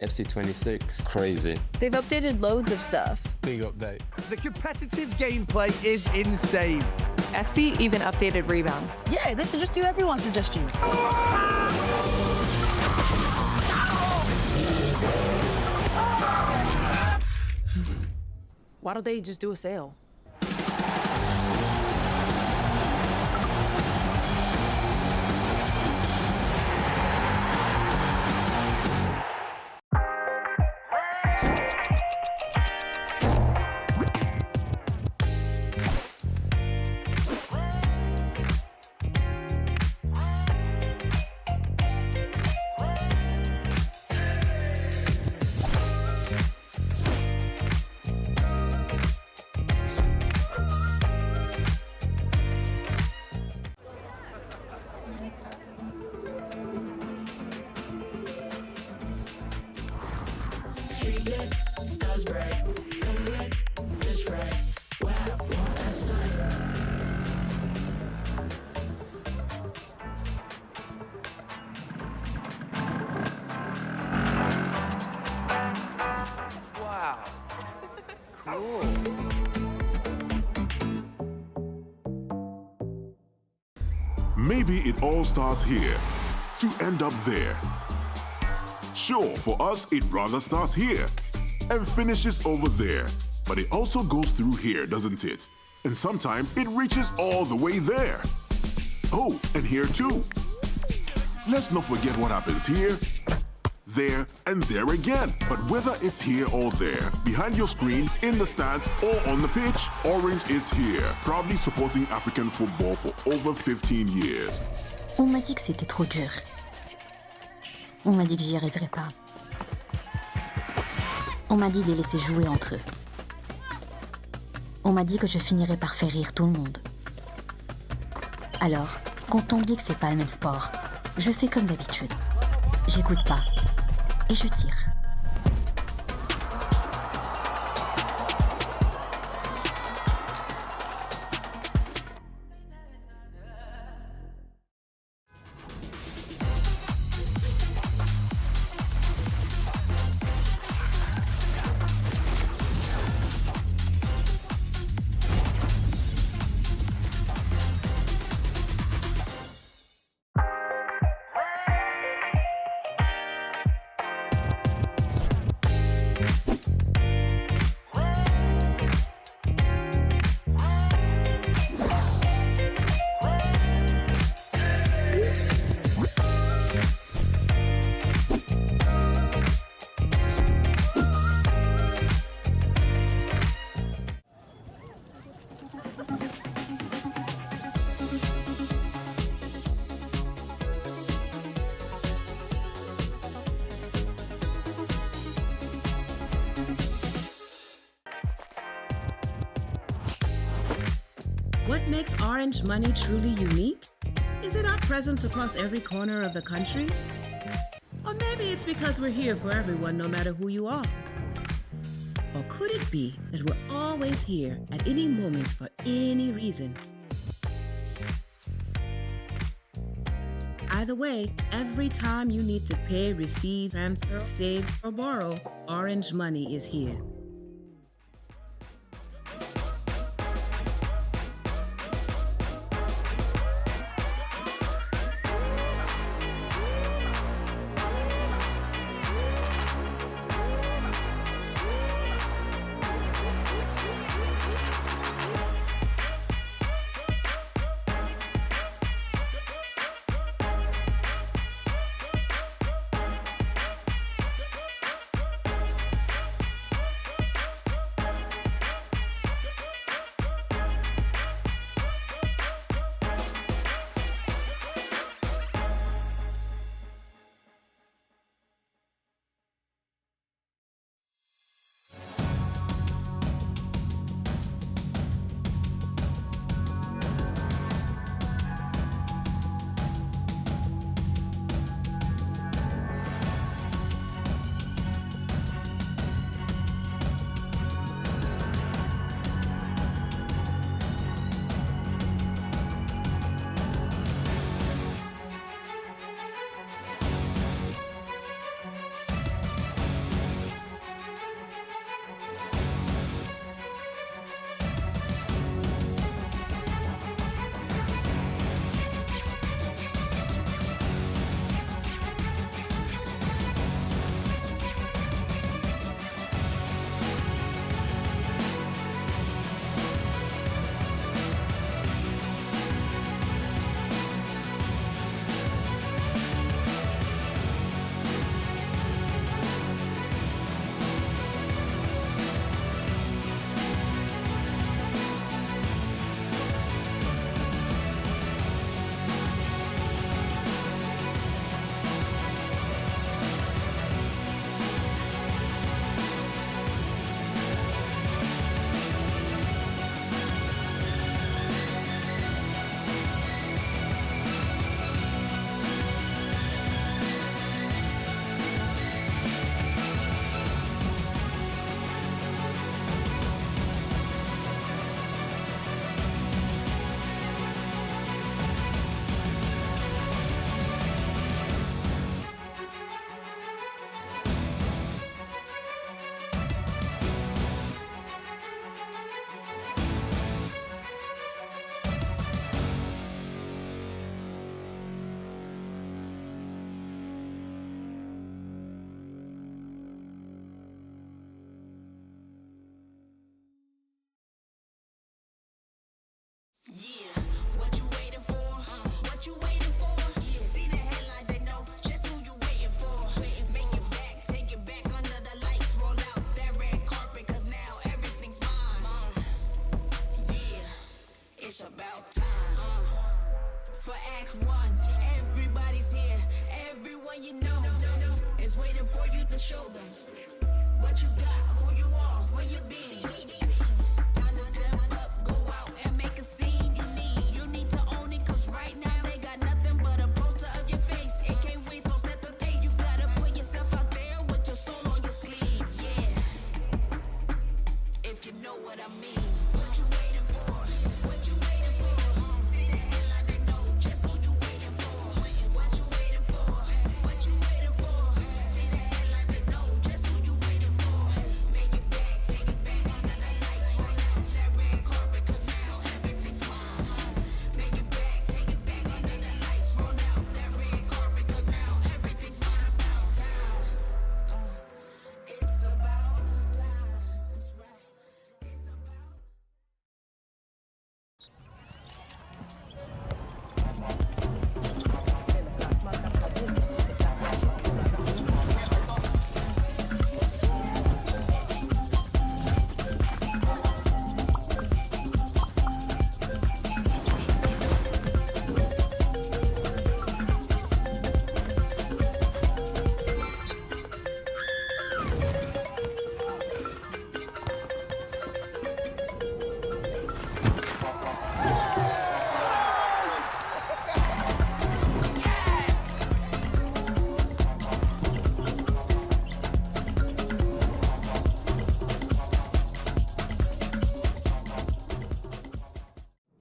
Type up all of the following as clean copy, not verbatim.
FC26, crazy. They've updated loads of stuff. Big update. The competitive gameplay is insane. FC even updated rebounds. Yeah, they should just do everyone's suggestions. Why don't they just do a sale? Maybe it all starts here to end up there. Sure, for us, it rather starts here and finishes over there. But it also goes through here, doesn't it? And sometimes it reaches all the way there. Oh, and here too. Let's not forget what happens here, there, and there again. But whether it's here or there, behind your screen, in the stands, or on the pitch, Orange is here, proudly supporting African football for over 15 years. On m'a dit que c'était trop dur. On m'a dit que j'y arriverais pas. On m'a dit de les laisser jouer entre eux. On m'a dit que je finirais par faire rire tout le monde. Alors, quand on me dit que c'est pas le même sport, je fais comme d'habitude. J'écoute pas. Et je tire. What makes Orange Money truly unique? Is it our presence across every corner of the country? Or maybe it's because we're here for everyone, no matter who you are. Or could it be that we're always here at any moment for any reason? Either way, every time you need to pay, receive, transfer, save, or borrow, Orange Money is here. show them what you got, who you are, where you been. Time to step up, go out and make a scene. You need to own it, cause right now they got nothing but a poster of your face. It can't wait, so set the pace. You gotta put yourself out there with your soul on your sleeve, yeah. If you know what I mean. What you waiting for? What you waiting for? See the headline, they know just who you waiting for. What you waiting for? What you waiting for? See the headline, they know just who you waiting for. Make it back, take it back under the lights. Roll out that red carpet, cause now everything's fine. Make it back, take it back under the lights. Roll out that red carpet, cause now everything's fine. About time. It's about time. That's right. It's about.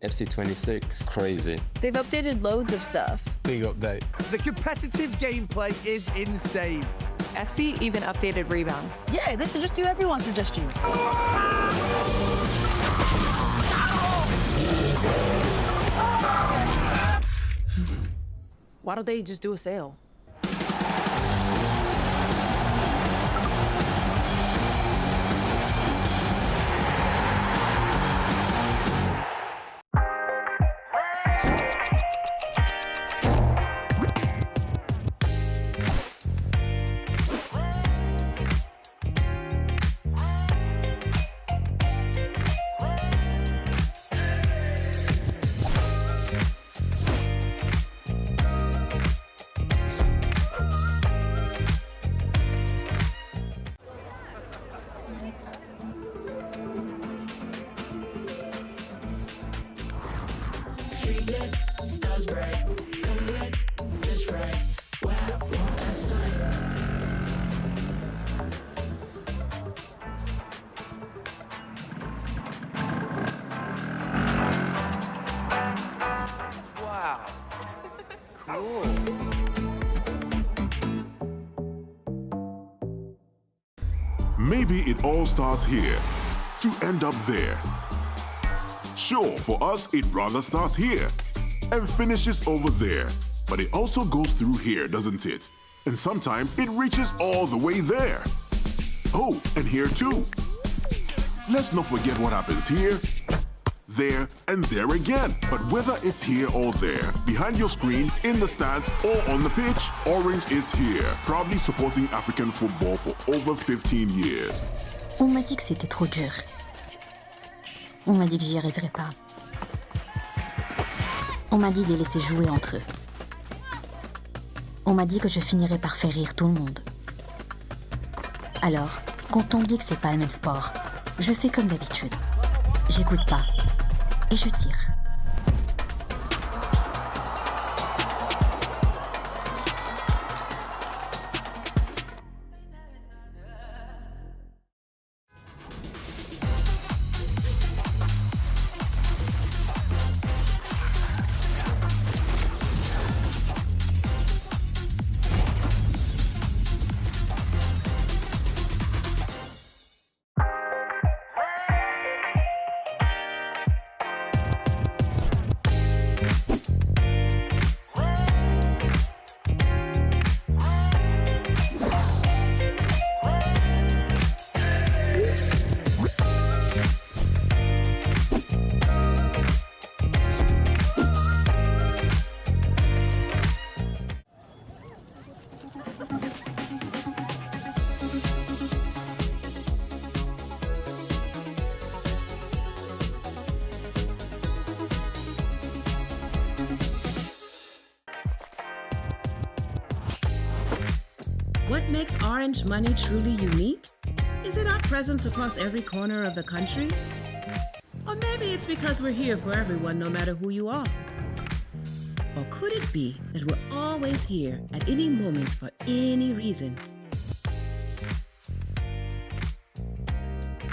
FC26, crazy. They've updated loads of stuff. Big update. The competitive gameplay is insane. FC even updated rebounds. Yeah, they should just do everyone's suggestions. Why don't they just do a sale? Wow. Cool. Maybe it all starts here to end up there. Sure, for us, it rather starts here and finishes over there. But it also goes through here, doesn't it? And sometimes it reaches all the way there. Oh, and here too. Let's not forget what happens here, there, and there again. But whether it's here or there, behind your screen, in the stands, or on the pitch, Orange is here, proudly supporting African football for over 15 years. On m'a dit que c'était trop dur. On m'a dit que j'y arriverais pas. On m'a dit de les laisser jouer entre eux. On m'a dit que je finirais par faire rire tout le monde. Alors, quand on me dit que c'est pas le même sport, je fais comme d'habitude. J'écoute pas. Et je tire. What makes Orange Money truly unique? Is it our presence across every corner of the country? Or maybe it's because we're here for everyone, no matter who you are. Or could it be that we're always here at any moment for any reason?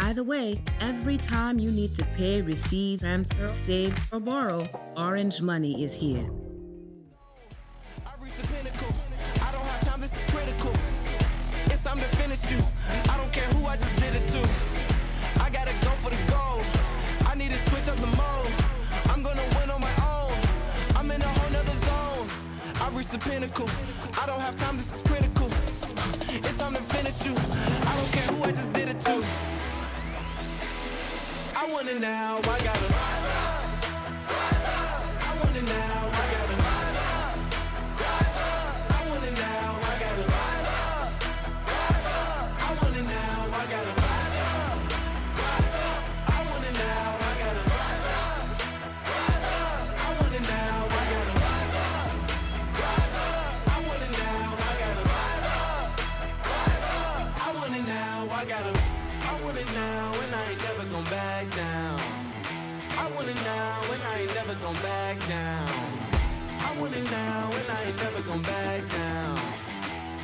Either way, every time you need to pay, receive, transfer, save, or borrow, Orange Money is here. I reached the pinnacle. I don't have time, this is critical. It's time to finish you. I don't care who I just did it to. I gotta go for the gold. I need to switch up the mode. I'm gonna win on my own. I'm in a whole nother zone. I reached the pinnacle. I don't have time, this is critical. It's time to finish you. I don't care who I just did it to. I want it now, I gotta rise up, rise up. I want it now, I gotta rise up, rise up. I want it now, I gotta rise up, rise up. I want it now, I gotta rise up, rise up. I want it now, I gotta rise up, rise up. I want it now, I gotta rise up, rise up. I want it now, I gotta rise up, rise up. I want it now, I gotta. I want it now and I ain't never gon' back down. I want it now and I ain't never gon' back down. I want it now and I ain't never gon' back down.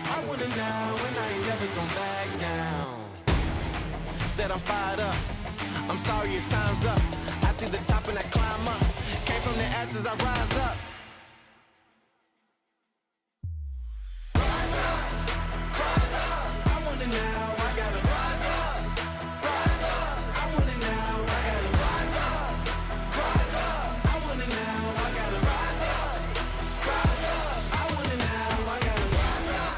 I want it now and I ain't never gon' back down. Said I'm fired up. I'm sorry your time's up. I see the top and I climb up. Came from the ashes, I rise up. Rise up, rise up. I want it now, I gotta rise up. Rise up, I want it now, I gotta rise up. Rise up, I want it now, I gotta rise up. Rise up, I want it now, I gotta rise up.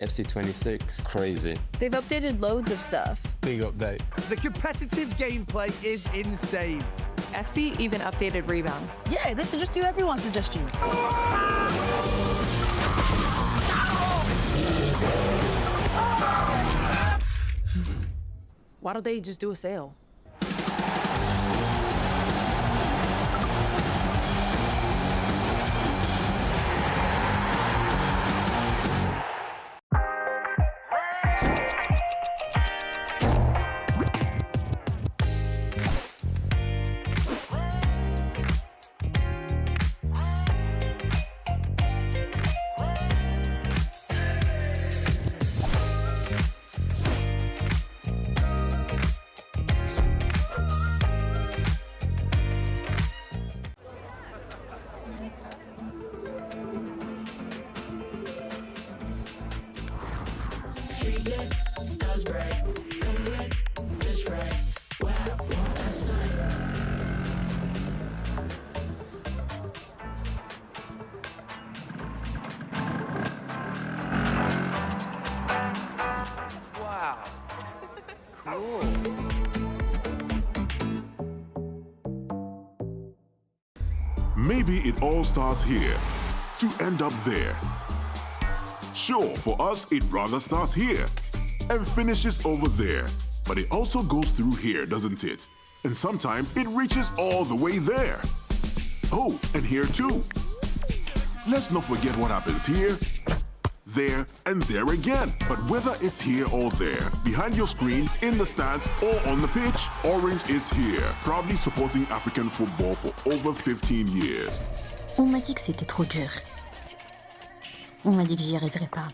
FC 26. Crazy. They've updated loads of stuff. Big update. The competitive gameplay is insane. FC even updated rebounds. Yeah, they should just do everyone's suggestions. Why don't they just do a sale? Maybe it all starts here to end up there. Sure, for us, it rather starts here and finishes over there. But it also goes through here, doesn't it? And sometimes it reaches all the way there. Oh, and here too. Let's not forget what happens here, there, and there again. But whether it's here or there, behind your screen, in the stands, or on the pitch, Orange is here, proudly supporting African football for over 15 years. On m'a dit que c'était trop dur. On m'a dit que j'y arriverais pas.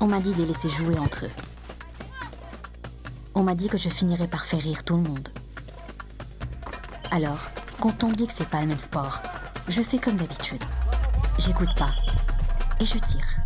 On m'a dit de les laisser jouer entre eux. On m'a dit que je finirais par faire rire tout le monde. Alors, quand on me dit que c'est pas le même sport, je fais comme d'habitude. J'écoute pas. Et je tire.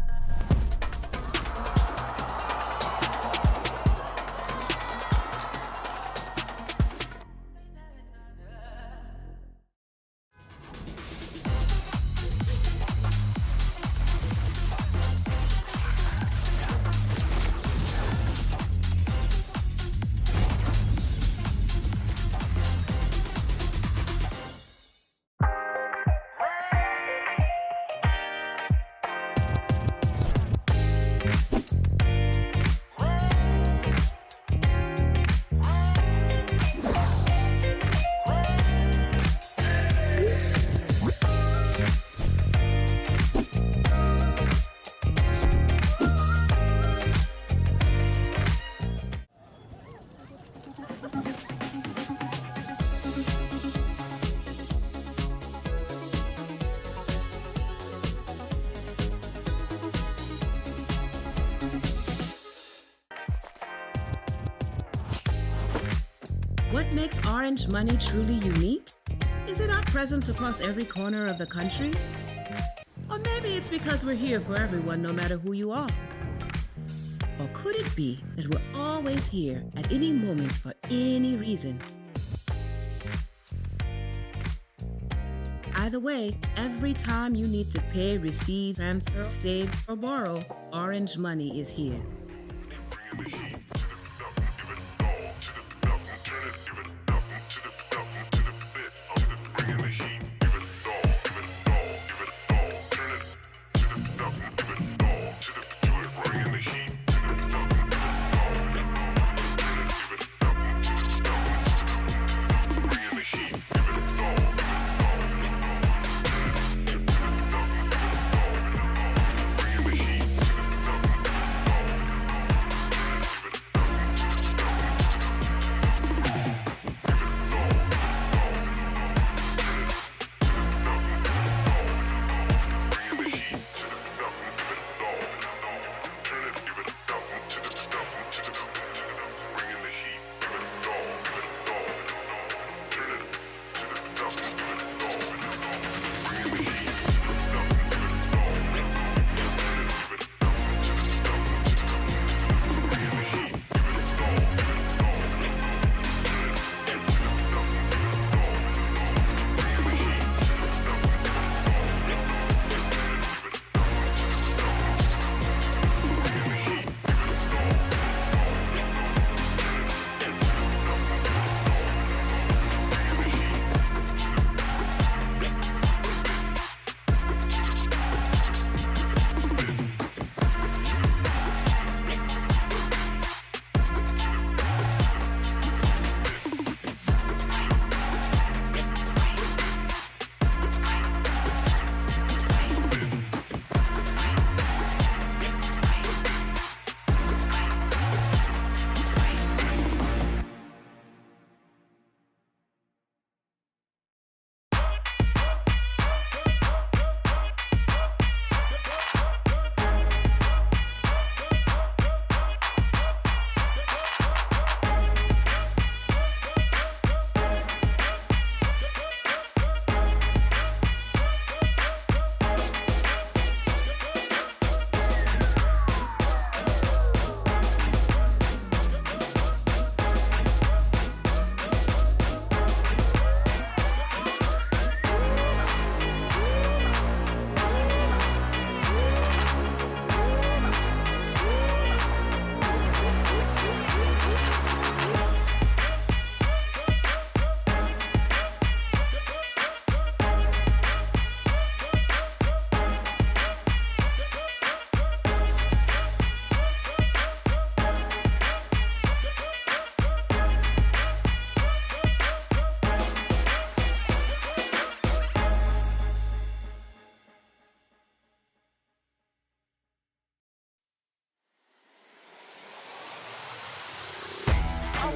What makes Orange Money truly unique? Is it our presence across every corner of the country? Or maybe it's because we're here for everyone, no matter who you are. Or could it be that we're always here at any moment for any reason? Either way, every time you need to pay, receive, transfer, save, or borrow, Orange Money is here.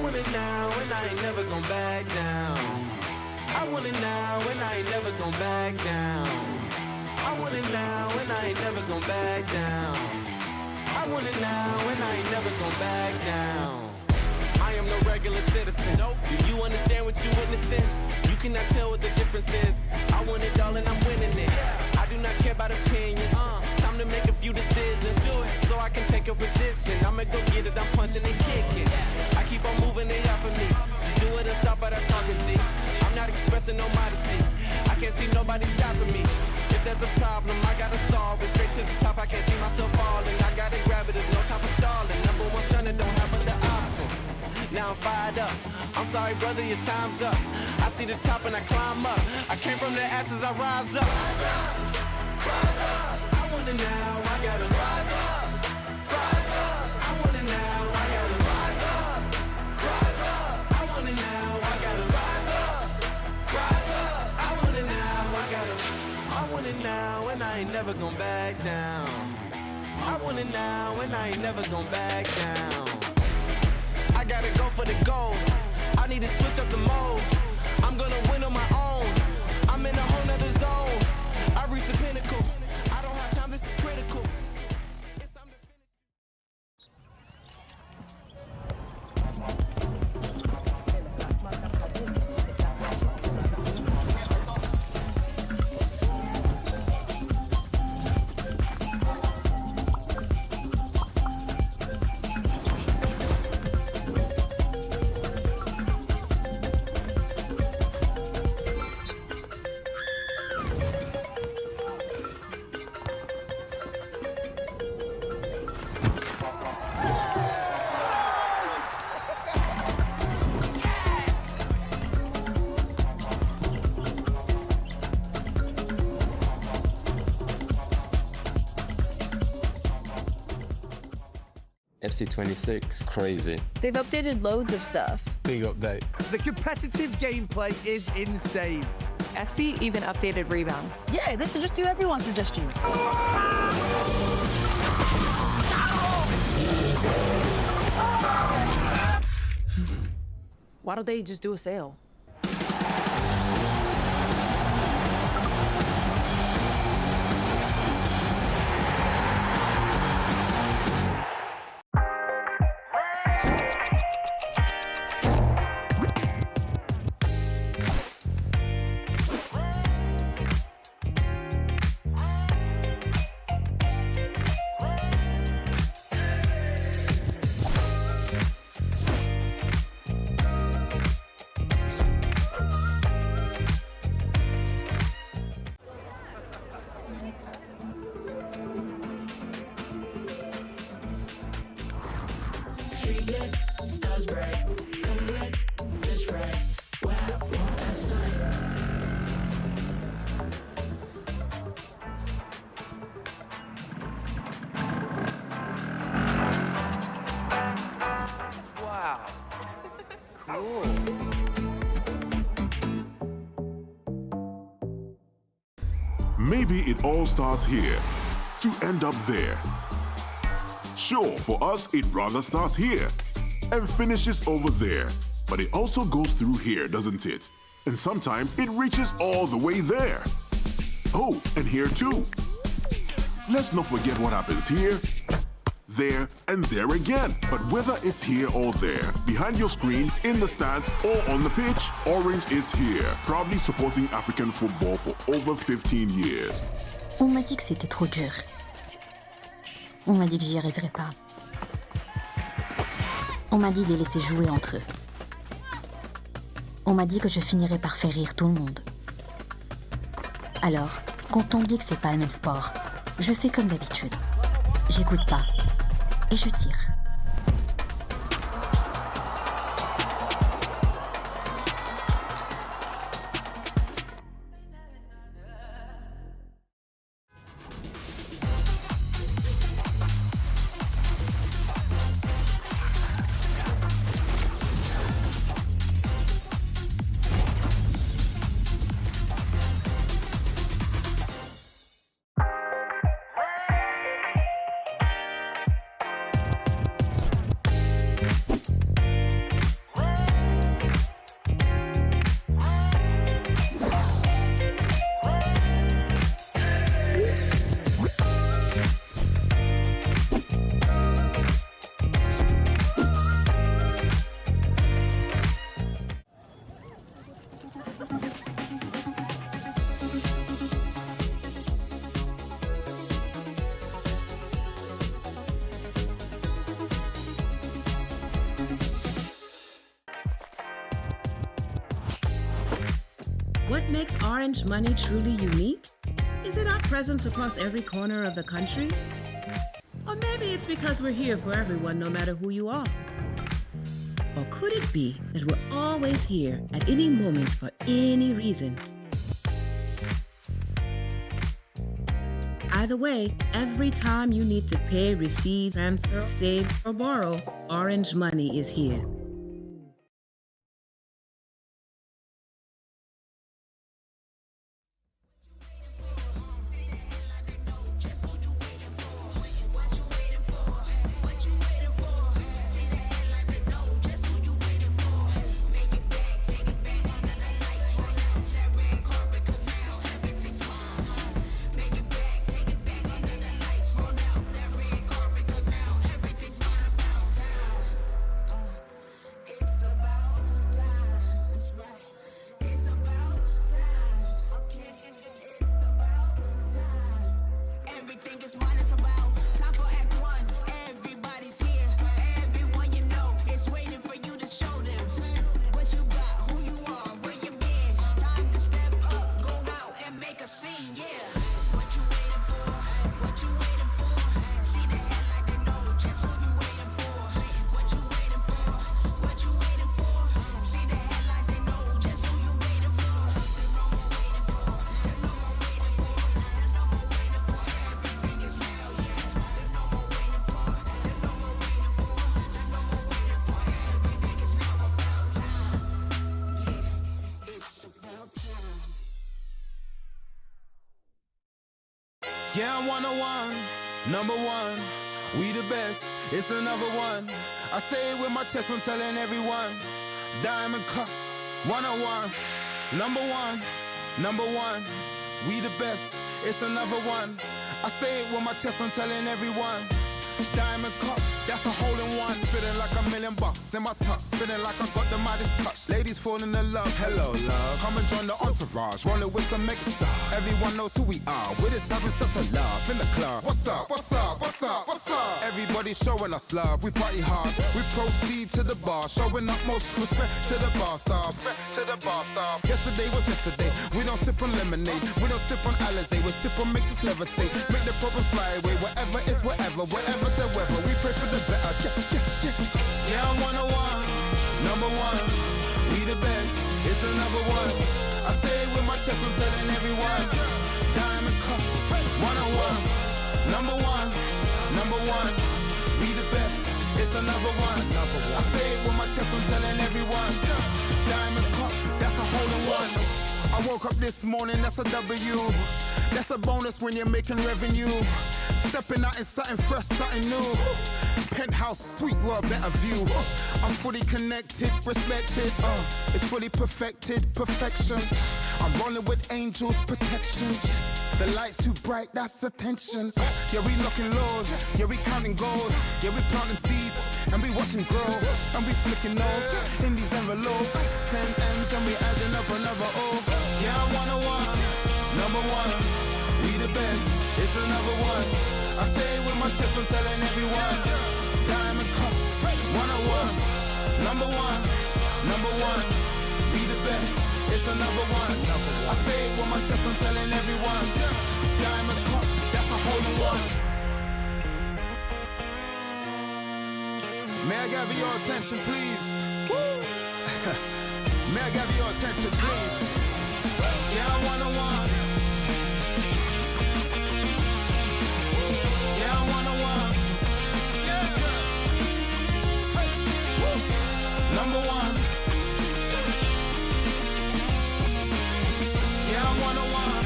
want it now and I ain't never gon' back down. I want it now and I ain't never gon' back down. I want it now and I ain't never gon' back down. I want it now and I ain't never gon' back down. I am no regular citizen. Do you understand what you witnessing? You cannot tell what the difference is. I want it all and I'm winning it. I do not care about opinions. Time to make a few decisions so I can take a position. I'ma go get it, I'm punching and kicking. I keep on moving, they offer me. Just do it and stop at our talking G. I'm not expressing no modesty. I can't see nobody stopping me. If there's a problem, I gotta solve it. Straight to the top, I can't see myself falling. I gotta grab it, there's no time for stalling. Number one stunner, don't have other options. Now I'm fired up. I'm sorry, brother, your time's up. I see the top and I climb up. I came from the ashes, I rise up. Rise up, rise up. I want it now, I gotta rise up. Rise up, I want it now, I gotta rise up. Rise up, I want it now, I gotta rise up. Rise up, I want it now, I want it now, and I ain't never gon' back down. I want it now, and I ain't never gon' back down. I gotta go for the gold. I need to switch up the mode. I'm gonna win on my own. I'm in a whole nother zone. I reached the pinnacle. I don't have time, this is critical. It's time to finish. FC26, crazy. They've updated loads of stuff. Big update. The competitive gameplay is insane. FC even updated rebounds. Yeah, they should just do everyone's suggestions. Why don't they just do a sale? Maybe it all starts here to end up there. Sure, for us, it rather starts here and finishes over there. But it also goes through here, doesn't it? And sometimes it reaches all the way there. Oh, and here too. Let's not forget what happens here, there, and there again. But whether it's here or there, behind your screen, in the stands, or on the pitch, Orange is here, proudly supporting African football for over 15 years. On m'a dit que c'était trop dur. On m'a dit que j'y arriverais pas. On m'a dit de les laisser jouer entre eux. On m'a dit que je finirais par faire rire tout le monde. Alors, quand on me dit que c'est pas le même sport, je fais comme d'habitude. J'écoute pas. Et je tire. What makes Orange Money truly unique? Is it our presence across every corner of the country? Or maybe it's because we're here for everyone, no matter who you are. Or could it be that we're always here at any moment for any reason? Either way, every time you need to pay, receive, transfer, save, or borrow, Orange Money is here. Everything is mine, it's about time for Act One. Everybody's here, everyone you know is waiting for you to show them what you got, who you are, where you been. Time to step up, go out and make a scene, yeah. What you waiting for? What you waiting for? See the headlight, they know just who you waiting for. What you waiting for? What you waiting for? See the headlight, they know just who you waiting for. There's no more waiting for. There's no more waiting for. There's no more waiting for. Everything is now, yeah. There's no more waiting for. There's no more waiting for. There's no more waiting for. Everything is now about time. Yeah, it's about time. Yeah, I'm 101, number one. We the best, it's another one. I say it with my chest, I'm telling everyone. Diamond Cup, 101, number one, number one. We the best, it's another one. I say it with my chest, I'm telling everyone. Diamond Cup, that's a hole in one. Feeling like $1 million in my tux. Feeling like I got the Midas touch. Ladies falling in love, hello love. Come and join the entourage, rolling with some megastars. Everyone knows who we are. We're just having such a laugh in the club. What's up? What's up? What's up? What's up? Everybody showing us love. We party hard. We proceed to the bar, showing up most respect to the bar staff. Respect to the bar staff. Yesterday was yesterday. We don't sip on lemonade. We don't sip on Alizé. We sip on makes us levitate. Make the problems fly away. Whatever is whatever. Whatever the weather. We pray for the better. Yeah, I'm 101, number one. We the best, it's another one. I say it with my chest, I'm telling everyone. Diamond Cup, 101, number one, number one. We the best, it's another one. I say it with my chest, I'm telling everyone. Diamond Cup, that's a hole in one. I woke up this morning, that's a W. That's a bonus when you're making revenue. Stepping out in something fresh, something new. Penthouse suite, world, better view. I'm fully connected, respected. It's fully perfected, perfection. I'm rolling with angels, protection. The lights too bright, that's attention. Yeah, we looking lows, yeah, we counting gold. Yeah, we planting seeds, and we watching grow. And we flicking those in these envelopes. 10 M's and we adding up another O. Yeah, I'm 101, number one. We the best, it's another one. I say it with my chest, I'm telling everyone. Diamond Cup, 101, number one, number one. We the best, it's another one. I say it with my chest, I'm telling everyone. Diamond Cup, that's a hole in one. May I gather your attention, please? May I gather your attention, please? Yeah, I'm 101. Yeah, I'm 101. Number one. Yeah, I'm 101.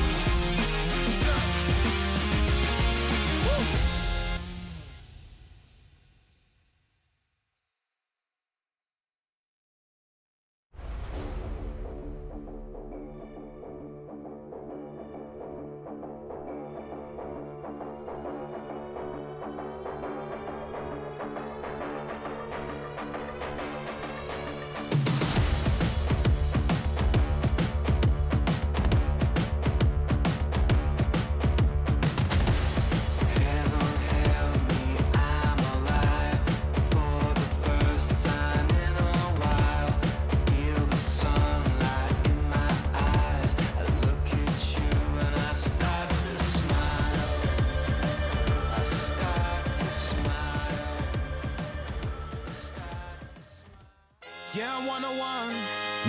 Yeah, I'm 101,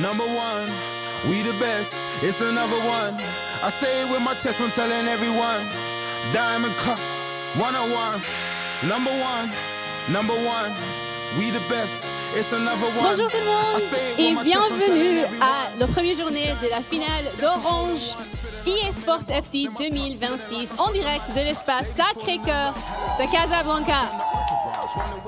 number one. We the best, it's another one. I say it with my chest, I'm telling everyone. Diamond Cup, 101, number one, number one. We the best, it's another one. Bonjour tout le monde et bienvenue à la première journée de la finale d'Orange eSports FC 2026 en direct de l'espace Sacré-Cœur de Casablanca.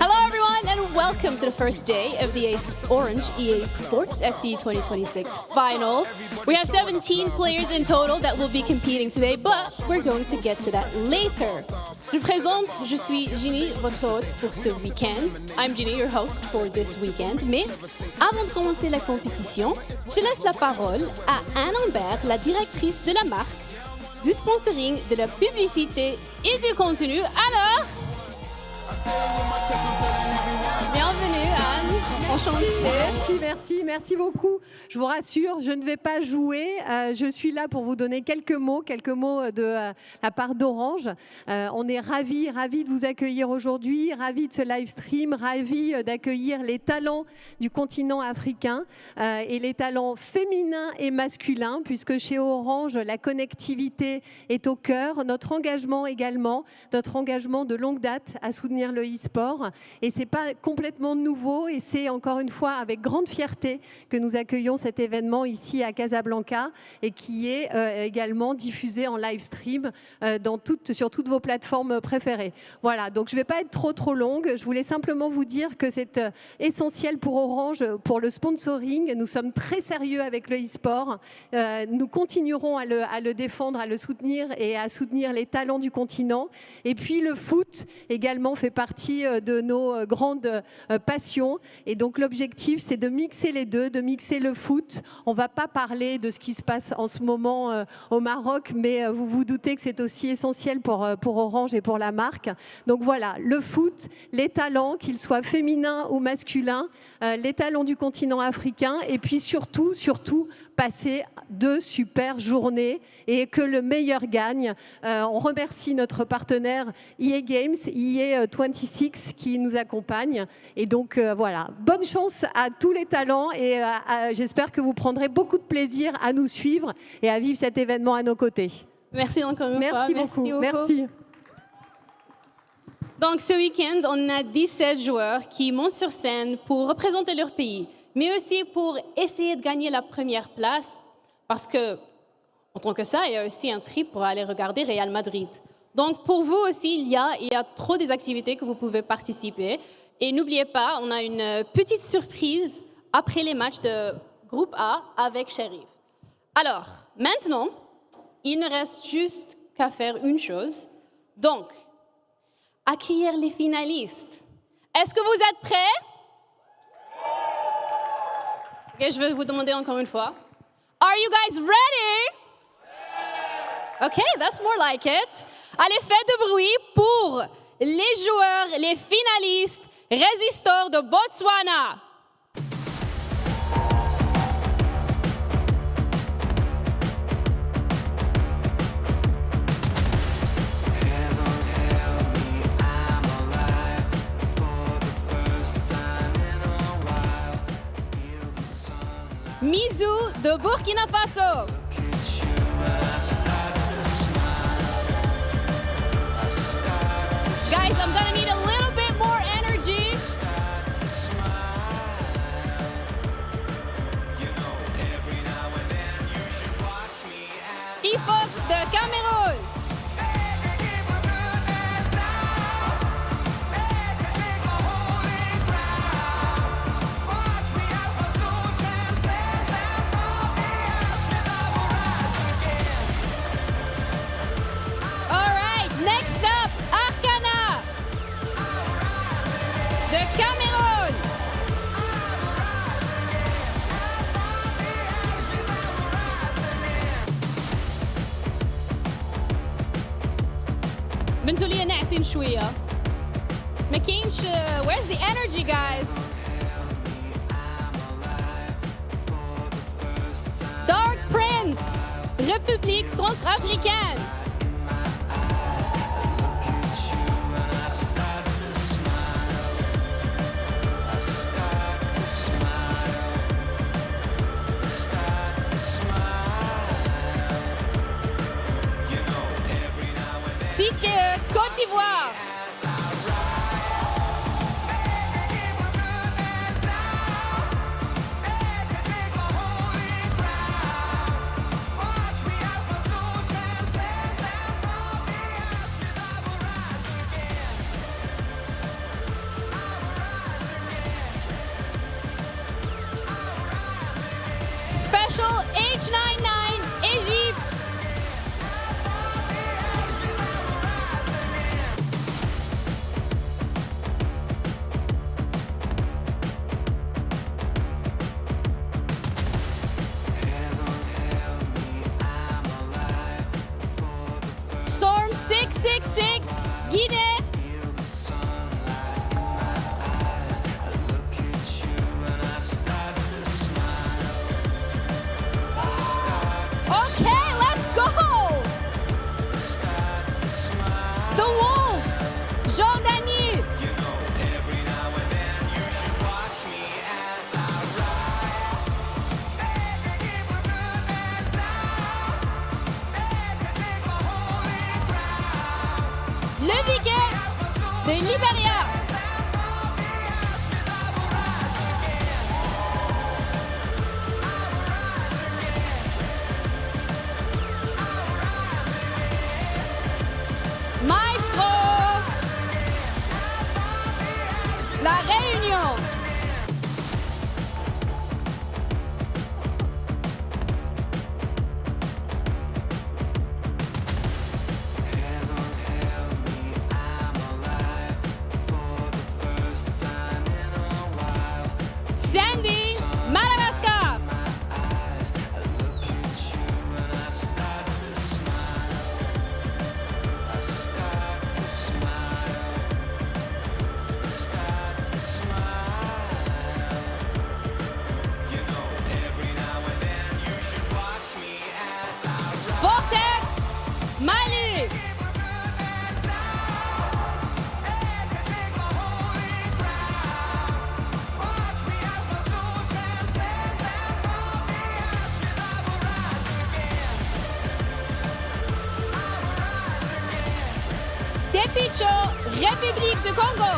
Hello everyone and welcome to the first day of the Orange EA Sports FC 2026 finals. We have 17 players in total that will be competing today, but we're going to get to that later. Je suis Ginny, votre hôte pour ce week-end. I'm Ginny, your host for this weekend. Mais avant de commencer la compétition, je laisse la parole à Anne Ambert, la directrice de la marque, du sponsoring, de la publicité et du contenu. Alors, bienvenue Anne, enchantée. Merci beaucoup. Je vous rassure, je ne vais pas jouer. Je suis là pour vous donner quelques mots de la part d'Orange. On est ravis de vous accueillir aujourd'hui, ravis de ce live stream, ravis d'accueillir les talents du continent africain et les talents féminins et masculins, puisque chez Orange, la connectivité est au cœur. Notre engagement également, notre engagement de longue date à soutenir le e-sport. Et ce n'est pas complètement nouveau et c'est encore une fois avec grande fierté que nous accueillons cet événement ici à Casablanca et qui est également diffusé en live stream sur toutes vos plateformes préférées. Voilà, donc je ne vais pas être trop longue. Je voulais simplement vous dire que c'est essentiel pour Orange, pour le sponsoring. Nous sommes très sérieux avec le e-sport. Nous continuerons à le défendre, à le soutenir et à soutenir les talents du continent. Et puis le foot également fait partie de nos grandes passions. Et donc l'objectif, c'est de mixer les deux, de mixer le foot. On ne va pas parler de ce qui se passe en ce moment au Maroc, mais vous vous doutez que c'est aussi essentiel pour Orange et pour la marque. Donc voilà, le foot, les talents, qu'ils soient féminins ou masculins, les talents du continent africain, et puis surtout, passer de super journées et que le meilleur gagne. On remercie notre partenaire EA Games, EA 26 qui nous accompagne. Et donc voilà, bonne chance à tous les talents et j'espère que vous prendrez beaucoup de plaisir à nous suivre et à vivre cet événement à nos côtés. Merci encore une fois. Merci beaucoup. Merci. Donc ce week-end, on a 17 joueurs qui montent sur scène pour représenter leur pays, mais aussi pour essayer de gagner la première place, parce que, en tant que ça, il y a aussi un trip pour aller regarder Real Madrid. Donc pour vous aussi, il y a trop des activités que vous pouvez participer. Et n'oubliez pas, on a une petite surprise après les matchs de groupe A avec Sheriff. Alors, maintenant, il ne reste juste qu'à faire une chose. Donc, accueillir les finalistes. Est-ce que vous êtes prêts? Ok, je vais vous demander encore une fois. Are you guys ready? Ok, that's more like it. Allez, faites de bruit pour les joueurs, les finalistes, résistors de Botswana. Mizou de Burkina Faso. Guys, I'm gonna need a little bit more energy. Efox de Cameroun. بنتوا لي ناعسين شوية. ما كاينش where's the energy guys? Dark Prince, République centrafricaine. Battle H99 Égypte. Storm 666 Guinée. Okay, let's go! The Wolf, Jordanie. Le Viquet de Libéria. Maestro, La Réunion. Sandy, Madagascar. Vortex, Mali. Tepicho, République du Congo.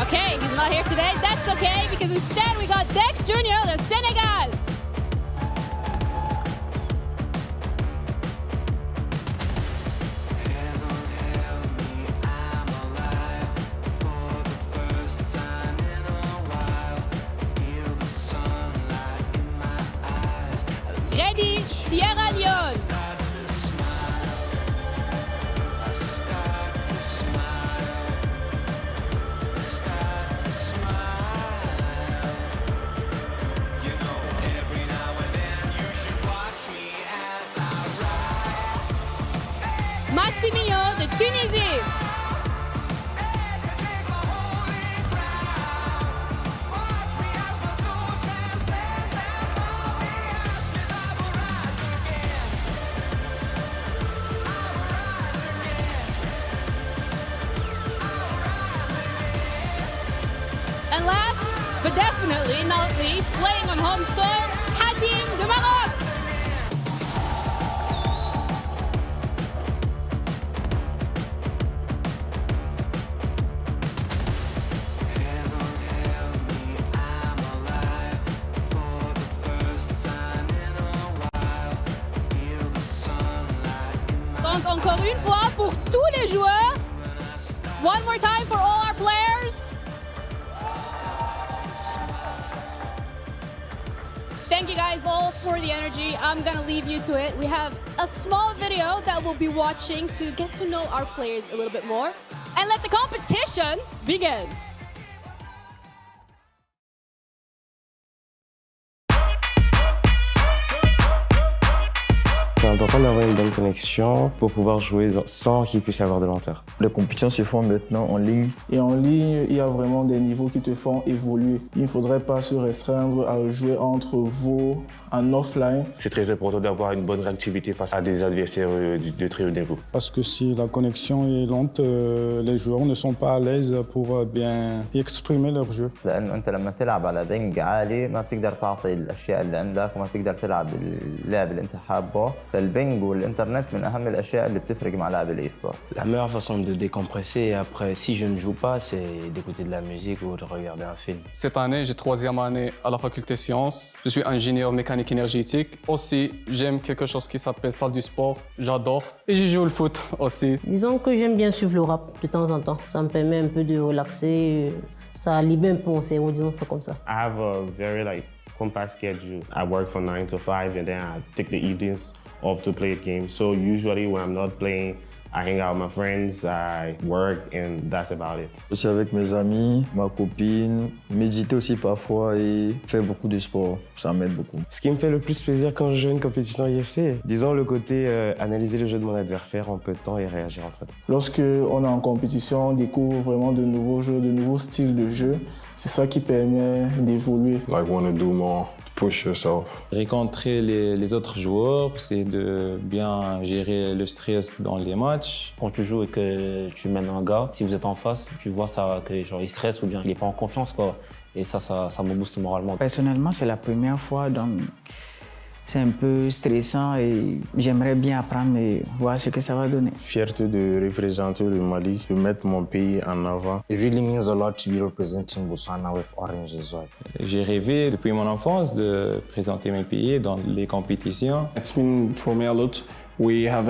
Okay, he's not here today. That's okay, because instead we got Dex Jr. de Sénégal. Ready, Sierra Leone. Maximilien de Tunisie. And last, but definitely not least, playing on home soil, Hatim de Maroc. Donc encore une fois pour tous les joueurs. One more time for all our players. Thank you guys all for the energy. I'm gonna leave you to it. We have a small video that we'll be watching to get to know our players a little bit more and let the competition begin. C'est important d'avoir une bonne connexion pour pouvoir jouer sans qu'il puisse y avoir de lenteur. Les compétitions se font maintenant en ligne. Et en ligne, il y a vraiment des niveaux qui te font évoluer. Il ne faudrait pas se restreindre à jouer entre vous en offline. C'est très important d'avoir une bonne réactivité face à des adversaires de très haut niveau. Parce que si la connexion est lente, les joueurs ne sont pas à l'aise pour bien exprimer leur jeu. لأنه أنت لما تلعب على بنج عالي ما بتقدر تعطي الأشياء اللي عندك وما بتقدر تلعب اللعب اللي أنت حابه. فالبنج والإنترنت من أهم الأشياء اللي بتفرق مع لاعب الإي-sport. La meilleure façon de décompresser après, si je ne joue pas, c'est d'écouter de la musique ou de regarder un film. Cette année, j'ai 3e année à la faculté sciences. Je suis ingénieur mécanique énergétique. Aussi, j'aime quelque chose qui s'appelle salle du sport. J'adore. Et je joue le foot aussi. Disons que j'aime bien suivre le rap de temps en temps. Ça me permet un peu de relaxer Ça libère un peu mon cerveau, disons ça comme ça. I have a very compact schedule. I work from 9 to 5 and then I take the evenings off to play a game. So usually when I'm not playing, I hang out with my friends, I work and that's about it. Je suis avec mes amis, ma copine, méditer aussi parfois et faire beaucoup de sport. Ça m'aide beaucoup. Ce qui me fait le plus plaisir quand je joue une compétition UFC, disons le côté analyser le jeu de mon adversaire en peu de temps et réagir entre temps. Lorsque on est en compétition, on découvre vraiment de nouveaux jeux, de nouveaux styles de jeu. C'est ça qui permet d'évoluer. Like want to do more, push yourself. Rencontrer les autres joueurs, c'est de bien gérer le stress dans les matchs. Quand tu joues et que tu mènes un gars, si vous êtes en face, tu vois ça, que genre, il stresse ou bien il n'est pas en confiance, quoi. Et ça me booste moralement. Personnellement, c'est la première fois, donc c'est un peu stressant et j'aimerais bien apprendre et voir ce que ça va donner. Fierté de représenter le Mali, de mettre mon pays en avant. It really means a lot to be representing Botswana with Orange as well. J'ai rêvé depuis mon enfance de présenter mon pays dans les compétitions. It's been for me a lot. We have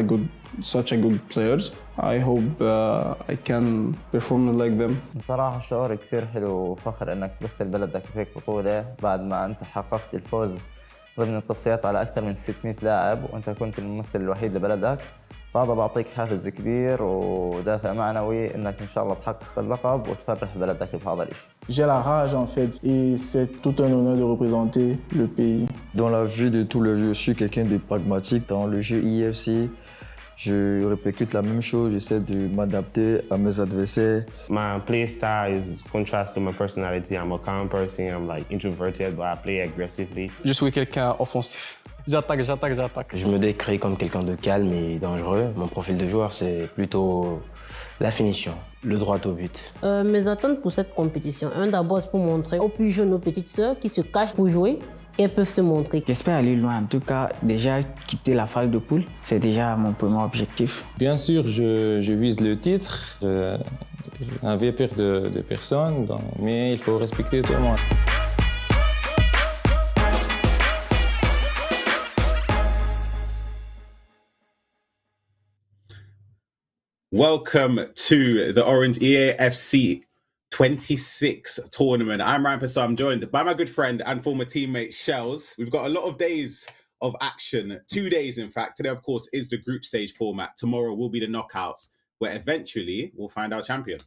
such a good players. I hope I can perform like them. بصراحة شعور كثير حلو وفخر انك تمثل بلدك في هيك بطولة بعد ما انت حققت الفوز ضمن التصفيات على أكثر من 600 لاعب وأنت كنت الممثل الوحيد لبلدك فهذا بعطيك حافز كبير ودافع معنوي إنك إن شاء الله تحقق اللقب وتفرح بلدك بهذا الشيء. J'ai la rage en fait et c'est tout un honneur de représenter le pays. Dans la vie de tous les jours, je suis quelqu'un de pragmatique. Dans le jeu IFC, je répercute la même chose, j'essaie de m'adapter à mes adversaires. My play style is contrast to my personality. I'm a calm person, I'm introverted, but I play aggressively. Je suis quelqu'un offensif. J'attaque. Je me décris comme quelqu'un de calme et dangereux. Mon profil de joueur, c'est plutôt la finition, le droit au but. Mes attentes pour cette compétition, d'abord, c'est pour montrer aux plus jeunes, aux petites sœurs qui se cachent pour jouer, qu'elles peuvent se montrer. J'espère aller loin. En tout cas, déjà quitter la phase de poule, c'est déjà mon premier objectif. Bien sûr, je vise le titre. Je n'avais peur de personne, mais il faut respecter tout le monde. Welcome to the Orange EAFC 26 tournament. I'm Ryan Pessar. I'm joined by my good friend and former teammate Shells. We've got a lot of days of action, 2 days in fact. Today, of course, is the group stage format. Tomorrow will be the knockouts, where eventually we'll find our champion.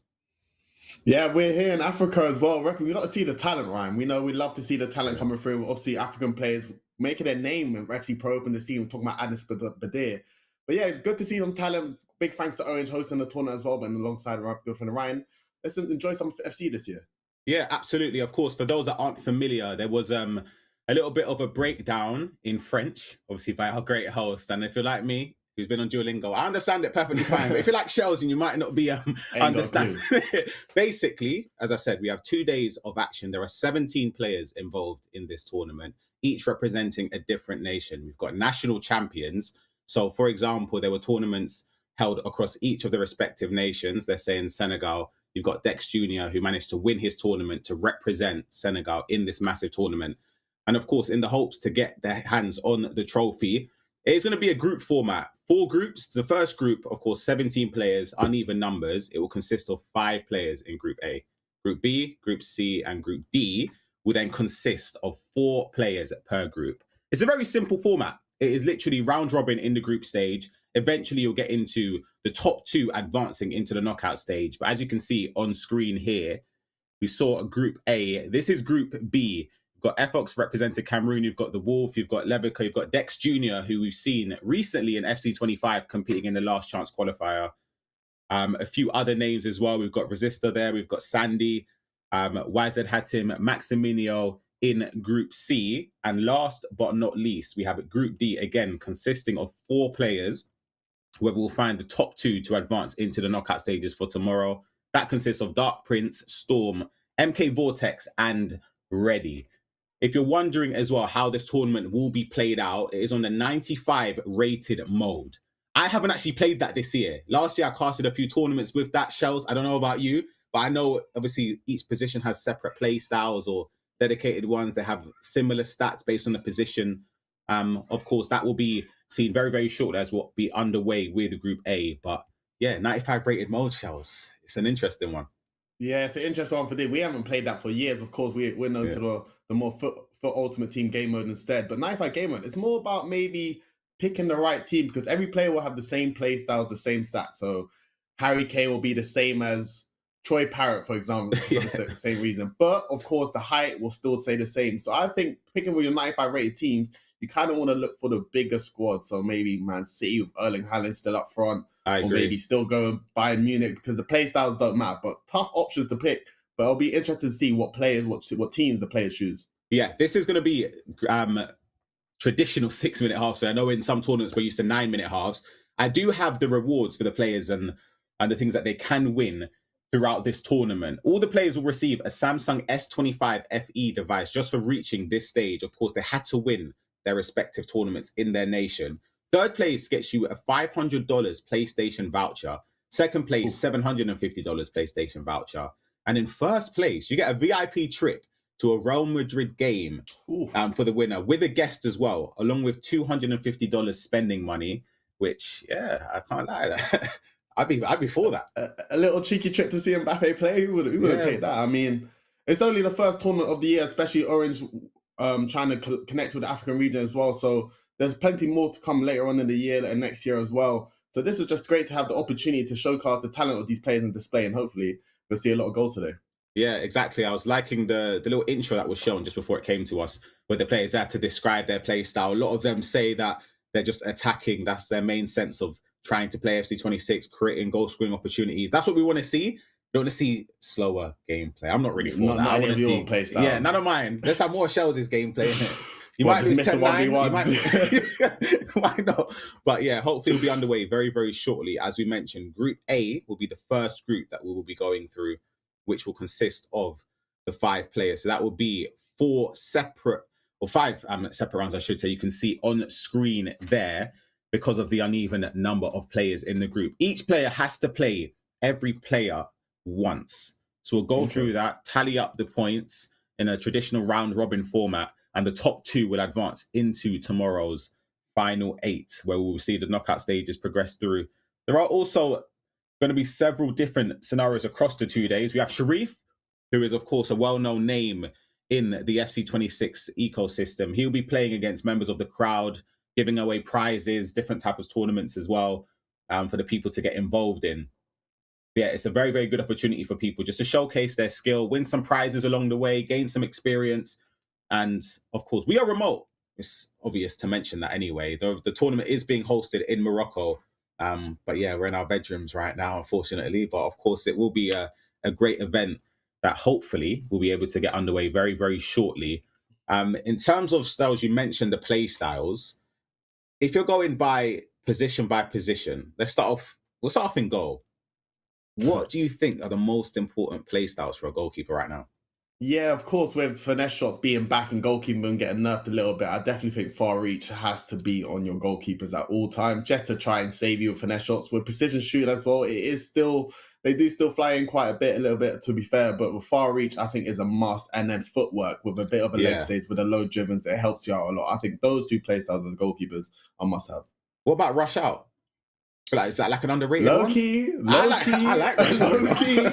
Yeah, we're here in Africa as well. We got to see the talent, Ryan. We know we'd love to see the talent coming through. Obviously, African players making their name in FC Pro Open this season, talking about Anis Badir. But yeah, good to see some talent. Big thanks to Orange hosting the tournament as well, but alongside our good friend Ryan. Let's enjoy some FC this year. Yeah, absolutely. Of course, for those that aren't familiar, there was a little bit of a breakdown in French, obviously by our great host. And if you're like me, who's been on Duolingo, I understand it perfectly fine. But if you're like Shells and you might not be understanding it. Basically, as I said, we have 2 days of action. There are 17 players involved in this tournament, each representing a different nation. We've got national champions. So, for example, there were tournaments held across each of the respective nations. Let's say in Senegal, you've got Dex Jr., who managed to win his tournament to represent Senegal in this massive tournament. And of course, in the hopes to get their hands on the trophy, it's going to be a group format. 4 groups. The first group, of course, 17 players, uneven numbers. It will consist of 5 players in Group A. Group B, Group C, and Group D will then consist of 4 players per group. It's a very simple format. It is literally round robin in the group stage. Eventually, you'll get into the top 2 advancing into the knockout stage. But as you can see on screen here, we saw a Group A. This is Group B. You've got FOX representing Cameroon. You've got The Wolf. You've got Levica. You've got Dex Jr., who we've seen recently in FC25 competing in the last chance qualifier. A few other names as well. We've got Resistor there. We've got Sandy, YZ Hatim, Maximino in Group C. And last but not least, we have Group D, again, consisting of 4 players, where we'll find the top 2 to advance into the knockout stages for tomorrow. That consists of Dark Prince, Storm, MK Vortex, and Ready. If you're wondering as well how this tournament will be played out, it is on the 95 rated mode. I haven't actually played that this year. Last year, I casted a few tournaments with that, Shells. I don't know about you, but I know obviously each position has separate play styles or dedicated ones. They have similar stats based on the position. Of course, that will be seen very, very shortly as we'll be underway with Group A. But yeah, 95 rated mode, Shells. It's an interesting one. Yeah, it's an interesting one for this. We haven't played that for years. Of course, we're known to the more foot Ultimate Team game mode instead. But 95 game mode, it's more about maybe picking the right team because every player will have the same play styles, the same stats. So Harry Kane will be the same as Troy Parrott, for example, for the same reason. But of course, the height will still stay the same. So I think picking with your 95 rated teams, you kind of want to look for the bigger squad. So maybe Man City with Erling Haaland still up front. I or agree. maybe still go Bayern Munich because the play styles don't matter. But tough options to pick. But I'll be interested to see what teams the players choose. Yeah, this is going to be traditional 6-minute halves. So I know in some tournaments we're used to 9-minute halves. I do have the rewards for the players and the things that they can win throughout this tournament. All the players will receive a Samsung S25 FE device just for reaching this stage. Of course, they had to win their respective tournaments in their nation. Third place gets you a $500 PlayStation voucher. Second place, $750 PlayStation voucher. And in first place, you get a VIP trip to a Real Madrid game for the winner with a guest as well, along with $250 spending money, which, yeah, I can't lie. I'd be for that. A little cheeky trip to see Mbappe play. Who would take that? I mean, it's only the first tournament of the year, especially Orange trying to connect with the African region as well. So there's plenty more to come later on in the year and next year as well. So this is just great to have the opportunity to showcase the talent of these players on display, and hopefully we'll see a lot of goals today. Yeah, exactly. I was liking the little intro that was shown just before it came to us, where the players had to describe their play style. A lot of them say that they're just attacking. That's their main sense of trying to play FC26, creating goal-scoring opportunities. That's what we want to see. We don't want to see slower gameplay. I'm not really for that. I want to see play style. Yeah, none of mine. Let's have more Shells' gameplay in it. You Well, might just lose miss a 10-9. Why not? But yeah, hopefully it'll be underway very, very shortly. As we mentioned, Group A will be the first group that we will be going through, which will consist of the 5 players. So that will be 5 separate rounds, I should say. You can see on screen there because of the uneven number of players in the group. Each player has to play every player once. So we'll go through that, tally up the points in a traditional round robin format, and the top 2 will advance into tomorrow's final 8, where we'll see the knockout stages progress through. There are also going to be several different scenarios across the 2 days. We have Sharif, who is, of course, a well-known name in the FC26 ecosystem. He'll be playing against members of the crowd, giving away prizes, different types of tournaments as well, for the people to get involved in. Yeah, it's a very, very good opportunity for people just to showcase their skill, win some prizes along the way, gain some experience. And of course, we are remote. It's obvious to mention that anyway. The tournament is being hosted in Morocco. But yeah, we're in our bedrooms right now, unfortunately. But of course, it will be a great event that hopefully we'll be able to get underway very, very shortly. In terms of styles, you mentioned the play styles. If you're going by position, we'll start off in goal. What do you think are the most important play styles for a goalkeeper right now? Yeah, of course, with finesse shots being back and goalkeeping getting nerfed a little bit, I definitely think far reach has to be on your goalkeepers at all times, just to try and save you with finesse shots. With precision shooting as well, they do still fly in quite a little bit, to be fair, but with far reach, I think is a must. And then footwork with a bit of a leg save with the low dribbles, it helps you out a lot. I think those 2 play styles as goalkeepers are must have. What about rush out? Is that like an underrated low one? Key. I like rush out. Low key.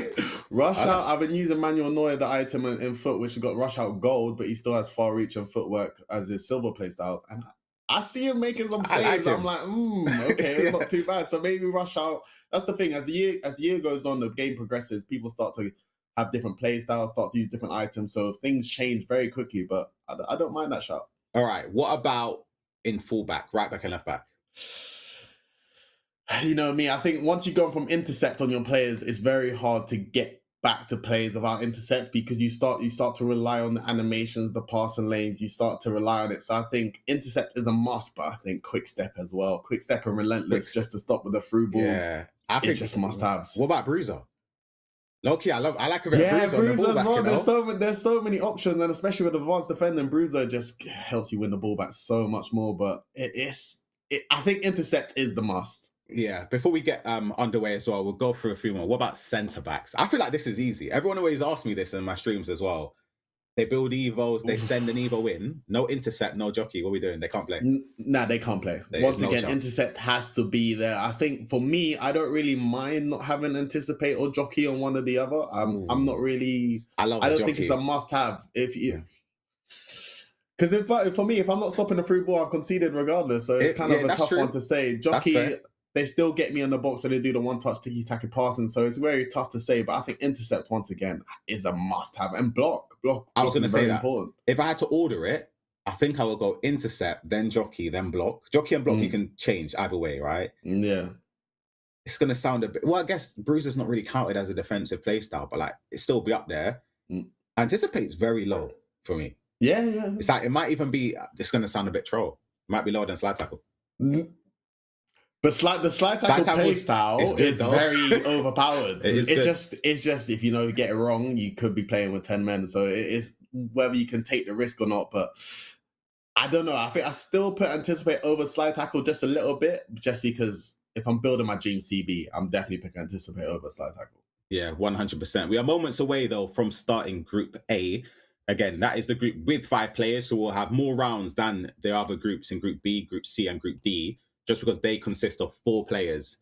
Rush out. I've been using Manuel Neuer, the item in foot, which has got rush out gold, but he still has far reach and footwork as his silver play styles. And I see him making some saves. I'm like, okay, it's not too bad. So maybe rush out. That's the thing. As the year goes on, the game progresses. People start to have different play styles, start to use different items. So things change very quickly. But I don't mind that shout. All right. What about in fullback, right back and left back? You know me, I think once you go from intercept on your players, it's very hard to get back to players without intercept because you start to rely on the animations, the passing lanes, you start to rely on it. So I think intercept is a must, but I think quick step as well. Quick step and relentless just to stop with the through balls. Yeah, I think it's just must haves. What about Bruiser? Loki, I like a bit of Bruiser. Bruiser as well. You know? There's so many options, and especially with advanced defending, Bruiser just helps you win the ball back so much more. But I think intercept is the must. Yeah, before we get underway as well, we'll go through a few more. What about centre backs? I feel like this is easy. Everyone always asks me this in my streams as well. They build Evos, they send an Evo in. No intercept, no jockey. What are we doing? They can't play. Nah, they can't play. Once again, intercept has to be there. I think for me, I don't really mind not having anticipate or jockey on one or the other. I'm not really. I don't think it's a must-have. If you. Because for me, if I'm not stopping the through ball, I've conceded regardless. So it's kind of a tough one to say. Jockey, they still get me on the box when they do the one-touch tiki-taka passing. So it's very tough to say. But I think intercept, once again, is a must-have. And block. I was going to say that. Important. If I had to order it, I think I would go intercept, then jockey, then block. Jockey and block, you can change either way, right? Yeah. It's going to sound a bit... Well, I guess Bruiser's not really counted as a defensive play style, but like it still be up there. Anticipate's very low for me. Yeah. It's like, it might even be... It's going to sound a bit troll. It might be lower than slide tackle. But the slide tackle play style is very overpowered. It's just if you get it wrong, you could be playing with 10 men. So it's whether you can take the risk or not. But I don't know. I think I still put anticipate over slide tackle just a little bit, just because if I'm building my dream CB, I'm definitely picking anticipate over slide tackle. Yeah, 100%. We are moments away though from starting Group A. Again, that is the group with 5 players, so we'll have more rounds than the other groups in Group B, Group C, and Group D, just because they consist of 4 players.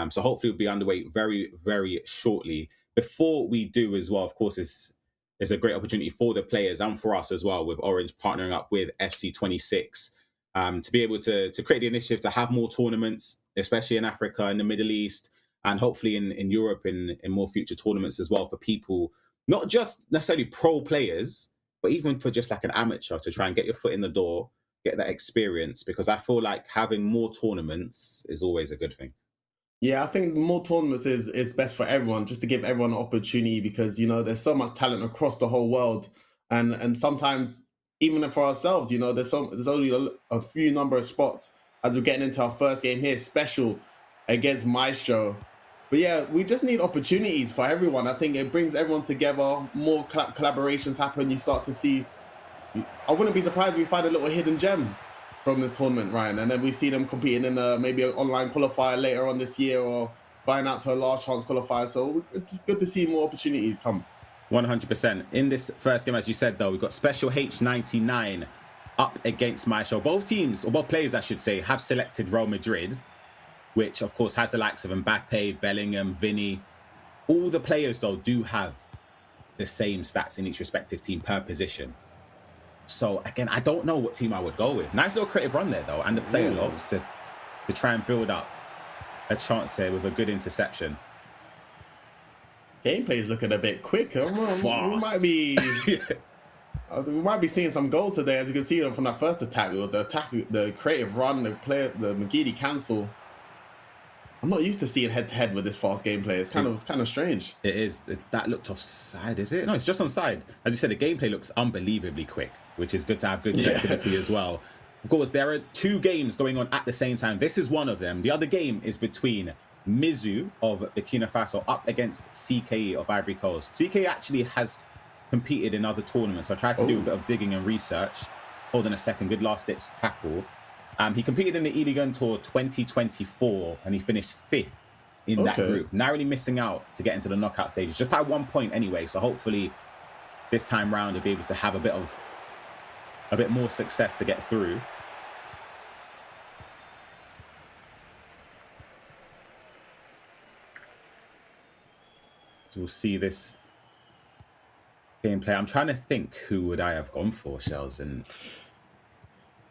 So hopefully we'll be underway very, very shortly. Before we do as well, of course, it's a great opportunity for the players and for us as well, with Orange partnering up with FC26 to be able to create the initiative to have more tournaments, especially in Africa, in the Middle East, and hopefully in Europe in more future tournaments as well, for people, not just necessarily pro players, but even for just like an amateur, to try and get your foot in the door, get that experience, because I feel like having more tournaments is always a good thing. Yeah, I think more tournaments is best for everyone, just to give everyone an opportunity, because there's so much talent across the whole world, and sometimes even for ourselves, there's only a few number of spots as we're getting into our first game here, special against Maestro. But yeah, we just need opportunities for everyone. I think it brings everyone together. More collaborations happen. You start to see. I wouldn't be surprised if we find a little hidden gem from this tournament, Ryan, and then we see them competing in maybe an online qualifier later on this year, or flying out to a last chance qualifier. So it's good to see more opportunities come. 100%. In this first game, as you said, though, we've got Special H99 up against Maestro. Both teams, or both players, I should say, have selected Real Madrid, which, of course, has the likes of Mbappe, Bellingham, Vinny. All the players, though, do have the same stats in each respective team per position. So, again, I don't know what team I would go with. Nice little creative run there, though, and the player logs to try and build up a chance here with a good interception. Gameplay is looking a bit quicker. We might be seeing some goals today, as you can see from that first attack. It was the creative run, the McGeady cancel. I'm not used to seeing head-to-head with this fast gameplay. It's kind of strange. It is. That looked offside, is it? No, it's just onside. As you said, the gameplay looks unbelievably quick, which is good to have good connectivity as well. Of course, there are 2 games going on at the same time. This is one of them. The other game is between Mizu of Burkina Faso up against CKE of Ivory Coast. CKE actually has competed in other tournaments, so I tried to do a bit of digging and research. Hold on a second. Good last-ditch tackle. He competed in the E-Ligue Tour 2024, and he finished 5th in that group, narrowly missing out to get into the knockout stages, just by 1 point anyway. So hopefully this time round he'll be able to have a bit more success to get through. So we'll see this gameplay. I'm trying to think, who would I have gone for, Shells? And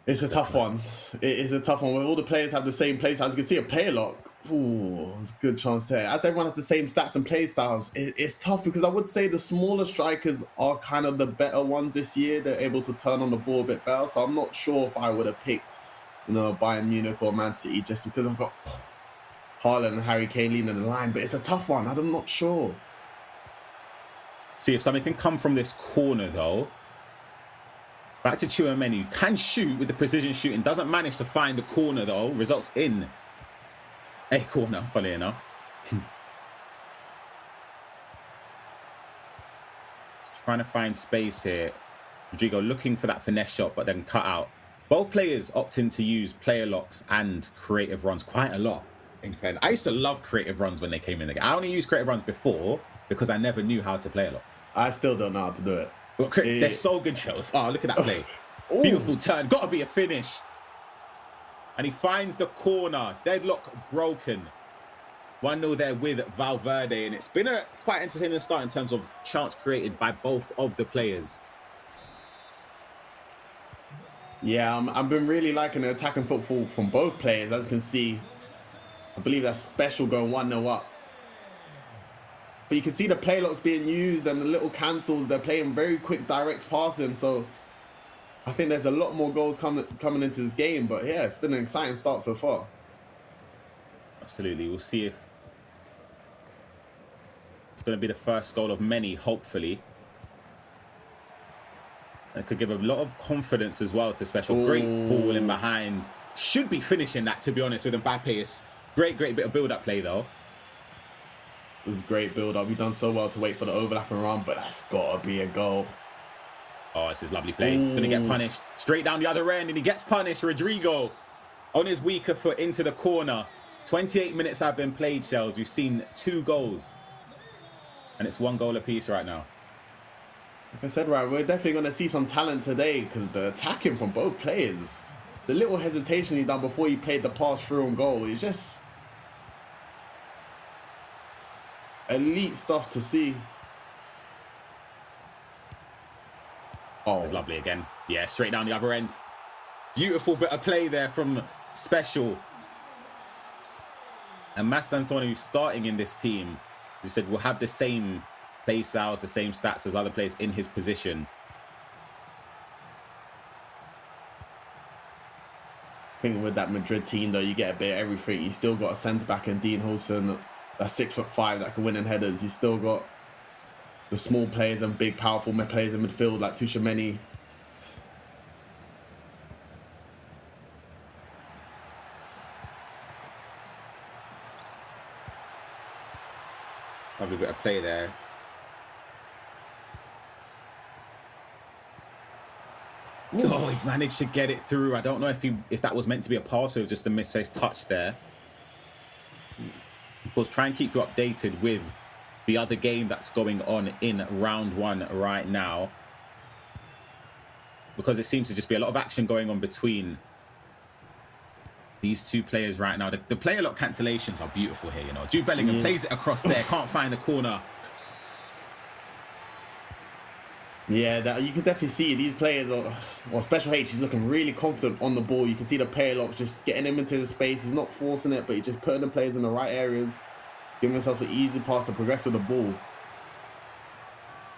it's a tough one. It is a tough one. When all the players have the same play styles, you can see a player lock. Ooh, it's a good chance there. As everyone has the same stats and play styles, it's tough, because I would say the smaller strikers are kind of the better ones this year. They're able to turn on the ball a bit better. So I'm not sure if I would have picked, Bayern Munich or Man City, just because I've got Haaland and Harry Kane leading the line. But it's a tough one. I'm not sure. See if something can come from this corner, though. Back to Tchouameni. Can shoot with the precision shooting. Doesn't manage to find the corner, though. Results in a corner, funny enough. Trying to find space here. Rodrigo looking for that finesse shot, but then cut out. Both players opting to use player locks and creative runs quite a lot. In fact, I used to love creative runs when they came in the game. I only used creative runs before because I never knew how to play a lot. I still don't know how to do it. They're so good, Chelsea. Oh, look at that play. Beautiful turn. Got to be a finish. And he finds the corner. Deadlock broken. 1-0 there with Valverde. And it's been a quite entertaining start in terms of chance created by both of the players. Yeah, I've been really liking the attacking football from both players. As you can see, I believe that's Special going 1-0 up. But you can see the play locks being used and the little cancels. They're playing very quick, direct passing. So I think there's a lot more goals coming into this game. But yeah, it's been an exciting start so far. Absolutely. We'll see if it's going to be the first goal of many, hopefully. It could give a lot of confidence as well to Special. Great ball in behind. Should be finishing that, to be honest, with Mbappe. It's great bit of build-up play, though. It was great build-up. We've done so well to wait for the overlap and run, but that's got to be a goal. Oh, this is lovely play. Going to get punished. Straight down the other end, and he gets punished. Rodrigo on his weaker foot into the corner. 28 minutes have been played, Shells. We've seen 2 goals. And it's 1 goal apiece right now. Like I said, right, we're definitely going to see some talent today because the attacking from both players, the little hesitation he done before he played the pass through on goal, is just elite stuff to see. Oh, it's lovely again. Yeah, straight down the other end. Beautiful bit of play there from Special. And Mastantuono, who's starting in this team, as you said, will have the same play styles, the same stats as other players in his position. I think with that Madrid team, though, you get a bit of everything. You still got a centre-back in Dean Hulson, that's 6'5" that can win in headers. You still got the small players and big, powerful players in midfield like Tchouaméni. Probably a bit of play there. Oh, he managed to get it through. I don't know if that was meant to be a pass or just a misplaced touch there. Of course, try and keep you updated with the other game that's going on in round 1 right now, because it seems to just be a lot of action going on between these 2 players right now. The player lock cancellations are beautiful here, you know. Jude Bellingham plays it across there, can't find the corner. Yeah, you can definitely see these players, or Special H, he's looking really confident on the ball. You can see the player lock just getting him into the space. He's not forcing it, but he's just putting the players in the right areas, giving himself an easy pass to progress with the ball.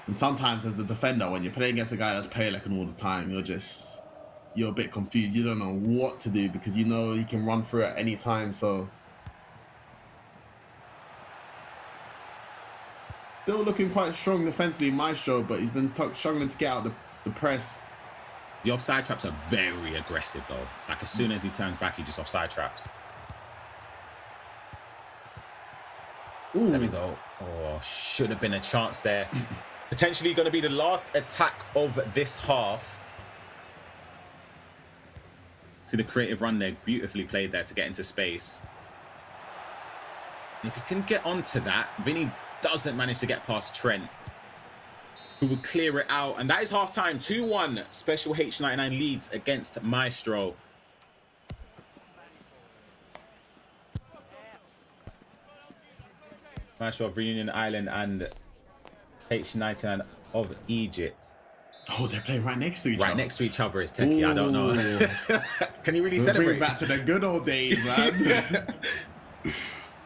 And sometimes as a defender, when you're playing against a guy that's player locking all the time, you're a bit confused. You don't know what to do because you know he can run through at any time. So still looking quite strong defensively, Maestro, but he's been struggling to get out the press. The offside traps are very aggressive, though. Like, as soon as he turns back, he just offside traps. Ooh. There we go. Oh, should have been a chance there. Potentially going to be the last attack of this half. See the creative run there. Beautifully played there to get into space. And if you can get onto that, Vinny doesn't manage to get past Trent, who will clear it out. And that is half-time. 2-1. Special H99 leads against Maestro. Maestro of Reunion Island and H99 of Egypt. Oh, they're playing right next to each other. Right next to each other is Techie. I don't know. Can you really celebrate? Bring back to the good old days, man. Do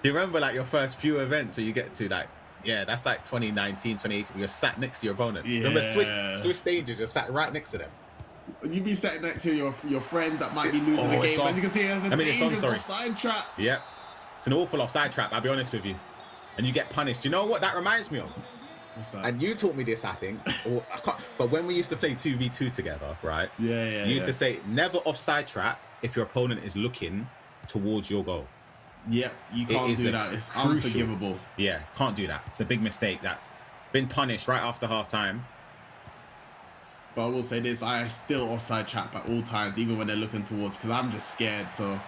you remember like your first few events where you get to like, yeah, that's like 2019, 2018. You're sat next to your opponent. Yeah. Remember Swiss stages? You're sat right next to them. You'd be sat next to your friend that might be losing the game. As you can see, there's a dangerous offside trap. Yep. It's an awful offside trap, I'll be honest with you. And you get punished. You know what that reminds me of? What's that? And you taught me this, I think. Or I can't, but when we used to play 2v2 together, right? Yeah. You used to say, never offside trap if your opponent is looking towards your goal. Yep, you can't do that. It's unforgivable. Yeah, can't do that. It's a big mistake that's been punished right after half time. But I will say this, I still offside trap at all times, even when they're looking towards, because I'm just scared. So,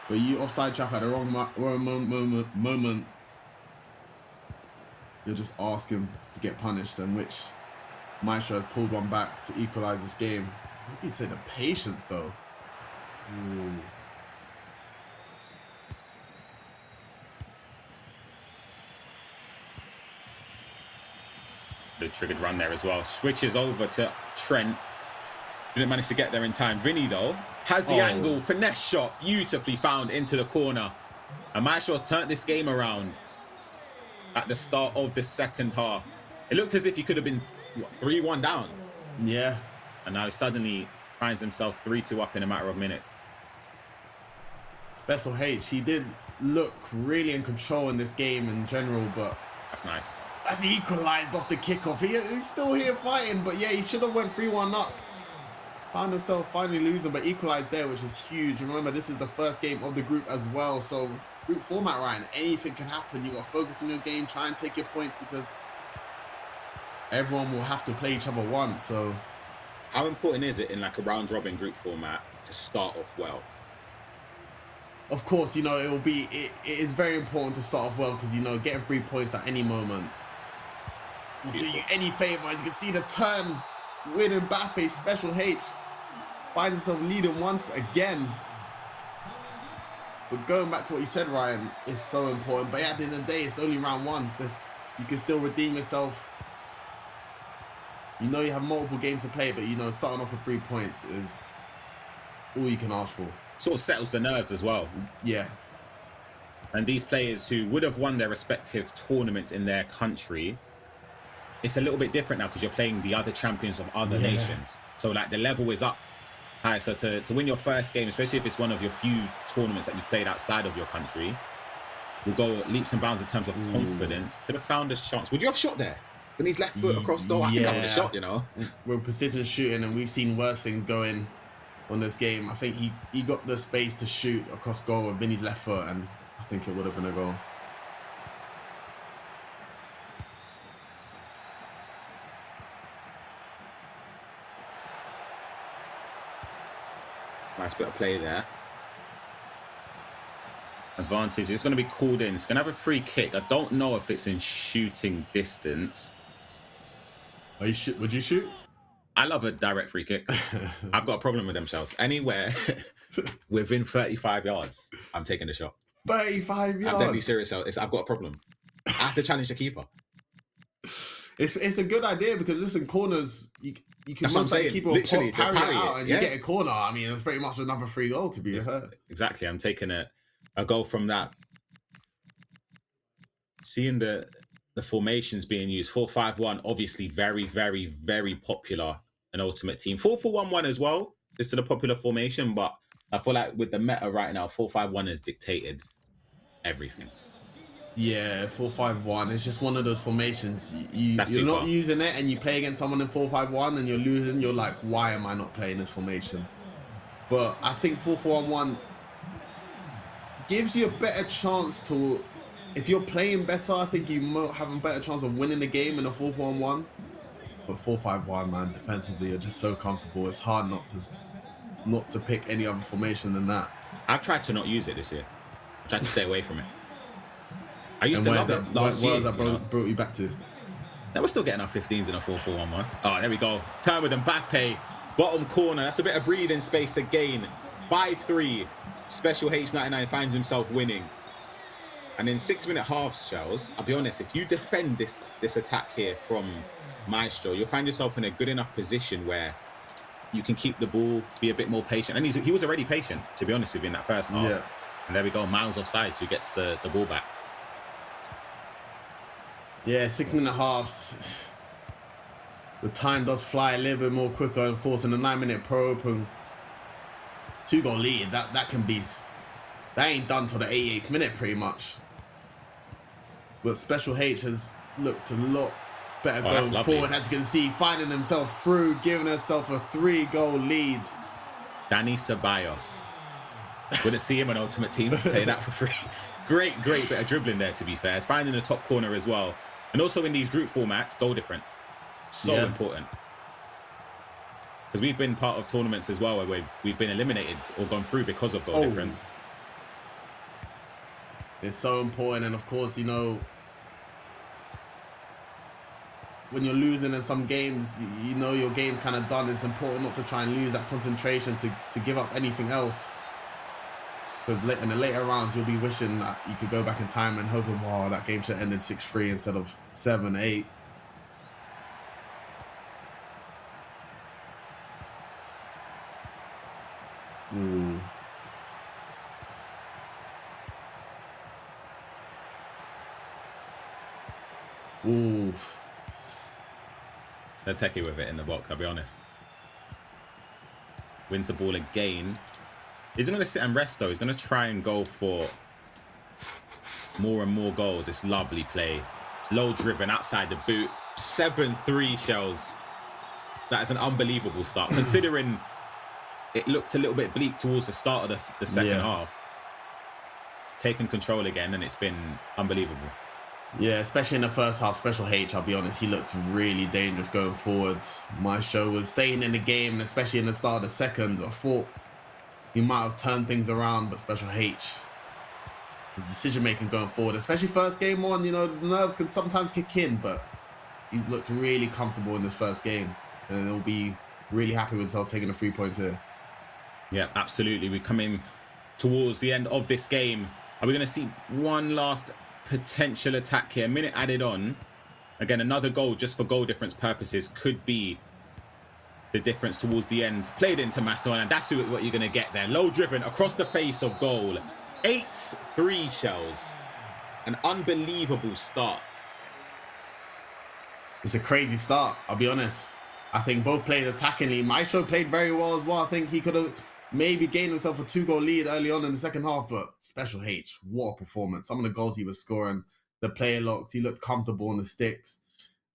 but you offside trap at the wrong moment, you're just asking to get punished, and which Maestro has pulled one back to equalize this game. Look, he said the patience though. Ooh. The triggered run there as well. Switches over to Trent. Didn't manage to get there in time. Vinny, though, has the angle. Finesse shot. Beautifully found into the corner. And Maestro's turned this game around at the start of the second half. It looked as if he could have been, what, 3-1 down? Yeah. And now he suddenly finds himself 3-2 up in a matter of minutes. Special H, he did look really in control in this game in general, but... That's nice. As he equalized off the kickoff, he's still here fighting, but yeah, he should have went 3-1 up. Found himself finally losing, but equalized there, which is huge. Remember, this is the first game of the group as well, so group format, Ryan, anything can happen. You got to focus on your game, try and take your points, because everyone will have to play each other once. So how important is it in like a round robin group format to start off well? Of course, you know, it is very important to start off well, because, you know, getting 3 points at any moment will do you any favor. As you can see, the turn with Mbappe, Special H finds himself leading once again. But going back to what you said, Ryan, is so important. But yeah, at the end of the day, it's only round one. You can still redeem yourself. You know you have multiple games to play, but, you know, starting off with 3 points is all you can ask for. Sort of settles the nerves as well. Yeah. And these players who would have won their respective tournaments in their country, it's a little bit different now because you're playing the other champions of other nations. So like the level is up high. So to win your first game, especially if it's one of your few tournaments that you've played outside of your country, will go leaps and bounds in terms of confidence. Could have found a chance. Would you have shot there? When he's left foot across goal, I think I would have shot, you know. We're precision shooting, and we've seen worse things going on this game. I think he got the space to shoot across goal with Vinny's left foot, and I think it would have been a goal. Nice bit of play there. Advantage. It's going to be called in. It's going to have a free kick. I don't know if it's in shooting distance. Would you shoot? I love a direct free kick. I've got a problem with them shells. Anywhere within 35 yards, I'm taking the shot. 35 yards? I'm deadly serious. I've got a problem. I have to challenge the keeper. It's a good idea because, listen, corners, you can That's what I'm saying. keep Literally, parry it out and yeah. you get a corner. I mean, it's pretty much another free goal to be fair. Exactly. I'm taking a goal from that. Seeing the formations being used, 4-5-1, obviously very, very, very popular in Ultimate Team. 4-4-1-1 as well. This is a popular formation, but I feel like with the meta right now, 4-5-1 has dictated everything. Yeah, 4-5-1. It's just one of those formations. You're not using it, and you play against someone in 4-5-1, and you're losing. You're like, why am I not playing this formation? But I think 4-4-1-1 gives you a better chance to. If you're playing better, I think you might have a better chance of winning the game in a 4-4-1. But 4-5-1, man, defensively, you're just so comfortable. It's hard not to pick any other formation than that. I've tried to not use it this year. I tried to stay away from it. I used to love it last year. What has that brought you back to? Now we're still getting our 15s in a 4-4-1-1. Oh, there we go. Turn with Mbappe. Bottom corner. That's a bit of breathing space again. 5-3. Special H99 finds himself winning. And in 6-minute halves, Shells, I'll be honest, if you defend this attack here from Maestro, you'll find yourself in a good enough position where you can keep the ball, be a bit more patient. And he was already patient, to be honest with you, in that first half. Yeah. And there we go, Miles offside, so he gets the ball back. Yeah, 6-minute halves. The time does fly a little bit more quicker. Of course, in the 9-minute pro open, 2-goal lead, that ain't done till the 88th minute pretty much. But Special H has looked a lot better going forward, as you can see, finding himself through, giving herself a 3-goal lead. Danny Ceballos. Wouldn't see him on Ultimate Team, tell you that for free. Great bit of dribbling there, to be fair. Finding the top corner as well. And also in these group formats, goal difference. So important. Because we've been part of tournaments as well where we've been eliminated or gone through because of goal difference. It's so important. And of course, you know, when you're losing in some games, you know your game's kind of done. It's important not to try and lose that concentration to give up anything else. Because in the later rounds, you'll be wishing that you could go back in time and hoping, wow, that game should have ended 6-3 instead of 7-8. Ooh. Oof. They're techie with it in the box, I'll be honest. Wins the ball again. He's not going to sit and rest, though. He's going to try and go for more and more goals. It's lovely play. Low driven outside the boot. 7-3 shells. That is an unbelievable start, considering it looked a little bit bleak towards the start of the second half. It's taken control again, and it's been unbelievable. Yeah, especially in the first half, Special H, I'll be honest, he looked really dangerous going forwards. My show was staying in the game, and especially in the start of the second, I thought he might have turned things around, but Special H, his decision-making going forward, especially first game on, you know, the nerves can sometimes kick in, but he's looked really comfortable in this first game, and he'll be really happy with himself taking the 3 points here. Yeah, absolutely. We're coming towards the end of this game. Are we going to see one last potential attack here? A minute added on. Again, another goal just for goal difference purposes could be the difference towards the end. Played into Master, and that's what you're going to get there. Low driven across the face of goal. 8-3 shells. An unbelievable start. It's a crazy start, I'll be honest. I think both played attackingly. Maestro played very well as well. I think he could have maybe gained himself a 2-goal lead early on in the second half, but Special H, what a performance. Some of the goals he was scoring, the player locks, he looked comfortable on the sticks.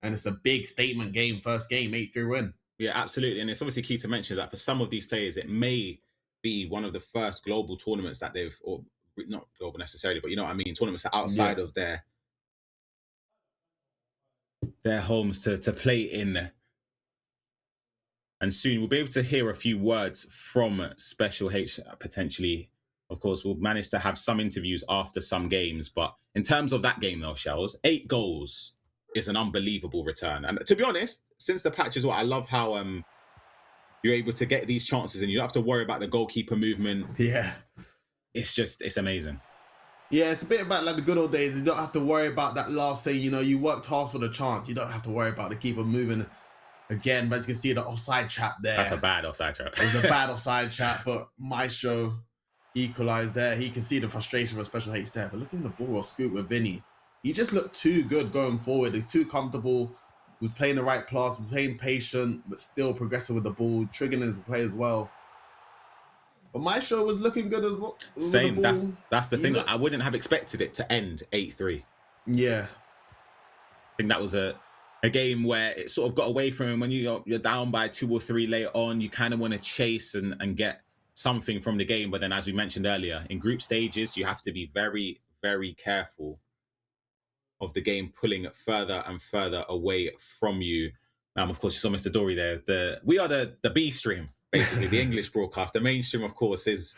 And it's a big statement game, first game, 8-3 win. Yeah, absolutely. And it's obviously key to mention that for some of these players, it may be one of the first global tournaments that they've, or not global necessarily, but you know what I mean, tournaments that are outside of their homes to play in. And soon we'll be able to hear a few words from Special H potentially. Of course, we'll manage to have some interviews after some games. But in terms of that game, though, Shells, 8 goals is an unbelievable return. And to be honest, since the patch as well, I love how you're able to get these chances and you don't have to worry about the goalkeeper movement. Yeah. It's amazing. Yeah, it's a bit about like the good old days. You don't have to worry about that last thing. You know, you worked hard for the chance. You don't have to worry about the keeper moving again. But as you can see, the offside trap there. That's a bad offside trap. It was a bad offside trap, but Maestro equalized there. He can see the frustration for Special H there. But look at the ball scoop with Vinny. He just looked too good going forward. He's too comfortable. He was playing the right pass, playing patient, but still progressing with the ball, triggering his play as well. But Maestro was looking good as well. Same. That's the thing. I wouldn't have expected it to end 8-3. Yeah. I think that was a game where it sort of got away from him. When you're down by 2 or 3 later on, you kind of want to chase and get something from the game. But then, as we mentioned earlier, in group stages, you have to be very, very careful of the game pulling further and further away from you. Of course, you saw Mr. Dory there. We are the B stream, basically, the English broadcast. The mainstream, of course, is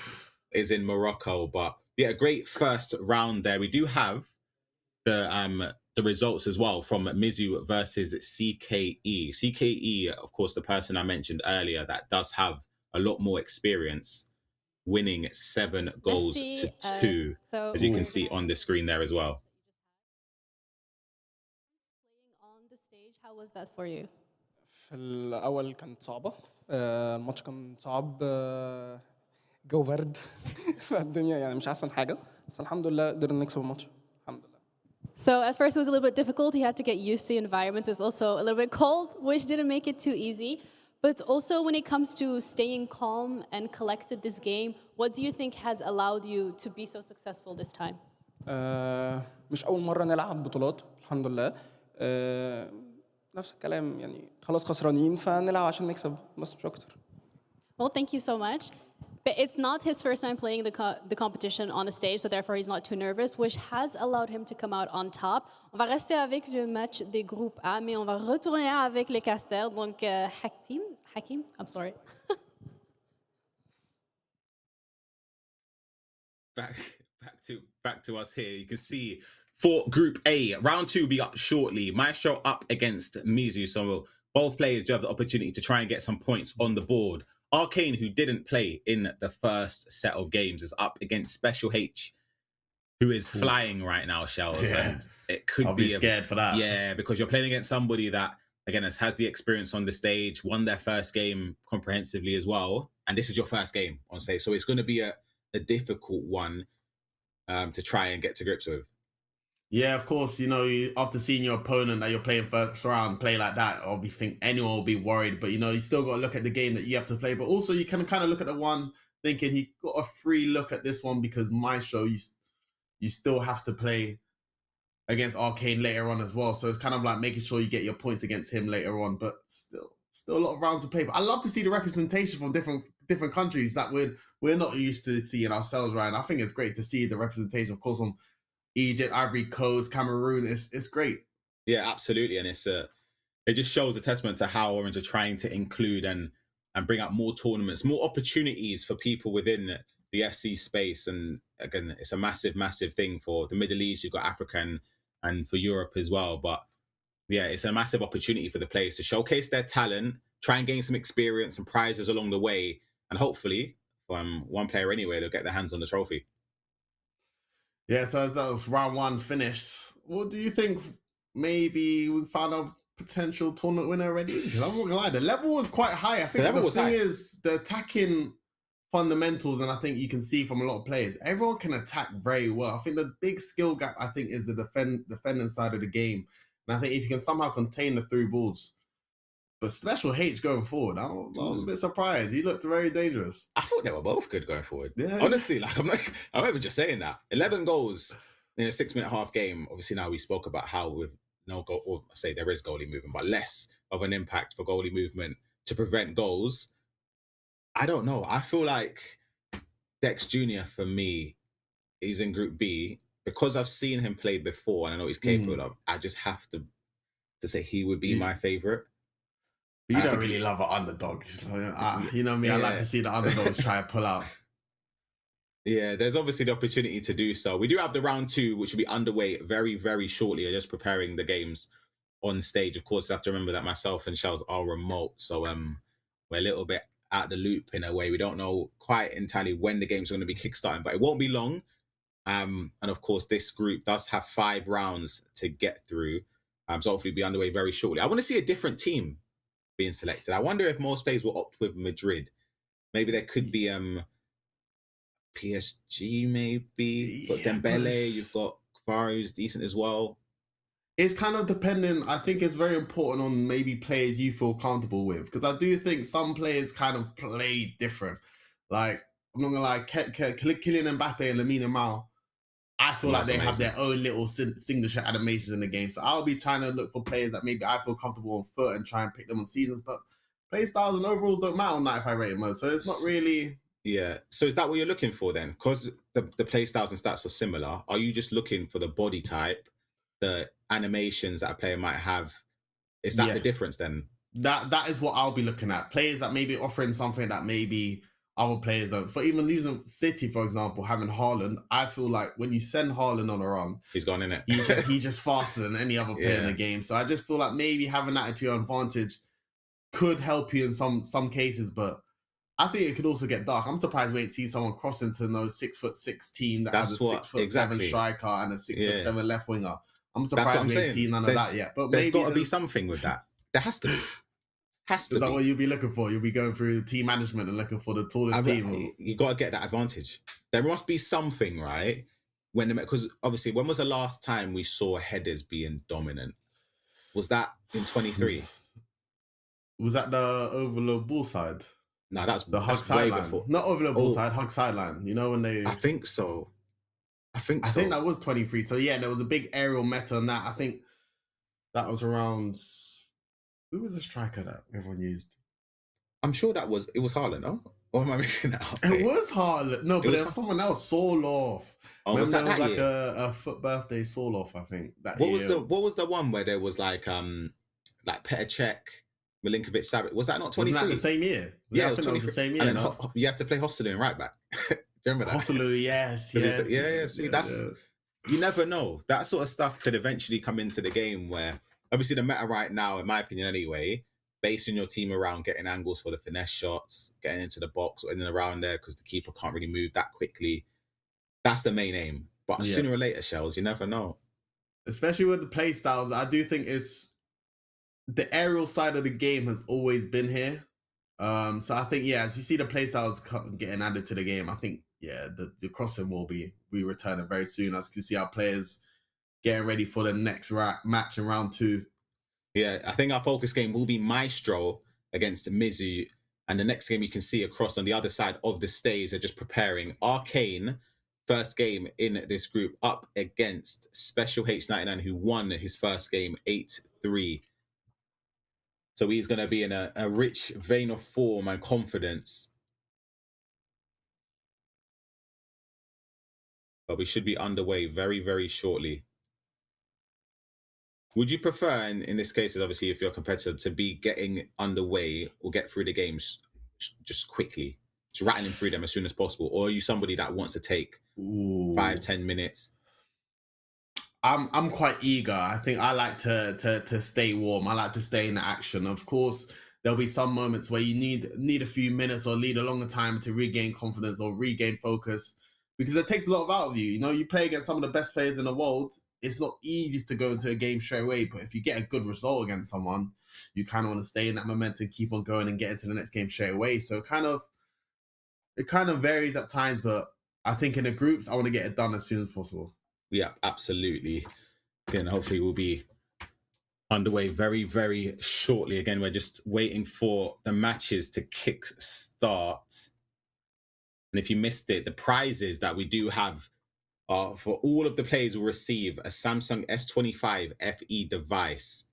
in Morocco. But yeah, a great first round there. We do have the results as well from Mizu versus CKE. CKE, of course, the person I mentioned earlier that does have a lot more experience, winning 7 goals to 2, as you can see on the screen there as well. On the stage, how was that for you? في الأول كانت صعبة. الماتش كان صعب. جو برد. فالدنيا يعني مش أحسن حاجة. بس الحمد لله قدرنا نكسب الماتش. الحمد لله. So at first it was a little bit difficult. He had to get used to the environment. It was also a little bit cold, which didn't make it too easy. But also when it comes to staying calm and collected this game, what do you think has allowed you to be so successful this time? مش أول مرة نلعب بطولات الحمد لله. نفس الكلام يعني خلاص خسرانين فنلعب عشان نكسب بس مش أكتر. Well, thank you so much. But it's not his first time playing the competition on a stage, so therefore he's not too nervous, which has allowed him to come out on top. On va rester avec le match des groupes A, mais on va retourner avec les casters. Donc, Hakim, I'm sorry. Back to us here. You can see for Group A. Round 2 will be up shortly. Maestro up against Mizu. So both players do have the opportunity to try and get some points on the board. Arcane, who didn't play in the first set of games, is up against Special H, who is flying right now, Shells. Yeah. And it could I'll be scared for that. Yeah, because you're playing against somebody that, again, has the experience on the stage, won their first game comprehensively as well. And this is your first game on stage. So it's going to be a difficult one to try and get to grips with. Yeah, of course, you know, after seeing your opponent that you're playing first round play like that, I think anyone will be worried. But, you know, you still got to look at the game that you have to play. But also you can kind of look at the one thinking he got a free look at this one because Maestro, you still have to play against Arcane later on as well. So it's kind of like making sure you get your points against him later on. But still a lot of rounds to play. But I love to see the representation from different countries that we're not used to seeing ourselves, right? And I think it's great to see the representation, of course, from Egypt, Ivory Coast, Cameroon. It's great. Yeah, absolutely. And it just shows a testament to how Orange are trying to include and bring up more tournaments, more opportunities for people within the FC space. And again, it's a massive, massive thing for the Middle East. You've got Africa and for Europe as well. But yeah, it's a massive opportunity for the players to showcase their talent, try and gain some experience and prizes along the way. And hopefully, from one player anyway, they'll get their hands on the trophy. Yeah, so as that was round 1 finished, what do you think? Maybe we found a potential tournament winner already? Because I'm not gonna lie, the level was quite high. I think the thing is the attacking fundamentals, and I think you can see from a lot of players, everyone can attack very well. I think the big skill gap, I think, is the defending side of the game. And I think if you can somehow contain the through balls, but Special H going forward, I was a bit surprised. He looked very dangerous. I thought they were both good going forward. Yeah. Honestly, like I'm not even just saying that. 11 goals in a 6-minute half game. Obviously, now we spoke about how with no goal, or I say there is goalie movement, but less of an impact for goalie movement to prevent goals. I don't know. I feel like Dex Jr. for me is in Group B because I've seen him play before and I know he's capable of. I just have to say he would be my favorite. You don't really love an underdog. You know me, I like to see the underdogs try to pull out. Yeah, there's obviously the opportunity to do so. We do have the round 2, which will be underway very, very shortly. We're just preparing the games on stage. Of course, I have to remember that myself and Shells are remote. So we're a little bit out the loop in a way. We don't know quite entirely when the games are going to be kickstarting, but it won't be long. And of course, this group does have 5 rounds to get through. So hopefully it'll be underway very shortly. I want to see a different team being selected. I wonder if most players will opt with Madrid. Maybe there could be PSG, maybe. You've got Dembele, you've got Kvaru, who's decent as well. It's kind of dependent. I think it's very important on maybe players you feel comfortable with, because I do think some players kind of play different. Like, I'm not gonna lie, Kylian Mbappe and Lamine Yamal, I feel like they have their own little signature animations in the game. So I'll be trying to look for players that maybe I feel comfortable on foot and try and pick them on seasons. But play styles and overalls don't matter on 95 rated mode. So it's not really... Yeah. So is that what you're looking for then? Because the play styles and stats are similar. Are you just looking for the body type, the animations that a player might have? Is that the difference then? That is what I'll be looking at. Players that maybe offering something that maybe other players don't. For even losing City, for example, having Haaland, I feel like when you send Haaland on a run, he's gone in it. He's just faster than any other player in the game. So I just feel like maybe having that to your advantage could help you in some cases, but I think it could also get dark. I'm surprised we ain't see someone cross into no 6'6" team that has a 6'7" striker and a 6'7" left winger. I'm surprised we ain't seen none of that yet. But there's got to be something with that. There has to be. Is that what you'll be looking for? You'll be going through team management and looking for the tallest team. You got to get that advantage. There must be something, right? Because obviously, when was the last time we saw headers being dominant? Was that in 23? Was that the overload ball side? No, that's the hug sideline. Not overload ball side, hug sideline. You know when they? I think so. I think that was 23. So yeah, there was a big aerial meta on that. I think that was around. Who was the striker that everyone used? I'm sure it was Haaland, no? Or am I making that up? It was Haaland. No, but there was someone else, Sorloth. Oh, was that like a foot birthday Sorloth, I think. What was the one where there was like Petr Cech, Milinkovic Savic? Was that not 23? Wasn't that the same year? Yeah, I think that was the same year. And then you have to play Hostelu in right back. Do you remember that? Hostelu, yes. Yeah. See, you never know. That sort of stuff could eventually come into the game where, obviously, the meta right now, in my opinion anyway, basing your team around getting angles for the finesse shots, getting into the box or in and around there because the keeper can't really move that quickly. That's the main aim. But Yeah. sooner or later, Shells, you never know. Especially with the play styles, I do think it's the aerial side of the game has always been here. So I think, yeah, as you see the play styles getting added to the game, I think, yeah, the crossing will be returning very soon. As you can see our players getting ready for the next match in round 2. Yeah, I think our focus game will be Maestro against Mizu. And the next game you can see across on the other side of the stage, they're just preparing Arcane, first game in this group, up against Special H99, who won his first game 8-3. So he's going to be in a rich vein of form and confidence. But we should be underway very, very shortly. Would you prefer, in this case, obviously, if you're a competitor, to be getting underway or get through the games just quickly, just rattling through them as soon as possible? Or are you somebody that wants to take 5-10 minutes? I'm quite eager. I think I like to stay warm. I like to stay in the action. Of course, there'll be some moments where you need a few minutes or need a longer time to regain confidence or regain focus, because it takes a lot out of you. You know, you play against some of the best players in the world. It's not easy to go into a game straight away, but if you get a good result against someone, you kind of want to stay in that momentum, keep on going and get into the next game straight away. So it kind of varies at times, but I think in the groups, I want to get it done as soon as possible. Yeah, absolutely. Again, hopefully we'll be underway very, very shortly. Again, we're just waiting for the matches to kick start. And if you missed it, the prizes that we do have for all of the players will receive a Samsung S25 FE device.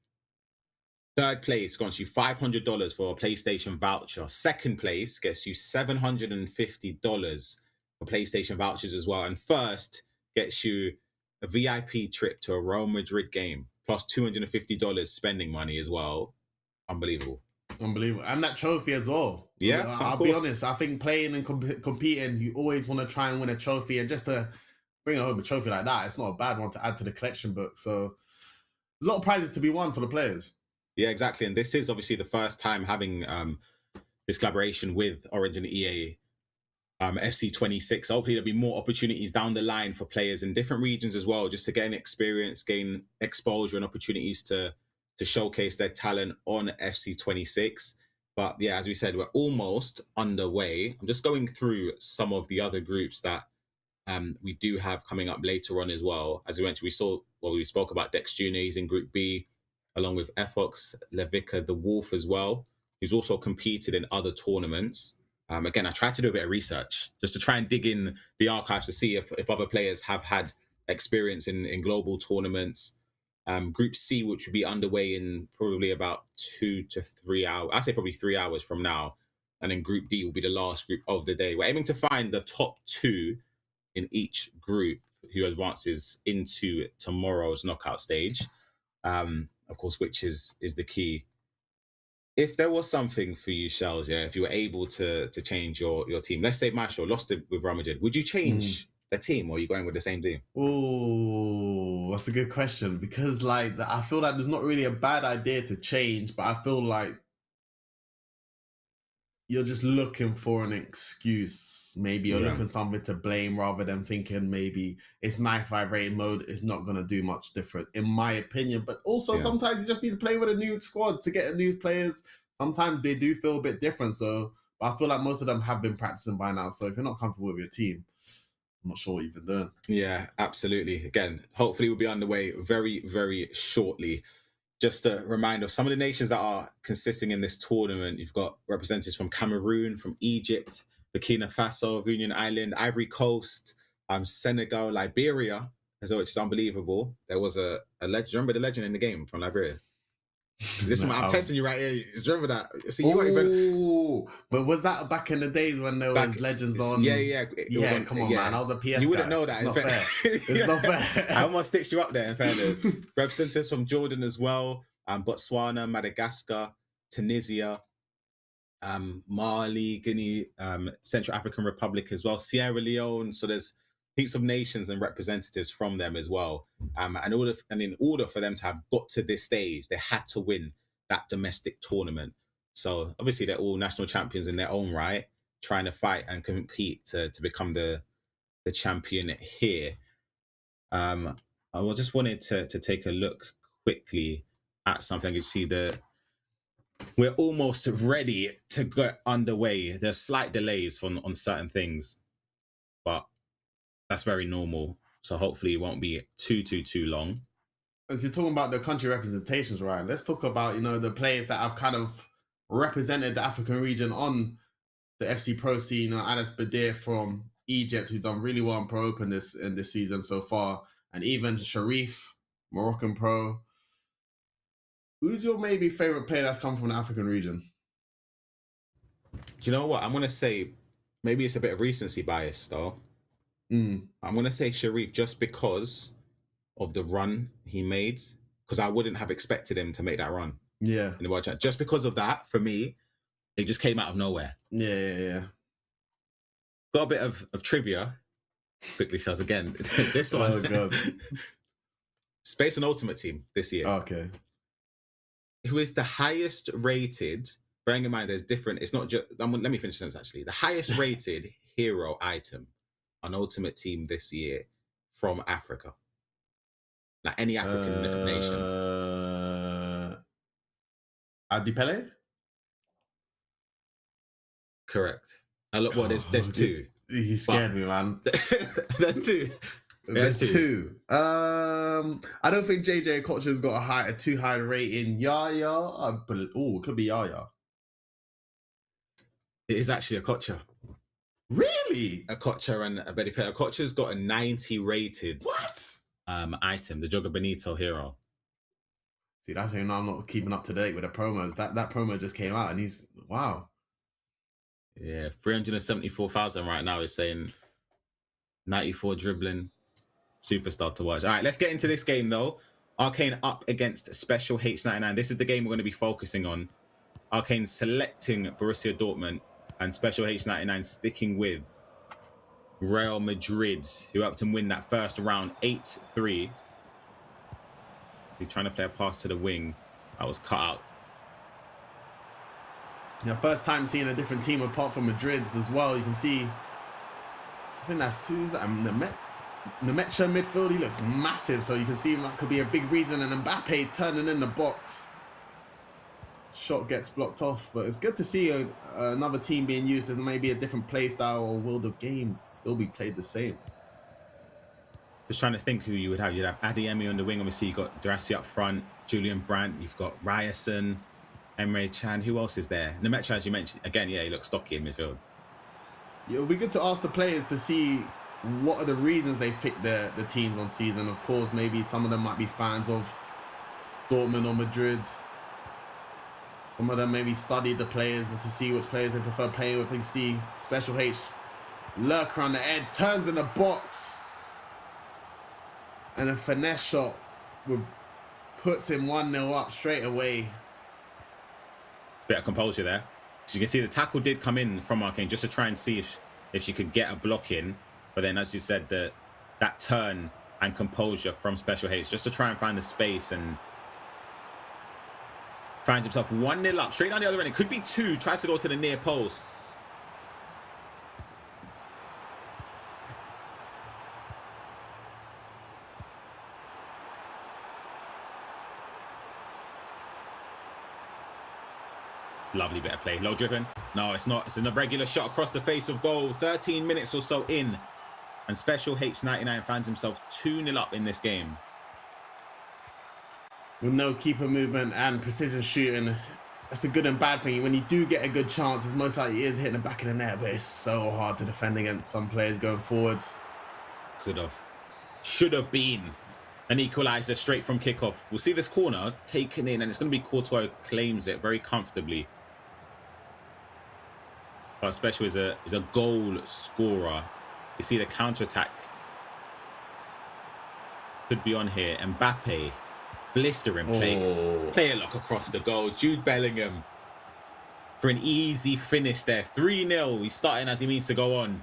Third place gets you $500 for a PlayStation voucher. Second place gets you $750 for PlayStation vouchers as well. And first gets you a VIP trip to a Real Madrid game, plus $250 spending money as well. Unbelievable. Unbelievable. And that trophy as well. Yeah, I'll be honest. I think playing and competing, you always want to try and win a trophy. And just to bring home a trophy like that, it's not a bad one to add to the collection book. So a lot of prizes to be won for the players. Yeah, exactly. And this is obviously the first time having this collaboration with Orange and EA FC26. Hopefully there'll be more opportunities down the line for players in different regions as well, just to gain experience, gain exposure and opportunities to showcase their talent on FC26. But yeah, as we said, we're almost underway. I'm just going through some of the other groups that we do have coming up later on as well. As we went to, we spoke about Dex Jr. He's in Group B, along with Fox, Levica, the Wolf as well, who's also competed in other tournaments. Again, I tried to do a bit of research just to try and dig in the archives to see if other players have had experience in global tournaments. Group C, which would be underway in probably about 2 to 3 hours. I say probably 3 hours from now. And then Group D will be the last group of the day. We're aiming to find the top 2 in each group who advances into tomorrow's knockout stage. Of course, which is the key. If there was something for you, Shells, yeah, if you were able to change your team, let's say Maestro lost it with Real Madrid, would you change the team, or are you going with the same team? Oh, that's a good question, because I feel like there's not really a bad idea to change, but I feel like you're just looking for an excuse. Maybe you're looking something to blame rather than thinking maybe it's 95 rated mode. It's not going to do much different, in my opinion. But also sometimes you just need to play with a new squad to get new players. Sometimes they do feel a bit different. So I feel like most of them have been practicing by now. So if you're not comfortable with your team, I'm not sure what you've been doing. Yeah, absolutely. Again, hopefully we'll be underway very, very shortly. Just a reminder of some of the nations that are consisting in this tournament. You've got representatives from Cameroon, from Egypt, Burkina Faso, Union Island, Ivory Coast, Senegal, Liberia, as well, which is unbelievable. There was a legend. Remember the legend in the game from Liberia? This one, I'm testing you right here. Just remember that. See, but was that back in the days when there was legends on? Yeah. Come on, man. I was a PS You wouldn't guy. know that. It's not fair. It's not fair. I almost stitched you up there, in fairness. Representatives from Jordan as well, Botswana, Madagascar, Tunisia, Mali, Guinea, Central African Republic as well, Sierra Leone. So there's heaps of nations and representatives from them as well. And in order for them to have got to this stage, they had to win that domestic tournament. So obviously they're all national champions in their own right, trying to fight and compete to become the champion here. I just wanted to take a look quickly at something. You see we're almost ready to get underway. There's slight delays on certain things, but that's very normal. So hopefully it won't be too long. As you're talking about the country representations, Ryan, let's talk about, the players that have kind of represented the African region on the FC Pro scene. Anas Badir from Egypt, who's done really well in Pro Open in this season so far, and even Sharif, Moroccan Pro. Who's your maybe favorite player that's come from the African region? Do you know what? I'm going to say maybe it's a bit of recency bias, though. I'm going to say Sharif just because of the run he made, because I wouldn't have expected him to make that run. Yeah. In the World Championship. Just because of that, for me, it just came out of nowhere. Yeah. Got a bit of trivia. Quickly, Shaz, again. This one. Oh, God. Space and Ultimate Team this year. Okay. Who is the highest rated, bearing in mind there's different, it's not just, let me finish this actually. The highest rated hero item on Ultimate Team this year from Africa. Like any African nation. Adipele? Correct. Look, well, there's two. He scared me, man. There's two. There's two. I don't think JJ Okocha's got a too high rating. Yaya? It could be Yaya. It is actually Okocha. Really? Okocha and a Betty Player. Okocha's got a 90 rated item, the Joga Benito hero. See, that's how you know I'm not keeping up to date with the promos. That promo just came out and he's, wow. Yeah, 374,000 right now is saying 94 dribbling superstar to watch. All right, let's get into this game though. Arcane up against Special H99. This is the game we're going to be focusing on. Arcane selecting Borussia Dortmund and Special H99 sticking with Real Madrid, who helped him win that first round 8-3. He's trying to play a pass to the wing. That was cut out. Yeah, first time seeing a different team apart from Madrid's as well. You can see, I think that's who's that? Nemecha midfield. He looks massive, so you can see that could be a big reason. And Mbappe turning in the box. Shot gets blocked off, but it's good to see another team being used as maybe a different play style, or will the game still be played the same? Just trying to think who you would have. You'd have Adeyemi on the wing. Obviously, you've got Durassi up front, Julian Brandt. You've got Ryerson, Emre Can. Who else is there? Nemecha, as you mentioned. Again, yeah, he looks stocky in midfield. It'll be good to ask the players to see what are the reasons they picked the teams on season. Of course, maybe some of them might be fans of Dortmund or Madrid. Some of them maybe studied the players to see which players they prefer playing with. You see Special H lurk around the edge, turns in the box. And a finesse shot puts him 1-0 up straight away. It's a bit of composure there. So you can see the tackle did come in from Arcane just to try and see if she could get a block in. But then, as you said, that turn and composure from Special H just to try and find the space, and finds himself 1-0 up, straight down the other end. It could be 2, tries to go to the near post. Lovely bit of play. Low driven. No, it's not. It's an irregular shot across the face of goal. 13 minutes or so in. And Special H99 finds himself 2-0 up in this game. With no keeper movement and precision shooting, that's a good and bad thing. When you do get a good chance, it's most likely is hitting the back of the net, but it's so hard to defend against some players going forwards. Could have. Should have been an equaliser straight from kickoff. We'll see this corner taken in, and it's going to be Courtois claims it very comfortably. But Special is a goal scorer. You see the counter-attack could be on here. Mbappe, blistering place. Player lock across the goal. Jude Bellingham for an easy finish there. 3-0. He's starting as he means to go on.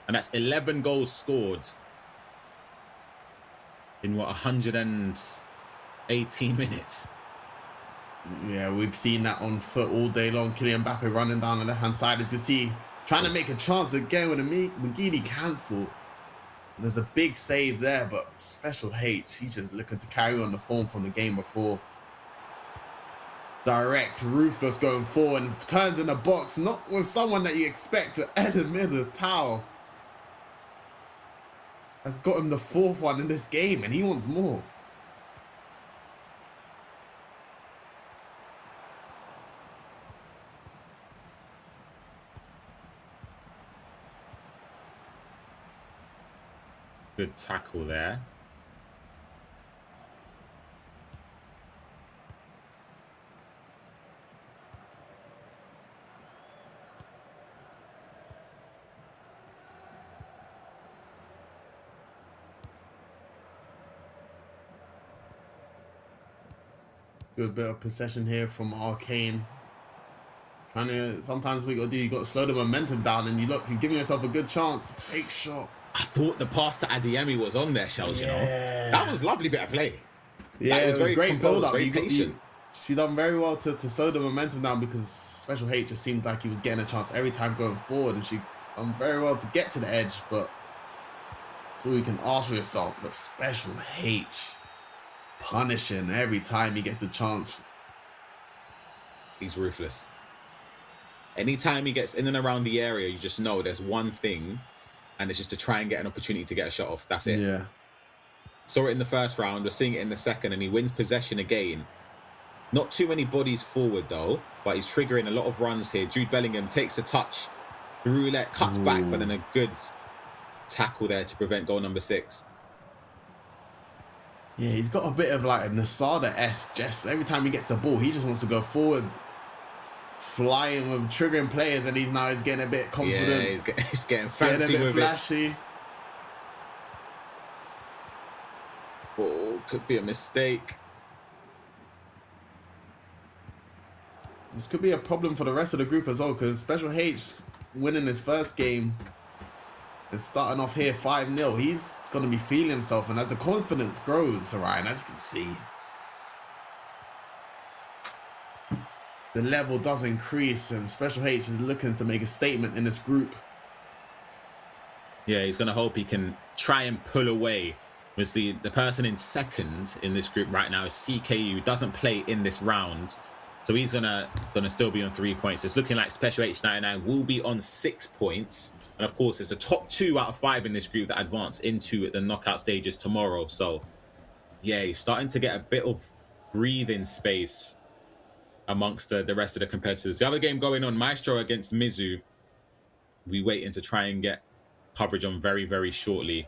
And that's 11 goals scored in, what, 118 minutes. Yeah, we've seen that on foot all day long. Kylian Mbappe running down the left-hand side, as you can see, trying to make a chance again with a McGeady cancel. There's a big save there, but Special H, he's just looking to carry on the form from the game before. Direct, ruthless going forward, and turns in the box, not with someone that you expect to enemy the towel. Has got him the 4th one in this game, and he wants more. Good tackle there. Good bit of possession here from Arcane. Trying to, sometimes what you got to do, you got to slow the momentum down, and you're giving yourself a good chance. Fake shot. I thought the pass to Adeyemi was on there, Shells, you know. That was a lovely bit of play. Yeah, that it was very great composed, build-up. very patient. She done very well to slow the momentum down, because Special H just seemed like he was getting a chance every time going forward, and she done very well to get to the edge, but that's all you can ask for yourself. But Special H punishing every time he gets a chance. He's ruthless. Anytime he gets in and around the area, you just know there's one thing, and it's just to try and get an opportunity to get a shot off. That's it. Yeah. Saw it in the first round. We're seeing it in the second, and he wins possession again. Not too many bodies forward, though, but he's triggering a lot of runs here. Jude Bellingham takes a touch. Roulette cuts back, but then a good tackle there to prevent goal number 6. Yeah, he's got a bit of like a Nasada-esque. Just every time he gets the ball, he just wants to go forward, flying with triggering players, and he's getting a bit confident. Yeah, he's getting fancy, getting a bit with flashy. It. Oh, could be a mistake. This could be a problem for the rest of the group as well, because Special H winning his first game and starting off here 5-0. He's going to be feeling himself, and as the confidence grows, Ryan, as you can see, the level does increase, and Special H is looking to make a statement in this group. Yeah, he's going to hope he can try and pull away. Was the person in second in this group right now is CKU, doesn't play in this round. So he's gonna still be on 3 points. It's looking like Special H99 will be on 6 points. And of course, it's the top 2 out of 5 in this group that advance into the knockout stages tomorrow. So yeah, he's starting to get a bit of breathing space amongst the rest of the competitors. The other game going on, Maestro against Mizu. We waiting to try and get coverage on very, very shortly.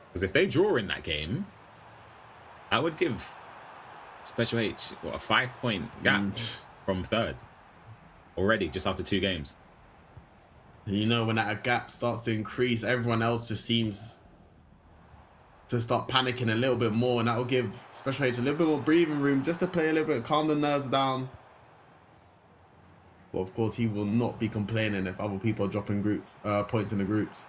Because if they draw in that game, I would give Special H a 5-point gap from third already, just after 2 games. You know, when that gap starts to increase, everyone else just seems to start panicking a little bit more, and that will give Special H a little bit more breathing room just to play a little bit, calm the nerves down. But of course, he will not be complaining if other people are dropping points in the groups.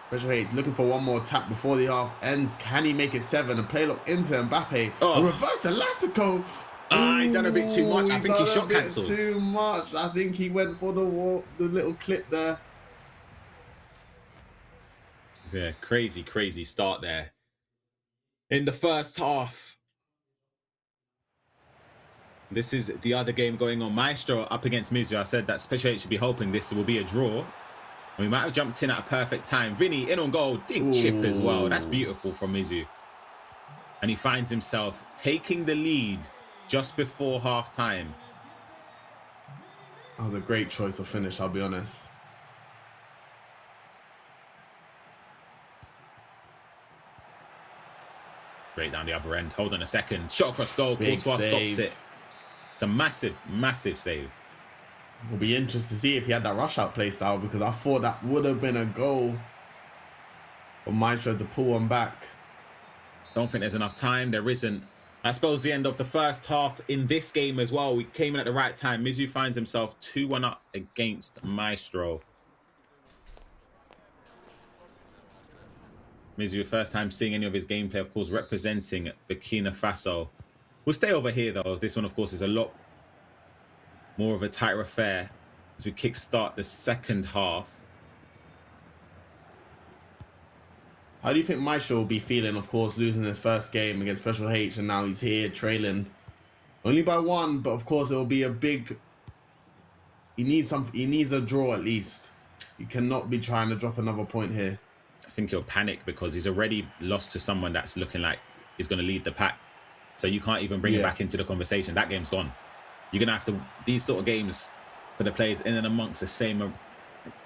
Special H looking for one more tap before the half ends. Can he make it 7 and play lock into Mbappe? Oh. A reverse to Lassico. He done a bit too much. I think he shot cancelled. Too much. I think he went for the little clip there. Yeah, crazy start there. In the first half. This is the other game going on. Maestro up against Mizu. I said that Special H should be hoping this will be a draw. We might have jumped in at a perfect time. Vinny in on goal. Dig chip as well. That's beautiful from Mizu. And he finds himself taking the lead just before half time. That was a great choice of finish, I'll be honest. Straight down the other end. Hold on a second. Shot across goal. Courtois stops it. It's a massive save. Will be interesting to see if he had that rush out play style, because I thought that would have been a goal. for Maestro to pull one back. Don't think there's enough time. There isn't. I suppose the end of the first half in this game as well. We came in at the right time. Mizu finds himself 2-1 up against Maestro. Mizu, first time seeing any of his gameplay, of course, representing Burkina Faso. We'll stay over here, though. This one, of course, is a lot more of a tighter affair as we kickstart the second half. How do you think Maestro will be feeling, of course, losing his first game against Special H, and now he's here trailing only by 1, but of course it will be a big... He needs a draw at least. He cannot be trying to drop another point here. I think he'll panic because he's already lost to someone that's looking like he's going to lead the pack. So you can't even bring him back into the conversation. That game's gone. You're going to have to... These sort of games for the players in and amongst the same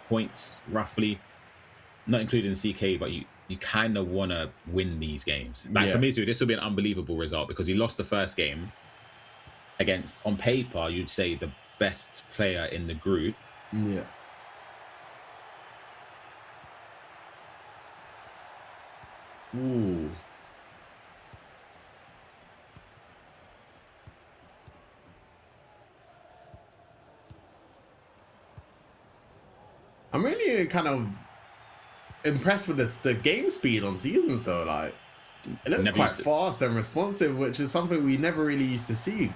points, roughly, not including CK, but you kind of want to win these games. Like for Mizu, this will be an unbelievable result because he lost the first game against, on paper, you'd say the best player in the group. Yeah. Ooh. I'm really kind of impressed with the game speed on seasons though. Like, it looks quite fast and responsive, which is something we never really used to see.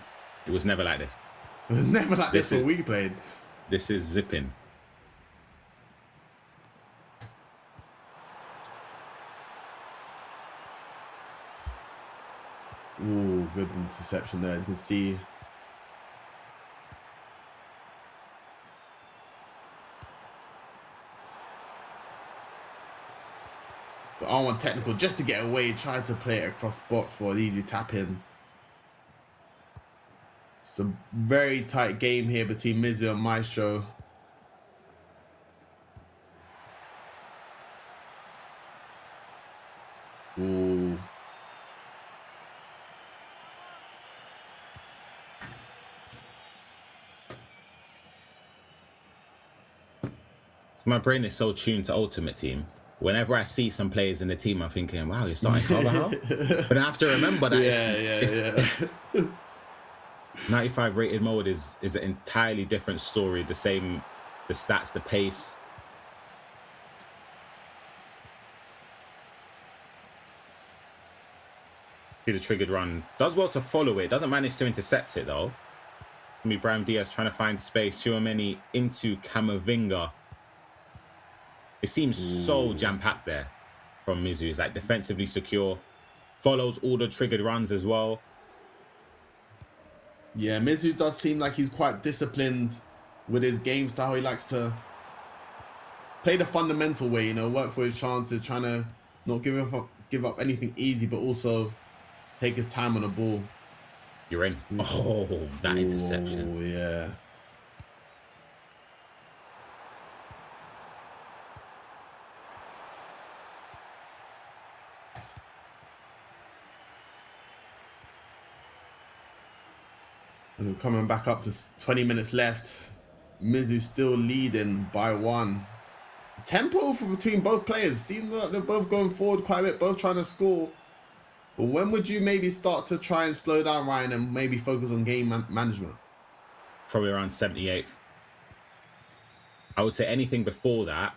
It was never like this. It was never like this when we played. This is zipping. Ooh, good interception there. You can see. The R1 technical just to get away, tried to play it across box for an easy tap in. It's a very tight game here between Mizu and Maestro. Ooh. My brain is so tuned to Ultimate Team. Whenever I see some players in the team, I'm thinking, wow, you're starting Carvajal? But I have to remember that 95 rated mode is an entirely different story. The same, the stats, the pace. See the triggered run. Does well to follow it. Doesn't manage to intercept it, though. Brahim Diaz trying to find space. Chouameni into Camavinga. It seems so jam-packed there from Mizu. He's like defensively secure. Follows all the triggered runs as well. Yeah, Mizu does seem like he's quite disciplined with his game style. He likes to play the fundamental way, you know, work for his chances, trying to not give up anything easy, but also take his time on the ball. You're in. Oh, that interception. Oh, yeah. As we're coming back up to 20 minutes left, Mizu still leading by 1. Tempo between both players. Seems like they're both going forward quite a bit, both trying to score. But when would you maybe start to try and slow down, Ryan, and maybe focus on game management? Probably around 78th. I would say anything before that,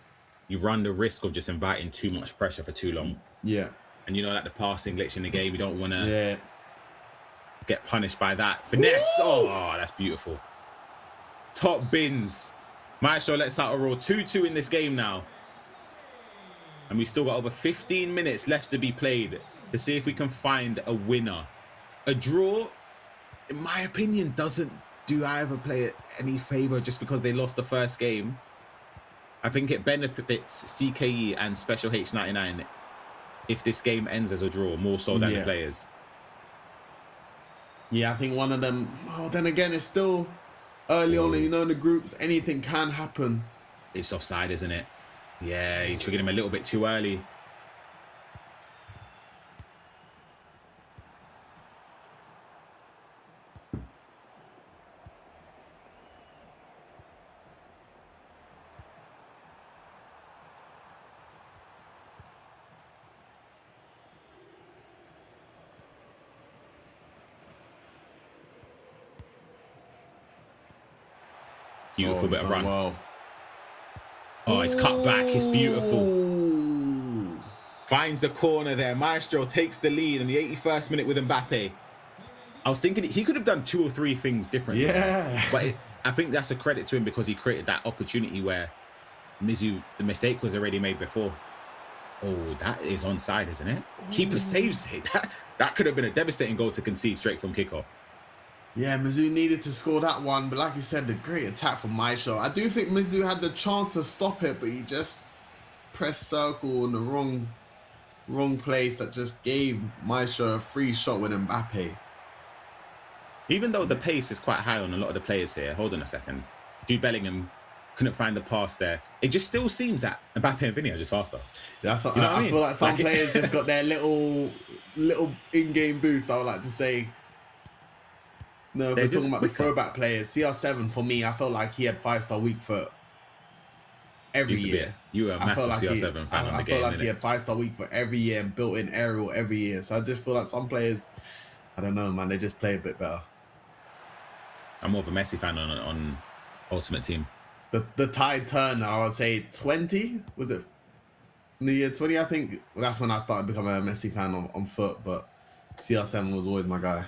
you run the risk of just inviting too much pressure for too long. Yeah. And you know, like the passing glitch in the game, you don't want to get punished by that. Finesse. Oh, that's beautiful. Top bins. Maestro lets out a roar. 2-2 in this game now. And we've still got over 15 minutes left to be played to see if we can find a winner. A draw, in my opinion, doesn't do either player any favor just because they lost the first game. I think it benefits CKE and Special H99 if this game ends as a draw, more so than the players. Yeah, I think one of them... Oh, then again, it's still early on, and you know, in the groups, anything can happen. It's offside, isn't it? Yeah, he triggered him a little bit too early. Beautiful bit of run. Well. Oh, it's cut back. It's beautiful. Finds the corner there. Maestro takes the lead in the 81st minute with Mbappe. I was thinking he could have done 2 or 3 things differently. Yeah. But I think that's a credit to him because he created that opportunity where Mizu, the mistake was already made before. Oh, that is onside, isn't it? Keeper saves it. That could have been a devastating goal to concede straight from kickoff. Yeah, Mizzou needed to score that one, but like you said, the great attack from Maestro. I do think Mizzou had the chance to stop it, but he just pressed circle in the wrong place that just gave Maestro a free shot with Mbappe. Even though the pace is quite high on a lot of the players here, hold on a second. Jude Bellingham couldn't find the pass there. It just still seems that Mbappe and Vinny are just faster. That's what, you know what I mean? feel like some players just got their little in-game boost, I would like to say. No, if we're talking about the throwback players, CR7 for me, I felt like he had 5-star week foot every year. You were a massive CR7 fan on the game. I felt like he had 5-star week for every year and built-in aerial every year. So I just feel like some players, I don't know, man, they just play a bit better. I'm more of a Messi fan on Ultimate Team. The tide turn, I would say 20, was it? In the year 20, I think that's when I started becoming a Messi fan on foot, but CR7 was always my guy.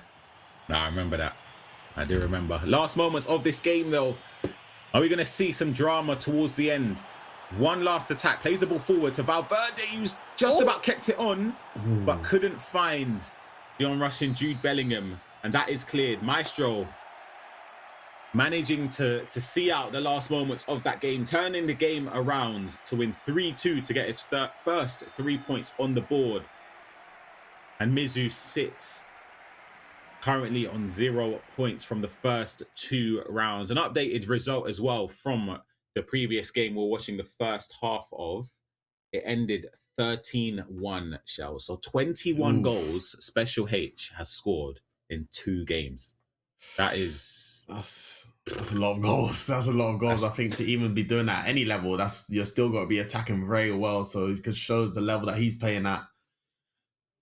Nah, I remember that. I do remember. Last moments of this game, though. Are we going to see some drama towards the end? One last attack. Plays the ball forward to Valverde, who's just about kept it on, but couldn't find the on-rushing Jude Bellingham. And that is cleared. Maestro managing to see out the last moments of that game, turning the game around to win 3-2 to get his first 3 points on the board. And Mizu sits currently on 0 points from the first 2 rounds. An updated result as well from the previous game we're watching the first half of. It ended 13-1, Shell. So 21 goals Special H has scored in 2 games. That's a lot of goals. That's a lot of goals. I think to even be doing that at any level, you're still got to be attacking very well. So it shows the level that he's playing at.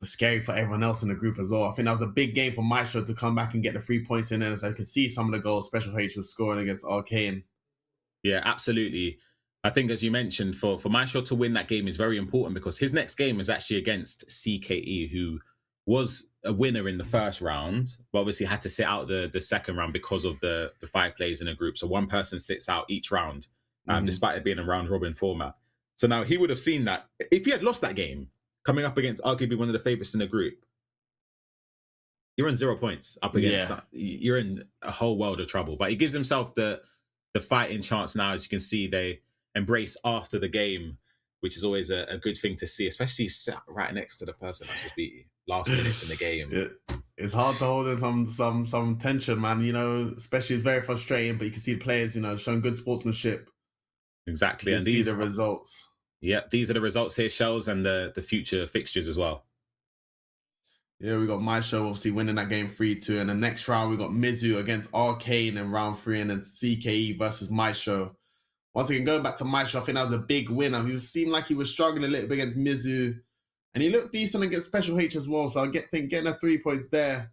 It's scary for everyone else in the group as well. I think that was a big game for Maestro to come back and get the 3 points in. And as I can see some of the goals Special H was scoring against Arcane. Yeah, absolutely. I think, as you mentioned, for Maestro to win that game is very important because his next game is actually against CKE, who was a winner in the first round, but obviously had to sit out the second round because of the 5 players in a group. So one person sits out each round, despite it being a round robin format. So now he would have seen that. If he had lost that game, coming up against arguably one of the favorites in the group, you're on 0 points up against, you're in a whole world of trouble. But he gives himself the fighting chance now. As you can see, they embrace after the game, which is always a good thing to see, especially sat right next to the person that just beat you last minutes in the game. It's hard to hold in some tension, man. You know, especially it's very frustrating, but you can see the players, showing good sportsmanship. Exactly. You and see the results. Yeah, these are the results here, Shells, and the future fixtures as well. Yeah, we got Maestro obviously winning that game 3-2. And the next round, we got Mizu against Arcane in round 3, and then CKE versus Maestro. Once again, going back to Maestro, I think that was a big win. He seemed like he was struggling a little bit against Mizu. And he looked decent against Special H as well. So I think getting the 3 points there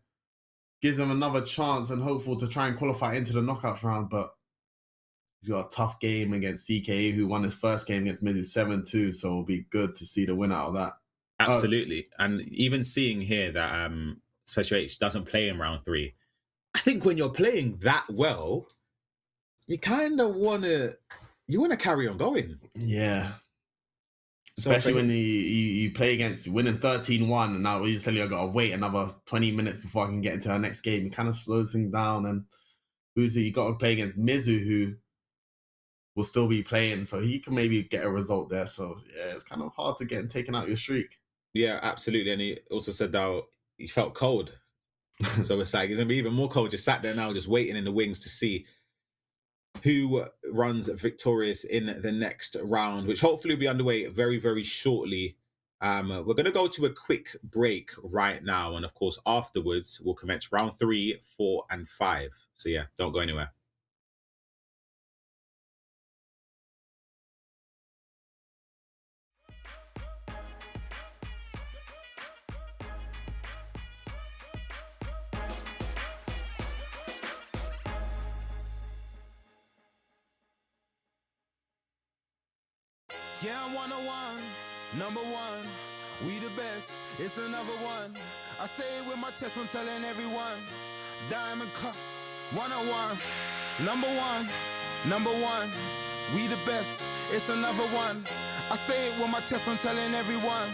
gives him another chance and hopeful to try and qualify into the knockouts round. But he's got a tough game against CKE, who won his first game against Mizu 7-2. So it'll be good to see the win out of that. Absolutely. And even seeing here that Special H doesn't play in round 3, I think when you're playing that well, you kind of want to carry on going. Yeah. Especially when you play against winning 13-1 and now you're telling you I got to wait another 20 minutes before I can get into our next game. It kind of slows things down. And you got to play against Mizu, who will still be playing, so he can maybe get a result there. So yeah, it's kind of hard to get taken out your streak. Yeah, absolutely. And he also said that he felt cold. So it's like, he's going to be even more cold. Just sat there now, just waiting in the wings to see who runs victorious in the next round, which hopefully will be underway very, very shortly. We're going to go to a quick break right now. And of course, afterwards, we'll commence round 3, 4, and 5. So yeah, don't go anywhere. Yeah, I'm 101, number one. We the best, it's another one. I say it with my chest, I'm telling everyone. Diamond Cup, 101, number one, number one. We the best, it's another one. I say it with my chest, I'm telling everyone.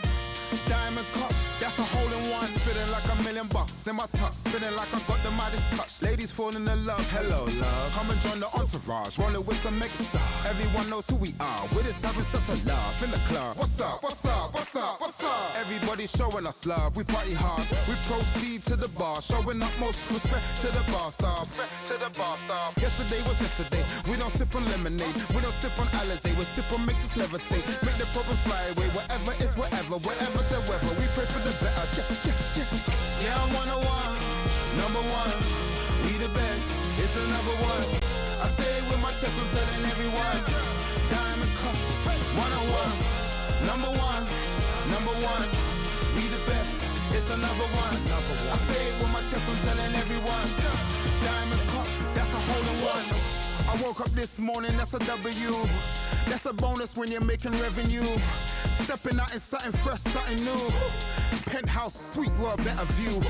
Diamond Cup, that's a hole in one. Feeling like $1 million in my tux. Feeling like I got the Midas touch. Ladies falling in love, hello love. Come and join the entourage, rolling with some megastar. Everyone knows who we are. We're just having such a laugh in the club. What's up? What's up? What's up? What's up? Everybody showing us love. We party hard. We proceed to the bar, showing up most respect to the bar staff. Respect to the bar staff. Yesterday was yesterday. We don't sip on lemonade. We don't sip on Alizé. We sip on makes us levitate. Make the problems fly away. Whatever is whatever. Whatever the weather. We pray for the better. Yeah, I'm 101, number one. We the best, it's another one. I say it with my chest, I'm telling everyone. Diamond Cup, 101, number one, number one. We the best, it's another one. I say it with my chest, I'm telling everyone. Diamond Cup, that's a hole in one. I woke up this morning, that's a W. That's a bonus when you're making revenue. Stepping out in something fresh, something new. Penthouse suite with a better view.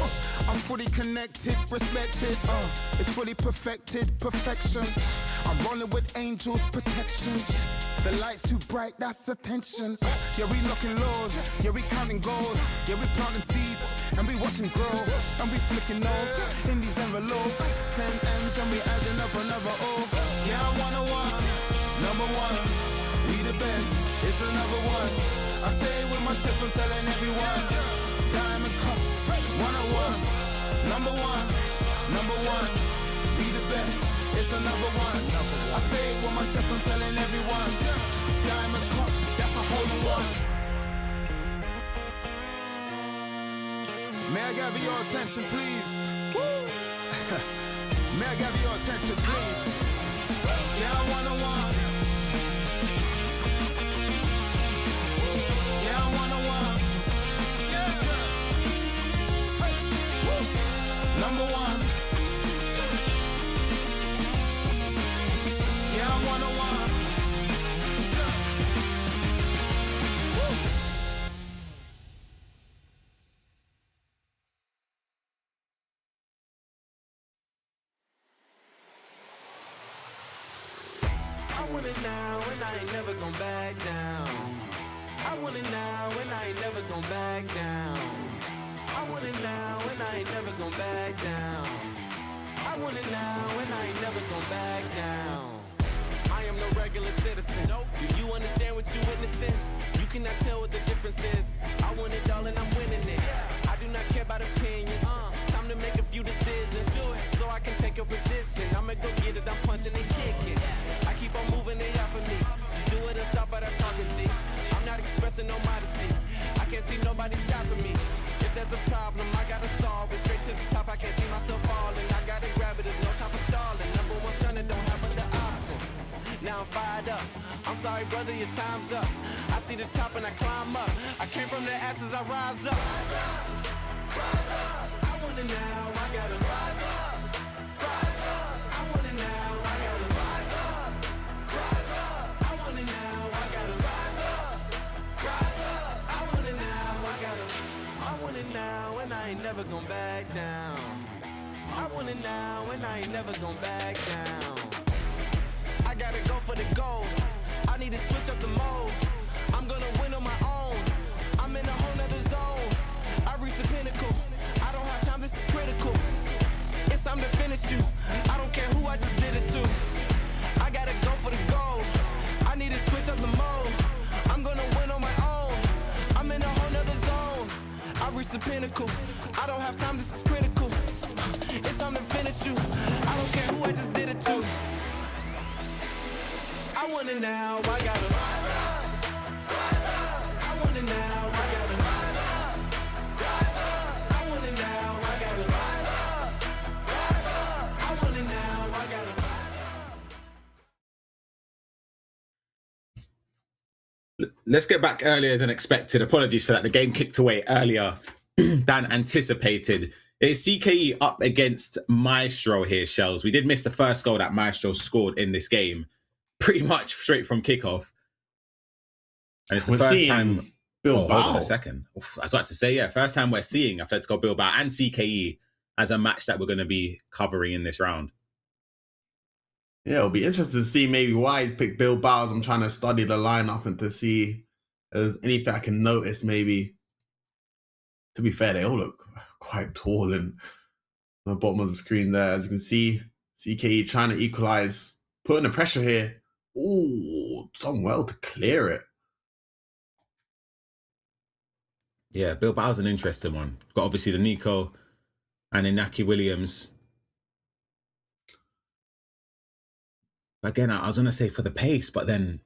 I'm fully connected, respected. It's fully perfected, perfection. I'm rolling with angels, protection. The lights too bright, that's attention. Yeah, we looking lows. Yeah, we counting gold. Yeah, we planting seeds and we watching grow. And we flicking those in these envelopes. 10 M's and we adding up another O. Yeah, I'm 101, number one. We the best, it's another one. I say it with my chest, I'm telling everyone. Diamond Cup, 101, number one, number one. We the best, it's another one. I say it with my chest, I'm telling everyone. Diamond Cup, that's a hole in one. May I gather your attention, please? May I gather your attention, please? Yeah, I'm 101. Yeah, I'm 101. Number one. Yeah, I'm 101. I want it now and I ain't never gonna back down. I want it now and I ain't never gonna back down. I want it now and I ain't never gonna back down. I want it now and I ain't never gonna back down. I am no regular citizen. Nope. Do you understand what you're witnessing? You cannot tell what the difference is. I want it all and I'm winning it. I do not care about opinions. Time to make a few decisions so I can take a position. I'ma go get it, I'm punching and kicking. I keep on moving, they offer me. Just do it and stop at our talking G. I'm not expressing no modesty. I can't see nobody stopping me. If there's a problem, I gotta solve it. Straight to the top, I can't see myself falling. I gotta grab it, there's no time for stalling. Number one stunner, don't have other options. Now I'm fired up. I'm sorry, brother, your time's up. I see the top and I climb up. I came from the ashes, I rise up. Rise up, rise up. I want it now, I gotta rise up. Rise up, I want it now, I gotta rise up. Rise up, I want it now, I gotta rise up. Rise up, I want it now, I want it now, and I ain't never gonna back down. I want it now, and I ain't never gonna back down. I gotta go for the gold. I need to switch up the mode. I'm gonna win on my own. I'm in a whole nother zone. I reached the pinnacle. I don't have time, this is critical. It's time to finish you. I don't care who I just did it to. I gotta go for the gold. I need to switch up the mode. I'm gonna win on my own. I'm in a whole nother zone. I reached the pinnacle. I don't have time, this is critical. It's time to finish you. I don't care who I just did it to. I want it now, I gotta rise up, rise up. I want it now, I gotta rise up, rise up. I want it now, I gotta rise up, rise up. I want it now, I gotta rise up. Let's get back earlier than expected. Apologies for that. The game kicked away earlier than anticipated. It's CKE up against Maestro here, Shells. We did miss the first goal that Maestro scored in this game. Pretty much straight from kickoff. And it's the We're first seeing time. Bilbao. Hold on a second. Oof, I was about to say, yeah, first time we're seeing Atletico Bilbao and CKE as a match that we're going to be covering in this round. Yeah, it'll be interesting to see maybe why he's picked Bilbao. I'm trying to study the lineup and to see if there's anything I can notice maybe. To be fair, they all look quite tall and on the bottom of the screen there. As you can see, CKE trying to equalize, putting the pressure here. Ooh, done well to clear it. Yeah, Bilbao's an interesting one. We've got obviously the Nico and Inaki Williams. Again, I was going to say for the pace, but then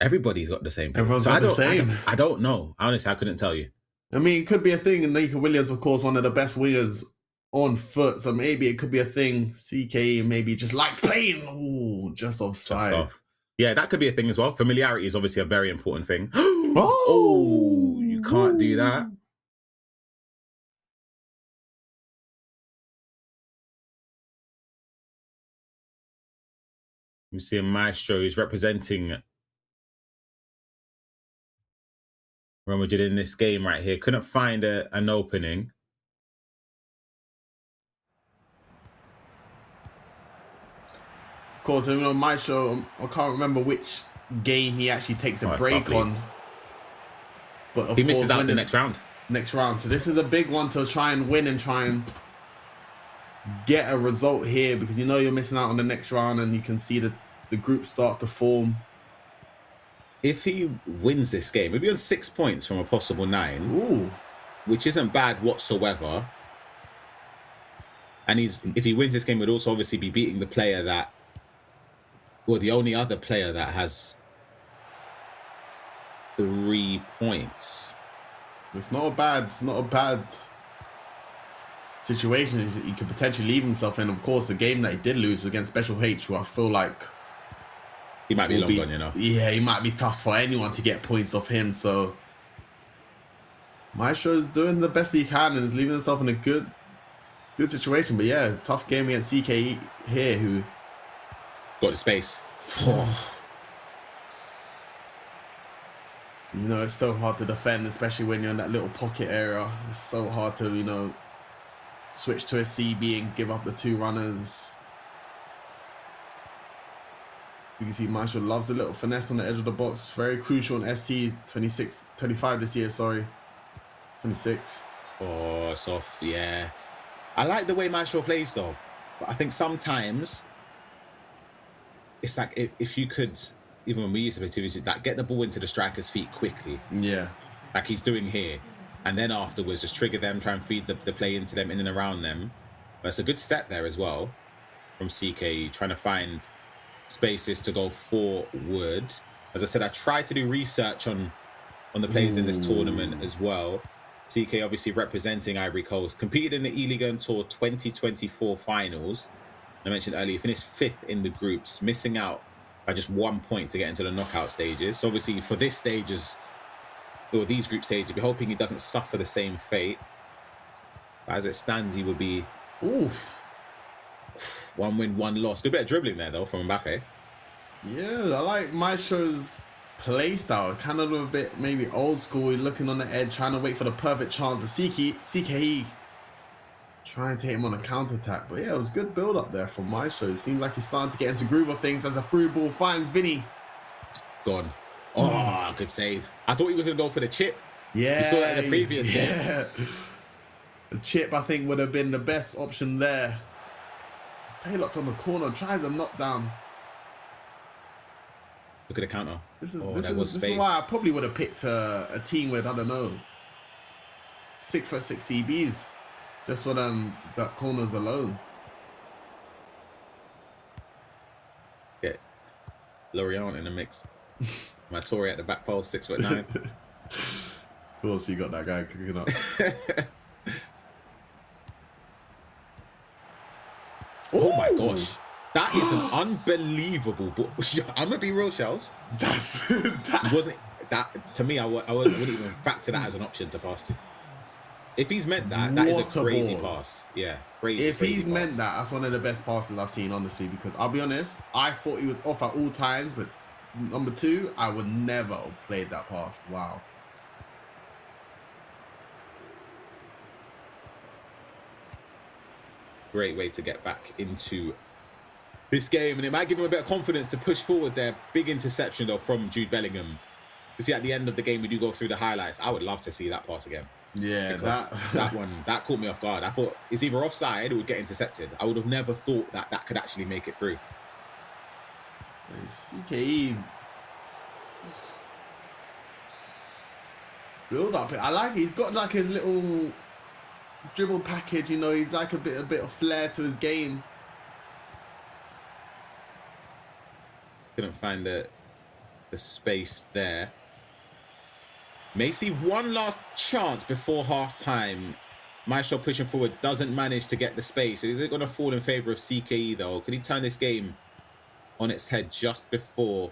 everybody's got the same pace. Everyone's got the same. I don't know. Honestly, I couldn't tell you. I mean, it could be a thing. And Nico Williams, of course, one of the best wingers on foot. So maybe it could be a thing. CKE maybe just likes playing. Ooh, just offside. Yeah, that could be a thing as well. Familiarity is obviously a very important thing. Oh, you can't do that. You see a Maestro who's representing Real Madrid in this game right here. Couldn't find an opening. Of course, you know, Maestro, I can't remember which game he actually takes a break on. But he misses out the next round. Next round. So this is a big one to try and win and try and get a result here, because you know you're missing out on the next round and you can see the group start to form. If he wins this game, he'll be on 6 points from a possible 9. Ooh. Which isn't bad whatsoever. And if he wins this game, he'd also obviously be beating the player that, or the only other player that has 3 points. It's not a bad situation he could potentially leave himself in. Of course, the game that he did lose against Special H, who I feel like he might be long gone, you know. Yeah, he might be tough for anyone to get points off him. So Maestro is doing the best he can and is leaving himself in a good situation. But yeah, it's a tough game against CKE here, who got the space. You know, it's so hard to defend, especially when you're in that little pocket area. It's so hard to, you know, switch to a CB and give up the 2 runners. You can see Marshall loves a little finesse on the edge of the box. Very crucial on SC 25 this year, sorry. 26. Oh, soft, yeah. I like the way Marshall plays though. But I think sometimes it's like if you could, even when we used to play TV, like get the ball into the striker's feet quickly. Yeah. Like he's doing here. And then afterwards, just trigger them, try and feed the play into them, in and around them. But it's a good step there as well from CK, trying to find spaces to go forward. As I said, I tried to do research on the players in this tournament as well. CK obviously representing Ivory Coast, competed in the E-Ligue Tour 2024 finals. I mentioned earlier, finished 5th in the groups, missing out by just 1 point to get into the knockout stages. So obviously for this stages, or these group stages, we're hoping he doesn't suffer the same fate. But as it stands, he would be 1 win, 1 loss. Good bit of dribbling there though from Mbappe. Yeah, I like Maestro's play style. Kind of a little bit maybe old school, looking on the edge, trying to wait for the perfect chance. The CKE trying to hit him on a counter-attack. But yeah, it was good build-up there from Maestro. It seems like he's starting to get into groove of things as a through ball finds Vinny. Gone. Oh, good save. I thought he was going to go for the chip. Yeah. We saw that in the previous game. The chip, I think, would have been the best option there. It's Paylocked on the corner, tries a knockdown. Look at the counter. This is why I probably would have picked a team with, I don't know, 6'6" CBs. Just for them, that corners alone. Yeah. Lorient in the mix. Matori at the back post, 6'9". Of course, you got that guy cooking up. Oh my gosh. That is an unbelievable ball. I'm going to be real, Shells. That wasn't that to me. I wouldn't even factor that as an option to pass to. If he's meant that, that is a crazy pass. Yeah, crazy. If he's pass. meant that, that's one of the best passes I've seen, honestly. Because I'll be honest, I thought he was off at all times, but number 2, I would never have played that pass. Wow. Great way to get back into this game, and it might give him a bit of confidence to push forward there. Big interception though from Jude Bellingham. You see, at the end of the game, we do go through the highlights. I would love to see that pass again. Yeah, that one that caught me off guard. I thought it's either offside or would get intercepted. I would have never thought that that could actually make it through. CKE build up. I like it. He's got like his little dribble package. You know, he's like a bit of flair to his game. Couldn't find the space there. May see one last chance before half-time. Maestro pushing forward, doesn't manage to get the space. Is it going to fall in favour of CKE though? Could he turn this game on its head just before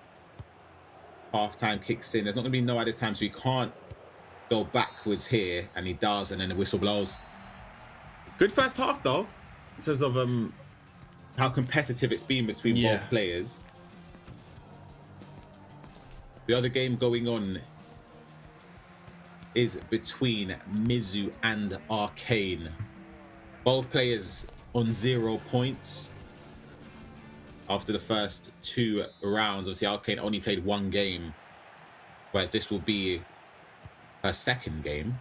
half-time kicks in? There's not going to be no added time, so he can't go backwards here, and he does, and then the whistle blows. Good first half though, in terms of how competitive it's been between both players. The other game going on is between Mizu and Arcane. Both players on 0 points after the first 2 rounds. Obviously, Arcane only played 1 game, whereas this will be her 2nd game,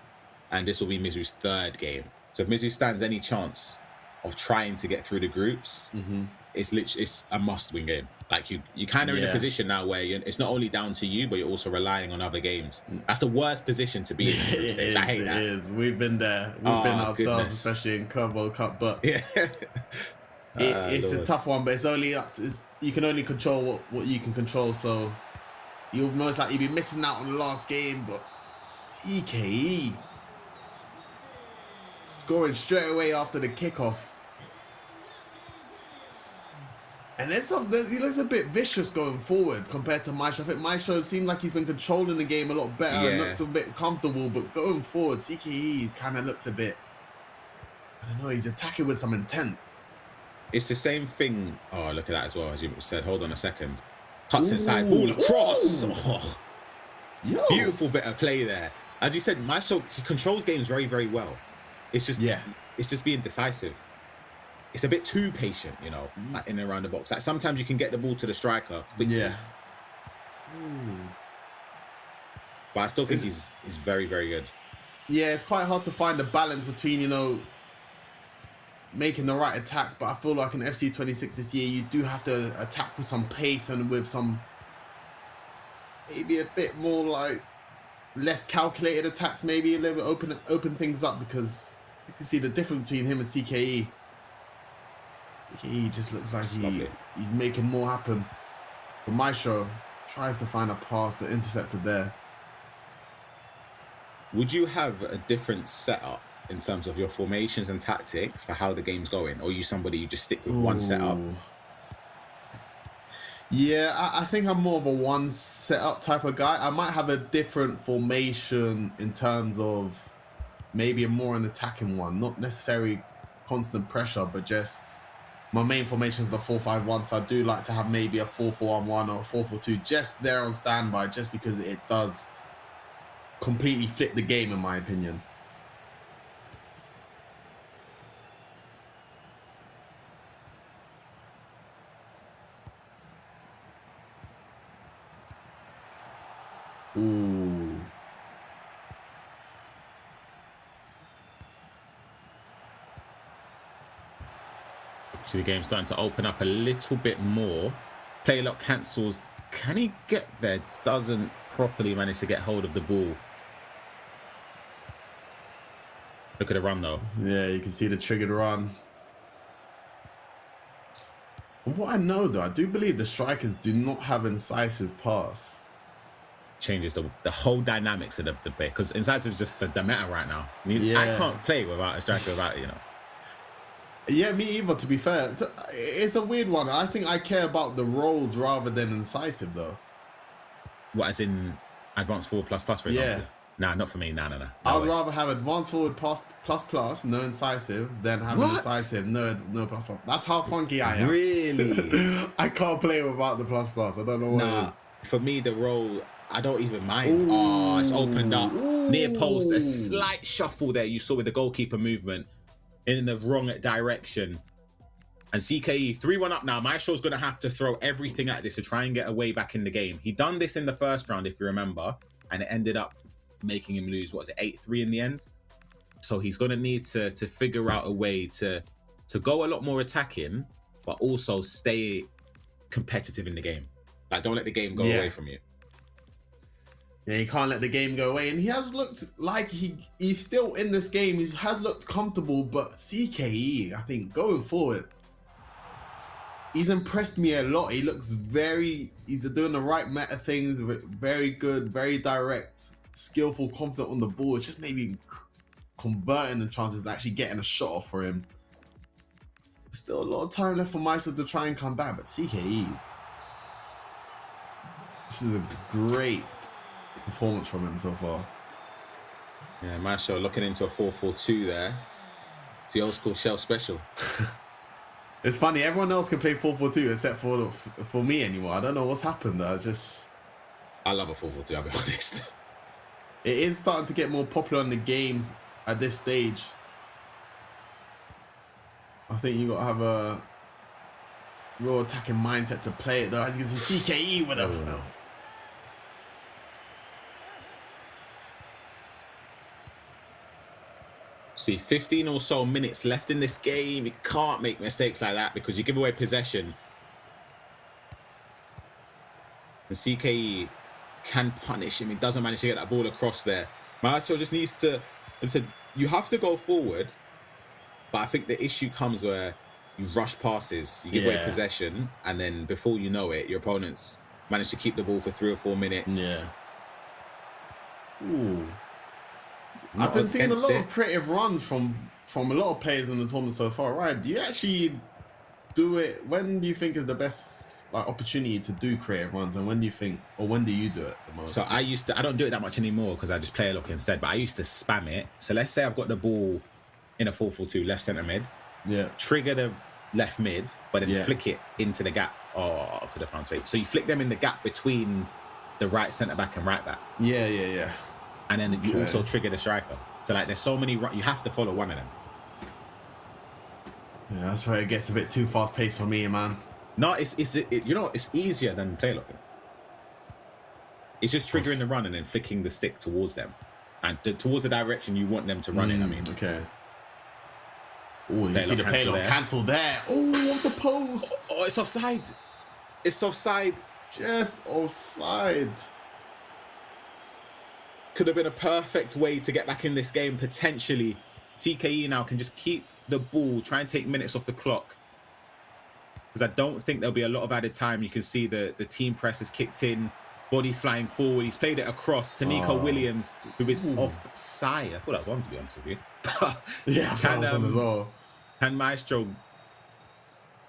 and this will be Mizu's 3rd game. So if Mizu stands any chance of trying to get through the groups, it's a must-win game. Like you kind of in a position now where it's not only down to you, but you're also relying on other games. That's the worst position to be in the group stage. I hate that. It is. We've been there. We've been ourselves, especially in Carbo Cup. But it's a tough one. But it's only up to, you can only control what you can control. So you'll most likely be missing out on the last game. But CKE scoring straight away after the kickoff. And he looks a bit vicious going forward compared to Maestro. I think Maestro seems like he's been controlling the game a lot better and looks a bit comfortable. But going forward, CKE kind of looks a bit, I don't know, he's attacking with some intent. It's the same thing. Oh, look at that as well, as you said. Hold on a second. Cuts inside, ball across. Oh, beautiful bit of play there. As you said, Maestro, he controls games very, very well. It's just, it's just being decisive. It's a bit too patient, you know, like in and around the box. Like sometimes you can get the ball to the striker, but but I still think he's very, very good. Yeah, it's quite hard to find the balance between, you know, making the right attack. But I feel like in FC 26 this year, you do have to attack with some pace and with some maybe a bit more like less calculated attacks, maybe a little bit open things up, because you can see the difference between him and CKE. He just looks like he's making more happen. But Maestro tries to find a pass or intercepted there. Would you have a different setup in terms of your formations and tactics for how the game's going? Or are you somebody you just stick with one setup? Yeah, I think I'm more of a one setup type of guy. I might have a different formation in terms of maybe a more an attacking one. Not necessarily constant pressure, but just my main formation is the 4-5-1, so I do like to have maybe a 4-4-1-1 or a 4-4-2 just there on standby, just because it does completely flip the game, in my opinion. Ooh. So the game's starting to open up a little bit more. Play lock cancels. Can he get there? Doesn't properly manage to get hold of the ball. Look at the run though. Yeah, you can see the triggered run. From what I know though, I do believe the strikers do not have incisive pass. Changes the whole dynamics of the debate, because incisive is just the meta right now. I can't play without a striker, without, you know. Yeah, me either, to be fair. It's a weird one. I think I care about the roles rather than incisive, though. What, as in advanced forward plus, for example? Yeah. Nah, not for me. No I'd rather have advanced forward plus, no incisive, than have incisive, no plus. That's how funky I am. Really? I can't play without the plus. I don't know what it is. For me, the role, I don't even mind. Oh, it's opened up. Near post, a slight shuffle there you saw with the goalkeeper movement in the wrong direction. And CKE, 3-1 up now. Maestro's going to have to throw everything at this to try and get a way back in the game. He done this in the first round, if you remember, and it ended up making him lose, what was it, 8-3 in the end? So he's going to need to figure out a way to go a lot more attacking, but also stay competitive in the game. Like, don't let the game go away from you. Yeah, he can't let the game go away. And he has looked like he's still in this game. He has looked comfortable, but CKE, I think, going forward, he's impressed me a lot. He looks he's doing the right meta things, very good, very direct, skillful, confident on the ball. It's just maybe converting the chances, actually getting a shot off for him. Still a lot of time left for Maestro to try and come back, but CKE, this is a great performance from him so far. Yeah, Maestro looking into a 4-4-2 there. It's the old school shell special. It's funny, everyone else can play 4-4-2 except for me anymore. I don't know what's happened. I love a 4-4-2, I'll be honest. It is starting to get more popular in the games at this stage. I think you got to have a real attacking mindset to play it, though. As you can see, CKE with a... See, 15 or so minutes left in this game. You can't make mistakes like that because you give away possession. The CKE can punish him. He doesn't manage to get that ball across there. Maestro just needs to... I said, you have to go forward, but I think the issue comes where you rush passes, you give away possession, and then before you know it, your opponents manage to keep the ball for 3 or 4 minutes. Yeah. Ooh. I've been seeing a lot of creative runs from a lot of players in the tournament so far. Right? Do you actually do it? When do you think is the best opportunity to do creative runs, and when do you think, or when do you do it the most? So I don't do it that much anymore because I just play a look instead. But I used to spam it. So let's say I've got the ball in a 4-4-2, left centre mid. Yeah. Trigger the left mid, but then flick it into the gap. Oh, I could have found space. So you flick them in the gap between the right centre back and right back. Yeah. And then you also trigger the striker. So like, there's so many. You have to follow one of them. Yeah, that's where it gets a bit too fast paced for me, man. No, it's easier than play looking. It's just triggering the run and then flicking the stick towards them, and towards the direction you want them to run in. I mean, okay. Oh, you see the play lock cancel there. Oh, off the post. Oh, it's offside. It's offside. Just offside. Could have been a perfect way to get back in this game, potentially. CKE now can just keep the ball, try and take minutes off the clock. Because I don't think there'll be a lot of added time. You can see the team press has kicked in. Bodies flying forward. He's played it across to Nico Williams, who is offside. I thought that was on, to be honest with you. Yeah, I thought that was on as well. Can Maestro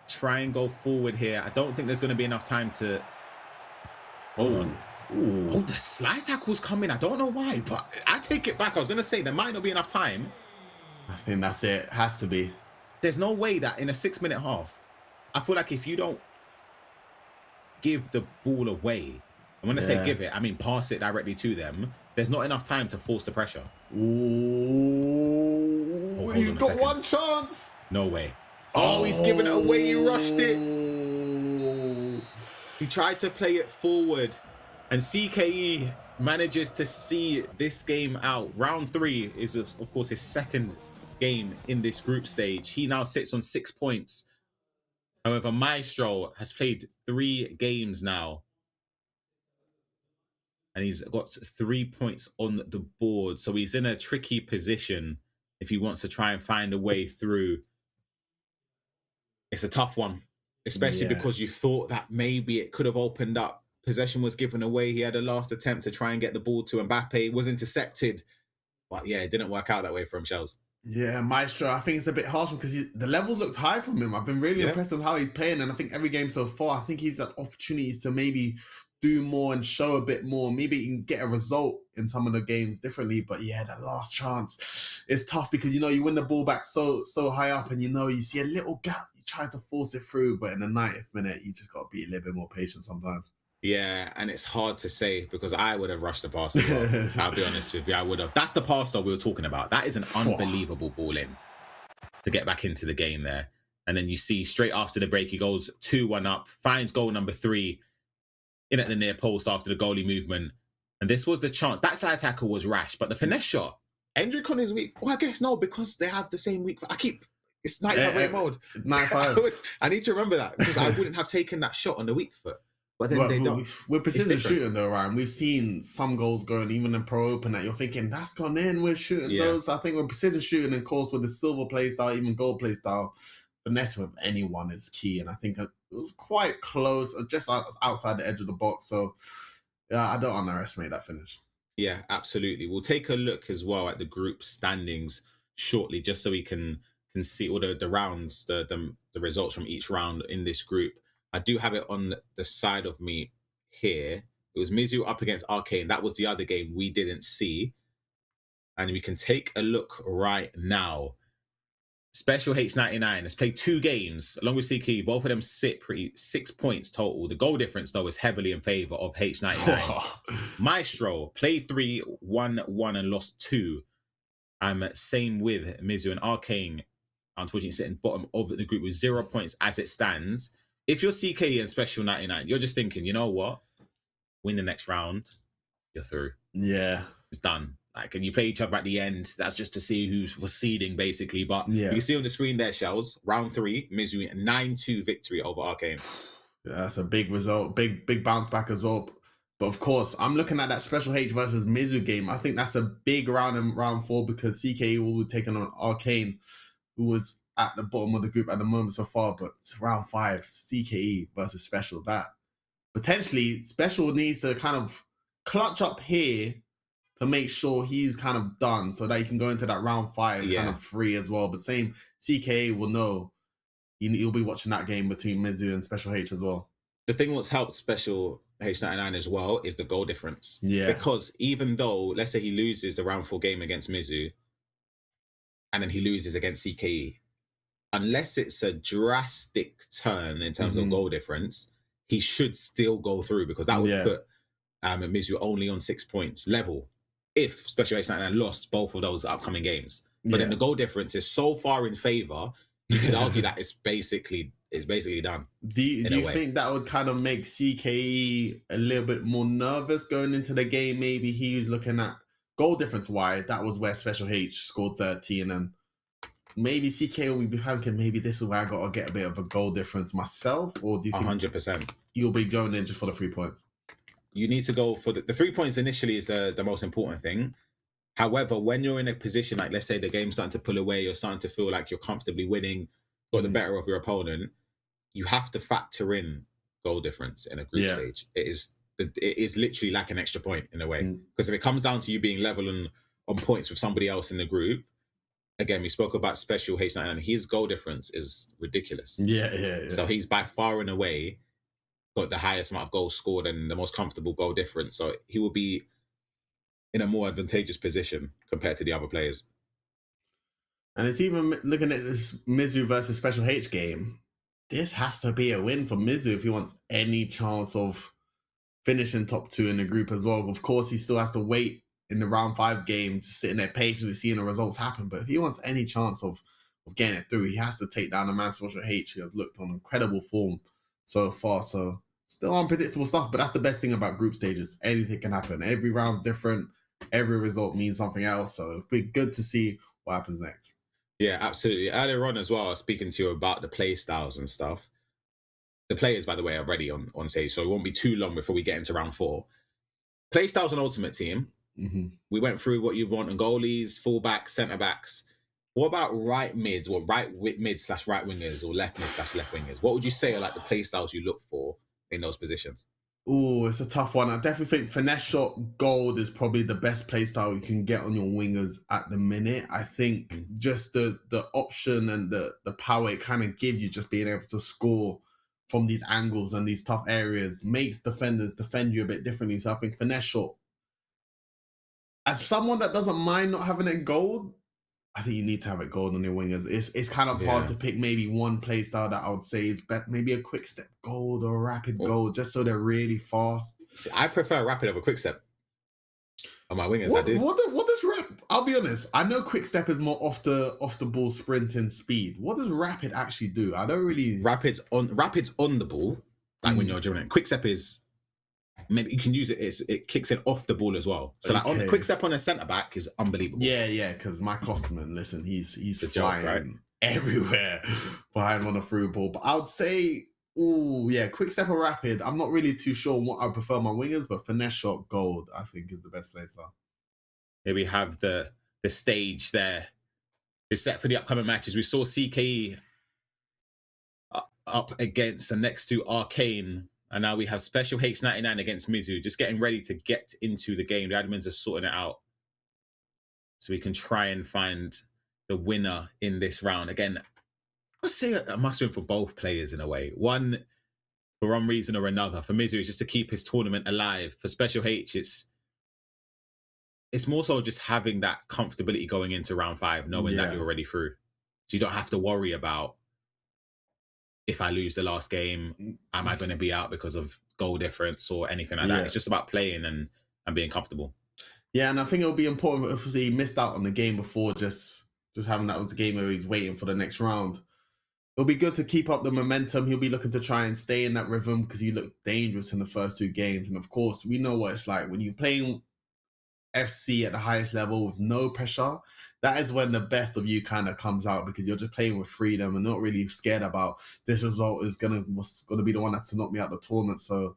try and go forward here? I don't think there's going to be enough time to... Oh, the slide tackle's coming. I don't know why, but I take it back. I was going to say there might not be enough time. I think that's it. Has to be. There's no way that in a 6-minute half, I feel like if you don't give the ball away, and when I say give it, I mean pass it directly to them, there's not enough time to force the pressure. Ooh, he's got one chance. No way. Oh, he's given it away. He rushed it. He tried to play it forward. And CKE manages to see this game out. Round 3 is, of course, his second game in this group stage. He now sits on 6 points. However, Maestro has played 3 games now. And he's got 3 points on the board. So he's in a tricky position if he wants to try and find a way through. It's a tough one, especially because you thought that maybe it could have opened up. Possession was given away. He had a last attempt to try and get the ball to Mbappe. It was intercepted. But yeah, it didn't work out that way for him, Shells. Yeah, Maestro, I think it's a bit harsh because the levels looked high from him. I've been really impressed with how he's playing. And I think every game so far, I think he's had opportunities to maybe do more and show a bit more. Maybe he can get a result in some of the games differently. But yeah, that last chance is tough because, you win the ball back so high up and, you see a little gap. You try to force it through. But in the 90th minute, you just got to be a little bit more patient sometimes. Yeah, and it's hard to say because I would have rushed the pass as well. I'll be honest with you, I would have. That's the pass though we were talking about. That is an unbelievable ball in to get back into the game there. And then you see straight after the break, he goes 2-1 up, finds goal number 3 in at the near post after the goalie movement. And this was the chance. That slide tackle was rash, but the finesse shot, Hendrick on his weak. Well, I guess no, because they have the same weak. It's 95 mode. 95. I need to remember that because I wouldn't have taken that shot on the weak foot. But then they don't. With precision shooting though, Ryan, we've seen some goals going even in Pro Open that you're thinking that's gone in. We're shooting those. I think with precision shooting, and of course with the silver play style, even gold play style, finesse with anyone is key. And I think it was quite close, just outside the edge of the box. So yeah, I don't underestimate that finish. Yeah, absolutely. We'll take a look as well at the group standings shortly, just so we can see all the rounds, the results from each round in this group. I do have it on the side of me here. It was Mizu up against Arcane. That was the other game we didn't see. And we can take a look right now. Special H99 has played 2 games along with CK. Both of them sit pretty 6 points total. The goal difference, though, is heavily in favor of H99. Maestro played 3, won 1, and lost 2. Same with Mizu and Arcane. Unfortunately, sitting bottom of the group with 0 points as it stands. If you're CK and Special 99, you're just thinking, you know what? Win the next round, you're through. Yeah. It's done. Like, and you play each other at the end. That's just to see who's was seeding, basically. But you can see on the screen there, Shells, round 3, Mizu 9-2 victory over Arcane. Yeah, that's a big result. Big bounce back as well. But of course, I'm looking at that Special H versus Mizu game. I think that's a big round in round 4 because CK will be taking on Arcane, who was at the bottom of the group at the moment so far, but round 5, CKE versus Special. That potentially Special needs to kind of clutch up here to make sure he's kind of done so that he can go into that round 5 kind of free as well. But same, CKE will know he'll be watching that game between Mizu and Special H as well. The thing what's helped Special H99 as well is the goal difference. Yeah. Because even though, let's say he loses the round 4 game against Mizu, and then he loses against CKE, unless it's a drastic turn in terms of goal difference, he should still go through because that would put Mizu only on 6 points level if Special H99 lost both of those upcoming games. But then the goal difference is so far in favor, you could argue that it's basically done. Do you think that would kind of make CKE a little bit more nervous going into the game? Maybe he's looking at goal difference wide. That was where Special H scored 13, and maybe CK will be thinking, maybe this is where I got to get a bit of a goal difference myself, or do you think 100%? You'll be going in just for the 3 points? You need to go for the 3 points initially is the most important thing. However, when you're in a position like, let's say the game's starting to pull away, you're starting to feel like you're comfortably winning, got the better of your opponent, you have to factor in goal difference in a group stage. It is literally like an extra point in a way. Because if it comes down to you being level on points with somebody else in the group, again, we spoke about Special H99, his goal difference is ridiculous. Yeah. So he's by far and away got the highest amount of goals scored and the most comfortable goal difference. So he will be in a more advantageous position compared to the other players. And it's even looking at this Mizu versus Special H game. This has to be a win for Mizu if he wants any chance of finishing top 2 in the group as well. Of course, he still has to wait in the round 5 game to sit in there patiently seeing the results happen. But if he wants any chance of getting it through, he has to take down the man Special H, who has looked on incredible form so far. So still unpredictable stuff, but that's the best thing about group stages. Anything can happen. Every round different. Every result means something else. So it'll be good to see what happens next. Yeah, absolutely. Earlier on as well, I was speaking to you about the play styles and stuff. The players, by the way, are ready on stage, so it won't be too long before we get into round 4. Play styles on Ultimate Team. We went through what you want on goalies, fullbacks, centre-backs. What about right mids or right mid/right wingers or left mid/left wingers? What would you say are like the play styles you look for in those positions? Oh, it's a tough one. I definitely think finesse shot gold is probably the best play style you can get on your wingers at the minute. I think just the option and the power it kind of gives you, just being able to score from these angles and these tough areas, makes defenders defend you a bit differently. So I think finesse shot, as someone that doesn't mind not having it gold, I think you need to have it gold on your wingers. It's kind of hard to pick maybe one play style that I would say is maybe a quick step gold or a rapid gold, just so they're really fast. See, I prefer rapid over quick step on my wingers. What, I do. what does rapid? I'll be honest. I know quick step is more off the ball sprinting speed. What does rapid actually do? I don't really. Rapid's on the ball, like when you're dribbling. Quick step is. You can use it. It kicks it off the ball as well. So like on quick step on a centre back is unbelievable. Yeah. Because my Klosterman, listen, he's flying joke, right? everywhere behind on a through ball. But I would say, quick step or rapid. I'm not really too sure what I prefer my wingers, but finesse shot gold I think is the best place though. Here we have the stage there. It's set for the upcoming matches. We saw CKE up against the next to Arcane. And now we have Special H99 against Mizu, just getting ready to get into the game. The admins are sorting it out so we can try and find the winner in this round. Again, I'd say a must-win for both players in a way. One, for one reason or another. For Mizu, it's just to keep his tournament alive. For Special H, it's more so just having that comfortability going into round 5, knowing that you're already through. So you don't have to worry about, if I lose the last game, am I going to be out because of goal difference or anything like that? It's just about playing and being comfortable. Yeah, and I think it'll be important if he missed out on the game before, just having that was the game where he's waiting for the next round. It'll be good to keep up the momentum. He'll be looking to try and stay in that rhythm because he looked dangerous in the first 2 games. And of course, we know what it's like when you're playing FC at the highest level with no pressure. That is when the best of you kind of comes out because you're just playing with freedom and not really scared about this result is what's gonna be the one that's to knock me out the tournament. So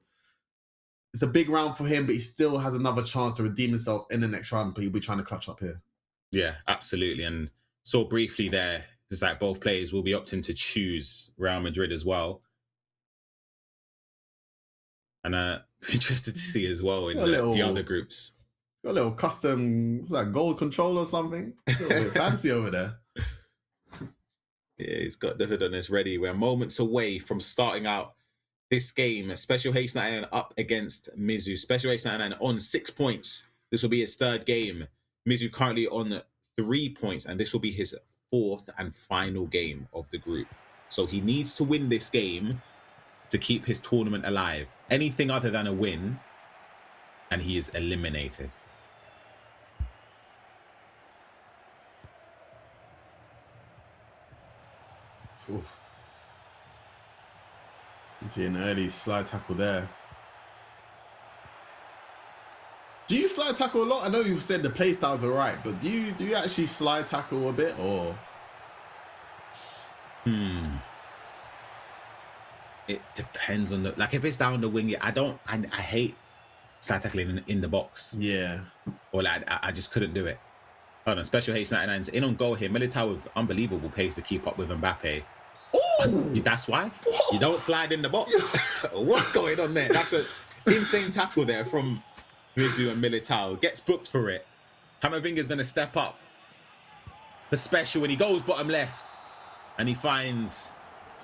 it's a big round for him, but he still has another chance to redeem himself in the next round. But he'll be trying to clutch up here. Yeah, absolutely. And saw briefly there, it's like both players will be opting to choose Real Madrid as well. And interested to see as well in the other groups. Got a little custom, what's that, gold control or something? A little bit fancy over there. Yeah, he's got the hood on his ready. We're moments away from starting out this game. Special H99 up against Mizu. Special H99 on 6 points. This will be his 3rd game. Mizu currently on 3 points, and this will be his 4th and final game of the group. So he needs to win this game to keep his tournament alive. Anything other than a win, and he is eliminated. Oof. You see an early slide tackle there. Do you slide tackle a lot? I know you've said the play styles are right, but do you actually slide tackle a bit or? It depends on like if it's down the wing. I hate slide tackling in the box. Yeah. Or like I just couldn't do it. Hold on, Special H99's in on goal here. Militao with unbelievable pace to keep up with Mbappe. Oh, that's why you don't slide in the box. What's going on there? That's an insane tackle there from Mizu and Militao. Gets booked for it. Camavinga's going to step up for Special when he goes bottom left. And he finds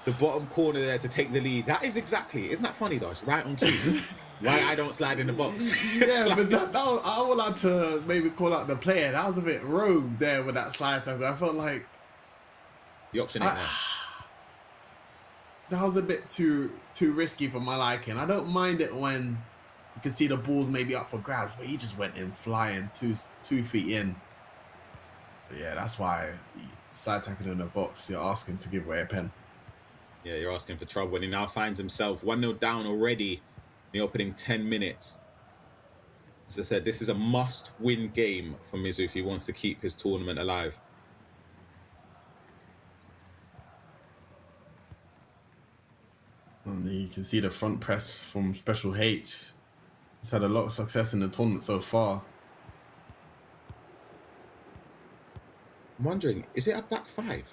the bottom corner there to take the lead. That is exactly, isn't that funny though? It's right on cue. Why I don't slide in the box. Yeah, but that was, I would like to maybe call out the player. That was a bit rogue there with that slide tackle. I felt like the option ain't there. That was a bit too risky for my liking. I don't mind it when you can see the balls maybe up for grabs, but he just went in flying 2 feet in. But yeah, that's why slide tackling in the box, you're asking to give away a pen. Yeah, you're asking for trouble. And he now finds himself 1-0 down already in the opening 10 minutes. As I said, this is a must-win game for Mizu if he wants to keep his tournament alive. And you can see the front press from Special H. He's had a lot of success in the tournament so far. I'm wondering, is it a back 5?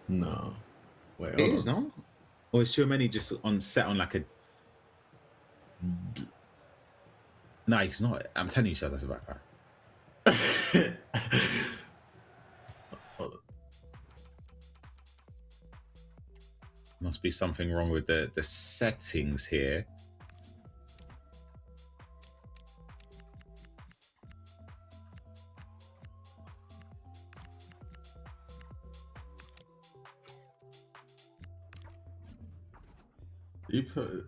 No. Wait, it is, no? Or is Tchouaméni just set on like a... No, he's not. I'm telling you, Shaz, that's a back 5. Must be something wrong with the settings here. He put...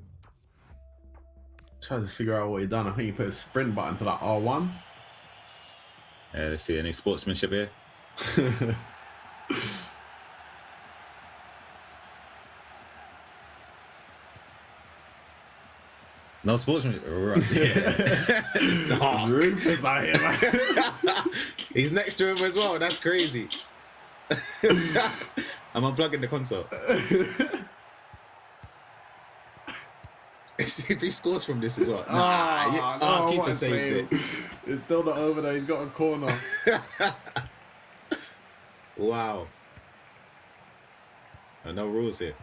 Try to figure out what he done. I think he put a sprint button to like R1. Yeah, let's see any sportsmanship here. No sportsmanship. Right. It's Rufus out here, man. He's next to him as well. That's crazy. I'm unplugging the console. If he scores from this as well. Keeper saves it. It's still not over there. He's got a corner. Wow. No rules here.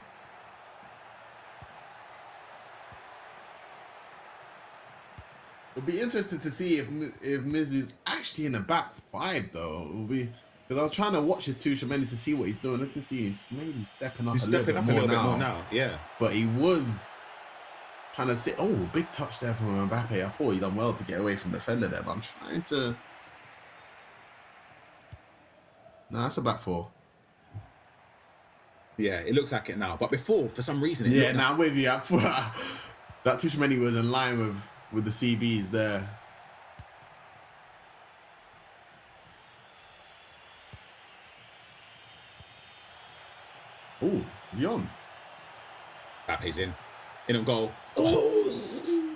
It'll be interesting to see if Mizu's actually in the back five though. It'll be because I was trying to watch his Tuchemeni to see what he's doing. I can see he's maybe stepping up a little bit more now. Yeah. But he was trying to sit. Oh, big touch there from Mbappe. I thought he done well to get away from the defender there, but I'm trying to. No, that's a back four. Yeah, it looks like it now. But before, for some reason, now I'm with you. That Tuchemeni was in line with the CBs there. Oh, is he on? Mbappe's in on goal. Oh,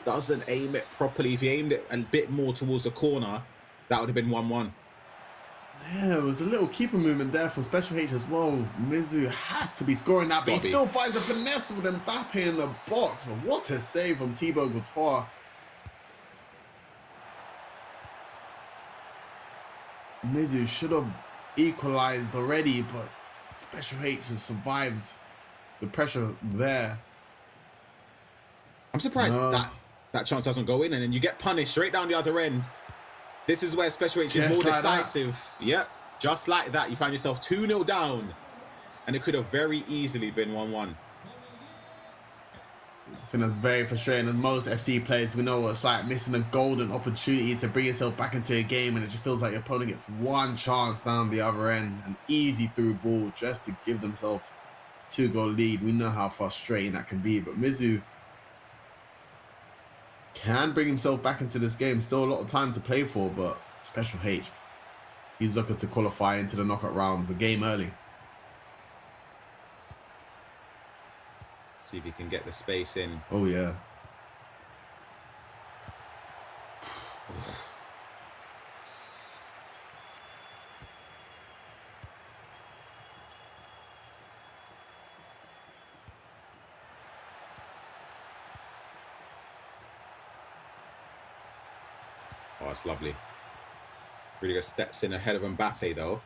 doesn't aim it properly. If he aimed it a bit more towards the corner, that would have been 1-1. Yeah, it was a little keeper movement there from Special H as well. Mizu has to be scoring that, but he still finds a finesse with Mbappe in the box. But what a save from Thibaut Courtois. Mizu should have equalized already, but Special H has survived the pressure there. I'm surprised that chance doesn't go in, and then you get punished straight down the other end. This is where Special H is more decisive. Yep, just like that, you find yourself 2-0 down, and it could have very easily been 1-1. I think that's very frustrating. And most FC players, we know what it's like, missing a golden opportunity to bring yourself back into a game, and it just feels like your opponent gets one chance down the other end, an easy through ball just to give themselves a 2-goal lead. We know how frustrating that can be, but Mizu can bring himself back into this game. Still a lot of time to play for, but Special H, he's looking to qualify into the knockout rounds a game early. See if he can get the space in. Oh, yeah. Oh, that's lovely. Really good steps in ahead of Mbappe, though.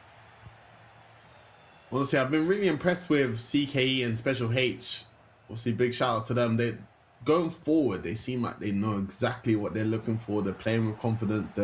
Honestly, I've been really impressed with CKE and Special H. Obviously, big shout out to them. They going forward, they seem like they know exactly what they're looking for. They're playing with confidence.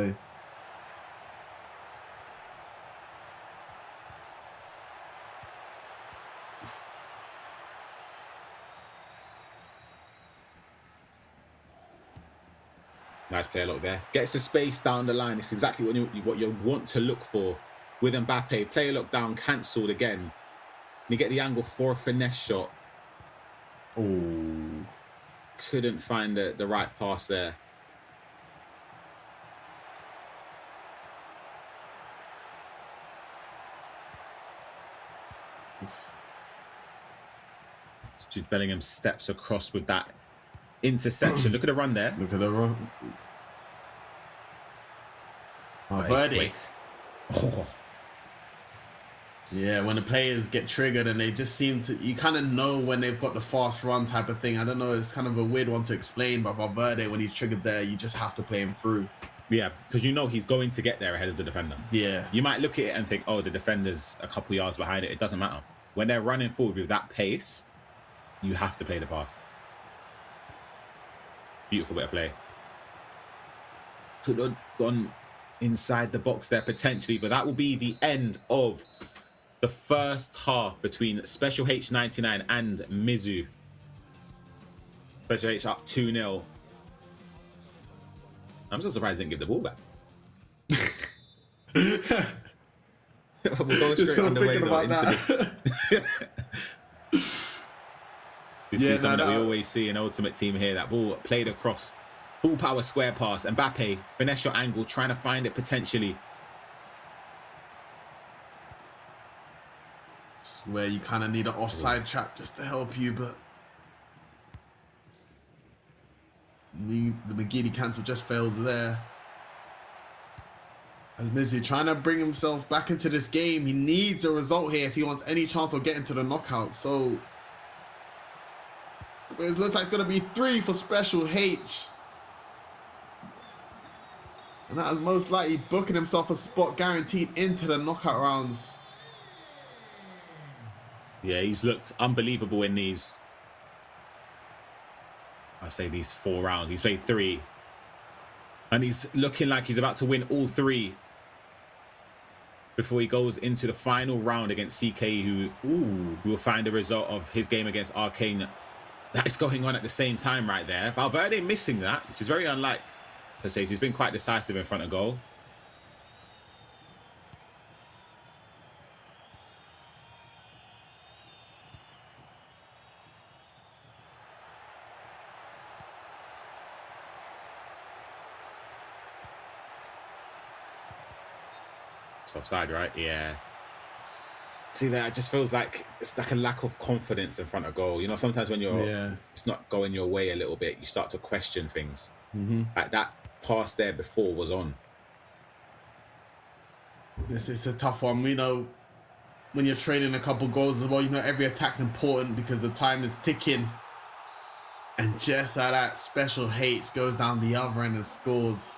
Nice player look there. Gets the space down the line. It's exactly what you want to look for with Mbappe. Player look down, cancelled again. And you get the angle for a finesse shot. Oh, couldn't find the right pass there. Jude Bellingham steps across with that interception. Look at the run there. Look at the run. Valverde. Oh. Yeah, when the players get triggered and they just seem to, you kind of know when they've got the fast run type of thing. I don't know, it's kind of a weird one to explain, but Valverde, when he's triggered there, you just have to play him through. Yeah, because you know he's going to get there ahead of the defender. Yeah. You might look at it and think, oh, the defender's a couple yards behind it. It doesn't matter. When they're running forward with that pace, you have to play the pass. Beautiful bit of play. Could have gone inside the box there potentially, but that will be the end of the first half between Special H99 and Mizu. Special H up 2-0. I'm so surprised he didn't give the ball back. We'll go straight underway though into this. You see something that we always see in Ultimate Team here. That ball played across, full power square pass. Mbappe, finesse your angle, trying to find it potentially. Where you kind of need an offside trap just to help you, but the McGeady cancel just fails there. As Mizu trying to bring himself back into this game, he needs a result here if he wants any chance of getting to the knockout. So it looks like it's going to be 3 for Special H. And that is most likely booking himself a spot guaranteed into the knockout rounds. Yeah, he's looked unbelievable in these, I say these 4 rounds. He's played 3. And he's looking like he's about to win all 3 before he goes into the final round against CKE, who will find the result of his game against Arcane. That is going on at the same time right there. Valverde missing that, which is very unlike Taché. He's been quite decisive in front of goal. It's offside, right? Yeah. See that, it just feels like it's like a lack of confidence in front of goal. You know, sometimes when it's not going your way a little bit, you start to question things. Like that pass there before was on. This is a tough one. You know, when you're training a couple goals as well, you know every attack's important because the time is ticking. And just like that, Special H goes down the other end and scores.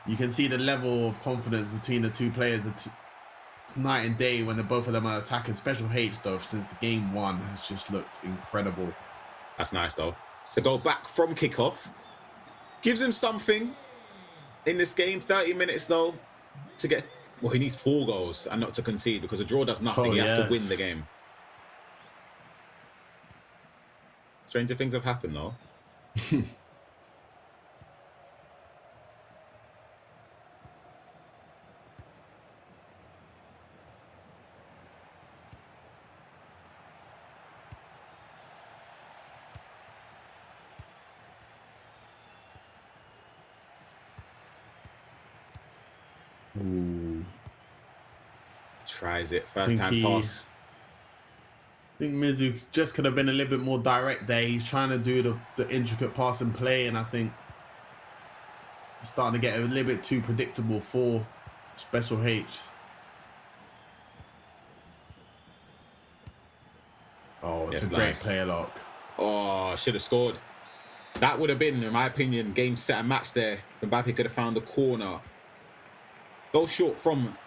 You can see the level of confidence between the two players. It's night and day when both of them are attacking. Special H, though, since game 1 has just looked incredible. That's nice, though. To go back from kickoff gives him something in this game. 30 minutes, though, to get... Well, he needs 4 goals and not to concede because a draw does nothing. He has to win the game. Stranger things have happened, though. Ooh. Tries it. First time pass. I think Mizu just could have been a little bit more direct there. He's trying to do the intricate pass and play, and I think he's starting to get a little bit too predictable for Special H. Oh, it's a great player lock. Oh, should have scored. That would have been, in my opinion, game, set, and match there. Mbappe could have found the corner. Go short from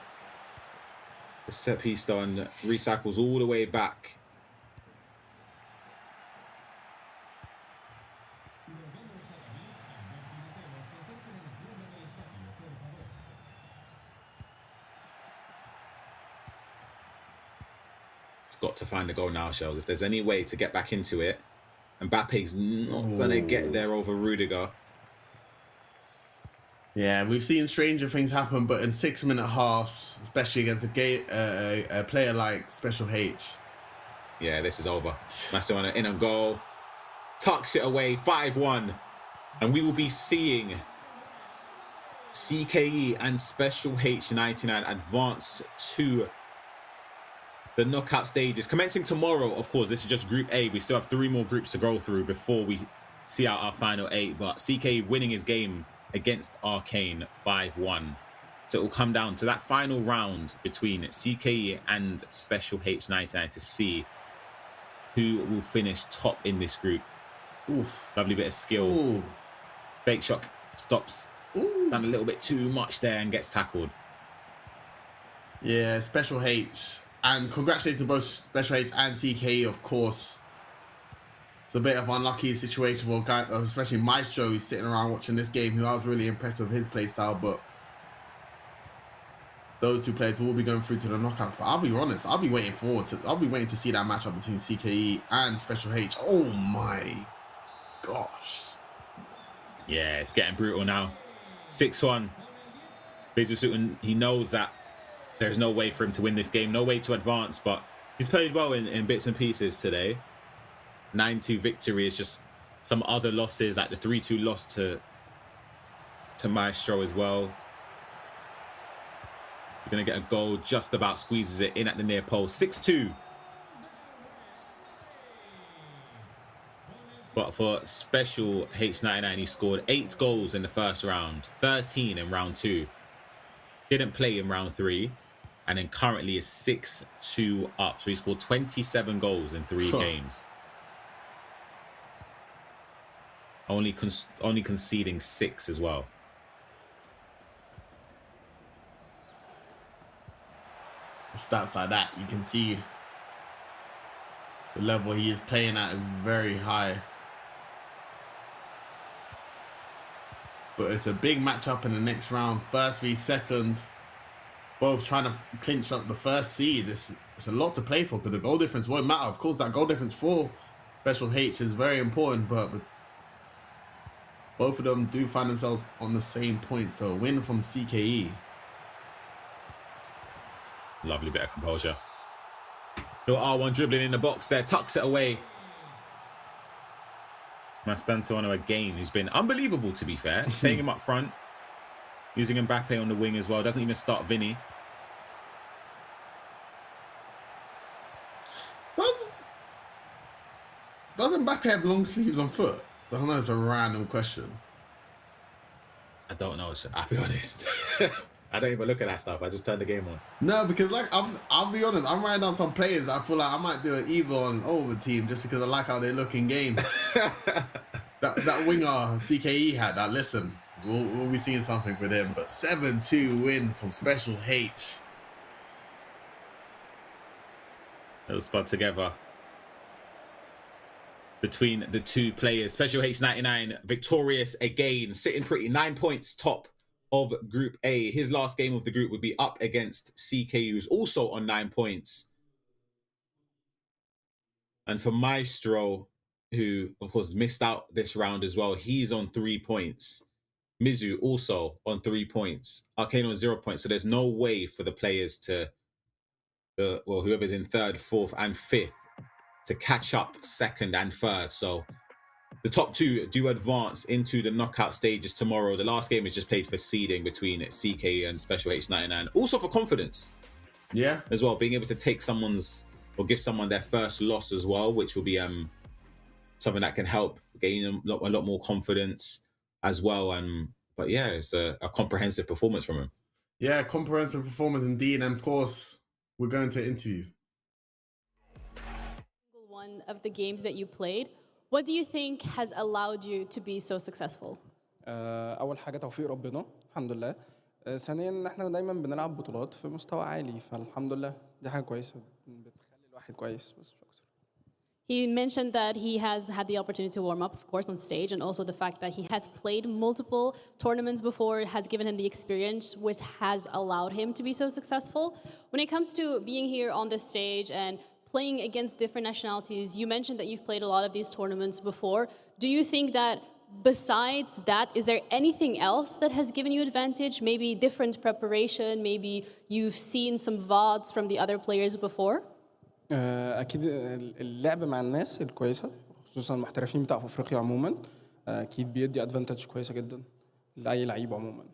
the set piece, though, and recycles all the way back. It's got to find a goal now, Shells. If there's any way to get back into it, Mbappe's not going to get there over Rudiger. Yeah, we've seen stranger things happen, but in 6-minute halves, especially against a player like Special H. Yeah, this is over. Masso on an in and goal. Tucks it away, 5-1. And we will be seeing CKE and Special H 99 advance to the knockout stages. Commencing tomorrow, of course, this is just Group A. We still have 3 more groups to go through before we see out our final 8. But CKE winning his game against Arcane 5-1. So it will come down to that final round between CKE and Special H99 to see who will finish top in this group. Oof. Lovely bit of skill. Ooh. Fake shock stops. Ooh. Done a little bit too much there and gets tackled. Yeah, Special H. And congratulations to both Special H and CKE, of course. It's a bit of unlucky situation for a guy, especially Maestro, who's sitting around watching this game, who I was really impressed with his play style, but those 2 players will be going through to the knockouts. But I'll be honest, I'll be waiting to see that matchup between CKE and Special H. Oh my gosh. Yeah, it's getting brutal now. 6-1. Bezu Sutton, he knows that there's no way for him to win this game, no way to advance, but He's played well in bits and pieces today. 9-2 victory is just some other losses, like the 3-2 loss to Maestro as well. You're going to get a goal, just about squeezes it in at the near post. 6-2. But for special H99, he scored 8 goals in the first round, 13 in round 2. Didn't play in round 3. And then currently is 6-2 up. So he scored 27 goals in 3 games. Only conceding 6 as well. Stats like that, you can see the level he is playing at is very high. But it's a big matchup in the next round. First v second. Both trying to clinch up the first seed. It's a lot to play for because the goal difference won't matter. Of course, that goal difference for Special H is very important, but both of them do find themselves on the same point. So win from CKE. Lovely bit of composure. Little R1 dribbling in the box there, tucks it away. Mastantuono again, who's been unbelievable to be fair. Playing him up front. Using Mbappe on the wing as well. Doesn't even start Vinny. Does Mbappe have long sleeves on foot? I don't know, it's a random question. I don't know, I'll be honest. I don't even look at that stuff. I just turn the game on. No, because like I'll be honest, I'm writing down some players that I feel like I might do an Evo on over team just because I like how they look in game. that winger CKE had that. Listen, we'll be seeing something with him. But 7-2 win from Special H. Little spud together between the two players. Special H99 victorious again, sitting pretty, 9 points top of Group A. His last game of the group would be up against CK, who's also on 9 points. And for Maestro, who of course missed out this round as well, he's on 3 points. Mizu also on 3 points. Arcane on 0 points. So there's no way for the players whoever's in 3rd, 4th, and 5th to catch up 2nd and 3rd. So the top 2 do advance into the knockout stages tomorrow. The last game is just played for seeding between CK and Special H99. Also for confidence. Yeah. As well, being able to take someone's or give someone their first loss as well, which will be something that can help gain a lot more confidence as well. But yeah, it's a comprehensive performance from him. Yeah, comprehensive performance indeed. And of course, we're going to interview. One of the games that you played, what do you think has allowed you to be so successful? أول حاجة توفيق ربنا الحمد لله. ثانيا إن إحنا دايما بنلعب بطولات في مستوى عالي فالحمد لله دي حاجة كويسة بتخلي الواحد كويس بس مش أكتر. He mentioned that he has had the opportunity to warm up, of course, on stage, and also the fact that he has played multiple tournaments before has given him the experience, which has allowed him to be so successful. When it comes to being here on the stage and playing against different nationalities, you mentioned that you've played a lot of these tournaments before. Do you think that besides that, is there anything else that has given you advantage? Maybe different preparation, maybe you've seen some VODs from the other players before? أكيد اللعب مع الناس الكويسة خصوصا المحترفين بتاع أفريقيا عموما أكيد بيدي أدفانتج كويسة جدا لأي لعيب عموما.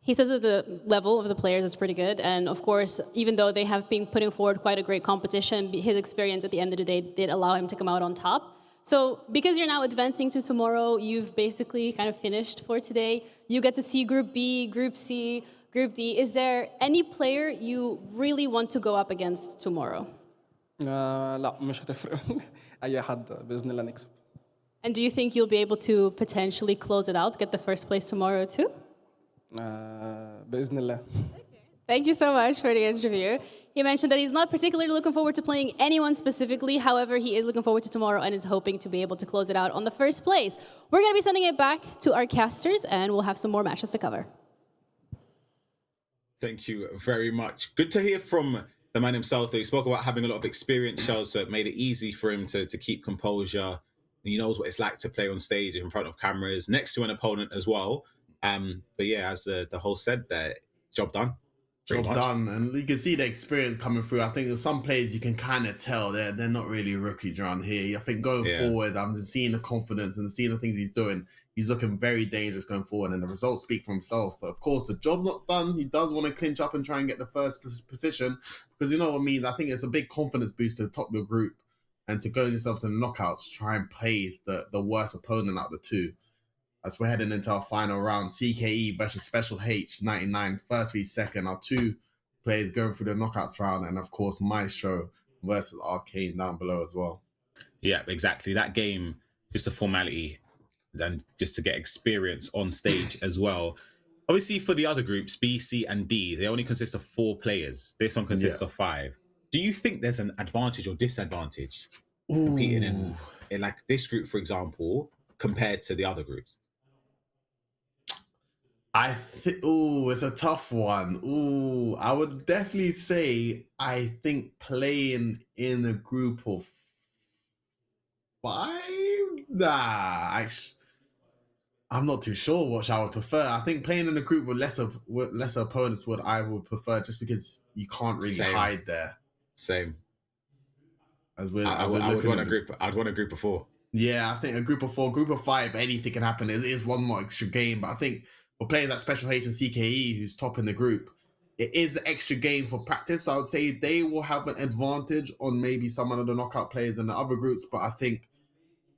He says that the level of the players is pretty good, and of course, even though they have been putting forward quite a great competition, his experience at the end of the day did allow him to come out on top. So because you're now advancing to tomorrow, you've basically kind of finished for today. You get to see Group B, Group C, Group D. Is there any player you really want to go up against tomorrow? لا مش هتفرق أي حد بإذن الله نكسب. And do you think you'll be able to potentially close it out, get the first place tomorrow too? بإذن الله. Thank you so much for the interview. He mentioned that he's not particularly looking forward to playing anyone specifically. However, he is looking forward to tomorrow and is hoping to be able to close it out on the first place. We're going to be sending it back to our casters, and we'll have some more matches to cover. Thank you very much. Good to hear from the man himself. He spoke about having a lot of experience, shows, so it made it easy for him to keep composure. He knows what it's like to play on stage in front of cameras, next to an opponent as well. But yeah, as the host said, job done. Job much. done, and you can see the experience coming through. I think there's some players you can kind of tell they're not really rookies around here. I think going forward, I'm just seeing the confidence and seeing the things he's doing. He's looking very dangerous going forward, and the results speak for himself. But of course, the job's not done. He does want to clinch up and try and get the first position, because you know what I mean. I think it's a big confidence boost to top your group and to go yourself to the knockouts, try and play the worst opponent out of the two. As we're heading into our final round, CKE versus Special H 99, first v second. Our two players going through the knockouts round, and of course Maestro versus Arcane down below as well. Yeah, exactly. That game, just a formality, and just to get experience on stage as well. Obviously, for the other groups, B, C, and D, they only consist of 4 players. This one consists of 5. Do you think there's an advantage or disadvantage competing in like this group, for example, compared to the other groups? I think, it's a tough one. I would definitely say I think playing in a group of 5? I'm not too sure what I would prefer. I think playing in a group with lesser opponents I would prefer, just because you can't really hide there. Same. I'd want a group of 4. Yeah, I think a group of 4, group of 5, anything can happen. It is one more extra game, but I think for players like Special H and CKE, who's top in the group, it is an extra game for practice. So I would say they will have an advantage on maybe some of the knockout players in the other groups, but I think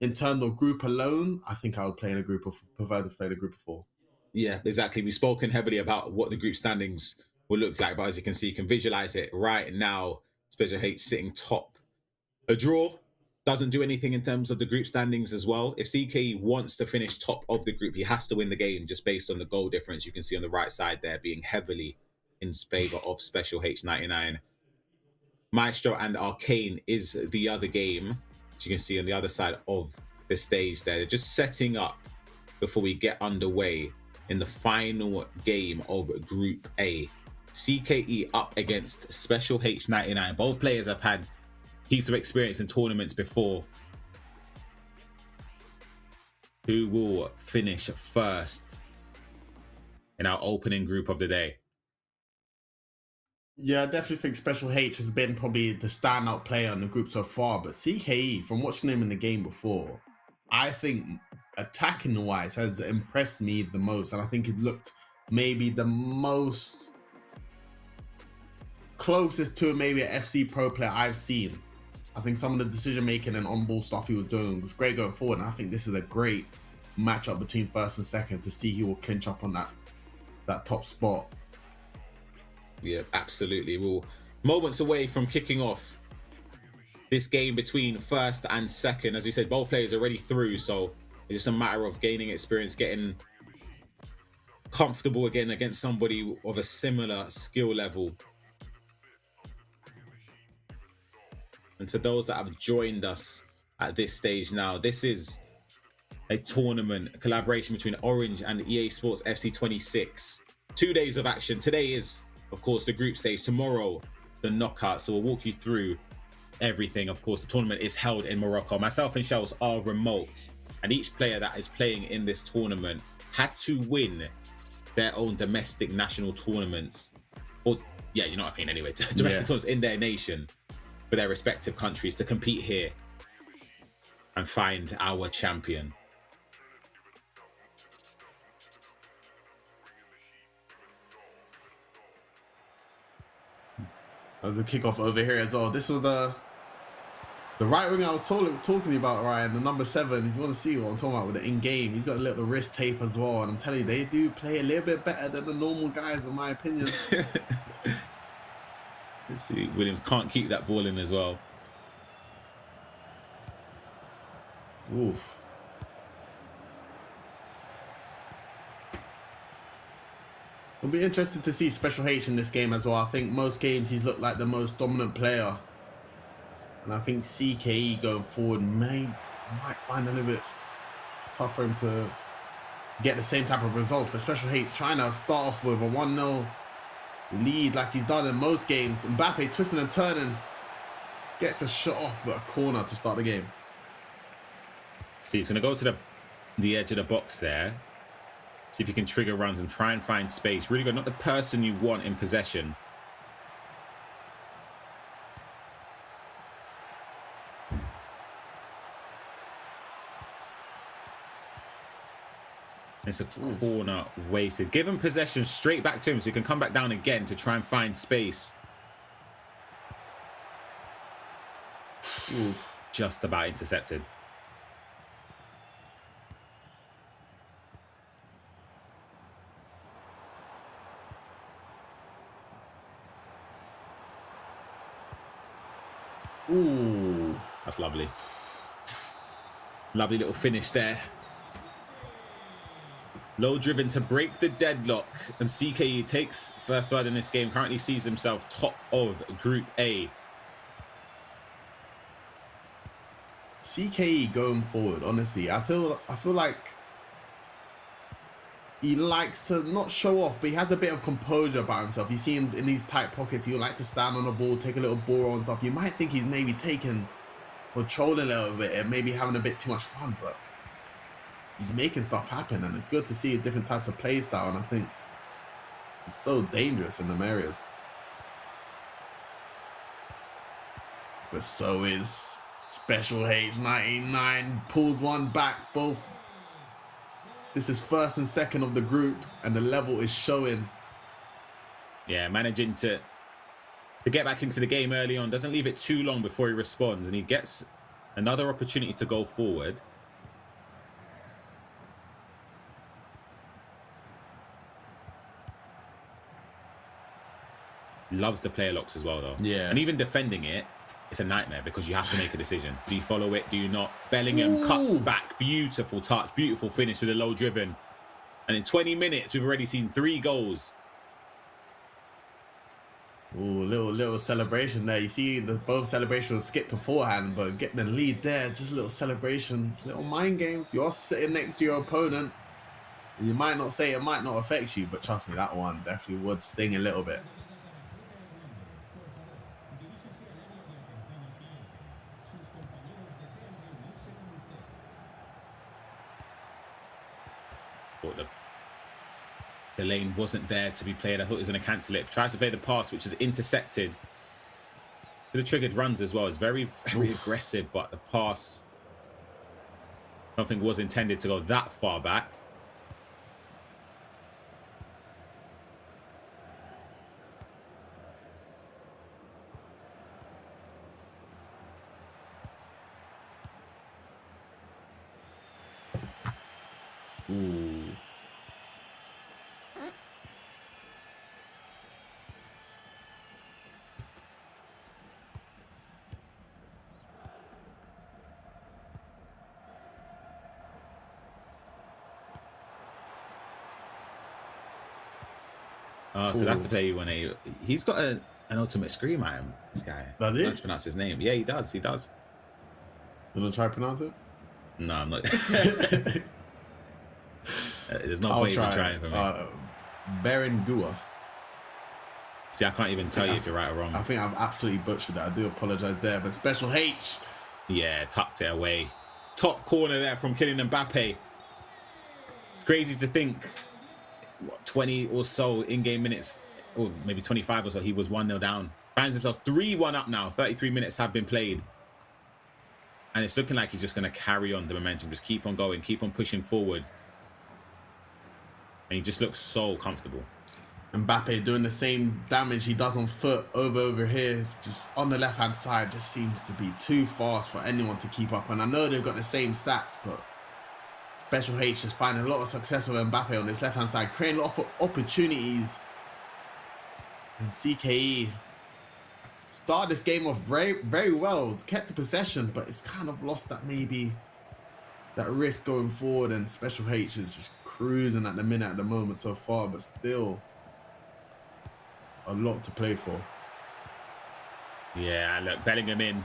in terms of group alone, I think I would prefer to play in a group of 4. Yeah, exactly. We've spoken heavily about what the group standings will look like, but as you can see, you can visualize it right now. Special H sitting top. A draw doesn't do anything in terms of the group standings as well. If CKE wants to finish top of the group, he has to win the game just based on the goal difference. You can see on the right side there being heavily in favor of Special H99. Maestro and Arcane is the other game, as you can see on the other side of the stage there. They're just setting up before we get underway in the final game of Group A. CKE up against Special H99. Both players have had heaps of experience in tournaments before. Who will finish first in our opening group of the day? Yeah, I definitely think Special H has been probably the standout player in the group so far, but CKE, from watching him in the game before, I think attacking wise has impressed me the most, and I think it looked maybe the most closest to maybe an FC Pro player I've seen. I think some of the decision making and on-ball stuff he was doing was great going forward, and I think this is a great matchup between first and second to see who will clinch up on that top spot. Yeah, absolutely. We're moments away from kicking off this game between first and second. As we said, both players are already through, so it's just a matter of gaining experience, getting comfortable again against somebody of a similar skill level. And for those that have joined us at this stage now, this is a tournament, a collaboration between Orange and EA Sports FC 26. 2 days of action. Today is, of course, the group stage. Tomorrow, the knockout. So we'll walk you through everything. Of course, the tournament is held in Morocco. Myself and Shells are remote, and each player that is playing in this tournament had to win their own domestic national tournaments, or yeah, you know what I mean. Anyway, domestic tournaments in their nation for their respective countries to compete here and find our champion. There's a kickoff over here as well. This was the right wing I was talking about, Ryan, the number 7. If you want to see what I'm talking about with the in-game, he's got a little wrist tape as well. And I'm telling you, they do play a little bit better than the normal guys, in my opinion. Let's see, Williams can't keep that ball in as well. Oof. It'll be interesting to see Special H in this game as well. I think most games he's looked like the most dominant player. And I think CKE going forward might find a little bit tough for him to get the same type of results. But Special H trying to start off with a 1-0 lead like he's done in most games. Mbappe twisting and turning, gets a shot off, but a corner to start the game. So he's going to go to the edge of the box there. See if you can trigger runs and try and find space. Really good. Not the person you want in possession. It's a corner wasted. Give him possession straight back to him so he can come back down again to try and find space. Oof. Just about intercepted. Ooh, that's lovely. Lovely little finish there. Low driven to break the deadlock, and CKE takes first blood in this game. Currently sees himself top of Group A. CKE going forward, honestly, I feel like he likes to not show off, but he has a bit of composure about himself. You see him in these tight pockets, he'll like to stand on the ball, take a little ball and stuff. You might think he's maybe taking or trolling a little bit and maybe having a bit too much fun, but he's making stuff happen, and it's good to see different types of play style, and I think it's so dangerous in them areas. But so is Special H. 99 pulls one back. Both. This is first and second of the group, and the level is showing. Yeah, managing to get back into the game early on. Doesn't leave it too long before he responds, and he gets another opportunity to go forward. Loves the player locks as well, though. Yeah. And even defending it, it's a nightmare because you have to make a decision. Do you follow it? Do you not? Bellingham cuts back. Beautiful touch. Beautiful finish with a low driven. And in 20 minutes, we've already seen 3 goals. Ooh, little celebration there. You see both celebrations skip beforehand, but getting the lead there, just a little celebration. It's little mind games. You're sitting next to your opponent. You might not say it might not affect you, but trust me, that one definitely would sting a little bit. Thought the lane wasn't there to be played. I thought he was going to cancel it. Tries to play the pass, which is intercepted. Could have triggered runs as well. It's very, very aggressive, but the pass, I don't think was intended to go that far back. Ooh. Oh, so that's the player you want to... He's got an ultimate scream at him, this guy. Does he? Let's pronounce his name. Yeah, he does. He does. You want to try to pronounce it? No, I'm not. There's no point even trying for me. Baron Gua. See, I can't even tell you if you're right or wrong. I think I've absolutely butchered that. I do apologize there, but Special H. Yeah, tucked it away. Top corner there from Kylian Mbappe. It's crazy to think, what, 20 or so in-game minutes, or maybe 25 or so, he was 1-0 down. Finds himself 3-1 up now. 33 minutes have been played. And it's looking like he's just going to carry on the momentum. Just keep on going, keep on pushing forward. And he just looks so comfortable. Mbappe doing the same damage he does on foot over here, just on the left-hand side, just seems to be too fast for anyone to keep up. And I know they've got the same stats, but Special H is finding a lot of success with Mbappe on this left-hand side, creating a lot of opportunities. And CKE started this game off very, very well. It's kept the possession, but it's kind of lost that that risk going forward. And Special H is just cruising at the minute at the moment so far, but still a lot to play for. Yeah, look, Bellingham in.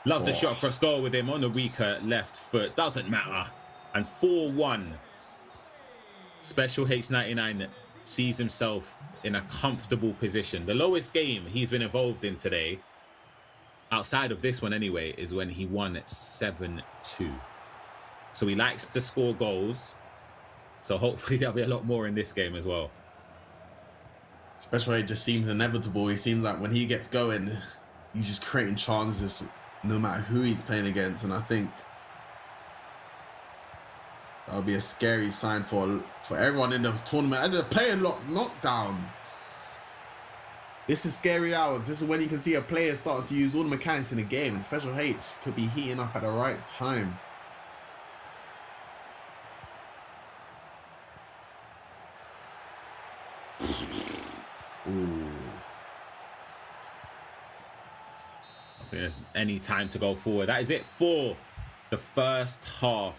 Loves the shot across goal with him on the weaker left foot. Doesn't matter. And 4-1. Special H99 sees himself in a comfortable position. The lowest game he's been involved in today, outside of this one anyway, is when he won 7-2. So he likes to score goals So hopefully there'll be a lot more in this game as well. Special H just seems inevitable. He seems like when he gets going, he's just creating chances no matter who he's playing against. And I think that'll be a scary sign for everyone in the tournament. As a player knockdown, this is scary hours. This is when you can see a player starting to use all the mechanics in the game. And Special H could be heating up at the right time. Ooh. I think there's any time to go forward. That is it for the first half.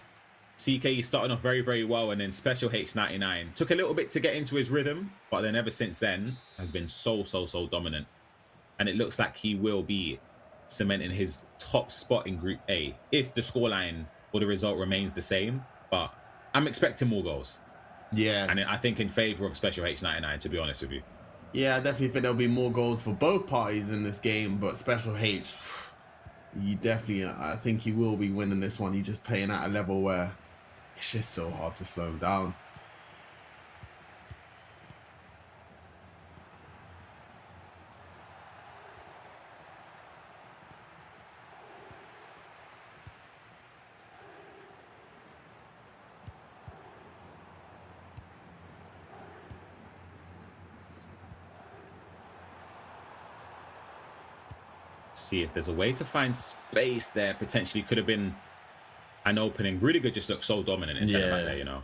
CKE starting off very, very well, and then Special H99 took a little bit to get into his rhythm, but then ever since then has been so dominant. And it looks like he will be cementing his top spot in Group A if the scoreline or the result remains the same. But I'm expecting more goals. Yeah. And I think in favor of Special H99, to be honest with you. Yeah, I definitely think there'll be more goals for both parties in this game, but Special H, I think he will be winning this one. He's just playing at a level where it's just so hard to slow him down. See if there's a way to find space there. Potentially could have been an opening. Rudiger just looks so dominant in centre back there, you know.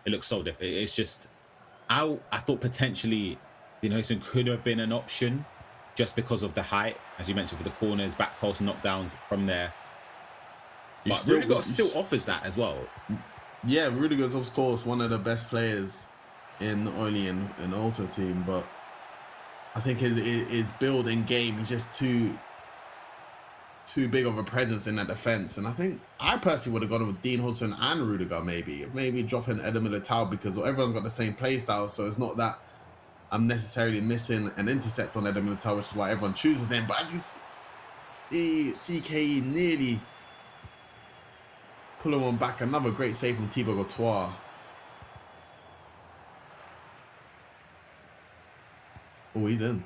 It looks so different. It's just, I thought potentially, you know, it could have been an option just because of the height, as you mentioned, for the corners, back post knockdowns from there. But Rudiger still offers that as well. Yeah, Rudiger's of course one of the best players in not only in Ultra team, but I think his build in game is just too big of a presence in that defense. And I think I personally would have gone with Dean Hudson and Rudiger, maybe dropping Eder Militao, because everyone's got the same play style, so it's not that I'm necessarily missing an intercept on Eder Militao, which is why everyone chooses him. But as you see, CKE nearly pulling one back. Another great save from Thibaut Courtois. Oh, he's in.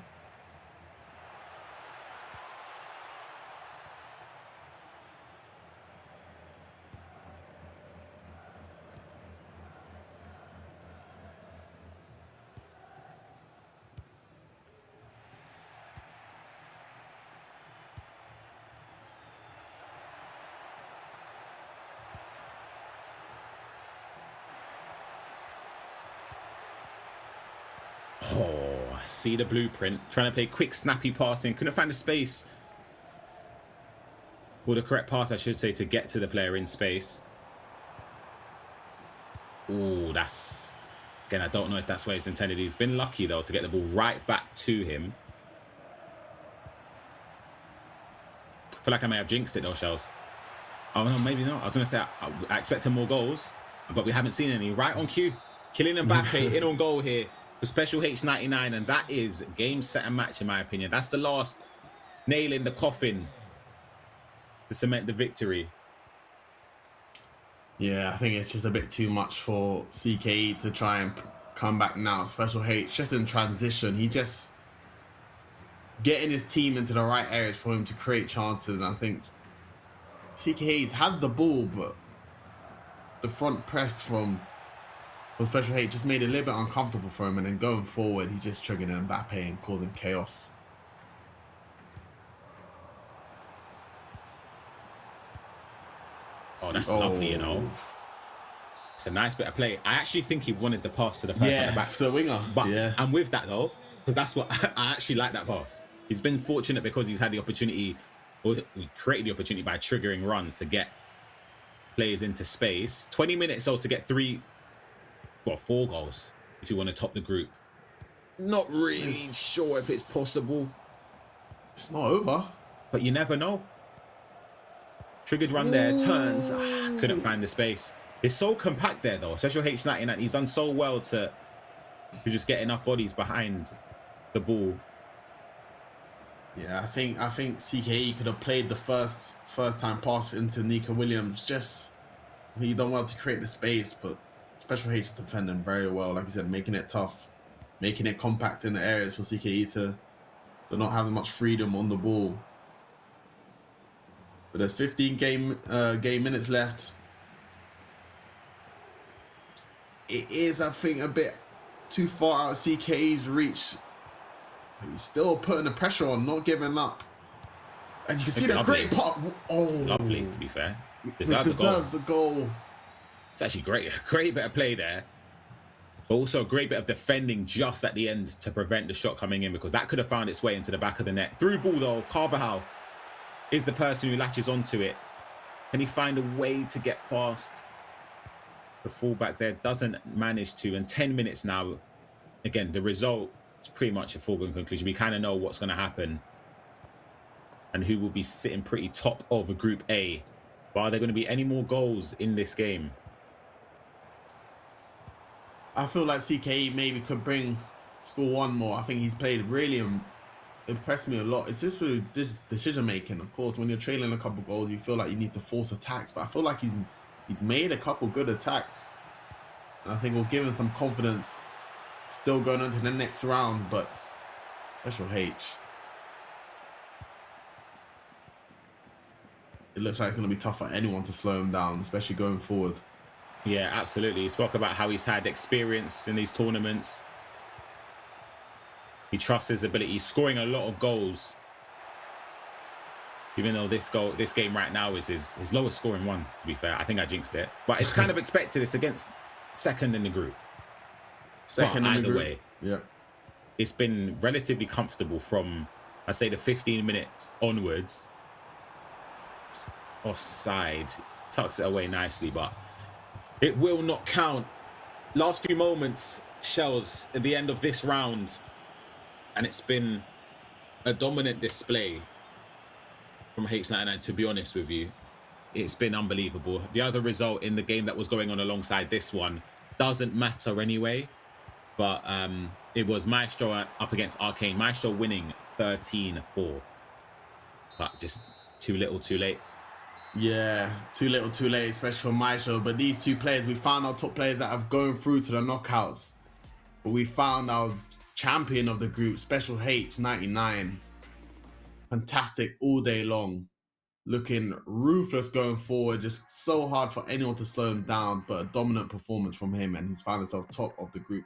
Oh, see the blueprint. Trying to play quick, snappy passing. Couldn't find the space. Or the correct pass, I should say, to get to the player in space. Oh, that's... Again, I don't know if that's where it's intended. He's been lucky, though, to get the ball right back to him. I feel like I may have jinxed it, though, Shells. Oh, no, maybe not. I was going to say, I expected more goals, but we haven't seen any. Right on cue. Kylian Mbappe in on goal here for Special H99, and that is game, set, and match, in my opinion. That's the last nail in the coffin to cement the victory. Yeah, I think it's just a bit too much for CKE to try and come back now. Special H, just in transition, he just getting his team into the right areas for him to create chances. And I think CKE's had the ball, but the front press from Special H just made it a little bit uncomfortable for him. And then going forward, he's just triggering Mbappe and causing chaos. Oh, that's lovely, you know. It's a nice bit of play. I actually think he wanted the pass to the person at the back. The winger. But yeah. I'm with that, though, because that's what I actually like that pass. He's been fortunate because he's had the opportunity, or he created the opportunity by triggering runs to get players into space. 20 minutes, though, to get 4 goals if you want to top the group. Not really sure if it's possible. It's not over. But you never know. Triggered run there, turns, couldn't find the space. It's so compact there, though. Special H99, he's done so well to just get enough bodies behind the ball. Yeah, I think CKE could have played the first time pass into Nico Williams. Just he done well to create the space, but Special H is defending very well, like you said, making it tough, making it compact in the areas for CKE to not have much freedom on the ball. But there's 15 game minutes left. It is, I think, a bit too far out of CKE's reach. But he's still putting the pressure on, not giving up. And you can see the great part. Oh, it's lovely, to be fair. Deserves a goal. It's actually great. Great bit of play there. But also a great bit of defending just at the end to prevent the shot coming in, because that could have found its way into the back of the net. Through ball, though, Carvajal is the person who latches onto it. Can he find a way to get past the fullback there? Doesn't manage to. And 10 minutes now. Again, the result is pretty much a foregone conclusion. We kind of know what's going to happen and who will be sitting pretty top of Group A. But are there going to be any more goals in this game? I feel like CKE maybe could score one more. I think he's played really impressed me a lot. It's just for this decision making. Of course, when you're trailing a couple goals, you feel like you need to force attacks. But I feel like he's made a couple good attacks. And I think we'll give him some confidence. Still going on to the next round, but Special H. It looks like it's going to be tough for anyone to slow him down, especially going forward. Yeah, absolutely. He spoke about how he's had experience in these tournaments. He trusts his ability. He's scoring a lot of goals. Even though this game right now is his lowest scoring one, to be fair. I think I jinxed it. But it's kind of expected. It's against second in the group. Second in the group. Way, yeah. It's been relatively comfortable from, I'd say, the 15 minutes onwards. It's offside. Tucks it away nicely, but it will not count. Last few moments, Shells, at the end of this round. And it's been a dominant display from H99, to be honest with you. It's been unbelievable. The other result in the game that was going on alongside this one doesn't matter anyway. But it was Maestro up against Arcane. Maestro winning 13-4. But just too little, too late. Yeah, too little, too late, especially for Maestro. But these two players, we found our top players that have gone through to the knockouts. But we found our champion of the group, Special H, 99. Fantastic all day long. Looking ruthless going forward. Just so hard for anyone to slow him down. But a dominant performance from him, and he's found himself top of the group.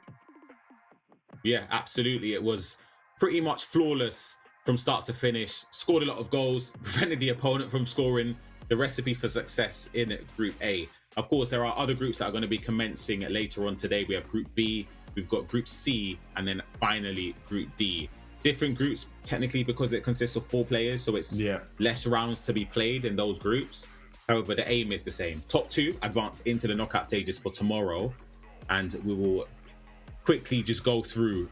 Yeah, absolutely. It was pretty much flawless from start to finish. Scored a lot of goals, prevented the opponent from scoring. The recipe for success in Group A. Of course, there are other groups that are going to be commencing later on today. We have Group B, we've got Group C, and then finally Group D. Different groups, technically, because it consists of 4 players, so it's less rounds to be played in those groups. However, the aim is the same. Top 2 advance into the knockout stages for tomorrow, and we will quickly just go through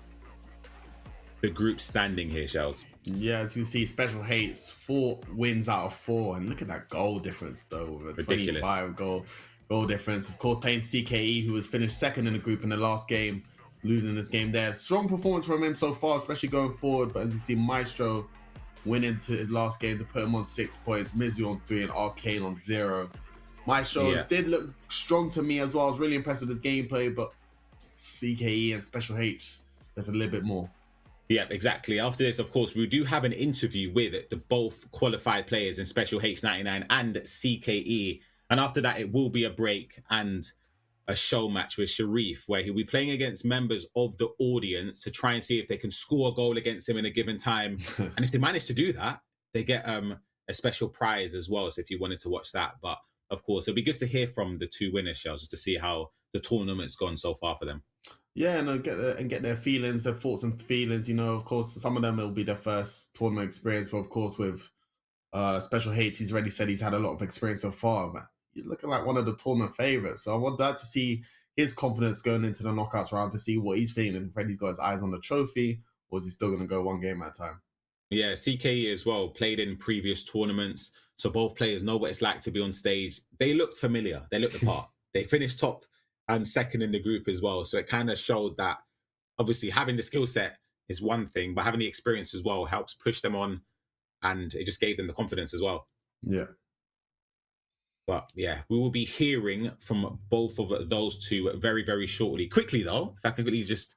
the group standing here, Shells. Yeah, as you see, Special Hates 4 wins out of 4, and look at that goal difference though, with a Ridiculous. 25 goal difference. Of course, playing CKE, who was finished second in the group in the last game, losing this game there. Strong performance from him so far, especially going forward. But as you see, Maestro winning to his last game to put him on 6 points, Mizu on 3, and Arcane on 0. Maestro did look strong to me as well. I was really impressed with his gameplay, but CKE and Special H, there's a little bit more. Yeah, exactly. After this, of course, we do have an interview with the both qualified players in Special H99 and CKE. And after that, it will be a break and a show match with Sharif, where he'll be playing against members of the audience to try and see if they can score a goal against him in a given time. And if they manage to do that, they get a special prize as well. So if you wanted to watch that. But of course, it'll be good to hear from the 2 winners, Shells, just to see how the tournament's gone so far for them. Yeah, and get their feelings, their thoughts and feelings. You know, of course, some of them will be their first tournament experience, but of course, with Special H, he's already said he's had a lot of experience so far. But he's looking like one of the tournament favorites. So I want that to see his confidence going into the knockouts round, to see what he's feeling. If he's got his eyes on the trophy, or is he still going to go one game at a time? Yeah, CKE as well, played in previous tournaments. So both players know what it's like to be on stage. They looked familiar. They looked the part. They finished top and second in the group as well. So it kind of showed that obviously having the skill set is one thing, but having the experience as well helps push them on, and it just gave them the confidence as well. Yeah. But yeah, we will be hearing from both of those two very, very shortly. Quickly though, if I can quickly just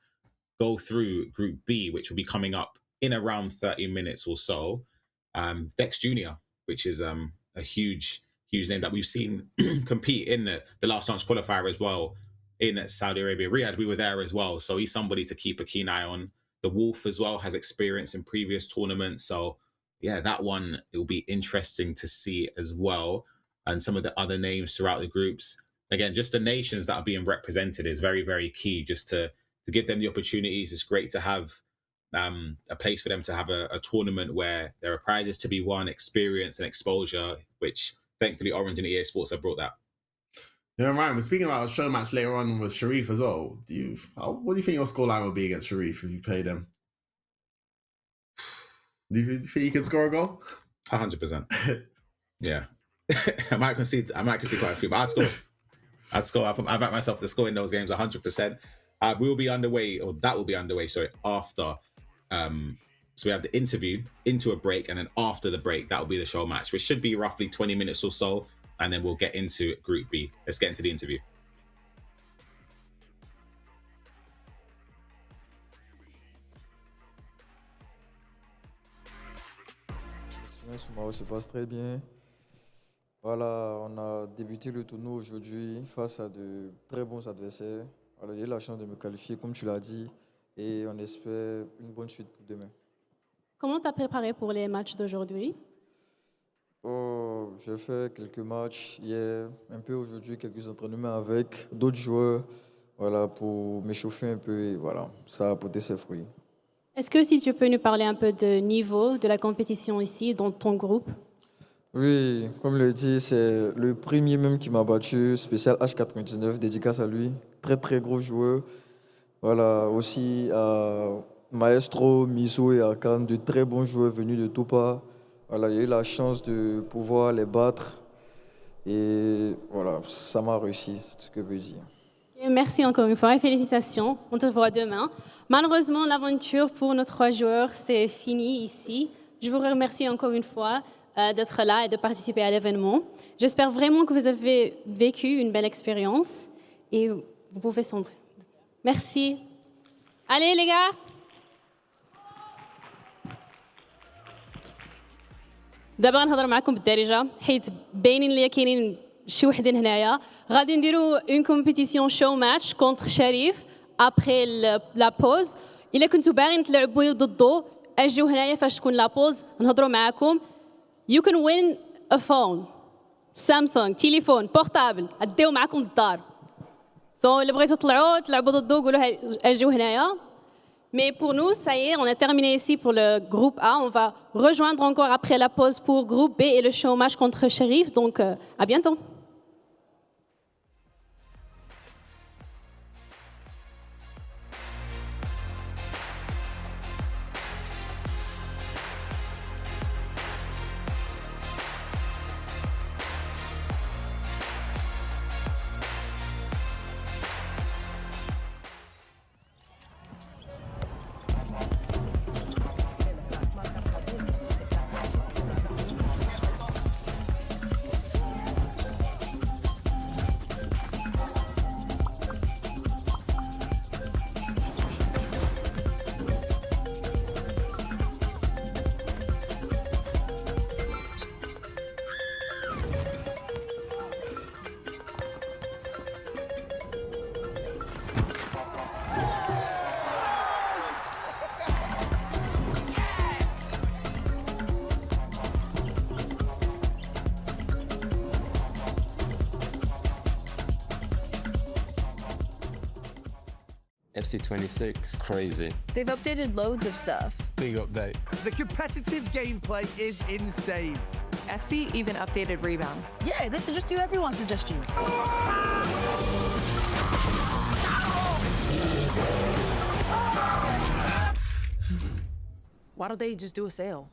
go through Group B, which will be coming up in around 30 minutes or so. Dex Jr., which is a huge name that we've seen compete in the last chance qualifier as well in Saudi Arabia. Riyadh, we were there as well. So he's somebody to keep a keen eye on. The Wolf as well has experience in previous tournaments. So yeah, that one, it will be interesting to see as well. And some of the other names throughout the groups. Again, just the nations that are being represented is very, very key just to give them the opportunities. It's great to have a place for them to have a tournament where there are prizes to be won, experience and exposure, which thankfully Orange and EA Sports have brought that. Yeah, right. We're speaking about a show match later on with Sharif as well. What do you think your scoreline will be against Sharif if you play them? Do you think you can score a goal? 100%. Yeah. I might concede quite a few, but I'd score. I back myself to score in those games 100%. We will be underway, or that will be underway, sorry, after. So we have the interview, into a break, and then after the break, that will be the show match, which should be roughly 20 minutes or so, and then we'll get into Group B. Let's get into the interview. L'expérience au Maroc se passe très bien. Voilà, on a débuté le tournoi aujourd'hui face à de très bons adversaires. Alors, j'ai eu la chance de me qualifier, comme tu l'as dit, et on espère une bonne suite pour demain. Comment tu as préparé pour les matchs d'aujourd'hui? Oh, j'ai fait quelques matchs hier, un peu aujourd'hui, quelques entraînements avec d'autres joueurs, voilà, pour m'échauffer un peu, et voilà, ça a apporté ses fruits. Est-ce que si tu peux nous parler un peu du niveau de la compétition ici, dans ton groupe? Oui, comme le dit, c'est le premier même qui m'a battu, spécial H99, dédicace à lui. Très très gros joueur. Voilà, aussi à Maestro, Miso et Akan, de très bons joueurs venus de tout part. Voilà, j'ai eu la chance de pouvoir les battre. Et voilà, ça m'a réussi, c'est ce que je veux dire. Merci encore une fois et félicitations. On te voit demain. Malheureusement, l'aventure pour nos 3 joueurs, c'est fini ici. Je vous remercie encore une fois d'être là et de participer à l'événement. J'espère vraiment que vous avez vécu une belle expérience et vous pouvez s'entrer. Merci. Allez les gars. دابا غنهضر معكم بالدارجه حيت باينين ليا كاينين شي وحدين هنايا غادي نديروا اون كومبيتيسيون شو ماتش كونتر شريف ابري لا بوز. الا كنتو باغيين تلعبوا ضدو اجيو هنايا فاش تكون لا بوز نهضروا معاكم. You can win a phone, Samsung, تليفون بورتابل اديو معاكم للدار. اللي بغيتو تلعبوا ضدو قولوا اجيو هنايا. Mais pour nous, ça y est, on a terminé ici pour le groupe A. On va rejoindre encore après la pause pour groupe B et le show match contre Sheriff. Donc, à bientôt. FC26, crazy. They've updated loads of stuff. Big update. The competitive gameplay is insane. FC even updated rebounds. Yeah, they should just do everyone's suggestions. Why don't they just do a sale?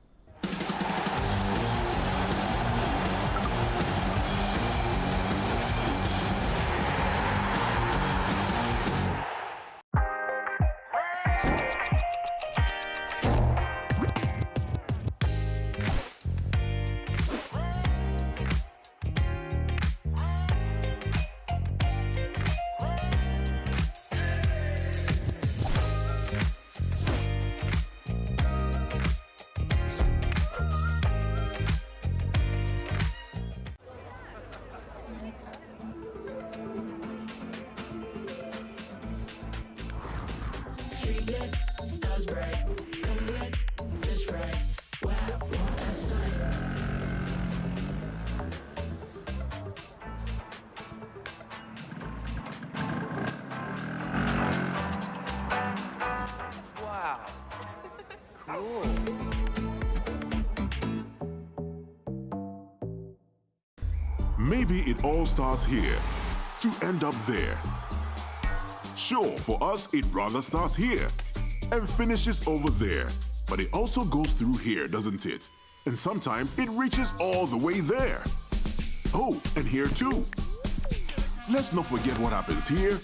Maybe it all starts here to end up there. Sure, for us, it rather starts here and finishes over there. But it also goes through here, doesn't it? And sometimes it reaches all the way there. Oh, and here too. Let's not forget what happens here,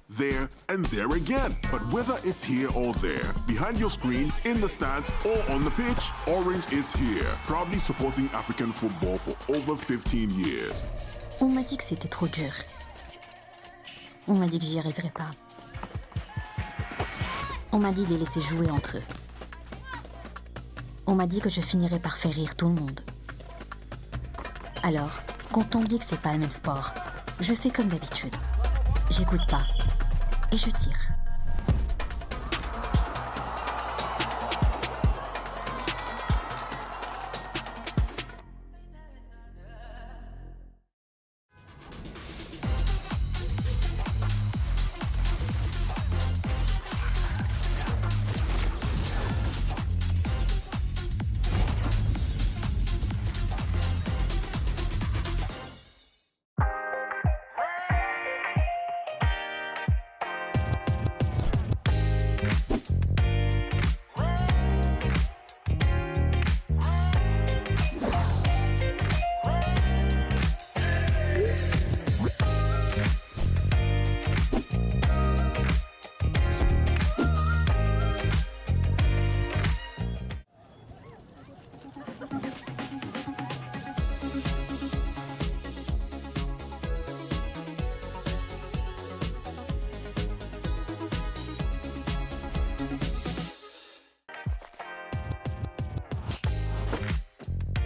there, and there again. But whether it's here or there, behind your screen, in the stands, or on the pitch, Orange is here, proudly supporting African football for over 15 years. On m'a dit que c'était trop dur. On m'a dit que j'y arriverais pas. On m'a dit de les laisser jouer entre eux. On m'a dit que je finirais par faire rire tout le monde. Alors, quand on me dit que c'est pas le même sport, je fais comme d'habitude. J'écoute pas. Et je tire.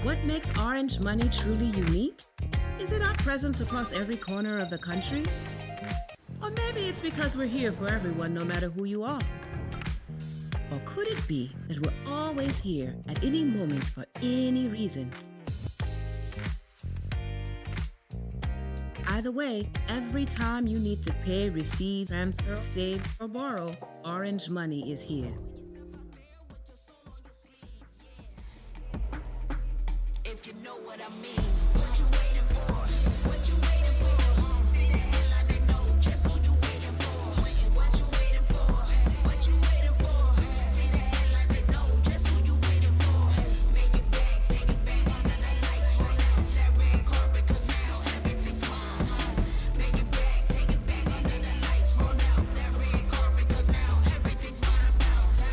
What makes Orange Money truly unique? Is it our presence across every corner of the country? Or maybe it's because we're here for everyone, no matter who you are. Or could it be that we're always here at any moment for any reason? Either way, every time you need to pay, receive, transfer, save, or borrow, Orange Money is here. If you know what I mean. What you waiting for? What you waiting for? See that headline, they know just who you waiting for. What you waiting for? What you waiting for? See that headline, they know just who you waiting for. Make it back, take it back under the lights. Roll out that red carpet, 'cause now everything's fine. Make it back, take it back under the lights. Roll out that red carpet, 'cause now everything's fine. About time.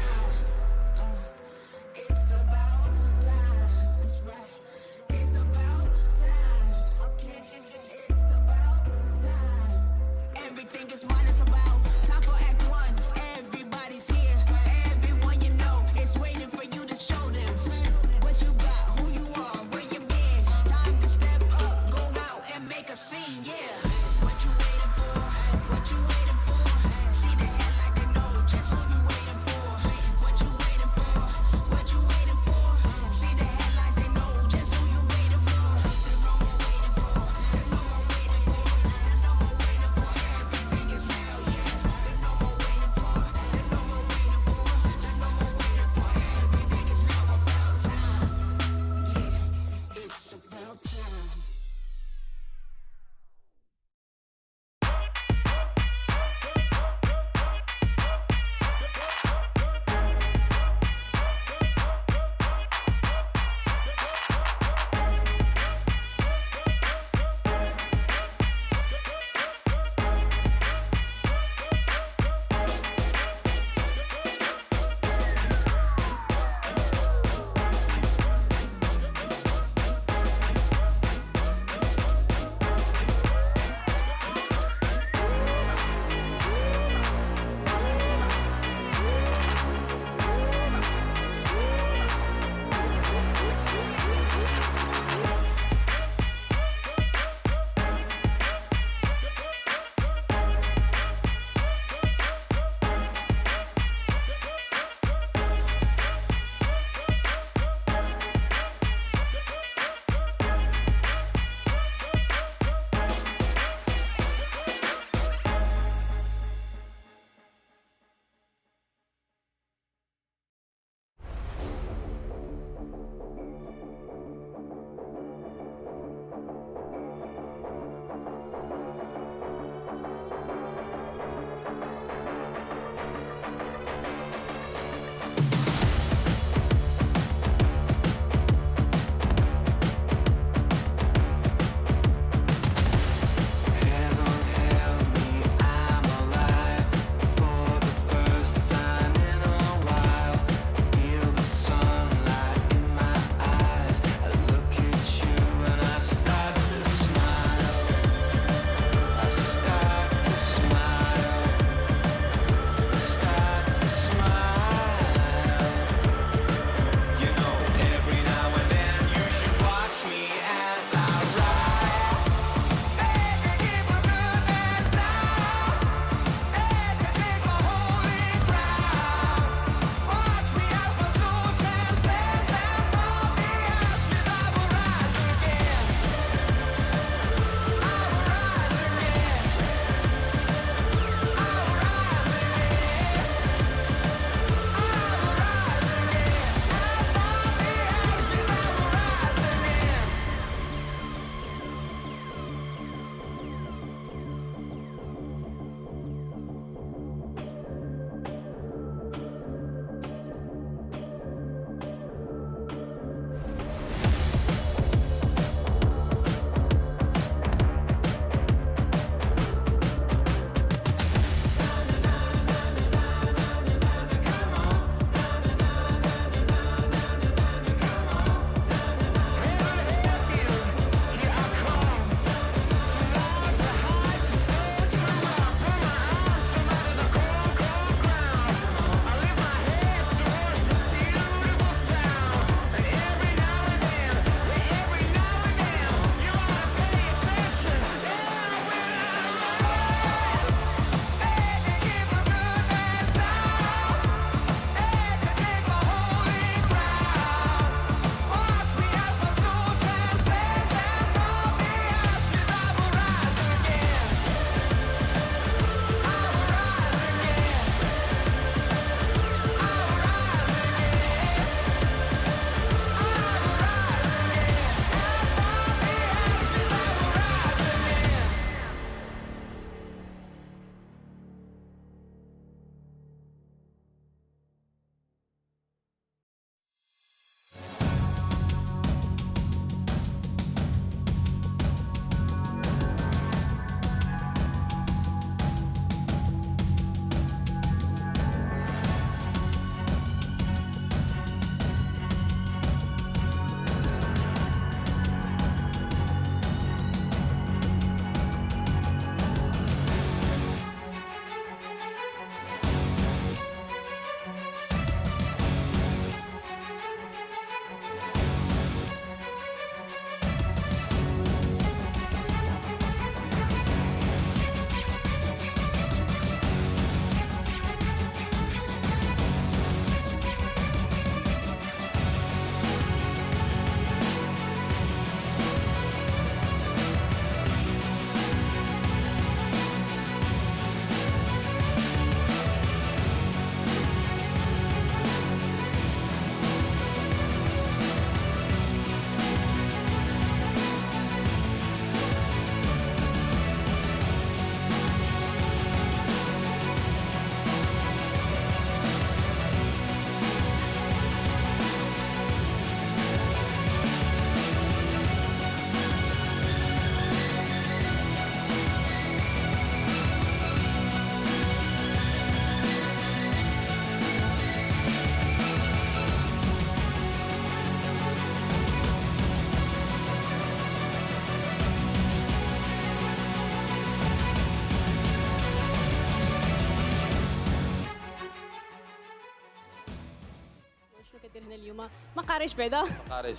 اليوم ما قاريش بعدا. قاريش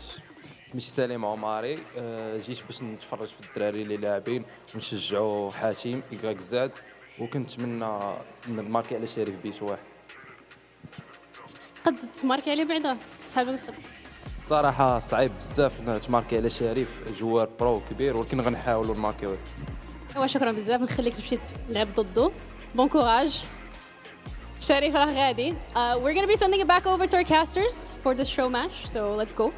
سميتي سليم عماري. جيت باش نتفرج في الدراري اللي لاعبين ونشجعوا حاتم إكراك زاد، وكنتمنى نماركي على شريف بيس واحد. قد تماركي عليه بعدا صحابك قد. الصراحه صعيب بزاف تماركي على شريف، جوار برو كبير، ولكن غنحاولوا نماركيوه. ايوا شكرا بزاف، نخليك تمشي تلعب ضده. بون كوراج شريف، راه غادي. We're gonna be sending it back over to our casters for this show match, so let's go.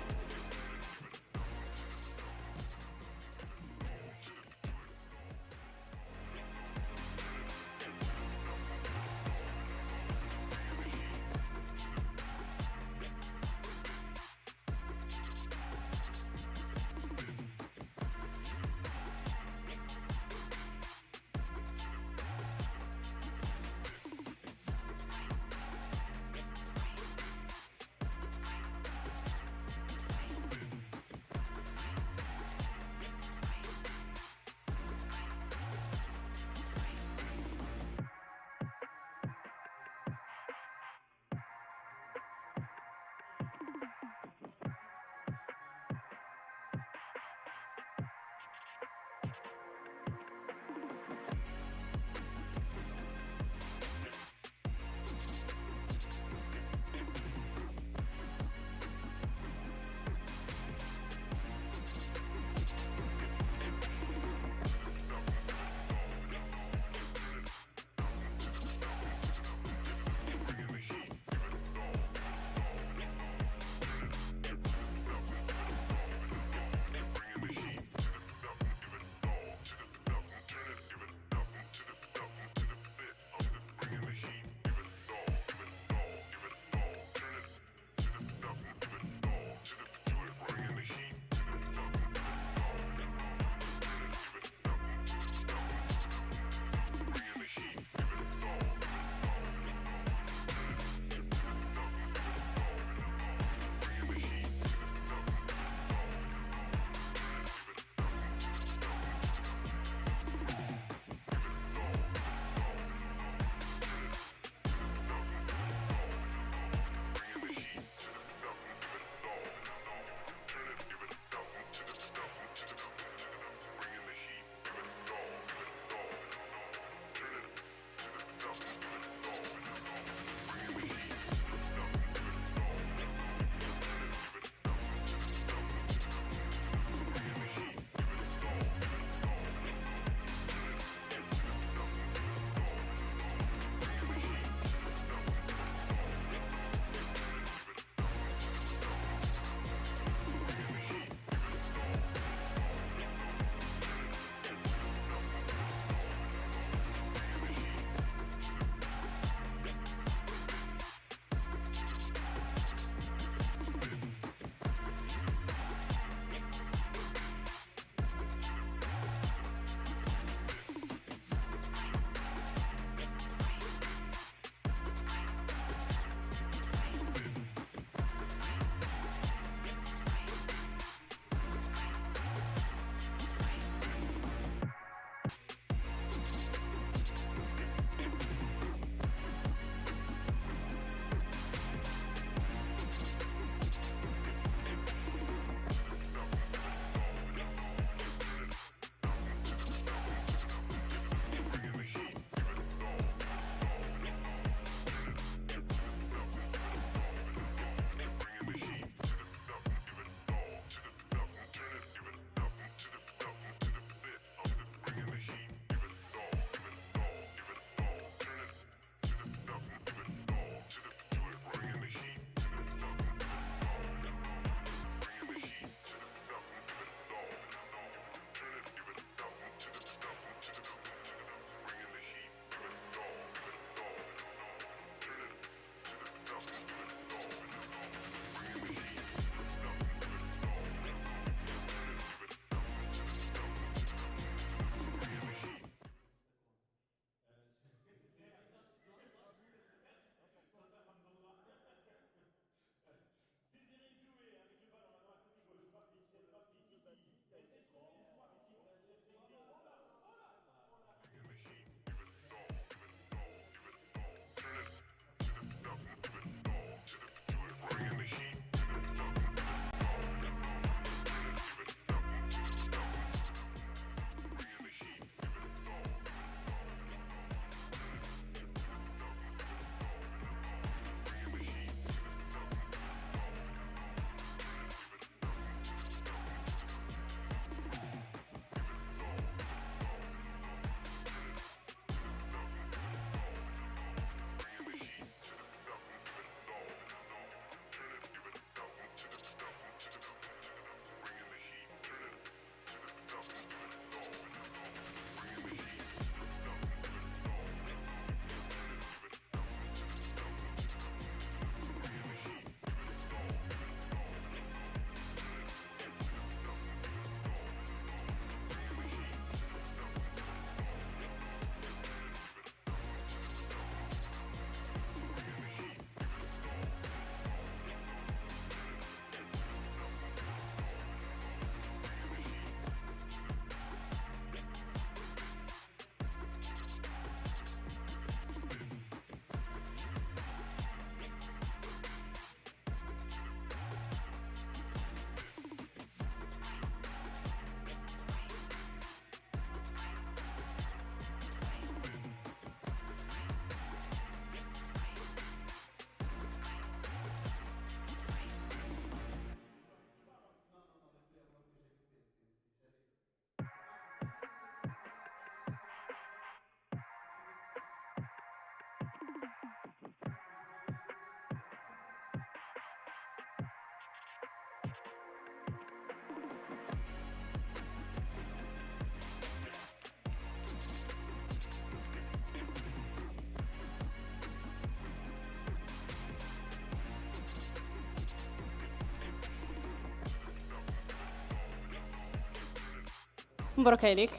مبروك عليك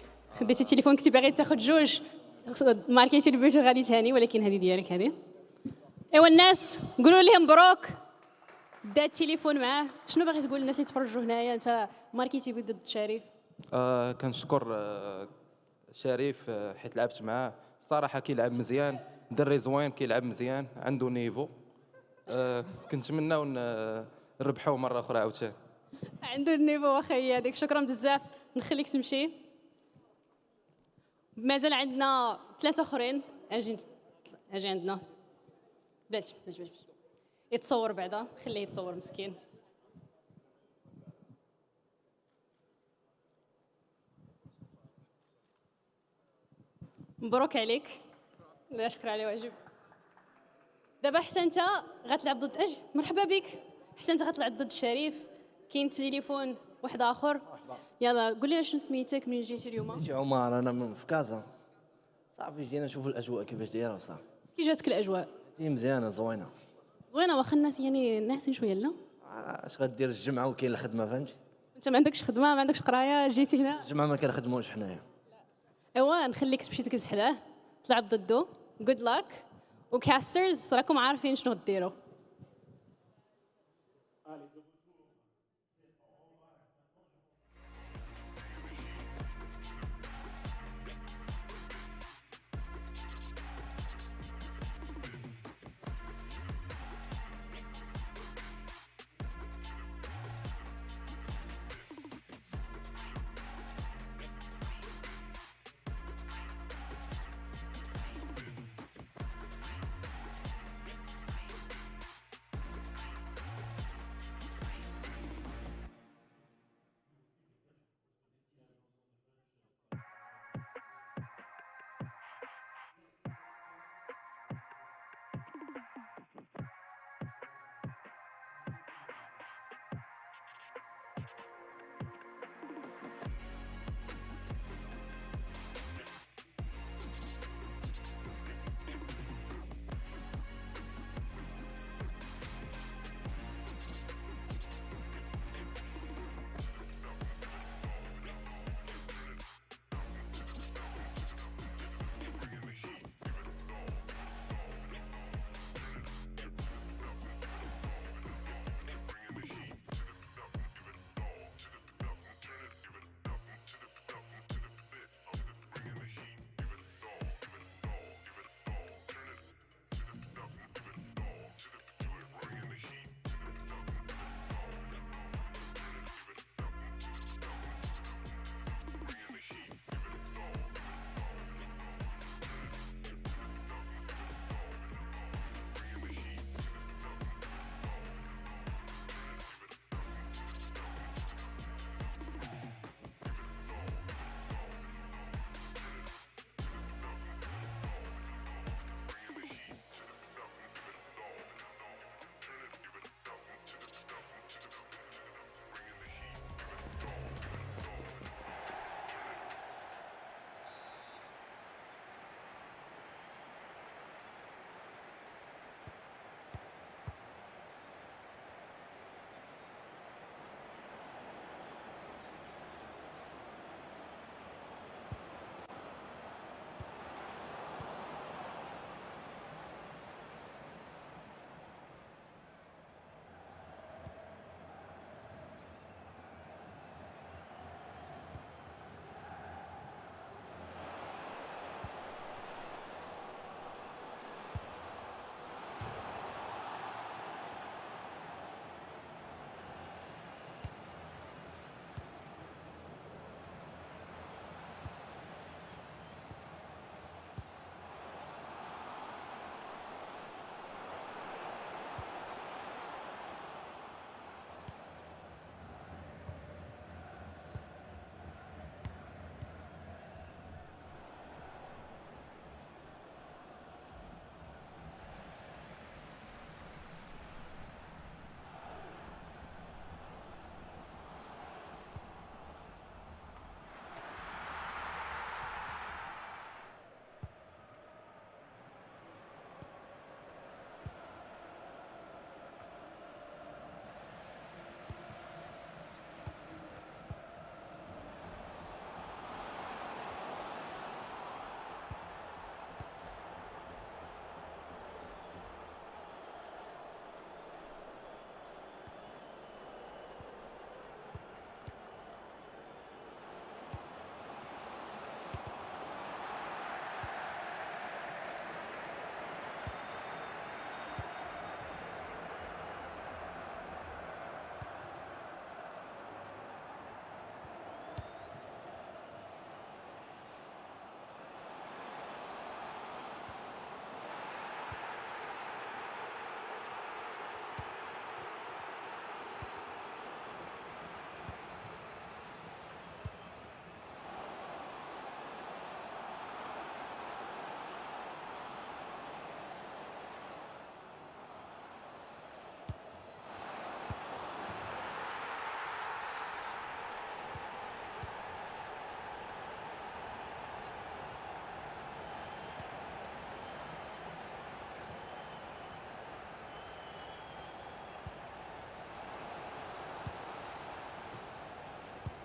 خديتي التليفون كنتي باغي تاخذ جوج ماركيتي البيوت غادي تاني ولكن هذه ديالك هذه ايوا الناس قولوا ليه مبروك دا التليفون معاه شنو باغي تقول للناس اللي تفرجوا هنايا انت ماركيتي ضد شريف كنشكر شريف حيت لعبت معاه الصراحه كيلعب مزيان دري زوين كيلعب مزيان عنده نيفو كنتمناو نربحوه مره اخرى عاوتاني عنده النيفو واخا هي هذيك شكرا بزاف نخليك تمشي مازال عندنا 3 اخرين اجي عندنا بلاتي يتصور بعدا خليه يتصور مسكين مبروك عليك لا شكرا على واجب دابا حتى انت غتلعب ضد اجي مرحبا بك حتى انت غتلعب ضد شريف كاين تليفون واحد اخر يلا قول لي شنو سميتك منين جيتي اليوم جيت عمر انا في كازا صافي جينا نشوفوا الاجواء كيفاش دايره وصافي كي جاتك الاجواء هي مزيانه زوينه واخا الناس يعني ناعسين شويه لا اش غدير الجمعه وكاين الخدمه فهمتي انت ما عندكش خدمه ما عندكش قرايه جيتي هنا الجمعه ما كنخدموش حنايا ايوا نخليك تمشي تجلس حداه تلعب ضده جود لاك وكاسترز راكم عارفين شنو ديروا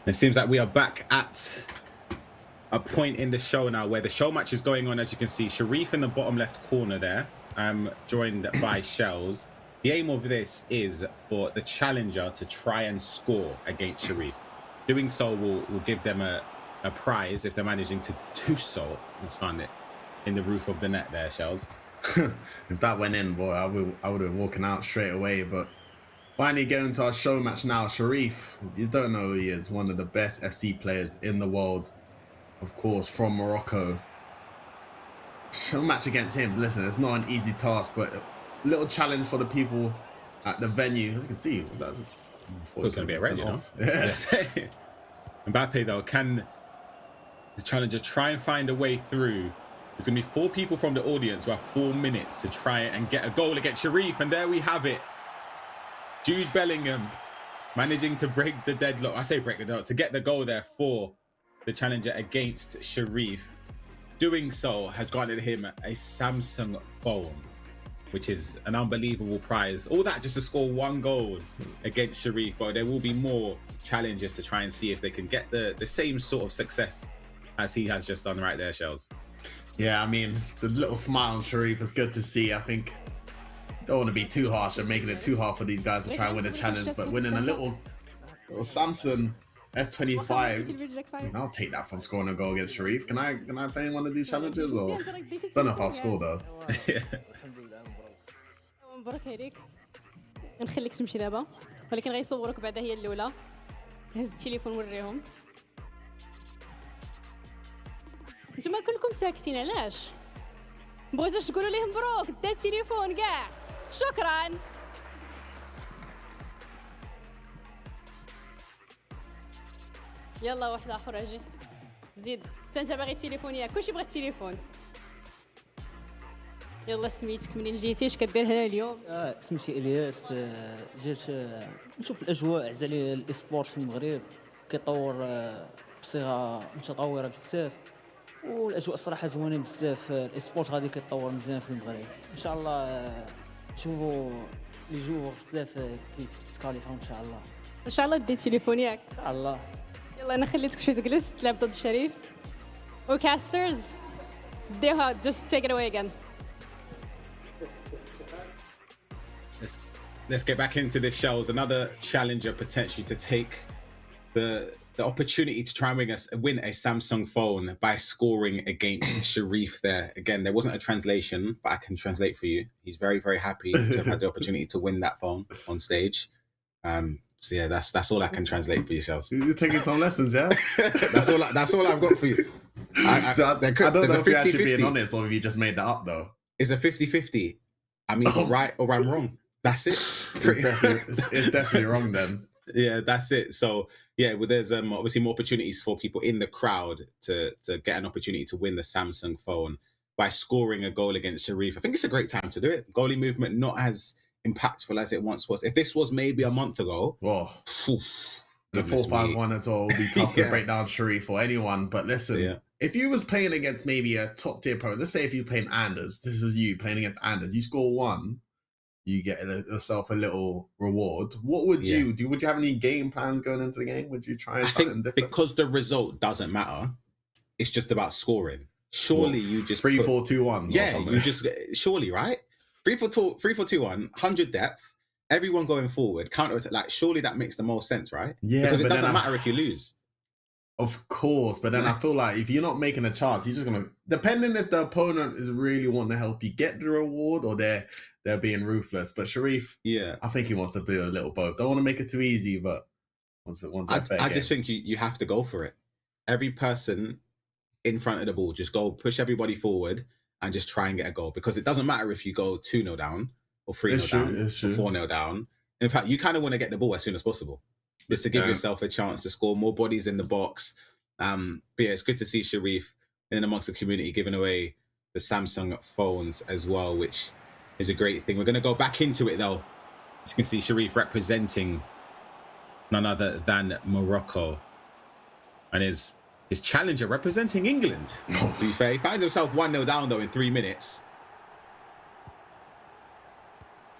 It seems like we are back at a point in the show now where the show match is going on. As you can see, Sharif in the bottom left corner there, joined by Shells. The aim of this is for the challenger to try and score against Sharif. Doing so will give them a prize if they're managing to do so. Let's find it in the roof of the net there, Shells. If that went in, boy, I would have been walking out straight away. But finally going to our show match now. Sharif, you don't know who he is, one of the best FC players in the world, of course, from Morocco. Show match against him, listen, it's not an easy task, but a little challenge for the people at the venue. As you can see, it's going to be a red, you know? Mbappe, though, can the challenger try and find a way through? There's going to be 4 people from the audience who have 4 minutes to try and get a goal against Sharif, and there we have it. Jude Bellingham managing to break the deadlock. I say break the deadlock, to get the goal there for the challenger against Sharif. Doing so has granted him a Samsung phone, which is an unbelievable prize. All that just to score 1 goal against Sharif, but there will be more challenges to try and see if they can get the same sort of success as he has just done right there, Shells. Yeah, I mean, the little smile on Sharif is good to see. I think don't want to be too harsh and making it too hard for these guys to try and win a challenge, but winning a little Samsung S25, I'll take that from scoring a goal against Sharif. Can I play in one of these challenges, or don't know if I'll score though. مبروك عليك. نخليك تمشي دابا، ولكن غيصوروك بعدا هي الاولى. هز التليفون وريهم. نتوما كلكم ساكتين علاش؟ مبغيتوش تقولوا ليه مبروك دا التليفون كاع. شكرا. يلا واحد اخر اجي زيد. انت باغي التليفون ياك، كلشي بغى التليفون. يلا سميتك منين جيتي، اش كدير هنا اليوم؟ سميتي الياس. جيت نشوف الاجواء عزالي الاسبورت في المغرب كيطور بصيغه متطوره بزاف، والاجواء الصراحه زوينين بزاف. الاسبورت غادي كيتطور مزيان في المغرب ان شاء الله. نشوفوا لي جوغ بزاف كيتكاليفاو ان شاء الله. ان شاء الله دي التليفون ياك ان شاء الله. يلا انا خليتك شويه تجلس تلعب ضد شريف. وكاسترز ديها just take it away again. Let's get back into this, Shells. Another challenger potentially to take the opportunity to try and win a Samsung phone by scoring against Sharif there. Again, there wasn't a translation, but I can translate for you. He's very, very happy to have had the opportunity to win that phone on stage. So yeah, that's all I can translate for you, Shells. You're taking some lessons, yeah? that's all I've got for you. I don't know if you're actually being honest or if you just made that up though. It's a 50-50. I mean, right or I'm wrong. That's it. It's definitely wrong then. Yeah, that's it. So yeah, well, there's obviously more opportunities for people in the crowd to get an opportunity to win the Samsung phone by scoring a goal against Sharif. I think it's a great time to do it. Goalie movement not as impactful as it once was. If this was maybe a month ago, the 4-5-1 as well would be tough to break down Sharif or anyone. But listen, if you was playing against maybe a top tier pro, let's say if you're playing Anders, this is you playing against Anders, you score 1, you get yourself a little reward. What would you do? Would you have any game plans going into the game? Would you try something different? Because the result doesn't matter, it's just about scoring. Surely you just 3-4-2-1. Yeah, you just surely, right? 3-4-2-1, 100 depth, everyone going forward, counter attack. Like surely that makes the most sense, right? Yeah, because it doesn't matter if you lose. Of course, but then I feel like if you're not making a chance, you're just gonna, depending if the opponent is really wanting to help you get the reward or they're being ruthless. But Sharif, I think he wants to do a little both. Don't want to make it too easy, but I just think you have to go for it. Every person in front of the ball, just go push everybody forward and just try and get a goal, because it doesn't matter if you go 2-0 down or 3-0 down or 4-0 down. In fact, you kind of want to get the ball as soon as possible, just to give yourself a chance to score more bodies in the box. But yeah, it's good to see Sharif in amongst the community giving away the Samsung phones as well, which is a great thing. We're going to go back into it though. As you can see, Sharif representing none other than Morocco, and his challenger representing England. To be fair, he finds himself 1-0 down though in 3 minutes.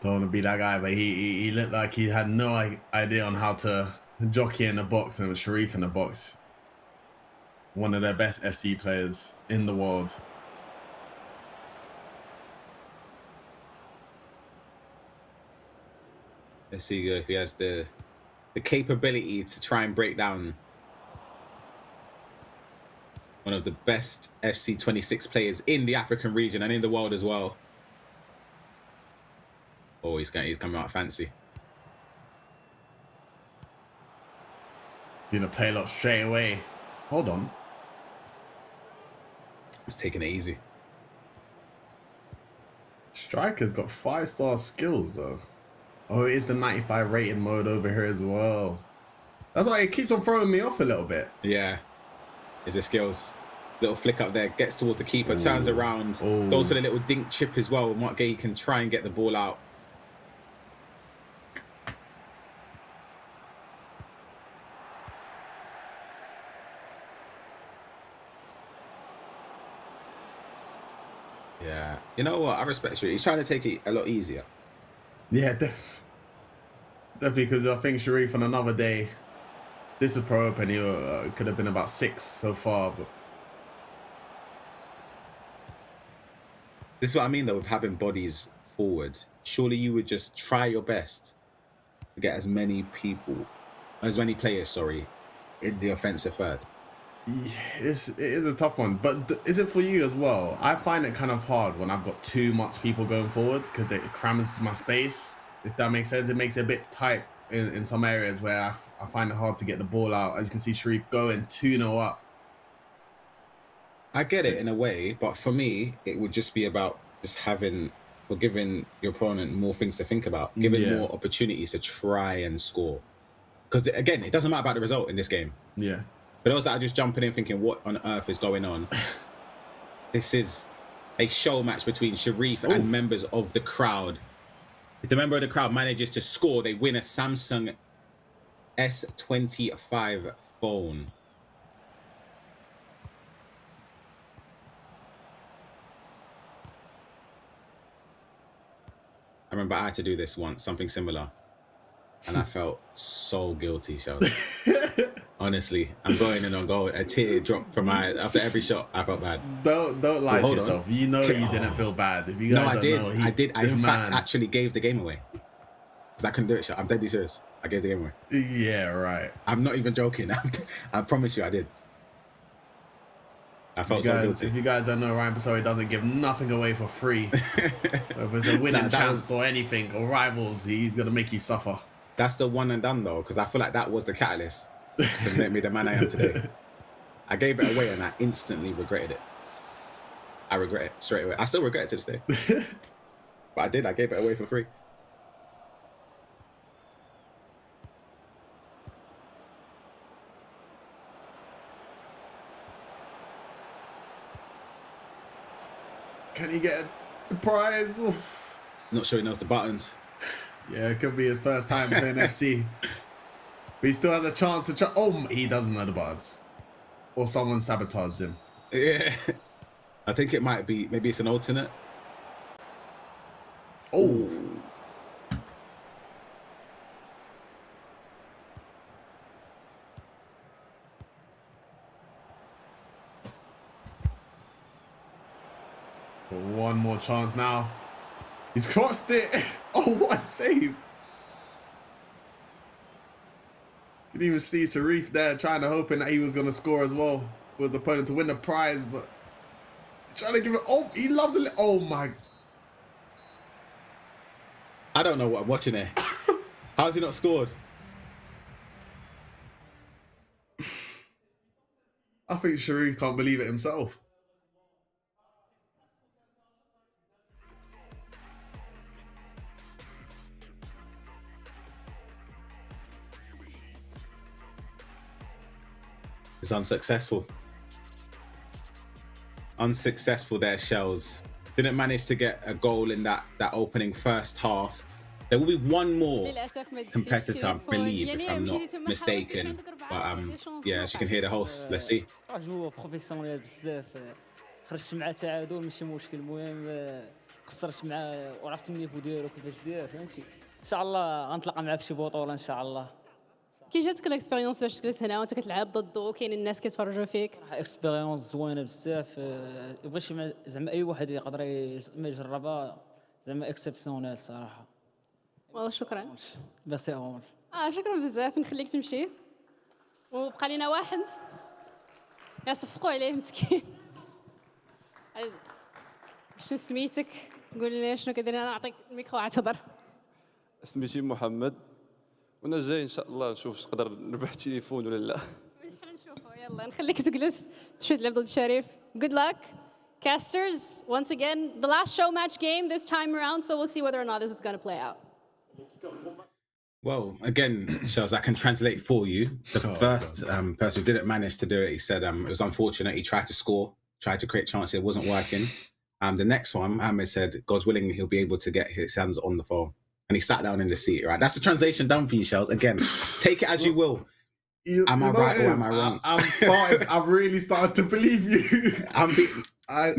Don't want to be that guy, but he looked like he had no idea on how to Jockey in the box and Sharif in the box. One of the best FC players in the world. Let's see if he has the capability to try and break down one of the best FC 26 players in the African region and in the world as well. Oh, he's coming out fancy. He's gonna play a lot straight away. Hold on. He's taking it easy. Striker's got 5-star skills though. Oh, it is the 95 rated mode over here as well. That's why it keeps on throwing me off a little bit. Yeah. Is the skills. Little flick up there, gets towards the keeper, turns around, goes for the little dink chip as well. Mark Gay can try and get the ball out. Yeah. You know what? I respect you. He's trying to take it a lot easier. Yeah, definitely, because I think Sharif on another day, this is Pro Open, he could have been about 6 so far. But this is what I mean, though, with having bodies forward. Surely you would just try your best to get as many players, in the offensive third. it is a tough one, but is it for you as well? I find it kind of hard when I've got too much people going forward because it crams my space, if that makes sense. It makes it a bit tight in some areas where I find it hard to get the ball out. As you can see, Sharif going 2-0 up. I get it in a way, but for me, it would just be about just giving your opponent more things to think about, giving more opportunities to try and score. Because again, it doesn't matter about the result in this game. Yeah. But those that are just jumping in thinking, what on earth is going on? This is a show match between Sharif and members of the crowd. If the member of the crowd manages to score, they win a Samsung S25 phone. I remember I had to do this once, something similar. And I felt so guilty, Sheldon. Honestly, I'm going in on goal. A tear dropped from my after every shot. I felt bad. Don't lie to yourself. You know you didn't feel bad. If you guys I did. I in fact actually gave the game away because I couldn't do it. Sheldon. I'm deadly serious. I gave the game away. Yeah, right. I'm not even joking. I promise you, I did. I felt so guilty. If you guys don't know, Ryan Pessori doesn't give nothing away for free. Whether it's a winning chance or anything or rivals, he's gonna make you suffer. That's the one and done though, because I feel like that was the catalyst to make me the man I am today. I gave it away and I instantly regretted it. I regret it straight away. I still regret it to this day. But I did. I gave it away for free. Can he get the prize? Oof. Not sure he knows the buttons. Yeah, it could be his first time playing FC. But he still has a chance to try. Oh, he doesn't know the buttons. Or someone sabotaged him. Yeah. I think it might be, maybe it's an alternate. Oh. One more chance now. He's crossed it. Oh, what a save. You can even see Sharif there trying to hoping that he was going to score as well for his opponent to win the prize, but he's trying to give it. Oh, he loves it. Oh, my. I don't know what I'm watching here. How's he not scored? I think Sharif can't believe it himself. It's unsuccessful. Unsuccessful there, Shells. Didn't manage to get a goal in that opening first half. There will be one more competitor, I believe, if I'm not mistaken. But yeah, as you can hear the host, let's see. خرجت مع تعادل ماشي مشكل. المهم قصرت معاه وعرفت النيفو ديالو كيفاش داير، فهمتي. ان شاء الله غنتلاقى معاه في شي بطوله ان شاء الله. كي جاتك الاكسبيريونس باش تجلس هنا وانت كتلعب ضده كاين الناس كيتفرجوا فيك؟ صراحه اكسبيريونس زوينه بزاف. يبغي شي زعما اي واحد يقدر ما يجربها، زعما اكسبسيونيل صراحه. والله شكرا. ميرسي عمر. شكرا بزاف، نخليك تمشي وبقى لينا واحد يصفقوا عليه مسكين. شنو سميتك؟ قول لي شنو كدير. انا نعطيك الميكرو اعتذر. سميتي محمد وانا جاي ان شاء الله نشوف نقدر نربح تليفون ولا لا. نشوفوا. يلا نخليك تجلس تشوف تلعب ضد شريف. Good luck, casters. Once again, the last show match game this time around, so we'll see whether or not this is going to play out. Well, again, Shells, I can translate for you. The first person who didn't manage to do it, he said it was unfortunate. He tried to score, tried to create chances, it wasn't working. The next one, Mohammed said, God's willing, he'll be able to get his hands on the phone. And he sat down in the seat, right? That's the translation done for you, Shells. Again, take it as you will. Am I right or am I wrong? I've really started to believe you.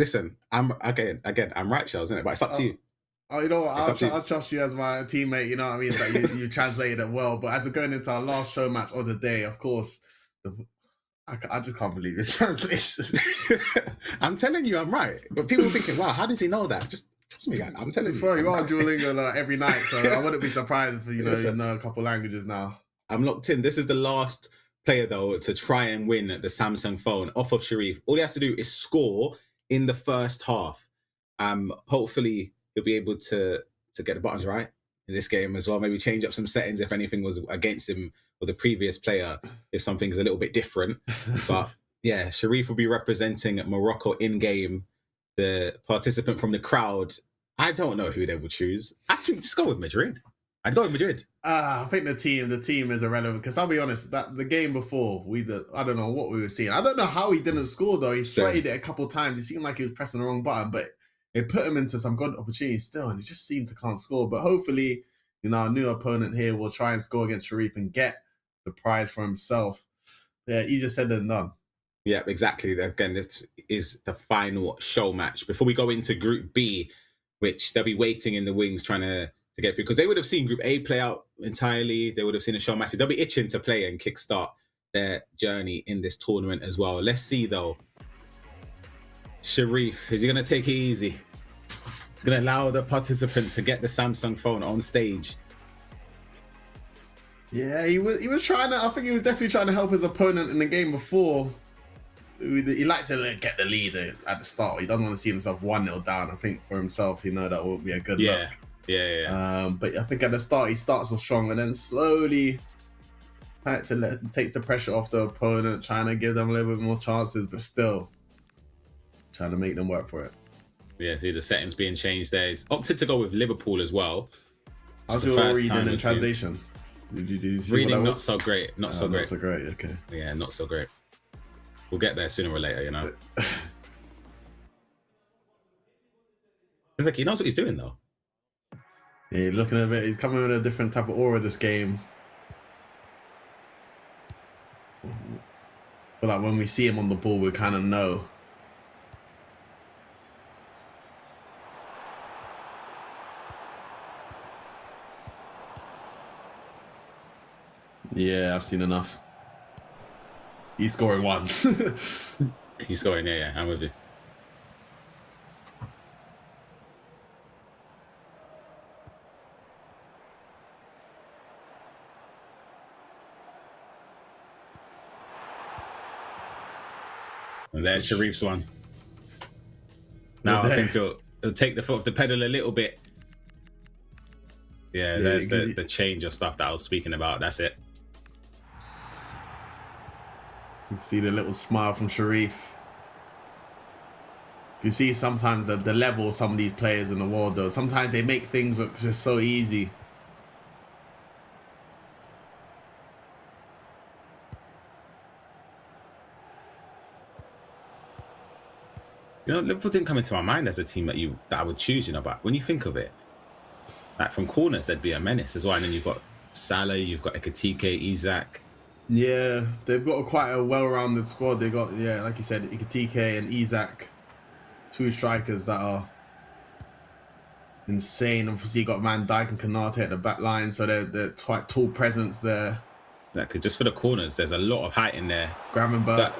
Listen, I'm right, Shells, isn't it? But it's up to you. Oh, you know what? I'll trust you as my teammate. You know what I mean? That you translated it well. But as we're going into our last show match of the day, of course, I just can't believe this translation. I'm telling you, I'm right. But people are thinking, wow, how does he know that? Just trust me, I'm telling you. You are Duolingo every night, so I wouldn't be surprised if you know a couple languages now. I'm locked in. This is the last player, though, to try and win the Samsung phone off of Sharif. All he has to do is score in the first half. Hopefully, he'll be able to get the buttons right in this game as well. Maybe change up some settings if anything was against him or the previous player, if something's a little bit different. But yeah, Sharif will be representing Morocco in game. The participant from the crowd, I don't know who they will choose. I think just go with Madrid. I'd go with Madrid. I think the team is irrelevant because I'll be honest, that the game before I don't know what we were seeing. I don't know how he didn't score though. He sweated it a couple of times. It seemed like he was pressing the wrong button, but it put him into some good opportunities still, and he just seemed to can't score. But hopefully, our new opponent here will try and score against Sharif and get the prize for himself. Yeah, easier said than done. Yeah, exactly. Again, this is the final show match before we go into Group B, which they'll be waiting in the wings trying to get through, because they would have seen Group A play out entirely. They would have seen the show matches. They'll be itching to play and kickstart their journey in this tournament as well. Let's see, though. Sharif, is he going to take it easy? He's going to allow the participant to get the Samsung phone on stage. Yeah, he was trying to. I think he was definitely trying to help his opponent in the game before. He likes to get the lead at the start. He doesn't want to see himself 1-0 down. I think for himself, that won't be a good look. Yeah. But I think at the start he starts off strong and then slowly takes the pressure off the opponent, trying to give them a little bit more chances, but still trying to make them work for it. Yeah, see the settings being changed there. He's opted to go with Liverpool as well. How's your reading and translation? Did you see reading not so great. Not so great. Not so great, okay. Yeah, not so great. We'll get there sooner or later, It's like he knows what he's doing though. Yeah, looking at it, he's coming with a different type of aura this game. I feel like when we see him on the ball, we kind of know. Yeah, I've seen enough. He's scoring one. He's scoring, yeah, I'm with you. And there's Sharif's one. Now I think he'll take the foot off the pedal a little bit. Yeah, there's the change of stuff that I was speaking about. That's it. You see the little smile from Sharif. You see sometimes the level of some of these players in the world, though. Sometimes they make things look just so easy. Liverpool didn't come into my mind as a team that I would choose, but when you think of it, like from corners, they'd be a menace as well. And then you've got Salah, you've got Ekitike, Isak. Yeah, they've got quite a well-rounded squad. They got, like you said, Ekitike and Isak, two strikers that are insane. Obviously, you got Van Dijk and Kanate at the back line, so they're quite tall presence there. That could just for the corners. There's a lot of height in there. Gravenberg.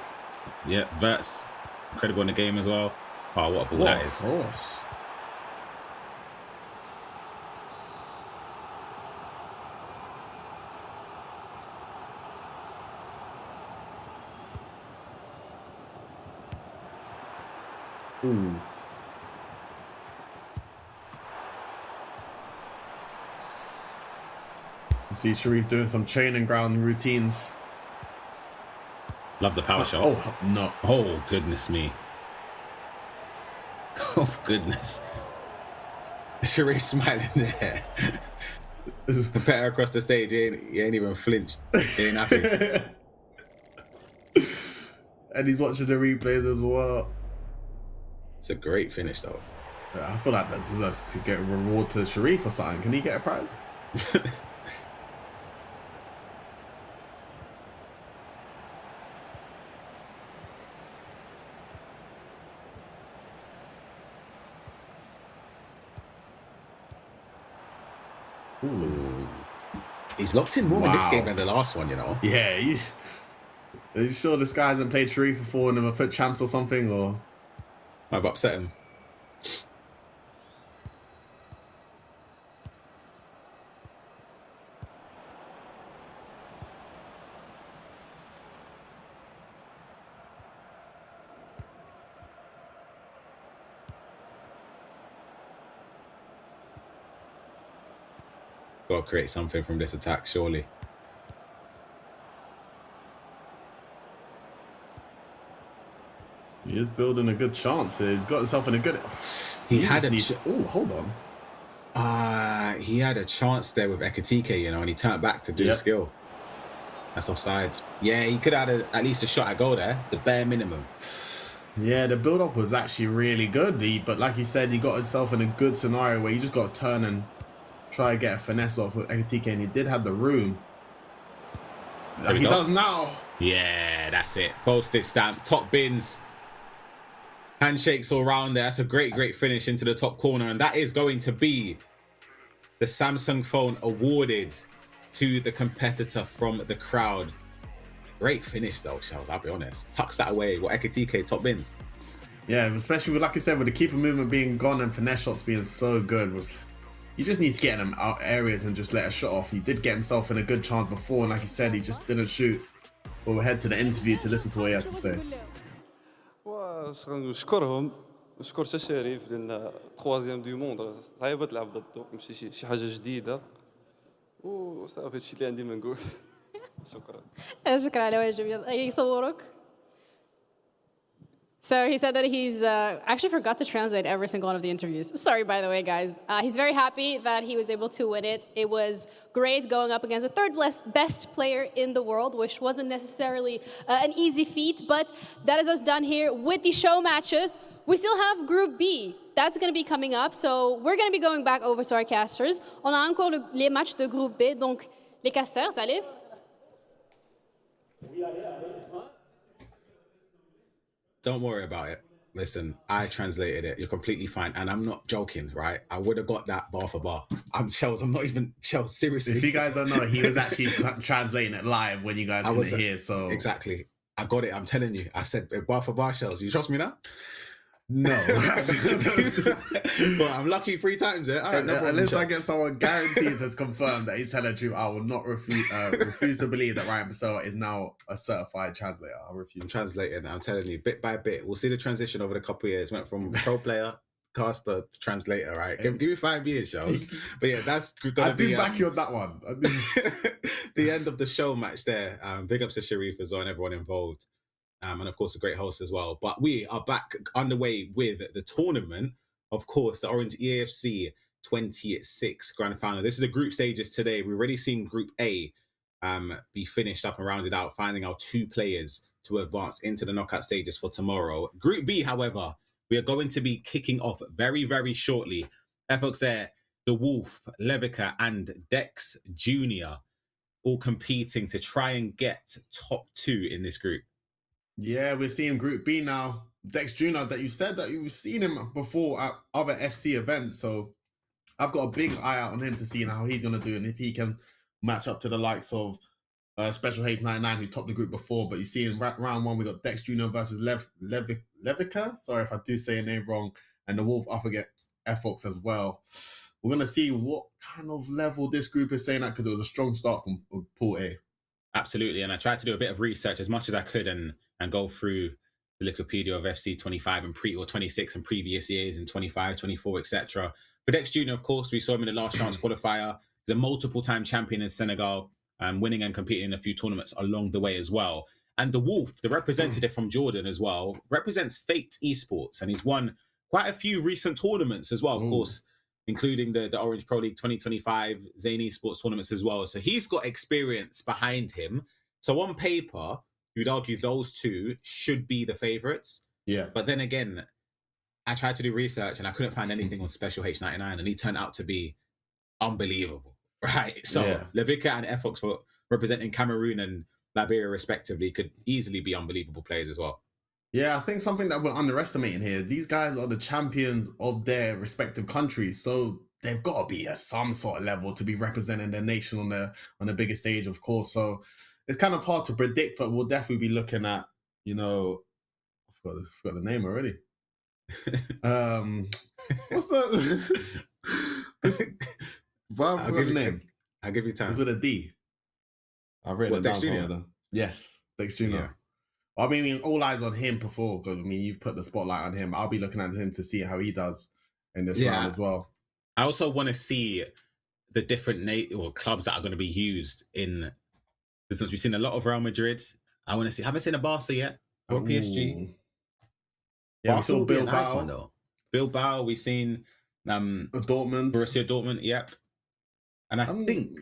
Yeah, Vert's incredible in the game as well. Oh, what a ball that is! Of course. Ooh. See Sharif doing some training ground routines. Loves a power shot. Oh, no. Oh, goodness me. Oh, goodness. Sharif smiling there. Compare across the stage. He ain't even flinched. He ain't happy. And he's watching the replays as well. It's a great finish, though. Yeah, I feel like that deserves to get a reward to Sharif or something. Can he get a prize? Ooh. He's locked in more in this game than the last one, you know? Yeah, are you sure this guy hasn't played Sharif before and never FUT champs or something? Or I've upset him. Got to create something from this attack, surely. He is building a good chance here. He's got himself in a good... He had a... Oh, hold on. He had a chance there with Ekatike, you know, and he turned back to do the skill. That's offside. Yeah, he could have had at least a shot at goal there, the bare minimum. Yeah, the build-up was actually really good. But like you said, he got himself in a good scenario where you just got to turn and try to get a finesse off with Ekatike, and he did have the room. Like he does now. Yeah, that's it. Postage stamp, top bins. Handshakes all around there. That's a great, great finish into the top corner. And that is going to be the Samsung phone awarded to the competitor from the crowd. Great finish though, Shells, I'll be honest. Tucks that away. What, Ekatike, top bins. Yeah, especially with, like I said, with the keeper movement being gone and finesse shots being so good, you just need to get in them out areas and just let a shot off. He did get himself in a good chance before, and like he said, he just didn't shoot. But we'll head to the interview to listen to what he has to say. ونشكرهم ونشكر حتى شريف لان تخوازيام دو موند صعيبه تلعب ضده ماشي شي حاجه جديده وصافي هادشي اللي عندي ما نقول شكرا شكرا على واجب يصورك. So he said that he's actually forgot to translate every single one of the interviews. Sorry, by the way, guys. He's very happy that he was able to win it. It was great going up against the third best player in the world, which wasn't necessarily an easy feat, but that is us done here with the show matches. We still have Group B. That's going to be coming up, so we're going to be going back over to our casters. On a encore les matchs de Groupe B, donc les casters, allez. Don't worry about it. Listen, I translated it. You're completely fine. And I'm not joking, right? I would have got that bar for bar. I'm not even Shells, seriously. If you guys don't know, he was actually translating it live when you guys couldn't hear, so... Exactly. I got it. I'm telling you. I said bar for bar, Shells. You trust me now? No. But I'm lucky 3 times, yeah? All right, no problem, unless I get someone guaranteed that's confirmed that he's telling the truth, I will not refuse to believe that Ryan Basela is now a certified translator. I'll refuse. I'm translating. I'm telling you, bit by bit. We'll see the transition over the couple of years. Went from pro player, caster to translator, right? Give me 5 years, Shells. But yeah, that's gonna be... I do back you on that one. The end of the show match there. Big ups to Sharif as well and everyone involved. And of course, a great host as well. But we are back underway with the tournament. Of course, the Orange EAFC 26 Grand Final. This is the group stages today. We've already seen Group A be finished up and rounded out, finding our 2 players to advance into the knockout stages for tomorrow. Group B, however, we are going to be kicking off very, very shortly. FX there, The Wolf, Levica, and Dex Jr. all competing to try and get top 2 in this group. Yeah, we're seeing Group B now. Dex Jr., that you said that you've seen him before at other FC events, so I've got a big eye out on him to see how he's going to do and if he can match up to the likes of Special H99 who topped the group before, but you see in round 1 we got Dex Jr. versus Levica. Sorry if I do say your name wrong, and the Wolf up against FOX as well. We're gonna see what kind of level this group is saying that, because it was a strong start from Pool A. Absolutely, and I tried to do a bit of research as much as I could and go through the Wikipedia of FC 25 and 26 and previous years in 25, 24, etc. For Dex Jr., of course, we saw him in the last chance qualifier. He's a multiple-time champion in Senegal, winning and competing in a few tournaments along the way as well. And the Wolf, the representative from Jordan as well, represents Fate Esports, and he's won quite a few recent tournaments as well, of course, including the Orange Pro League 2025 Zain Esports tournaments as well. So he's got experience behind him. So on paper, you'd argue those two should be the favourites. Yeah. But then again, I tried to do research and I couldn't find anything on Special H99, and he turned out to be unbelievable, right? So Levica and FOX for representing Cameroon and Liberia respectively could easily be unbelievable players as well. Yeah, I think something that we're underestimating here, these guys are the champions of their respective countries, so they've got to be at some sort of level to be representing their nation on the biggest stage, of course. So it's kind of hard to predict, but we'll definitely be looking at, I forgot the name already. What's the I forgot the name. I'll give you time. It's with a D. I've written it down somewhere. Yes, Dex Jr. Yeah. I mean, all eyes on him before, because I mean, you've put the spotlight on him. I'll be looking at him to see how he does in this round as well. I also want to see the different clubs that are going to be used in. Since we've seen a lot of Real Madrid, I want to see. Haven't seen a Barca yet or PSG. Yeah, Barca we saw will be a Bilbao. nice one though. Bilbao, we've seen Dortmund, Borussia Dortmund. Yep, and I think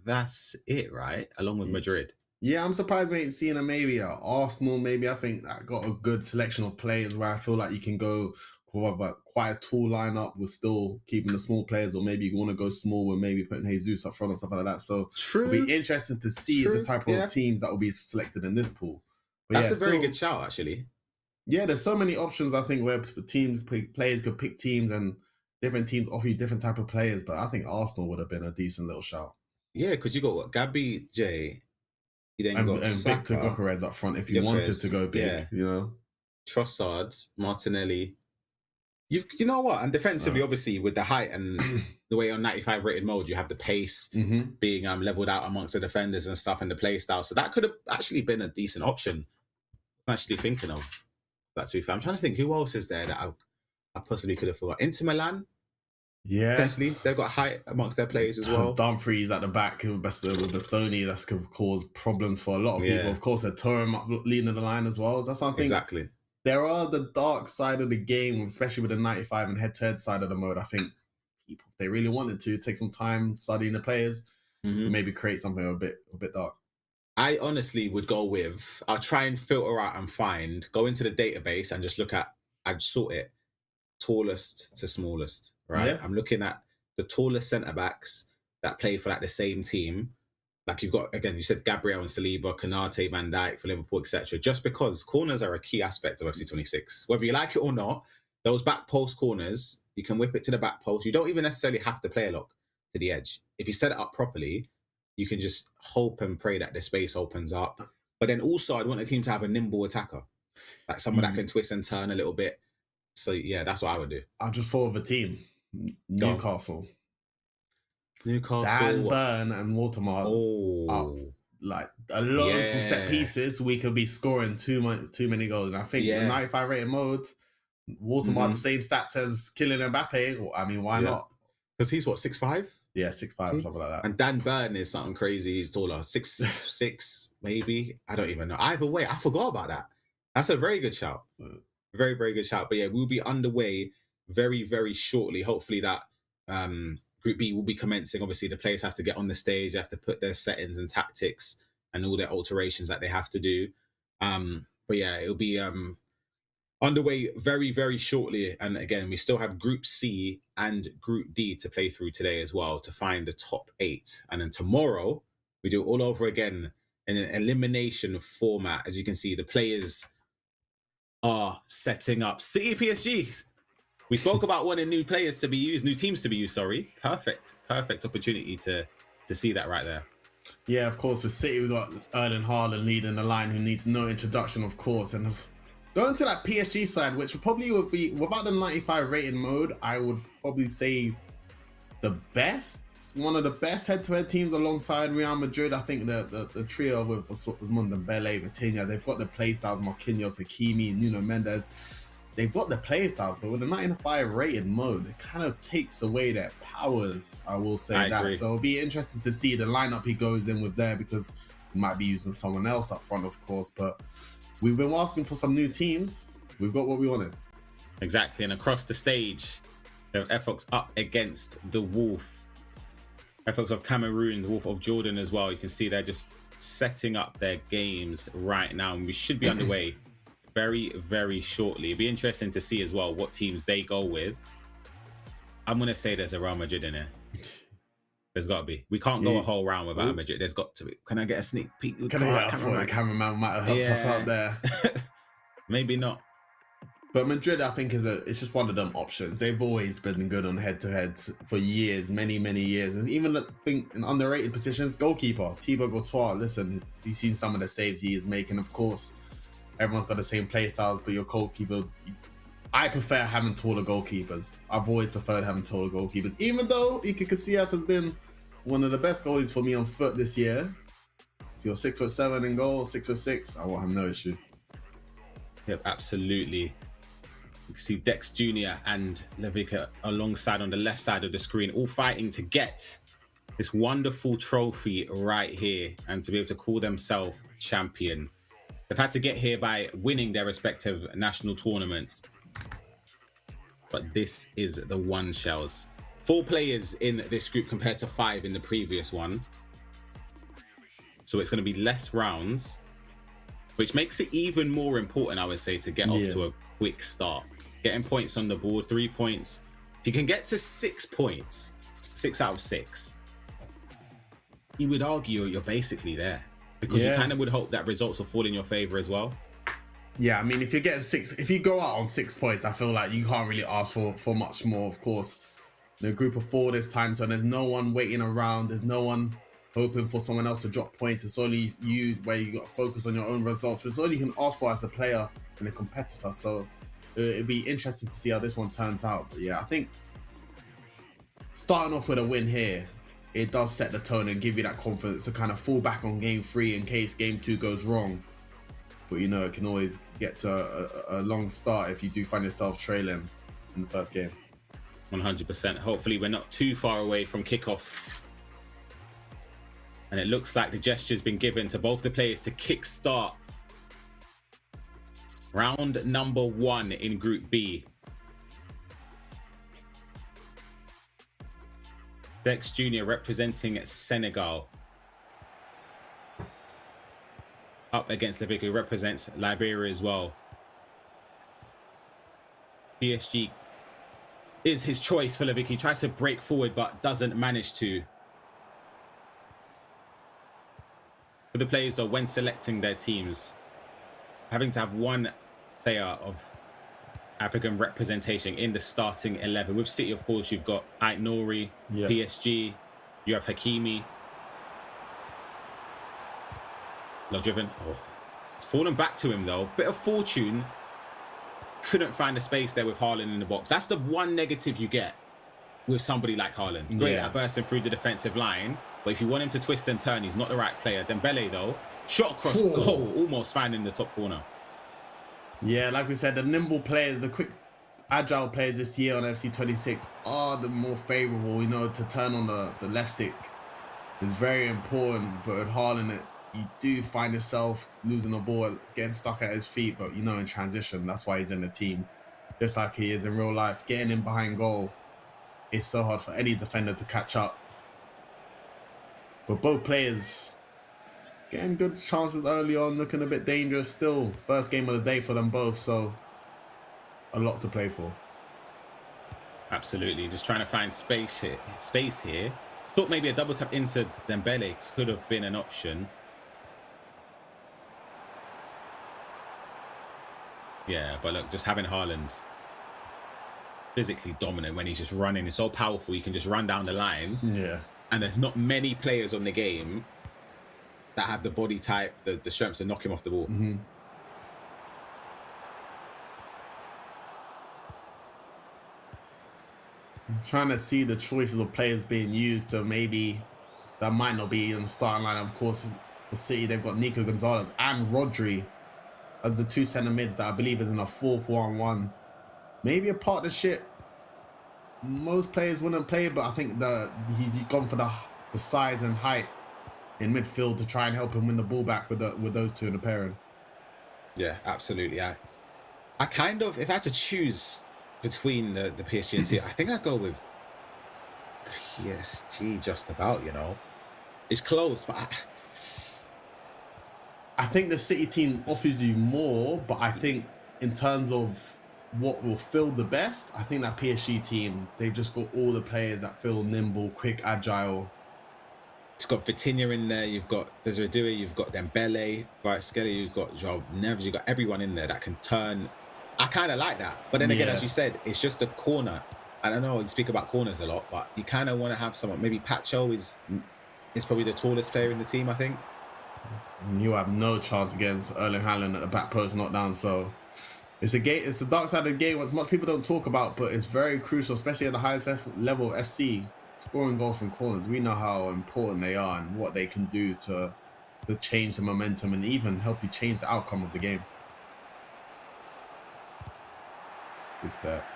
that's it, right? Along with Madrid. Yeah, I'm surprised we ain't seen a maybe at Arsenal. Maybe I think that got a good selection of players where I feel like you can go quite a tall lineup with still keeping the small players, or maybe you want to go small with maybe putting Jesus up front or something like that. So it'll be interesting to see the type of teams that will be selected in this pool. But that's a very good shout, actually. Yeah, there's so many options, I think, where players could pick teams, and different teams offer you different type of players. But I think Arsenal would have been a decent little shout. Yeah, because you got what, Gabby J. And Victor Gyökeres up front if you wanted to go big, you know. Trossard, Martinelli. You know what? And defensively, obviously, with the height and the way on 95 rated mode, you have the pace being leveled out amongst the defenders and stuff, and the play style. So that could have actually been a decent option. I'm actually thinking of that, to be fair. I'm trying to think who else is there that I possibly could have forgot. Inter Milan. Yeah, potentially they've got height amongst their players as well. Dumfries at the back with Bastoni, that's could cause problems for a lot of people. Of course, they're Turam up leading the line as well. That's something. Exactly. There are the dark side of the game, especially with the 95 and head-to-head side of the mode. I think people, if they really wanted to, take some time studying the players, maybe create something a bit dark. I honestly would go with, I'll try and filter out and go into the database and just look at, I'd sort it tallest to smallest, right? Yeah. I'm looking at the tallest centre-backs that play for like the same team. Like you've got, again, you said Gabriel and Saliba, Konate, Van Dijk for Liverpool, etc. Just because corners are a key aspect of FC26. Whether you like it or not, those back post corners, you can whip it to the back post. You don't even necessarily have to play a lock to the edge. If you set it up properly, you can just hope and pray that the space opens up. But then also, I'd want a team to have a nimble attacker, like someone that can twist and turn a little bit. So yeah, that's what I would do. I just thought of a team, Newcastle. Dan Burn and Watermark up like alone from set pieces. We could be scoring too many goals, and I think the 95 rated mode, Watermark the same stats as Kylian Mbappe. I mean, why not? Because he's what, 6'5"? Yeah, 6'5", something like that. And Dan Burn is something crazy. He's taller, 6'6", maybe. I don't even know. Either way, I forgot about that. That's a very good shout. Very, very good shout. But yeah, we'll be underway very, very shortly. Hopefully that Group B will be commencing. Obviously, the players have to get on the stage, they have to put their settings and tactics and all their alterations that they have to do. But yeah, it'll be underway very, very shortly. And again, we still have Group C and Group D to play through today as well to find the top 8. And then tomorrow, we do it all over again in an elimination format. As you can see, the players are setting up. City PSG. We spoke about wanting new players to be used, new teams to be used, sorry. Perfect opportunity to see that right there. Yeah, of course, with City, we've got Erling Haaland leading the line, who needs no introduction, of course. And going to that PSG side, which probably would be, without the 95 rated mode, I would probably say the best, one of the best head-to-head teams alongside Real Madrid. I think the trio with Ousmane Dembele, Vitinha, they've got the play styles, Marquinhos, Hakimi, Nuno Mendes. They've got the play styles, but with the 95 rated mode, it kind of takes away their powers, I will say I that. agree. So it'll be interesting to see the lineup he goes in with there, because he might be using someone else up front, of course. But we've been asking for some new teams. We've got what we wanted. Exactly, and across the stage, we have FX up against the Wolf. FX of Cameroon, the Wolf of Jordan as well. You can see they're just setting up their games right now, and we should be underway very, very shortly. It'd be interesting to see as well what teams they go with. I'm going to say there's a Real Madrid in here. There's got to be. We can't go a whole round without Madrid. There's got to be. Can I get a sneak peek? Can I thought the cameraman might have helped us out there. Maybe not. But Madrid, I think, it's just one of them options. They've always been good on head-to-heads for years, many years. And even I think in underrated positions, goalkeeper Thibaut Courtois. Listen, you've seen some of the saves he is making. Of course, everyone's got the same play styles, but your goalkeeper, I prefer having taller goalkeepers. I've always preferred having taller goalkeepers, even though Iker Casillas has been one of the best goalies for me on foot this year. If you're 6'7" in goal, 6'6", I won't have no issue. Yep, absolutely. You can see Dex Jr. and Levica alongside on the left side of the screen, all fighting to get this wonderful trophy right here and to be able to call themselves champion. They've had to get here by winning their respective national tournaments. But this is the one, Shells. 4 players in this group compared to 5 in the previous one. So it's going to be less rounds, which makes it even more important, I would say, to get off to a quick start. Getting points on the board, 3 points. If you can get to 6 points, 6 out of 6, you would argue you're basically there. Because you kind of would hope that results will fall in your favor as well. Yeah, I mean, if you're getting 6, if you go out on 6 points, I feel like you can't really ask for much more, of course. In a group of 4 this time, so there's no one waiting around. There's no one hoping for someone else to drop points. It's only you, where you got to focus on your own results. It's all you can ask for as a player and a competitor. So it'd be interesting to see how this one turns out. But yeah, I think starting off with a win here, it does set the tone and give you that confidence to kind of fall back on game 3 in case game 2 goes wrong. But you know, it can always get to a long start if you do find yourself trailing in the first game. 100%. Hopefully we're not too far away from kickoff. And it looks like the gesture's been given to both the players to kickstart round number 1 in Group B. Dex Jr. representing Senegal. Up against Levica, who represents Liberia as well. PSG is his choice for Levica. He tries to break forward but doesn't manage to. For the players though, when selecting their teams, having to have one player of African representation in the starting 11. With City, of course, you've got Ait Nouri, PSG, you have Hakimi. Well driven. Oh, it's fallen back to him though. Bit of fortune. Couldn't find a space there with Haaland in the box. That's the one negative you get with somebody like Haaland. Great at bursting through the defensive line, but if you want him to twist and turn, he's not the right player. Dembele though, shot across goal, almost finding the top corner. Yeah, like we said, the nimble players, the quick, agile players this year on FC 26 are the more favourable. You know, to turn on the left stick is very important. But with Haaland, you do find yourself losing the ball, getting stuck at his feet. But, you know, in transition, that's why he's in the team. Just like he is in real life. Getting in behind goal is so hard for any defender to catch up. But both players getting good chances early on, looking a bit dangerous still. First game of the day for them both, so a lot to play for. Absolutely, just trying to find space here. Thought maybe a double tap into Dembele could have been an option. Yeah, but look, just having Haaland physically dominant when he's just running, he's so powerful, he can just run down the line. Yeah. And there's not many players on the game that have the body type, the strength to knock him off the ball. Mm-hmm. I'm trying to see the choices of players being used to maybe that might not be in the starting line. Of course, for City, they've got Nico Gonzalez and Rodri as the two centre mids that I believe is in a 4-4-1. Maybe a partnership most players wouldn't play, but I think he's gone for the size and height in midfield to try and help him win the ball back with those two in the pairing. Yeah, absolutely. I kind of, if I had to choose between the PSG and City, I think I'd go with PSG just about, you know. It's close, but I think the City team offers you more, but I think in terms of what will feel the best, I think that PSG team, they've just got all the players that feel nimble, quick, agile. It's got Vitinha in there, you've got Desiree Doué, you've got Dembele, Kvaratskhelia, you've got João Neves, you've got everyone in there that can turn. I kind of like that. But then again, as you said, it's just a corner. And I know you speak about corners a lot, but you kind of want to have someone. Maybe Pacho is probably the tallest player in the team, I think. You have no chance against Erling Haaland at the back post knockdown. So it's a game. It's the dark side of the game, which much people don't talk about, but it's very crucial, especially at the highest level of FC. Scoring goals from corners, we know how important they are and what they can do to change the momentum and even help you change the outcome of the game. It's that.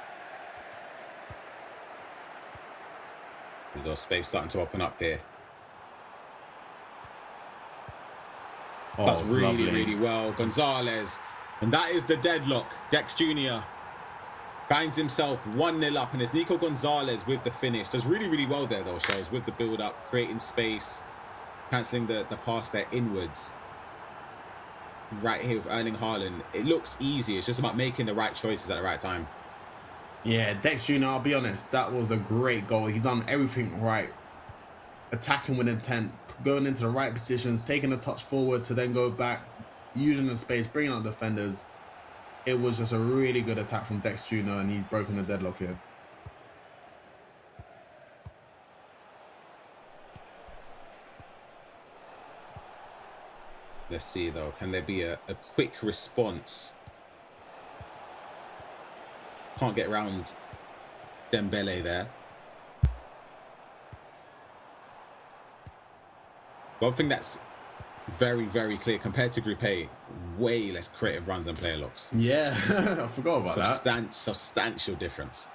We've got space starting to open up here. Oh, that's really, lovely. really well. Gonzalez. And that is the deadlock. Dex Jr. finds himself 1-0 up, and it's Nico Gonzalez with the finish. Does really, really well there, though, Shells, with the build-up, creating space, cancelling the pass there inwards. Right here with Erling Haaland. It looks easy. It's just about making the right choices at the right time. Yeah, Dex Jr., I'll be honest, that was a great goal. He done everything right. Attacking with intent, going into the right positions, taking a touch forward to then go back, using the space, bringing out defenders. It was just a really good attack from Dex Jr., and he's broken the deadlock here. Let's see, though. Can there be a quick response? Can't get around Dembele there. One thing that's very, very clear compared to Group A, way less creative runs and player locks. Yeah, I forgot about that. Substantial difference.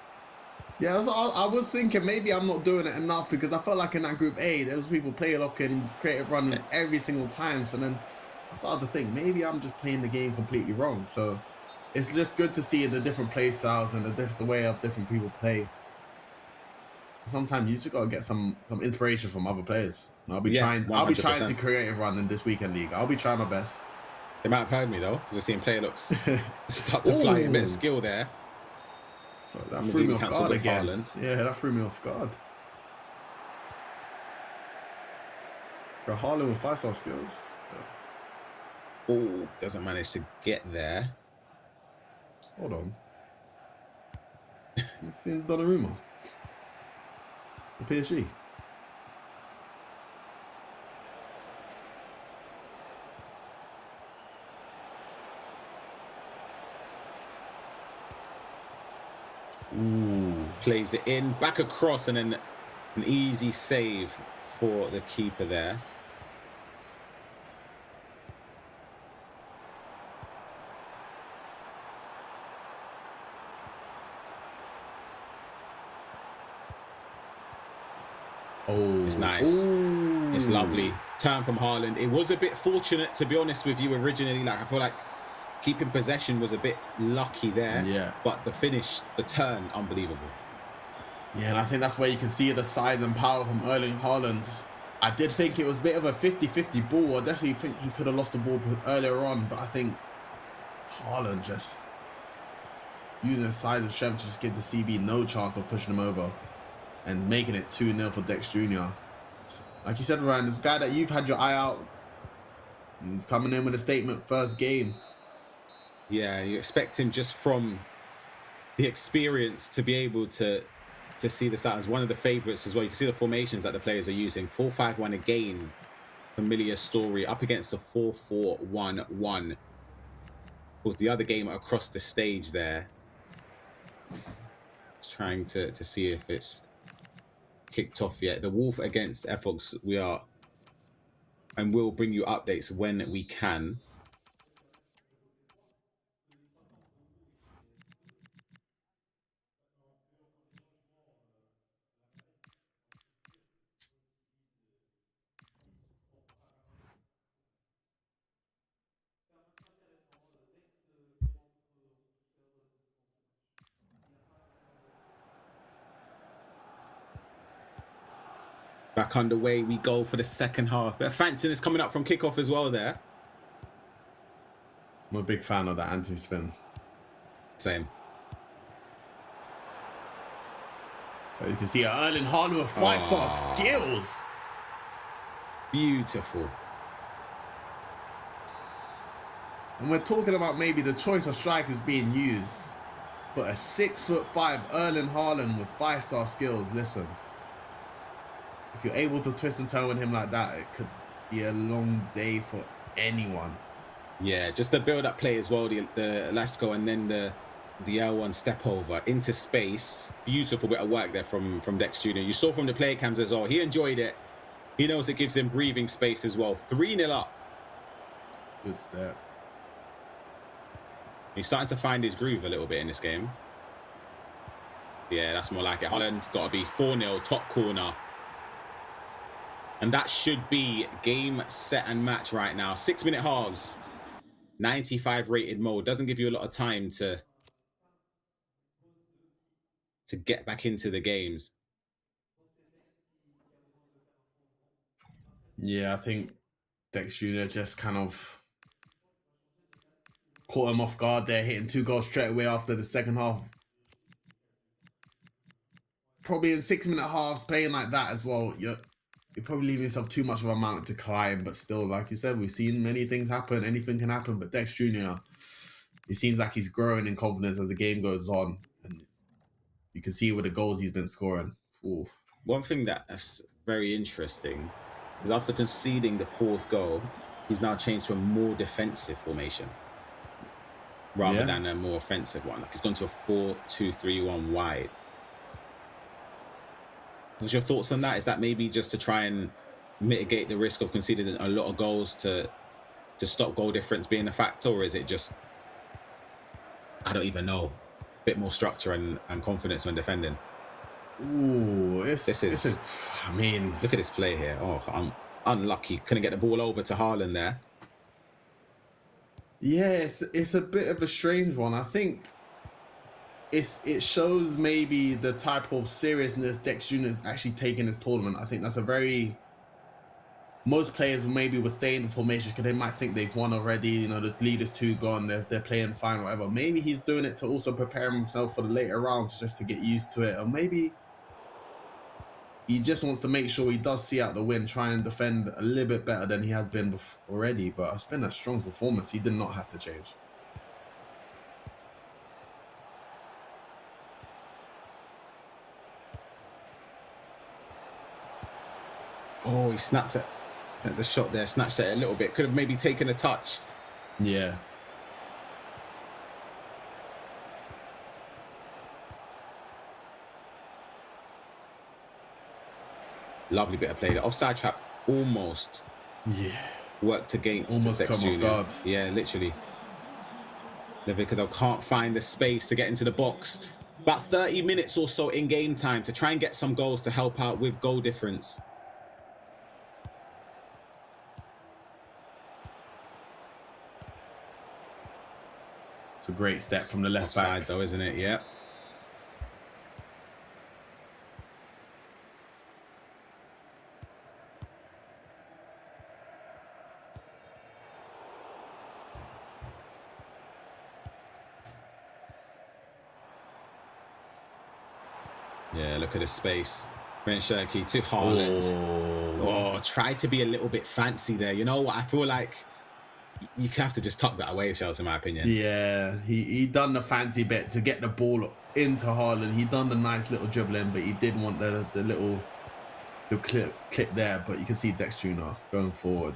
Yeah, I was thinking maybe I'm not doing it enough because I felt like in that Group A, there was people player locking, creative running every single time. So then I started to think maybe I'm just playing the game completely wrong. So it's just good to see the different play styles and the way of different people play. Sometimes you just gotta get some inspiration from other players. And I'll be trying 100%. to creative run in this weekend league. I'll be trying my best. They might have heard me though, because we're seeing player looks start to fly a bit of skill there. So that threw me off guard again. Haaland. Yeah, that threw me off guard. Bro, Haaland with 5-star skills. Oh, doesn't manage to get there. Hold on. Seen Donnarumma. The PSG. Ooh, plays it in, back across, and then an easy save for the keeper there. Oh, it's nice. Ooh. It's lovely. Turn from Haaland. It was a bit fortunate, to be honest with you, originally. Like, I feel like keeping possession was a bit lucky there. Yeah. But the finish, the turn, unbelievable. Yeah, and I think that's where you can see the size and power from Erling Haaland. I did think it was a bit of a 50-50 ball. I definitely think he could have lost the ball earlier on, but I think Haaland just using his size and strength to just give the CB no chance of pushing him over and making it 2-0 for Dex Jr. Like you said, Ryan, this guy that you've had your eye out, he's coming in with a statement first game. Yeah, you expect him just from the experience to be able to see this out as one of the favourites as well. You can see the formations that the players are using. 4-5-1 again familiar story up against a 4-4-1-1. Of course, the other game across the stage there. Just trying to see if it's kicked off yet. The Wolf against Efox, we are and we'll bring you updates when we can. Back underway we go for the second half. Bit of fanciness coming up from kickoff as well there. I'm a big fan of that anti-spin. Same. But you can see Erling Haaland with 5-star skills. Beautiful. And we're talking about maybe the choice of strikers being used. But a 6'5" Erling Haaland with 5-star skills, listen. If you're able to twist and turn with him like that, it could be a long day for anyone. Yeah, just the build-up play as well, the Lasco and then the L1 step over into space. Beautiful bit of work there from Dex Jr. You saw from the player cams as well. He enjoyed it. He knows it gives him breathing space as well. 3-0 up. Good step. He's starting to find his groove a little bit in this game. Yeah, that's more like it. Haaland got to be 4-0, top corner. And that should be game, set, and match right now. 6-minute halves. 95 rated mode. Doesn't give you a lot of time to get back into the games. Yeah, I think Dex Jr. just kind of caught him off guard there, hitting 2 goals straight away after the second half. Probably in 6-minute halves, playing like that as well, you're probably leaving yourself too much of a mountain to climb, but still, like you said, we've seen many things happen. Anything can happen, but Dex Jr., it seems like he's growing in confidence as the game goes on, and you can see with the goals he's been scoring. Oof. One thing that's very interesting is after conceding the 4th goal, he's now changed to a more defensive formation rather than a more offensive one. Like he's gone to a 4-2-3-1 wide. What's your thoughts on that? Is that maybe just to try and mitigate the risk of conceding a lot of goals to stop goal difference being a factor, or is it just, I don't even know, a bit more structure and confidence when defending? Ooh, I mean, look at this play here. Oh, I'm unlucky. Couldn't get the ball over to Haaland there. Yeah, it's a bit of a strange one. I think it shows maybe the type of seriousness Dex Jr. is actually taking this tournament. I think that's a very... Most players maybe would stay in the formation because they might think they've won already. You know, the lead is 2 gone. They're playing fine, whatever. Maybe he's doing it to also prepare himself for the later rounds just to get used to it. Or maybe he just wants to make sure he does see out the win, try and defend a little bit better than he has been already. But it's been a strong performance. He did not have to change. Oh, he snapped at the shot there, snatched it a little bit. Could have maybe taken a touch. Yeah. Lovely bit of play. The offside trap almost worked against almost Dex come Jr. off guard. Yeah, literally. Liverpool can't find the space to get into the box. About 30 minutes or so in game time to try and get some goals to help out with goal difference. It's a great step from the left Offside back. though, isn't it? Yeah. Yeah, look at the space. Brent Shirky to Haaland. Oh, try to be a little bit fancy there. You know what? I feel like you have to just tuck that away, Charles, in my opinion. Yeah, he done the fancy bit to get the ball into Haaland. He done the nice little dribbling, but he did want the little the clip there, but you can see Dex Jr. going forward.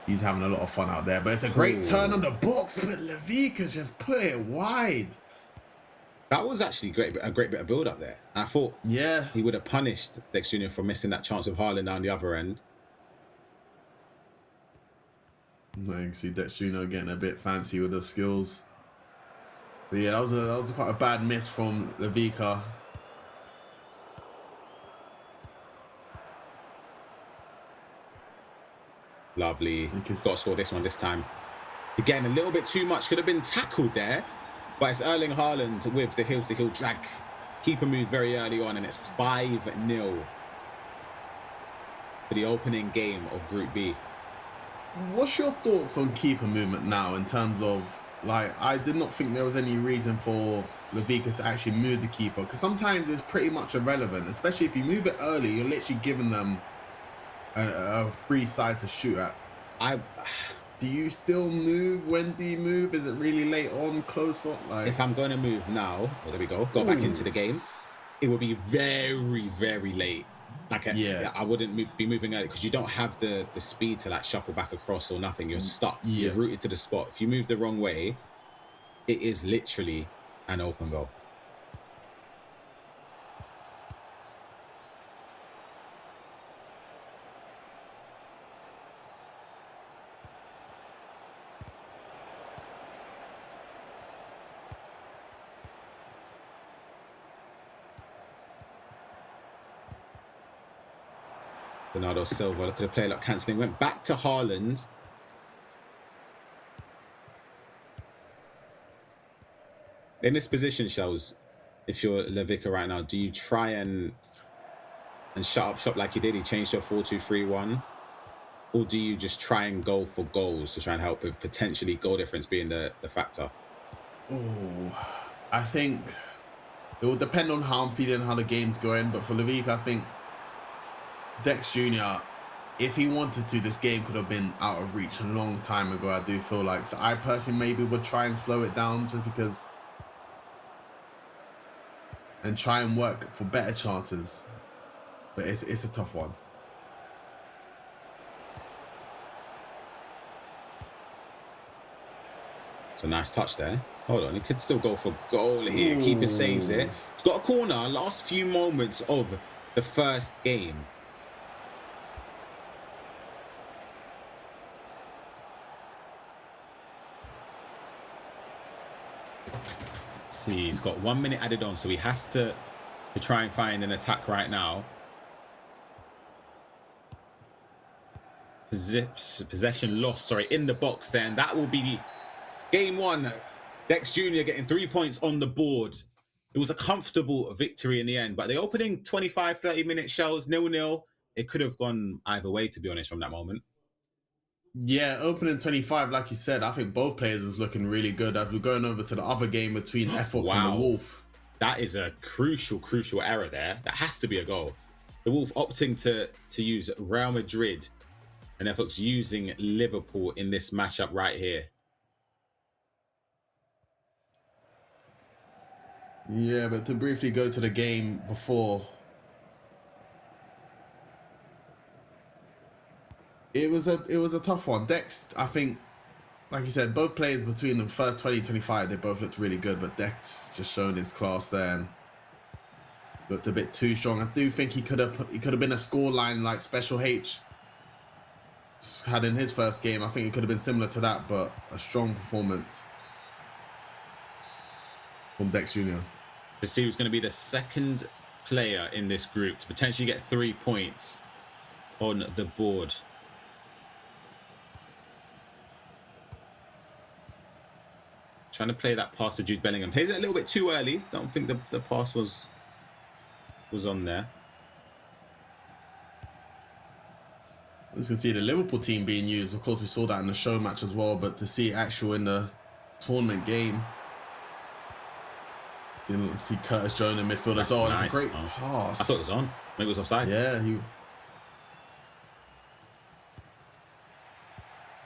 He's having a lot of fun out there, but it's a great turn on the box, but Levika just put it wide. That was actually a great bit of build up there. I thought he would have punished Dex Jr. for missing that chance of Haaland down the other end. You can see Dex Jr. getting a bit fancy with the skills. But yeah, that was quite a bad miss from Levika. Lovely. Got to score this one this time. Again, a little bit too much. Could have been tackled there. But it's Erling Haaland with the heel-to-heel drag. Keeper move very early on, and it's 5-0 for the opening game of Group B. What's your thoughts on keeper movement now in terms of, like, I did not think there was any reason for Levika to actually move the keeper, because sometimes it's pretty much irrelevant, especially if you move it early, you're literally giving them a free side to shoot at. Do you still move? When do you move? Is it really late on, close up? Like, if I'm going to move now, well, there we go, go back into the game, it would be very, very late. Like, I wouldn't be moving early because you don't have the speed to like shuffle back across or nothing. You're stuck. You're rooted to the spot. If you move the wrong way, it is literally an open goal. Bernardo Silva, look at the play, like cancelling, went back to Haaland. In this position, Shells, if you're Levika right now, do you try and shut up shop like he did? He changed to a 4-2-3-1. Or do you just try and go for goals to try and help with potentially goal difference being the factor? Oh, I think it will depend on how I'm feeling, how the game's going. But for Levika, I think Dex Jr., if he wanted to, this game could have been out of reach a long time ago, I do feel like. So I personally maybe would try and slow it down just because, and try and work for better chances. But it's a tough one. It's a nice touch there. Hold on, he could still go for goal here. Keeper saves it. He's got a corner, last few moments of the first game. See, he's got 1 minute added on, so he has to try and find an attack right now. Possession lost, sorry, in the box then. That will be game one. Dex Jr. getting 3 points on the board. It was a comfortable victory in the end, but the opening 25, 30-minute Shells, 0-0. It could have gone either way, to be honest, from that moment. Yeah, opening 25, like you said, I think both players was looking really good. As we're going over to the other game between FX and the Wolf. That is a crucial error there. That has to be a goal. The Wolf opting to use Real Madrid and FX using Liverpool in this matchup right here. Yeah, but to briefly go to the game before, it was a tough one. Dex, I think, like you said, both players between the first 20 and 25, they both looked really good, but Dex just showing his class there and looked a bit too strong. I do think he could have been a scoreline like Special H had in his first game. I think it could have been similar to that, but a strong performance from Dex Jr. To see who's going to be the second player in this group to potentially get 3 points on the board. Trying to play that pass to Jude Bellingham. Plays it a little bit too early. Don't think the pass was on there. As you can see the Liverpool team being used. Of course, we saw that in the show match as well, but to see it actual in the tournament game. See Curtis Jones in midfield as well. Nice. It's a great pass. I thought it was on. Maybe it was offside. Yeah,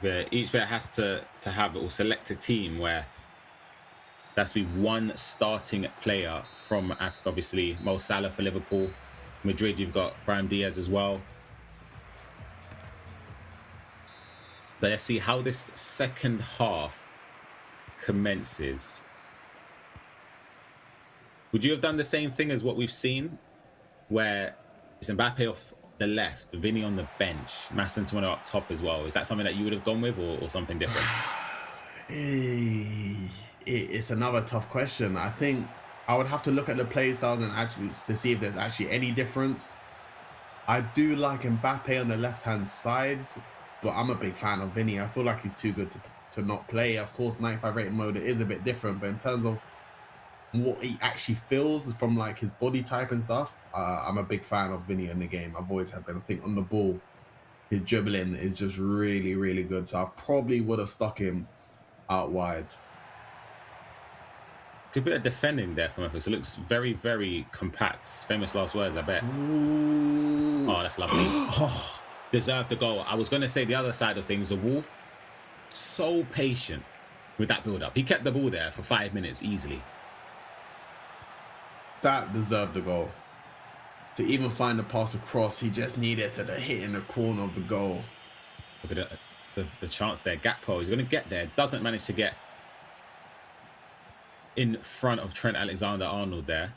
Where each player has to have or select a team where that's be one starting player from Africa. Obviously, Mo Salah for Liverpool, Madrid, you've got Brahim Diaz as well. But let's see how this second half commences. Would you have done the same thing as what we've seen, where it's Mbappe off the left, Vinny on the bench, Mastantuono up top as well? Is that something that you would have gone with, or something different? It's another tough question. I think I would have to look at the play style and actually to see if there's actually any difference. I do like Mbappe on the left-hand side, but I'm a big fan of Vinny. I feel like he's too good to not play. Of course, 95 rated mode is a bit different, but in terms of what he actually feels from like his body type and stuff, I'm a big fan of Vinny in the game. I've always have been. I think on the ball, his dribbling is just really, really good. So I probably would have stuck him out wide. Good bit of defending there from Memphis. It looks very, very compact. Famous last words, I bet. Ooh. Oh, that's lovely. Oh, deserved the goal. I was going to say the other side of things. The Wolf, so patient with that build-up. He kept the ball there for 5 minutes easily. That deserved the goal. To even find the pass across, he just needed to hit in the corner of the goal. Look at the chance there. Gakpo, he's going to get there. Doesn't manage to get in front of Trent Alexander-Arnold there.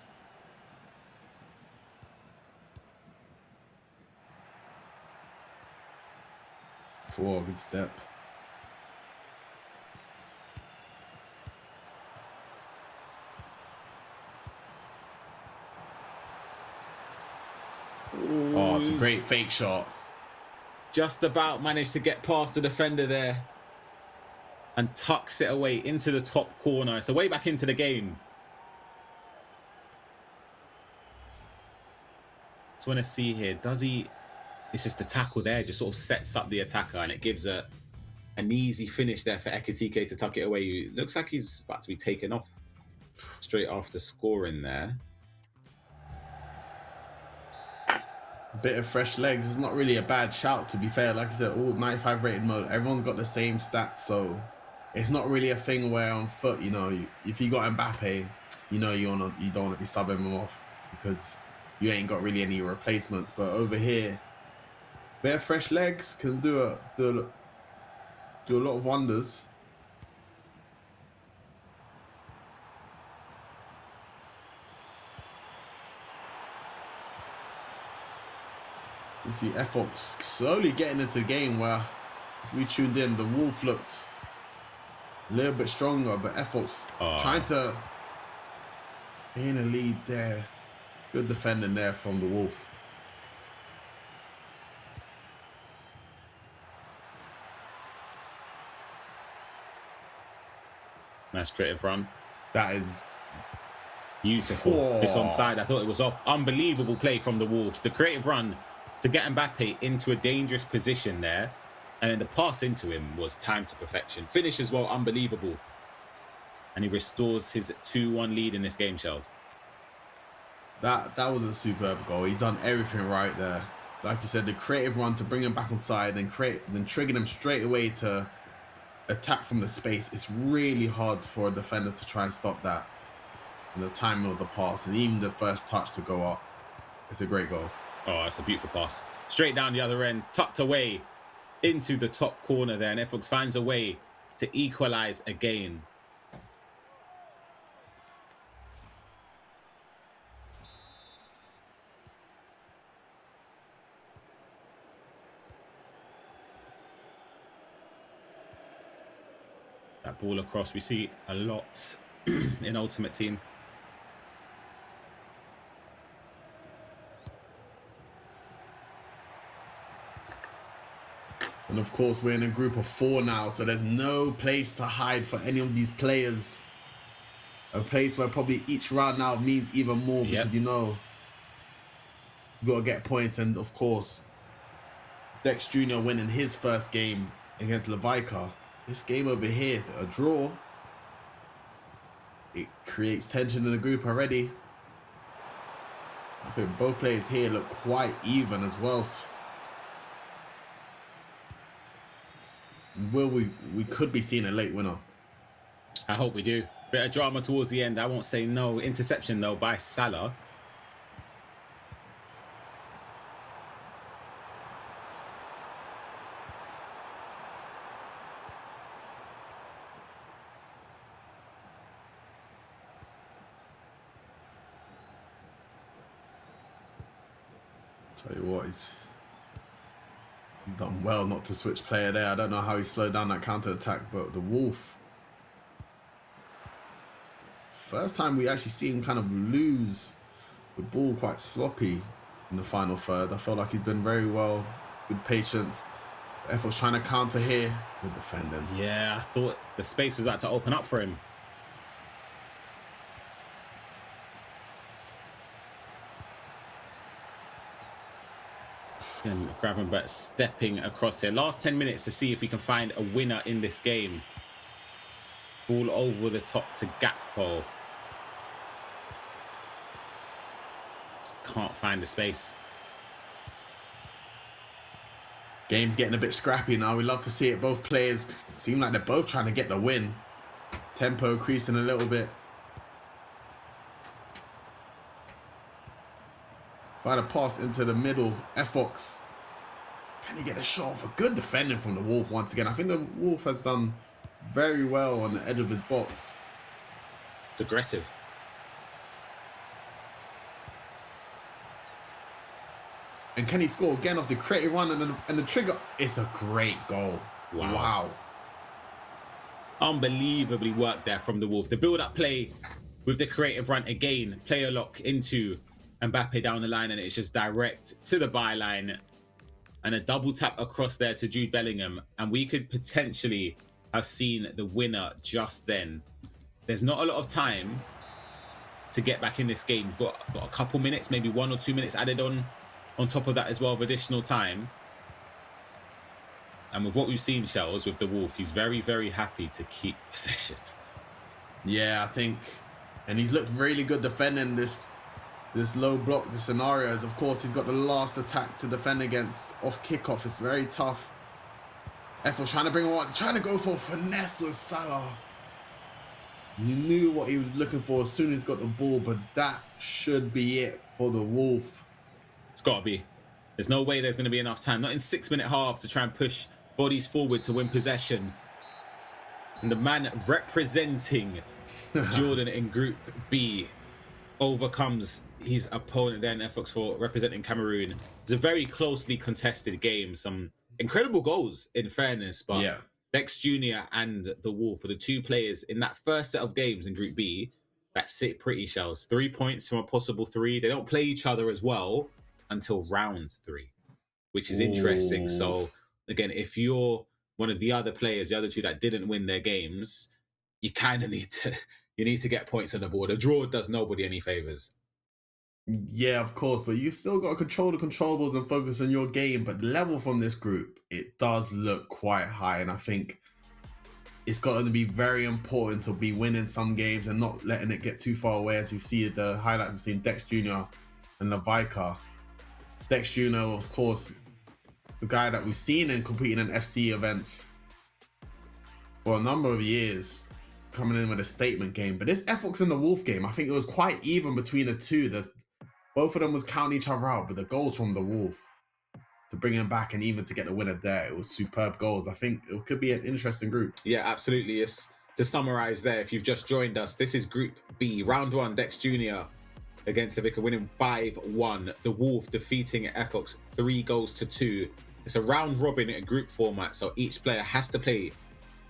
Good step. Oh, it's a great fake shot. Just about managed to get past the defender there and tucks it away into the top corner. So way back into the game. Just want to see here. Does he... It's just the tackle there. Just sort of sets up the attacker and it gives an easy finish there for Ekitike to tuck it away. It looks like he's about to be taken off straight after scoring there. Bit of fresh legs. It's not really a bad shout, to be fair. Like I said, all 95 rated mode. Everyone's got the same stats, so it's not really a thing where on foot, you know, if you got Mbappe, you know you don't want to be subbing him off because you ain't got really any replacements. But over here, bit of fresh legs can do a lot of wonders. You see Fox slowly getting into the game where, as we tuned in, the Wolf looked a little bit stronger, but Fox trying to gain a lead there. Good defending there from the Wolf. Nice creative run. That is beautiful. It's onside. I thought it was off. Unbelievable play from the Wolves. The creative run to get Mbappe into a dangerous position there. And then the pass into him was timed to perfection. Finish as well, unbelievable. And he restores his 2-1 lead in this game, Shells. That was a superb goal. He's done everything right there. Like you said, the creative run to bring him back on side and then trigger him straight away to attack from the space. It's really hard for a defender to try and stop that. And the timing of the pass and even the first touch to go up. It's a great goal. Oh, it's a beautiful pass. Straight down the other end, tucked away into the top corner there. And Fox finds a way to equalize again. That ball across, we see a lot in Ultimate Team. And of course, we're in a group of 4 now, so there's no place to hide for any of these players. A place where probably each round now means even more because you know you got to get points. And of course, Dex Jr. winning his first game against Levica. This game over here, a draw, it creates tension in the group already. I think both players here look quite even as well. We could be seeing a late winner. I hope we do. Bit of drama towards the end. I won't say no. Interception though by Salah. Tell you what, he's done well not to switch player there. I don't know how he slowed down that counter-attack, but the Wolf, first time we actually see him kind of lose the ball quite sloppy in the final third. I feel like he's been very well, good patience. Efforts trying to counter here, good defending. Yeah, I thought the space was about to open up for him. And Gravenberch stepping across here. Last 10 minutes to see if we can find a winner in this game. Ball over the top to Gakpo. Just can't find the space. Game's getting a bit scrappy now. We love to see it. Both players seem like they're both trying to get the win. Tempo creasing a little bit. Find a pass into the middle. Fox. Can he get a shot off? A good defending from the Wolf once again. I think the Wolf has done very well on the edge of his box. It's aggressive. And can he score again off the creative run and the trigger? It's a great goal. Wow. Unbelievably worked there from the Wolf. The build-up play with the creative run again. Player lock into Mbappe down the line, and it's just direct to the byline. And a double tap across there to Jude Bellingham. And we could potentially have seen the winner just then. There's not a lot of time to get back in this game. We've got a couple minutes, maybe 1 or 2 minutes added on top of that as well of additional time. And with what we've seen, Shells, with the Wolf, he's very, very happy to keep possession. Yeah, I think. And he's looked really good defending this low block, the scenarios. Of course, he's got the last attack to defend against off kickoff. It's very tough. Ethel trying to bring one, trying to go for finesse with Salah. You knew what he was looking for as soon as he got the ball, but that should be it for the Wolf. It's got to be. There's no way there's going to be enough time. Not in 6-minute half to try and push bodies forward to win possession. And the man representing Jordan in Group B overcomes his opponent there in FX for representing Cameroon. It's a very closely contested game. Some incredible goals, in fairness, but yeah. Dex Jr. and the Wolf are the two players in that first set of games in Group B that sit pretty, Shells. 3 points from a possible 3. They don't play each other as well until round 3, which is interesting. So again, if you're one of the other players, the other two that didn't win their games, you kind of need to get points on the board. A draw does nobody any favors. Yeah, of course, but you still got to control the controllables and focus on your game. But the level from this group, it does look quite high, and I think it's got to be very important to be winning some games and not letting it get too far away. As you see the highlights, we've seen Dex Jr. and Navaika. Dex Jr., of course, the guy that we've seen in competing in FC events for a number of years, coming in with a statement game. But this FX and the Wolf game, I think it was quite even between the two. Both of them was counting each other out, but the goals from the Wolf to bring him back and even to get the winner there, it was superb goals. I think it could be an interesting group. Yeah, absolutely. It's, to summarize there, if you've just joined us, this is Group B, round 1, Dex Jr. against the Vicar, winning 5-1. The Wolf defeating FX 3-2. It's a round robin group format, so each player has to play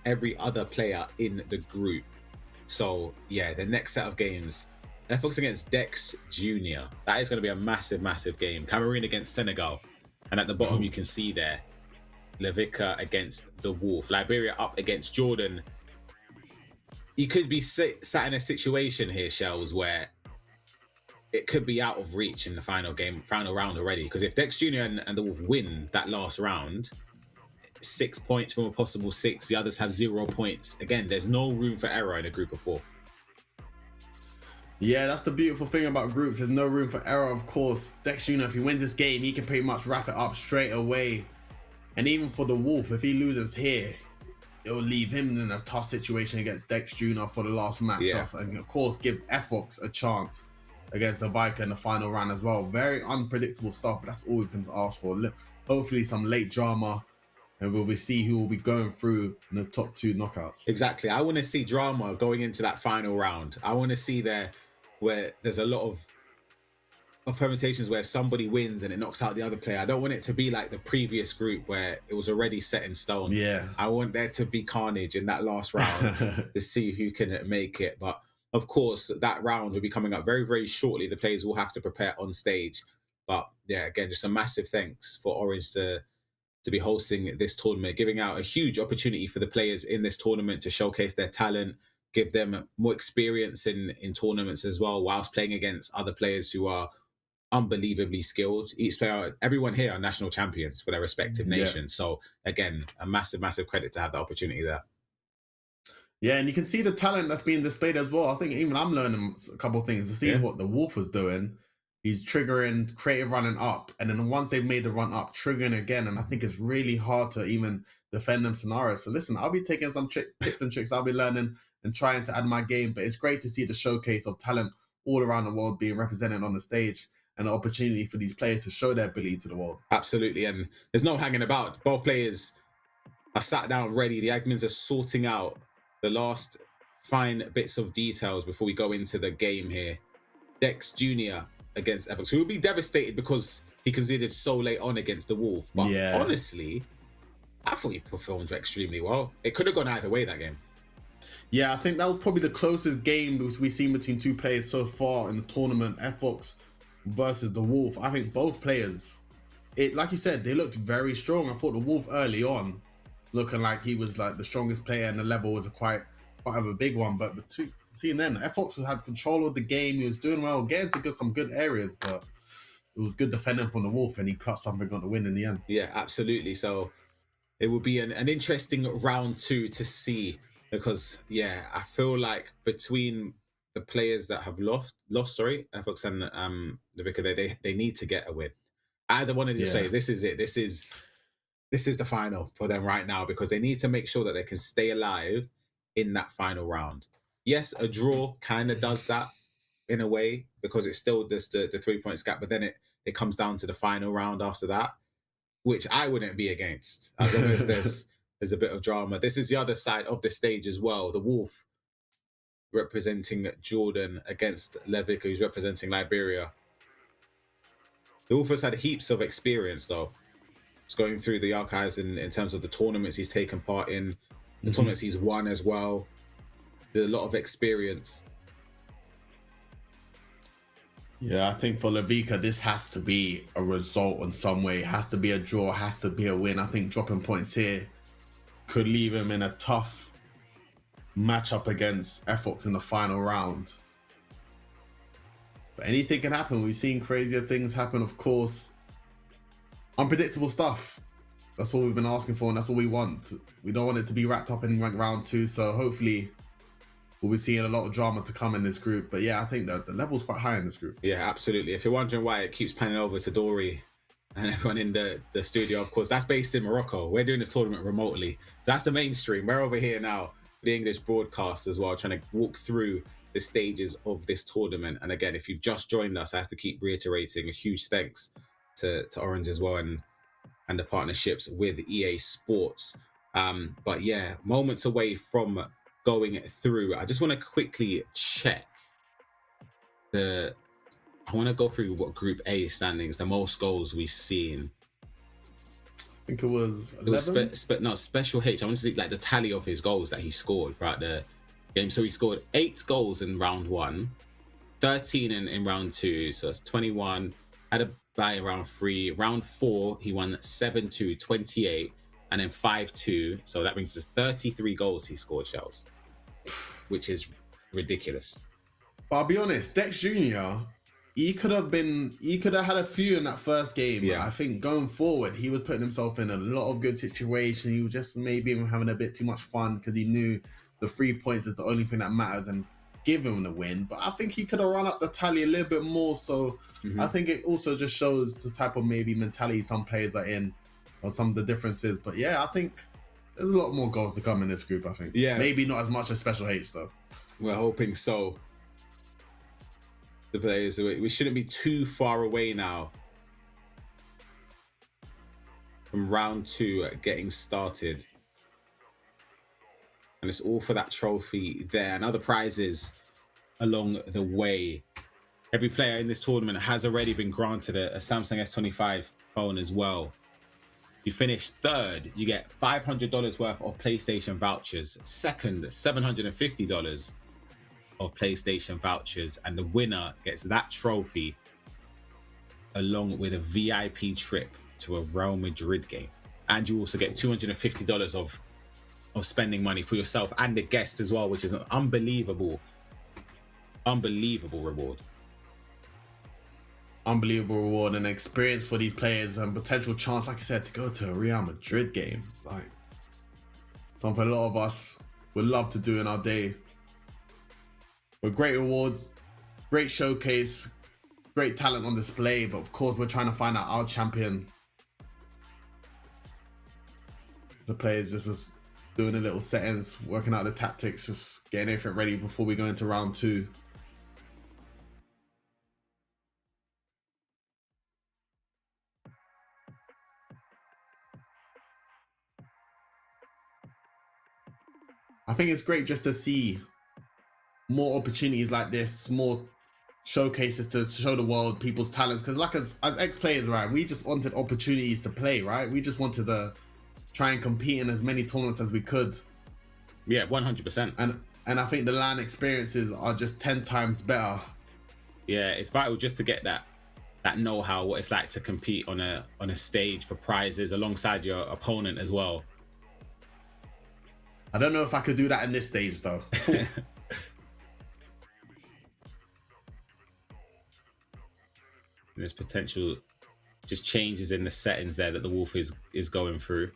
every other player in the group. So yeah, the next set of games, FX against Dex Jr. That is going to be a massive, massive game. Cameroon against Senegal. And at the bottom, you can see there, Levica against the Wolf. Liberia up against Jordan. You could be sat in a situation here, Shells, where it could be out of reach in the final round already. Because if Dex Jr. and the Wolf win that last round, 6 points from a possible 6. The others have 0 points. Again, there's no room for error in a group of 4. Yeah, that's the beautiful thing about groups. There's no room for error, of course. Dex Jr., if he wins this game, he can pretty much wrap it up straight away. And even for the Wolf, if he loses here, it'll leave him in a tough situation against Dex Jr. for the last matchup. Yeah. And of course, give FX a chance against the Biker in the final round as well. Very unpredictable stuff, but that's all we can ask for. Hopefully some late drama, and we'll see who will be going through in the top 2 knockouts. Exactly. I want to see drama going into that final round. I want to see there where there's a lot of of permutations where if somebody wins and it knocks out the other player. I don't want it to be like the previous group where it was already set in stone. Yeah. I want there to be carnage in that last round to see who can make it. But of course, that round will be coming up very, very shortly. The players will have to prepare on stage. But yeah, again, just a massive thanks for Orange to be hosting this tournament, giving out a huge opportunity for the players in this tournament to showcase their talent, give them more experience in tournaments as well, whilst playing against other players who are unbelievably skilled. Each player, everyone here are national champions for their respective nations. So again, a massive, massive credit to have the opportunity there. Yeah, and you can see the talent that's being displayed as well. I think even I'm learning a couple of things. Seeing what the Wolf was doing, he's triggering creative running up, and then once they've made the run up, triggering again. And I think it's really hard to even defend them scenarios. So listen, I'll be taking some tips and tricks I'll be learning and trying to add my game. But it's great to see the showcase of talent all around the world being represented on the stage, and an opportunity for these players to show their ability to the world. Absolutely, and there's no hanging about. Both players are sat down ready. The admins are sorting out the last fine bits of details before we go into the game here. Dex Jr. against Evox, who will be devastated because he conceded so late on against the Wolf. But honestly, I thought he performed extremely well. It could have gone either way, that game. Yeah, I think that was probably the closest game we've seen between two players so far in the tournament. Evox versus the Wolf. I think both players, like you said, they looked very strong. I thought the Wolf early on, looking like he was like the strongest player, and the level was quite of a big one. But seeing then, Evox had control of the game. He was doing well, getting to some good areas, but it was good defending from the Wolf, and he clutched something on the win in the end. Yeah, absolutely. So it will be an interesting round 2 to see, because yeah, I feel like between the players that have lost, Evox and Navica, they need to get a win. Either one of these players, this is it. This is the final for them right now, because they need to make sure that they can stay alive in that final round. Yes, a draw kind of does that in a way, because it's still just the 3 points gap, but then it comes down to the final round after that, which I wouldn't be against, as long as there's a bit of drama. This is the other side of the stage as well. The Wolf representing Jordan against Levick, who's representing Liberia. The Wolf has had heaps of experience though. Just going through the archives in terms of the tournaments he's taken part in, the tournaments he's won as well. There's a lot of experience. Yeah, I think for Levica, this has to be a result in some way. It has to be a draw, has to be a win. I think dropping points here could leave him in a tough matchup against Evox in the final round. But anything can happen. We've seen crazier things happen, of course. Unpredictable stuff. That's all we've been asking for, and that's all we want. We don't want it to be wrapped up in round 2, so hopefully we'll be seeing a lot of drama to come in this group. But yeah, I think that the level's quite high in this group. Yeah, absolutely. If you're wondering why it keeps panning over to Dory and everyone in the studio, of course, that's based in Morocco. We're doing this tournament remotely. That's the mainstream. We're over here now, the English broadcast as well, trying to walk through the stages of this tournament. And again, if you've just joined us, I have to keep reiterating a huge thanks to Orange as well, and the partnerships with EA Sports. But yeah, moments away from going through. I just want to quickly check I want to go through what Group A standings, the most goals we've seen. I think it was 11? Special H. I want to see like the tally of his goals that he scored throughout the game. So he scored 8 goals in round 1, 13 in round 2, so it's 21. Had a bye round 3. Round 4, he won 7-2, 28, and then 5-2. So that brings us 33 goals he scored, Shells, which is ridiculous. But I'll be honest, Dex Jr., he could have had a few in that first game. Yeah. I think going forward, he was putting himself in a lot of good situations. He was just maybe even having a bit too much fun because he knew the 3 points is the only thing that matters and give him the win. But I think he could have run up the tally a little bit more. So I think it also just shows the type of maybe mentality some players are in, or some of the differences. But yeah, I think there's a lot more goals to come in this group, I think. Yeah. Maybe not as much as Special H, though. We're hoping so. The players, we shouldn't be too far away now from round 2 getting started. And it's all for that trophy there and other prizes along the way. Every player in this tournament has already been granted a Samsung S25 phone as well. If you finish third, you get $500 worth of PlayStation vouchers. Second, $750 of PlayStation vouchers. And the winner gets that trophy along with a VIP trip to a Real Madrid game. And you also get $250 of spending money for yourself and the guest as well, which is an unbelievable reward. Unbelievable reward and experience for these players and potential chance, like I said, to go to a Real Madrid game. Like something a lot of us would love to do in our day. But great rewards, great showcase, great talent on display. But of course, we're trying to find out our champion. The players just doing the little settings, working out the tactics, just getting everything ready before we go into round 2. I think it's great just to see more opportunities like this, more showcases to show the world people's talents. Because like as ex-players, right, we just wanted opportunities to play, right? We just wanted to try and compete in as many tournaments as we could. Yeah, 100%. And I think the LAN experiences are just 10 times better. Yeah, it's vital just to get that know-how, what it's like to compete on a stage for prizes alongside your opponent as well. I don't know if I could do that in this stage though. There's potential just changes in the settings there that the Wolf is going through.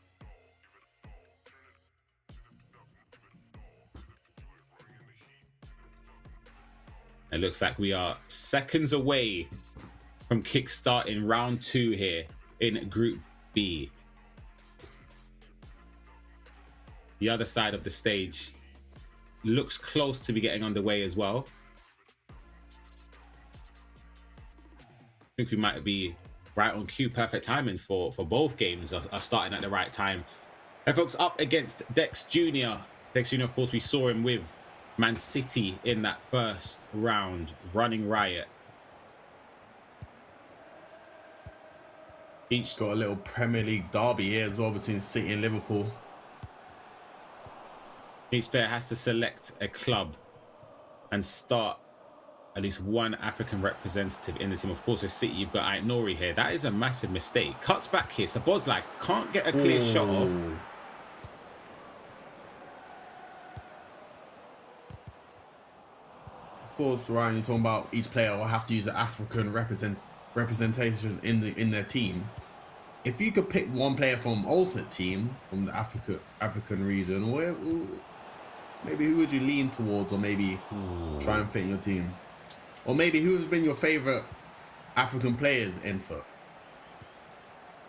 It looks like we are seconds away from kickstarting round 2 here in Group B. The other side of the stage looks close to be getting underway as well. I think we might be right on cue. Perfect timing for both games are starting at the right time. And folks, up against Dex Jr. Dex Jr., of course, we saw him with Man City in that first round, running riot. Each got a little Premier League derby here as well between City and Liverpool. Each player has to select a club and start at least one African representative in the team. Of course, with City, you've got Ait Nouri here. That is a massive mistake. Cuts back here. So Bozlak can't get a clear shot off. Of course, Ryan, you're talking about each player will have to use an African representation in their team. If you could pick one player from Ultimate Team from the African region, maybe who would you lean towards, or maybe try and fit in your team? Or maybe who has been your favorite African players in foot?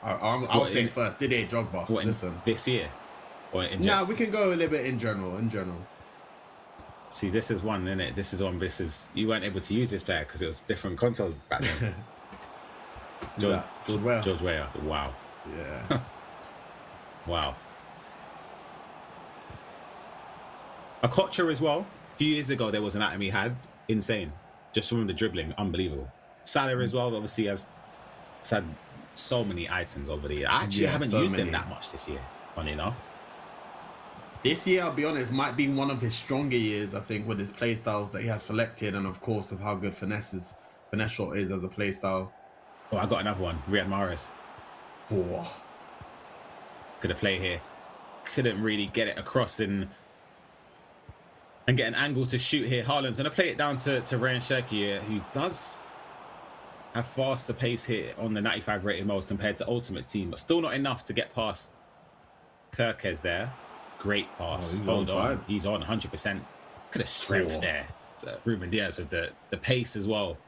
I'll say first, Didier Drogba. Listen, this year, or in nah, we can go a little bit in general. See, this is one, isn't it? This is you weren't able to use this player because it was different consoles back then. George Weah. Wow. Yeah. Wow. Okocha as well. A few years ago, there was an item he had. Insane. Just from the dribbling. Unbelievable. Salah as well, obviously, has had so many items over the year. I actually haven't used him that much this year, funny enough. This year, I'll be honest, might be one of his stronger years, I think, with his play styles that he has selected, and of course, of how good finesse shot is as a play style. Oh, I got another one. Riyad Mahrez. Oh. Could have played here. Couldn't really get it across and get an angle to shoot here. Haaland's going to play it down to Ryan Cherki here, who does have faster pace here on the 95 rated mode compared to Ultimate Team, but still not enough to get past Kirkes there. Great pass. Hold on. He's on 100%. Look at the strength there. So Ruben Diaz with the pace as well.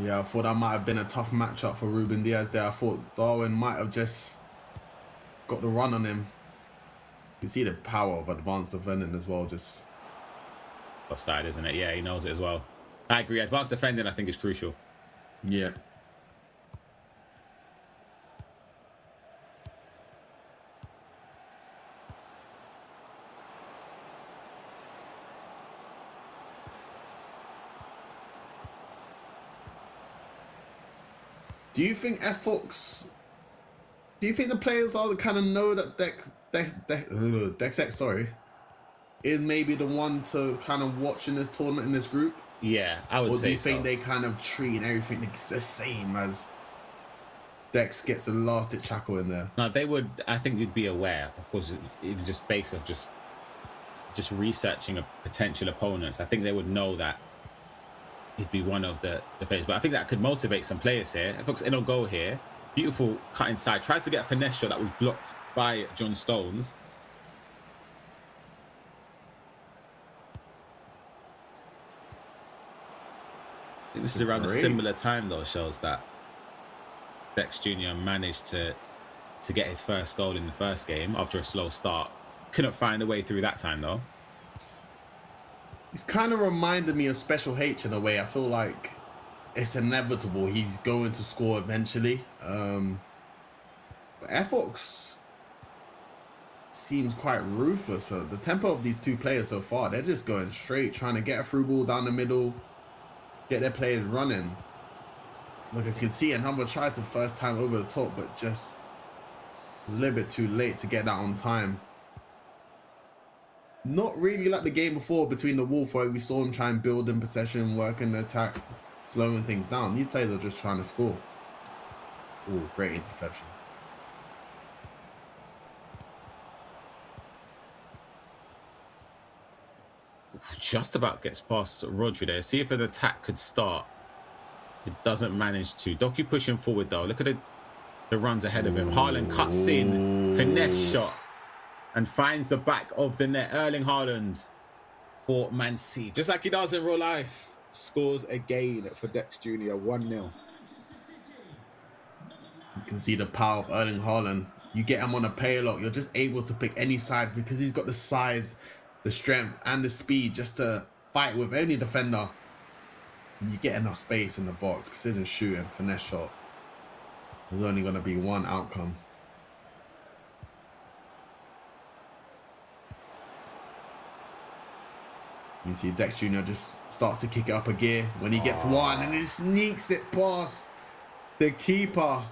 Yeah, I thought that might have been a tough matchup for Ruben Diaz there. I thought Darwin might have just got the run on him. You see the power of advanced defending as well. Just offside, isn't it? Yeah, he knows it as well. I agree. Advanced defending, I think, is crucial. Yeah. Do you think Fox? Do you think the players are kind of know that Dex X, sorry, is maybe the one to kind of watch in this tournament in this group? Yeah, I would say so. Or do you think they kind of treat everything the same as Dex gets a last-ditch tackle in there? No, they would. I think you'd be aware, of course, it just based of just researching a potential opponents. I think they would know that he'd be one of the favorites. But I think that could motivate some players here. Fox in a goal here. Beautiful cut inside. Tries to get a finesse shot that was blocked by John Stones. I think this is around a similar time, though, shows that Dex Jr. managed to get his first goal in the first game after a slow start. Couldn't find a way through that time, though. He's kind of reminded me of Special H in a way. I feel like it's inevitable. He's going to score eventually. But Fox seems quite ruthless. So the tempo of these two players so far, they're just going straight, trying to get a through ball down the middle, get their players running. Look, as you can see, Anamba tried to first time over the top, but just was a little bit too late to get that on time. Not really like the game before between the Wolf, where we saw him try and build in possession, work in the attack, slowing things down. These players are just trying to score. Oh, great interception. Just about gets past Rodri there. See if an attack could start. It doesn't manage to. Doku pushing forward though. Look at the runs ahead of him. Haaland cuts in, finesse shot, and finds the back of the net. Erling Haaland for Man City, just like he does in real life, scores again for Dex Jr. 1-0. You can see the power of Erling Haaland. You get him on a paylock, you're just able to pick any sides because he's got the size, the strength, and the speed just to fight with any defender. And you get enough space in the box. Precision shooting, finesse shot. There's only going to be one outcome. You see Dex Jr. just starts to kick it up a gear when he gets one, and he sneaks it past the keeper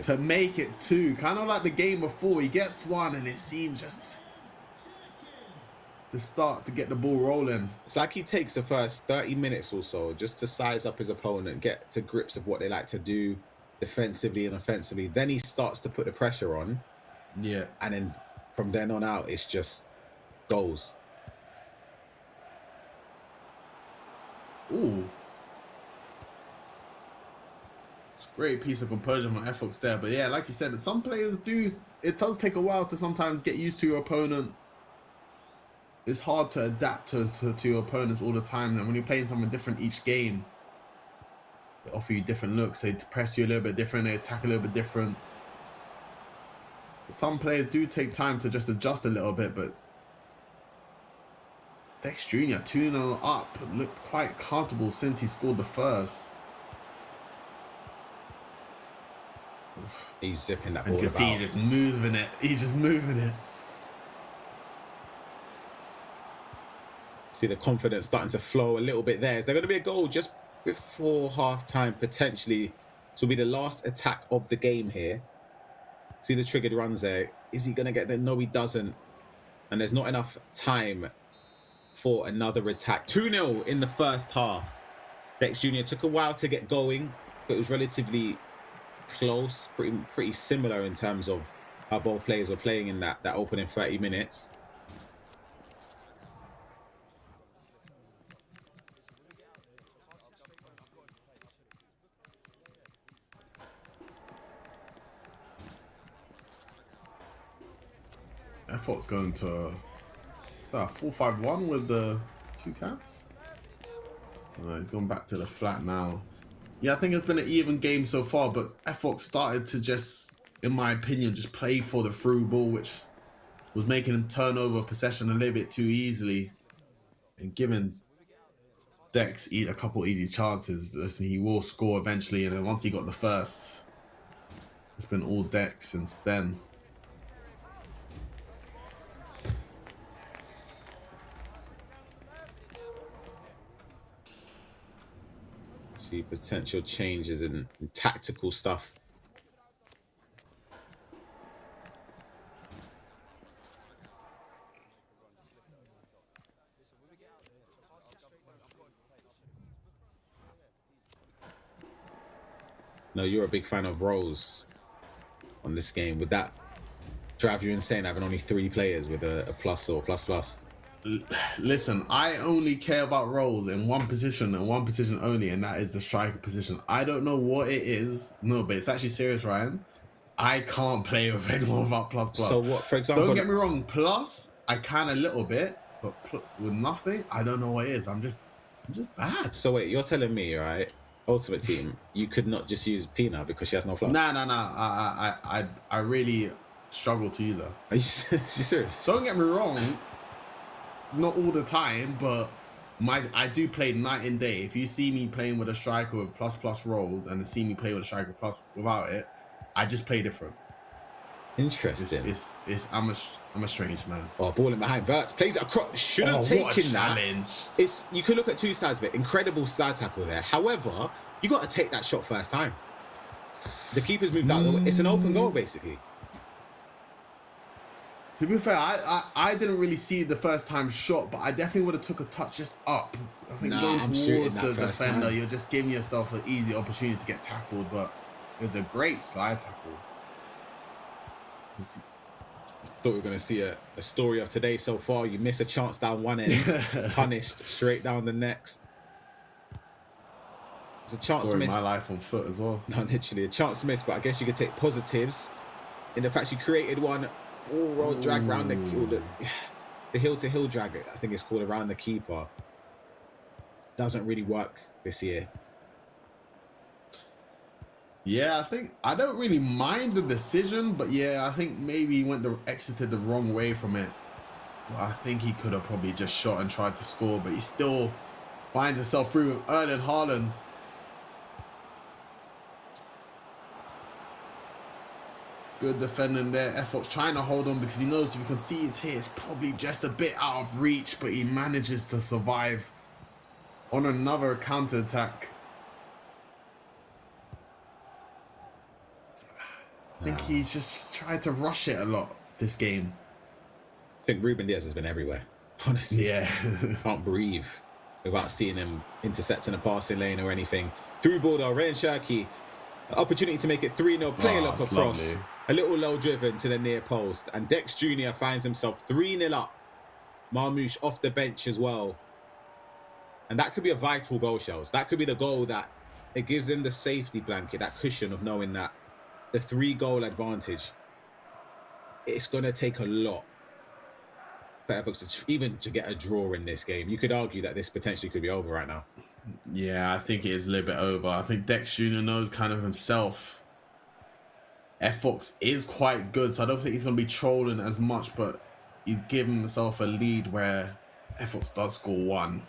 to make it two. Kind of like the game before. He gets one, and it seems just to start to get the ball rolling. It's like he takes the first 30 minutes or so just to size up his opponent, get to grips of what they like to do defensively and offensively. Then he starts to put the pressure on. Yeah. And then from then on out, it's just goals. Ooh. It's a great piece of composure from Fox there. But yeah, like you said, some players it does take a while to sometimes get used to your opponent. It's hard to adapt to your opponents all the time. And when you're playing someone different each game, they offer you different looks. They press you a little bit different. They attack a little bit different. But some players do take time to just adjust a little bit. But Dex Jr. 2-0 up, looked quite comfortable since he scored the first. Oof. He's zipping that ball. And you can see he's just moving it. He's just moving it. See the confidence starting to flow a little bit there. Is there going to be a goal just before half-time, potentially? This will be the last attack of the game here. See the triggered runs there. Is he going to get there? No, he doesn't. And there's not enough time for another attack. 2-0 in the first half. Dex Jr. took a while to get going, but it was relatively close, pretty similar in terms of how both players were playing in that opening 30 minutes. I thought it's going to 4-5-1 with the two caps. He's gone back to the flat now. Yeah, I think it's been an even game so far, but Fox started to just, in my opinion, just play for the through ball, which was making him turn over possession a little bit too easily and giving Dex a couple easy chances. Listen, he will score eventually, and then once he got the first, it's been all Dex since then. See potential changes in tactical stuff. No, you're a big fan of roles on this game. Would that drive you insane having only 3 players with a plus or plus plus? Listen, I only care about roles in one position and one position only, and that is the striker position. I don't know what it is. No, but it's actually serious, Ryan. I can't play with anyone without plus plus. So what, for example... Don't get me wrong, plus, I can a little bit, but with nothing, I don't know what it is. I'm just bad. So wait, you're telling me, right, Ultimate Team, you could not just use Pina because she has no plus? Nah. I really struggle to use her. Are you serious? Don't get me wrong, not all the time, but I do play night and day. If you see me playing with a striker with plus rolls and then see me play with a striker plus without it, I just play different. Interesting. I'm a strange man. Oh, balling behind Verts plays it across. Should have taken that. It's, you could look at 2 sides of it. Incredible side tackle there. However, you got to take that shot first time. The keeper's moved out. It's an open goal basically. To be fair, I didn't really see the first time shot, but I definitely would have took a touch just up. I think going towards the defender, you're just giving yourself an easy opportunity to get tackled, but it was a great slide tackle. Thought we were going to see a story of today so far. You miss a chance down one end, punished straight down the next. It's a chance story miss. My life on foot as well. No, literally a chance miss, but I guess you could take positives in the fact you created one. Roll drag around the hill to hill drag, I think it's called, around the keeper. Doesn't really work this year. Yeah, I think I don't really mind the decision, but yeah, I think maybe he exited the wrong way from it. But I think he could have probably just shot and tried to score, but he still finds himself through with Erling Haaland. Good defending there. Effort's trying to hold on because he knows if he concedes here, it's probably just a bit out of reach, but he manages to survive on another counter-attack. I think he's just tried to rush it a lot this game. I think Ruben Diaz has been everywhere, honestly. Yeah. Can't breathe without seeing him intercepting a passing lane or anything. Through ball though, Ryan Cherki, opportunity to make it 3-0, playing up across. Lovely. A little low driven to the near post, and Dex Jr. finds himself 3-0 up. Marmouche off the bench as well. And that could be a vital goal, Shells. That could be the goal that it gives him the safety blanket, that cushion of knowing that the 3-goal advantage, it's going to take a lot for Everton even to get a draw in this game. You could argue that this potentially could be over right now. Yeah, I think it is a little bit over. I think Dex Jr. knows kind of himself. Fox is quite good, so I don't think he's going to be trolling as much, but he's giving himself a lead where Fox does score 1.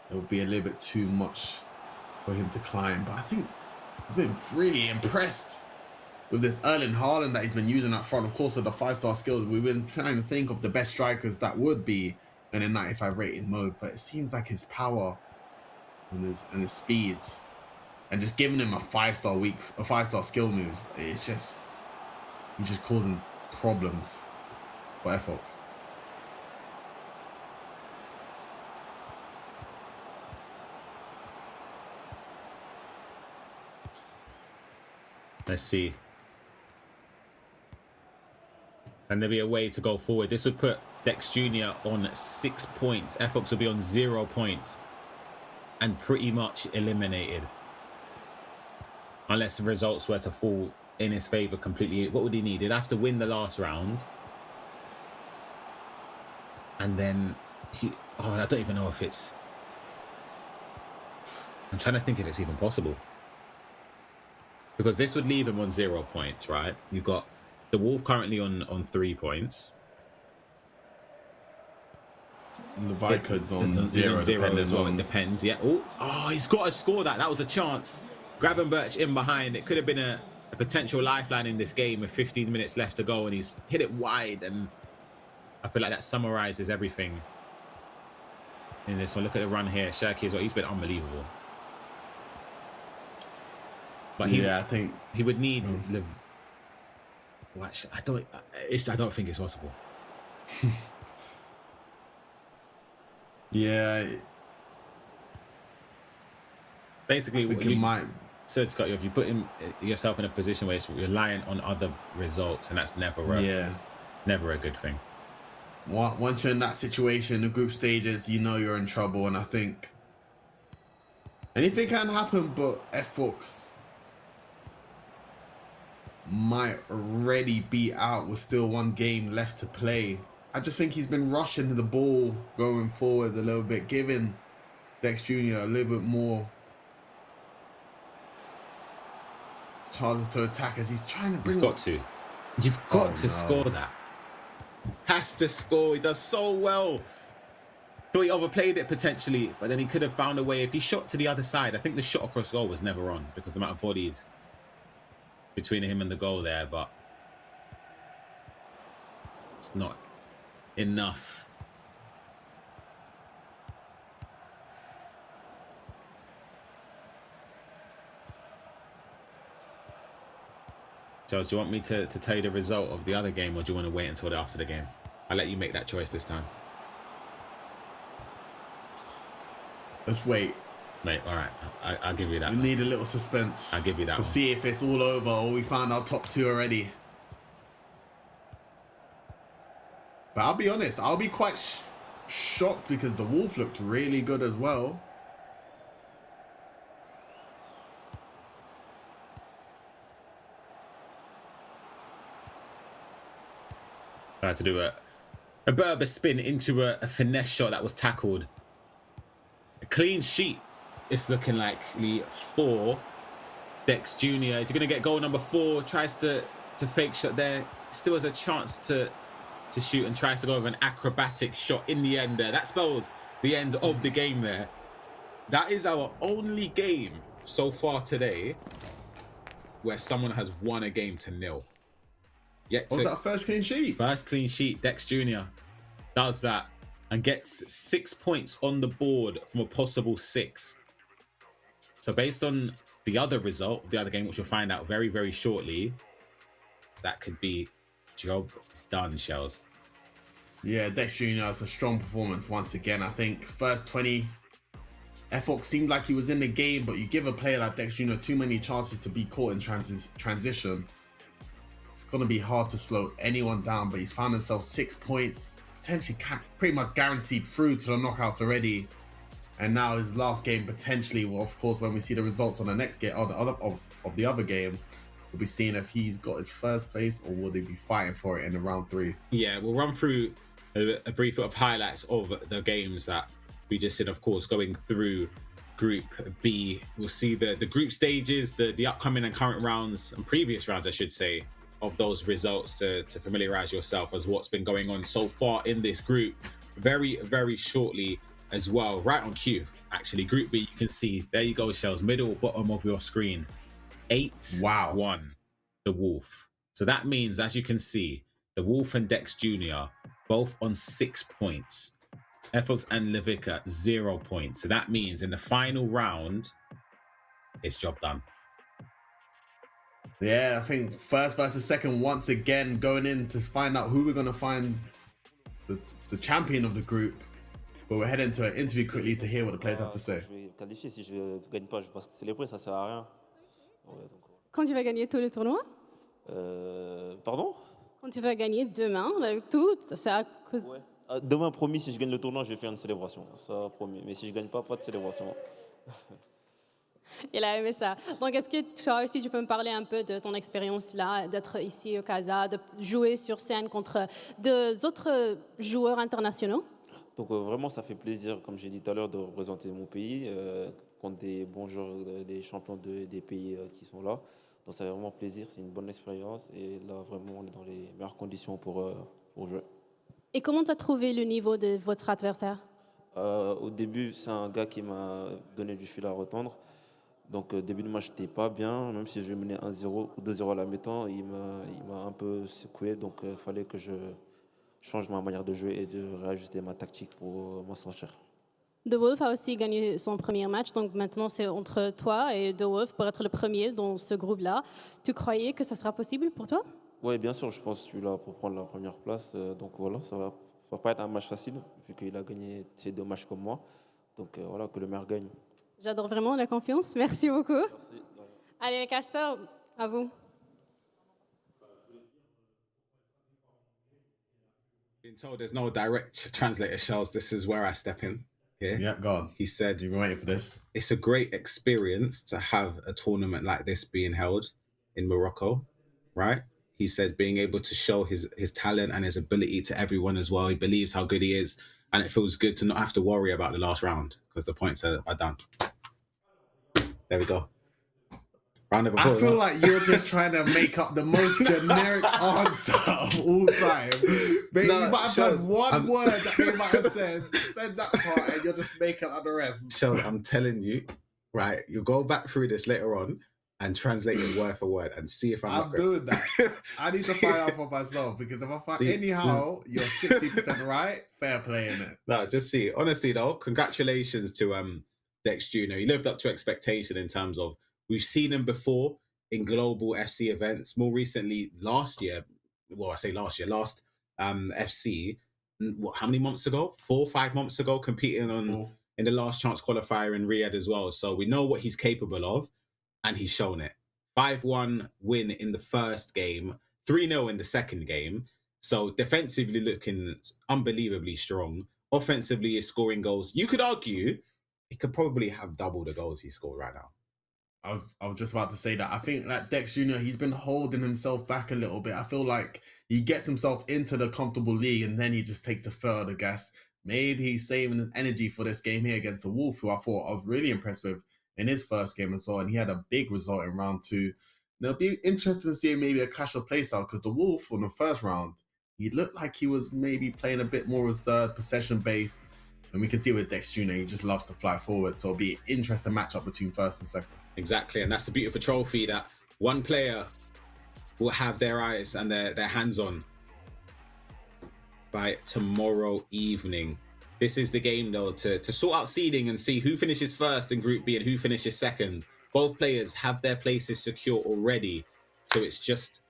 It would be a little bit too much for him to climb, but I think I've been really impressed with this Erling Haaland that he's been using up front. Of course, with the 5-star skills, we've been trying to think of the best strikers that would be in a 95 rated mode, but it seems like his power and his speed and just giving him a 5-star skill moves, he's just causing problems for Fox. Let's see. Can there be a way to go forward? This would put Dex Jr. on 6 points. Fox would be on 0 points and pretty much eliminated. Unless the results were to fall in his favour completely. What would he need? He'd have to win the last round. And then I don't even know if it's... I'm trying to think if it's even possible. Because this would leave him on 0 points, right? You've got the Wolf currently on 3 points. And the Vikings on 0 as well. It depends, yeah. Oh, he's got to score that. That was a chance. Gravenberch in behind. It could have been a potential lifeline in this game with 15 minutes left to go, and he's hit it wide. And I feel like that summarises everything in this one. Look at the run here. Cherki as well. He's been unbelievable. But I think he would need Well, I don't think it's possible. Yeah. Basically, I think it might. So Scott, if you put yourself in a position where it's reliant on other results, and that's never a good thing. Once you're in that situation, the group stages, you know you're in trouble, and I think anything can happen, but Fox might already be out with still one game left to play. I just think he's been rushing the ball going forward a little bit, giving Dex Jr. a little bit more chances to attack as he's trying to bring You've got to score that. Has to score. He does so well. Thought he overplayed it potentially, but then he could have found a way. If he shot to the other side, I think the shot across goal was never on because the amount of bodies between him and the goal there, but it's not enough. So, do you want me to tell you the result of the other game, or do you want to wait until after the game? I'll let you make that choice this time. Let's wait. Mate, all right. I'll give you that. We need a little suspense. I'll give you that to see if it's all over or we found our top two already. But I'll be honest, I'll be quite shocked because the Wolf looked really good as well. I had to do a bit of a spin into a finesse shot that was tackled. A clean sheet. It's looking likely for Dex Jr. Is he going to get goal number 4? Tries to fake shot there. Still has a chance to shoot and tries to go with an acrobatic shot in the end there. That spells the end of the game there. That is our only game so far today where someone has won a game to 0. Was that first clean sheet? First clean sheet. Dex Jr. does that and gets 6 points on the board from a possible 6. So based on the other result, the other game, which we'll find out very, very shortly, that could be job done, Shells. Yeah, Dex Jr. has a strong performance once again. I think first 20, Fox seemed like he was in the game, but you give a player like Dex Jr. too many chances to be caught in transition. It's going to be hard to slow anyone down, but he's found himself 6 points, potentially pretty much guaranteed through to the knockouts already. And now his last game potentially, well, of course, when we see the results on the next game or the other game, we'll be seeing if he's got his first place or will they be fighting for it in the round 3. Yeah, we'll run through a brief of highlights of the games that we just did, of course, going through Group B. We'll see the group stages, the upcoming and current rounds and previous rounds, I should say, of those results to familiarize yourself as what's been going on so far in this group very, very shortly as well. Right on cue, actually. Group B, you can see, there you go, Shells, middle, bottom of your screen. 8-1, the Wolf. So that means, as you can see, the Wolf and Dex Jr. both on 6 points. Fox and Levica, 0 points. So that means in the final round, it's job done. Yeah, I think first versus second once again going in to find out who we're going to find the champion of the group. But we're heading to an interview quickly to hear what the players have to say. Je vais qualifier. Si je ne gagne pas, je pense que célébrer, ça sert à rien. Ouais, donc... Quand tu vas gagner tout le tournoi? Pardon? Quand tu vas gagner demain, tout, c'est à cause... Ouais. Demain, promis, si je gagne le tournoi, je vais faire une célébration. Ça, promis. Mais si je gagne pas de célébration. Il a aimé ça. Donc, est-ce que toi aussi, tu peux me parler un peu de ton expérience là, d'être ici au Casa, de jouer sur scène contre d'autres joueurs internationaux? Donc, vraiment, ça fait plaisir, comme j'ai dit tout à l'heure, de représenter mon pays contre des bons joueurs, des champions des pays qui sont là. Donc, ça fait vraiment plaisir, c'est une bonne expérience. Et là, vraiment, on est dans les meilleures conditions pour jouer. Et comment tu as trouvé le niveau de votre adversaire? Au début, c'est un gars qui m'a donné du fil à retordre. Donc, début de match, j'étais pas bien. Même si je menais 1-0 ou 2-0 à la mi-temps, il m'a un peu secoué. Donc, il fallait que je change ma manière de jouer et de réajuster ma tactique pour m'en sortir. De Wolf a aussi gagné son premier match, donc maintenant c'est entre toi et De Wolf pour être le premier dans ce groupe-là. Tu croyais que ça sera possible pour toi? Oui, bien sûr, je pense que je suis là pour prendre la première place. Donc voilà, va pas être un match facile, vu qu'il a gagné ses 2 matchs comme moi. Donc voilà, que le meilleur gagne. J'adore vraiment la confiance. Merci beaucoup. Allez, Castor, à vous. Been told there's no direct translator, Shells. This is where I step in. Here. Yeah, go on. He said, You've been waiting for this. It's a great experience to have a tournament like this being held in Morocco, right? He said being able to show his talent and his ability to everyone as well. He believes how good he is, and it feels good to not have to worry about the last round because the points are done. There we go. Round of applause. I feel like you're just trying to make up the most generic answer of all time. But No, you might have Shells, heard one I'm- word that they might have said that part, and you're just making up the rest. Shells, I'm telling you, right? You go back through this later on and translate it word for word and see if I'm doing that. I need to find out for myself because if I find See, anyhow you're 60% right, fair play in it. No, just see. Honestly, though, congratulations to Dex Jr. He lived up to expectation in terms of we've seen him before in global FC events. More recently, last year, last FC. What? How many months ago? 4 or 5 months ago, competing in the last chance qualifier in Riyadh as well. So we know what he's capable of, and he's shown it. 5-1 win in the first game, 3-0 in the second game. So defensively looking unbelievably strong. Offensively is scoring goals. You could argue he could probably have double the goals he scored right now. I was just about to say that. I think that Dex Jr., he's been holding himself back a little bit. I feel like he gets himself into the comfortable league and then he just takes the foot of the gas. Maybe he's saving his energy for this game here against the Wolf, who I thought I was really impressed with in his first game as well. And he had a big result in round 2. And it'll be interesting to see maybe a clash of playstyle because the Wolf on the first round, he looked like he was maybe playing a bit more reserved, possession-based. And we can see with Dex Jr., he just loves to fly forward. So it'll be an interesting matchup between first and second. Exactly, and that's the beautiful trophy that one player will have their eyes and their hands on by tomorrow evening. This is the game, though, to sort out seeding and see who finishes first in Group B and who finishes second. Both players have their places secure already, so it's just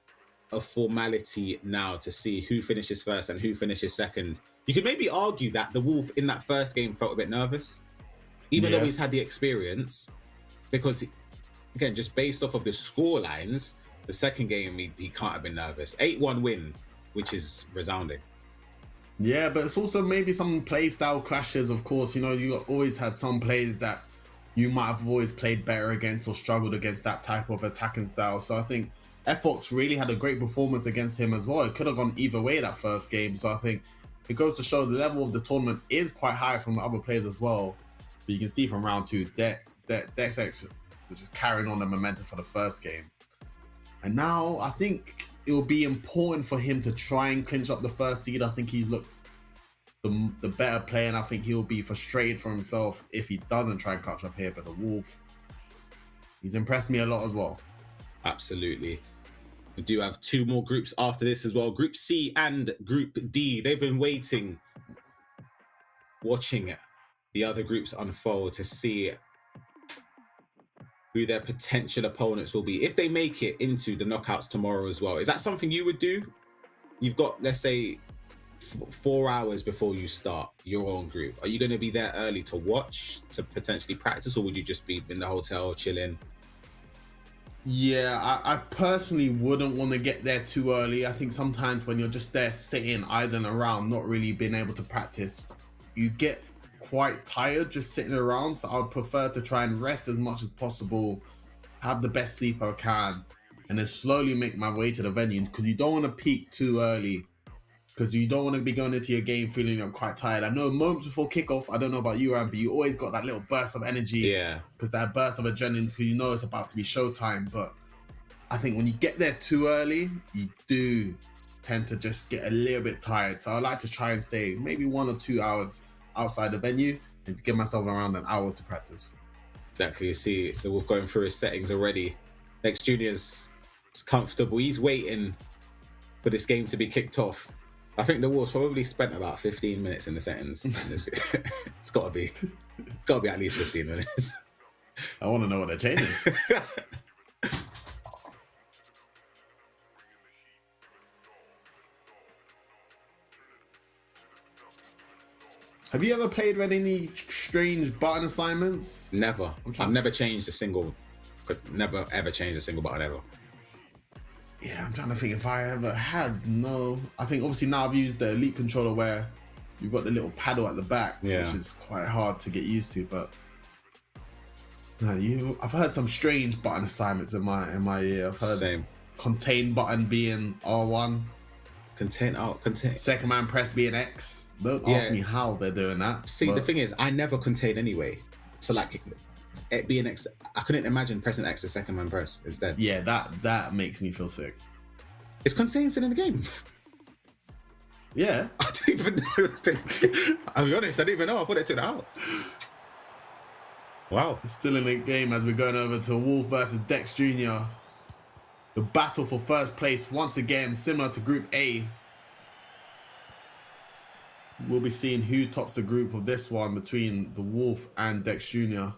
a formality now to see who finishes first and who finishes second. You could maybe argue that the Wolf in that first game felt a bit nervous, even though he's had the experience. Because, again, just based off of the score lines, the second game, he can't have been nervous. 8-1 win, which is resounding. Yeah, but it's also maybe some play style clashes, of course. You know, you always had some players that you might have always played better against or struggled against that type of attacking style. So I think Fox really had a great performance against him as well. It could have gone either way that first game. So I think it goes to show the level of the tournament is quite high from the other players as well. But you can see from round 2, Dex X was just carrying on the momentum for the first game. And now I think it will be important for him to try and clinch up the first seed. I think he's looked the better player, and I think he'll be frustrated for himself if he doesn't try and clutch up here. But the Wolf, he's impressed me a lot as well. Absolutely. We do have 2 more groups after this as well. Group C and Group D. They've been waiting, watching the other groups unfold to see who their potential opponents will be if they make it into the knockouts tomorrow as well. Is that something you would do? You've got, let's say, 4 hours before you start your own group. Are you going to be there early to watch, to potentially practice, or would you just be in the hotel chilling? Yeah, I personally wouldn't want to get there too early. I think sometimes when you're just there sitting, idling around, not really being able to practice, you get quite tired just sitting around. So I would prefer to try and rest as much as possible, have the best sleep I can, and then slowly make my way to the venue, because you don't want to peak too early, because you don't want to be going into your game feeling you're quite tired. I know moments before kickoff, I don't know about you, Ryan, but you always got that little burst of energy. Yeah. Because that burst of adrenaline, because you know it's about to be showtime. But I think when you get there too early, you do tend to just get a little bit tired. So I like to try and stay maybe 1 or 2 hours outside the venue and give myself around an hour to practice. Exactly. You see the Wolf going through his settings already. Next Junior's comfortable. He's waiting for this game to be kicked off. I think the Wolves probably spent about 15 minutes in the settings. It's got to be at least 15 minutes. I want to know what they're changing. Have you ever played with any strange button assignments? Never. I've never changed a single. Could never ever change a single button ever. Yeah, I'm trying to think if I ever had. No, I think obviously now I've used the Elite controller where you've got the little paddle at the back, which is quite hard to get used to. But no, I've heard some strange button assignments in my ear. I've heard contain button being R1, contain. Second man press being X. Don't ask me how they're doing that. See, the thing is, I never contain anyway. So like, it being X, I couldn't imagine pressing X the second man press instead. Yeah, that makes me feel sick. Is contain still in the game? Yeah. I don't even know. I'll be honest, I didn't even know. I thought it took it out. Wow. Still in the game as we're going over to Wolf versus Dex Jr. The battle for first place, once again, similar to Group A. We'll be seeing who tops the group of this one between the Wolf and Dex Jr.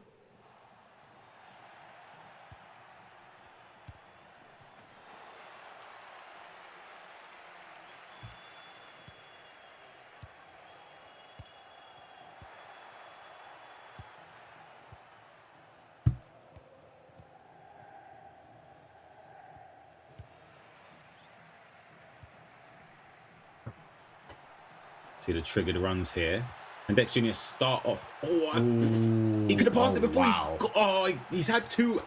See the triggered runs here. And Dex Jr. start off. He could have passed it before. He's had two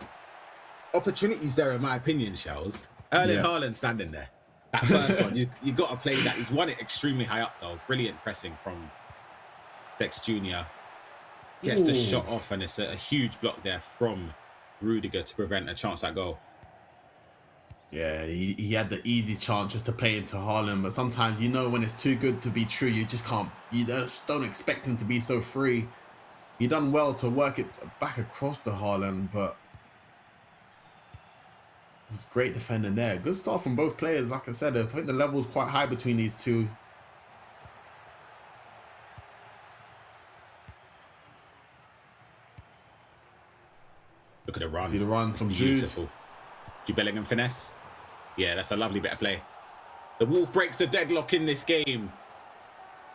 opportunities there, in my opinion, Shells. Erling Haaland standing there. That first one, you got to play that. He's won it extremely high up, though. Brilliant pressing from Dex Jr. Gets the shot off, and it's a huge block there from Rudiger to prevent a chance at goal. Yeah, he had the easy chance just to play into Haaland, but sometimes when it's too good to be true, you just can't. You just don't expect him to be so free. He done well to work it back across to Haaland, but it was great defending there. Good start from both players. Like I said, I think the level is quite high between these two. Look at the run. See the run from Beautiful. Jude Bellingham finesse. Yeah, that's a lovely bit of play. The Wolf breaks the deadlock in this game.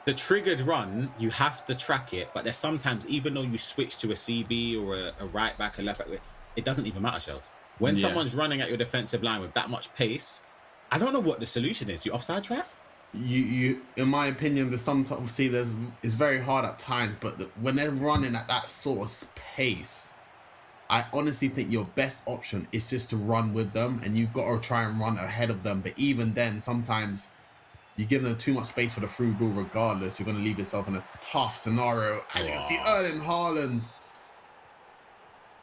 The triggered run, you have to track it, but there's sometimes, even though you switch to a CB or a right back, a left back, it doesn't even matter, Shells. When someone's running at your defensive line with that much pace, I don't know what the solution is. You offside trap? You in my opinion, there's sometimes it's very hard at times, but when they're running at that sort of pace, I honestly think your best option is just to run with them, and you've got to try and run ahead of them. But even then, sometimes you give them too much space for the through ball regardless. You're going to leave yourself in a tough scenario. And you can see Erling Haaland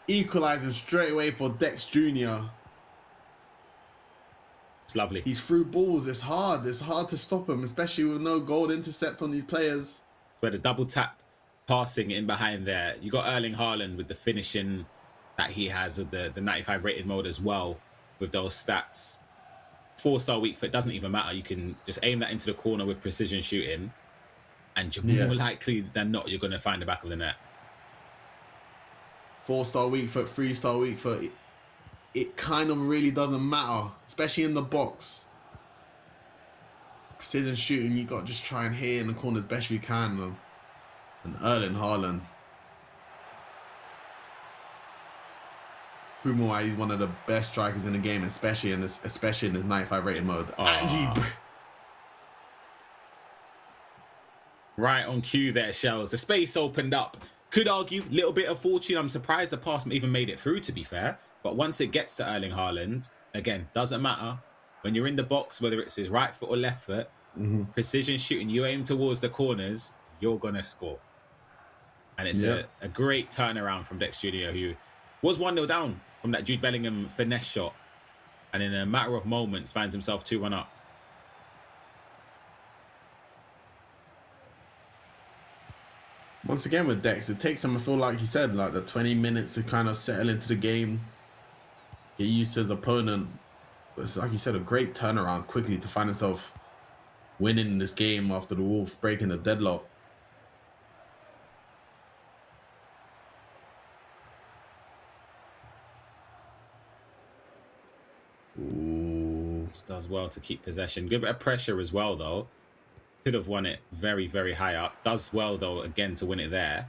equalizing straight away for Dex Jr. It's lovely. These through balls, it's hard. It's hard to stop them, especially with no goal intercept on these players. Where the double tap passing in behind there. You got Erling Haaland with the finishing that he has of the 95 rated mode as well, with those stats. 4-star weak foot, doesn't even matter. You can just aim that into the corner with precision shooting, and you're more likely than not you're going to find the back of the net. 4-star weak foot, 3-star weak foot, it kind of really doesn't matter, especially in the box. Precision shooting, you got to just try and hit in the corner as best you can, man. And Erling Haaland, prove why he's one of the best strikers in the game, especially in this 95 rated mode. Right on cue there, Shells. The space opened up. Could argue a little bit of fortune. I'm surprised the pass even made it through, to be fair. But once it gets to Erling Haaland, again, doesn't matter. When you're in the box, whether it's his right foot or left foot, precision shooting, you aim towards the corners, you're going to score. And it's a great turnaround from Dex Jr., who was 1-0 down from that Jude Bellingham finesse shot, and in a matter of moments finds himself 2-1 up. Once again with Dex, it takes him, I feel like you said, like the 20 minutes to kind of settle into the game, get used to his opponent. But it's like you said, a great turnaround quickly to find himself winning this game after the Wolves breaking the deadlock. Ooh, does well to keep possession. Good bit of pressure as well, though. Could have won it very, very high up. Does well, though, again, to win it there.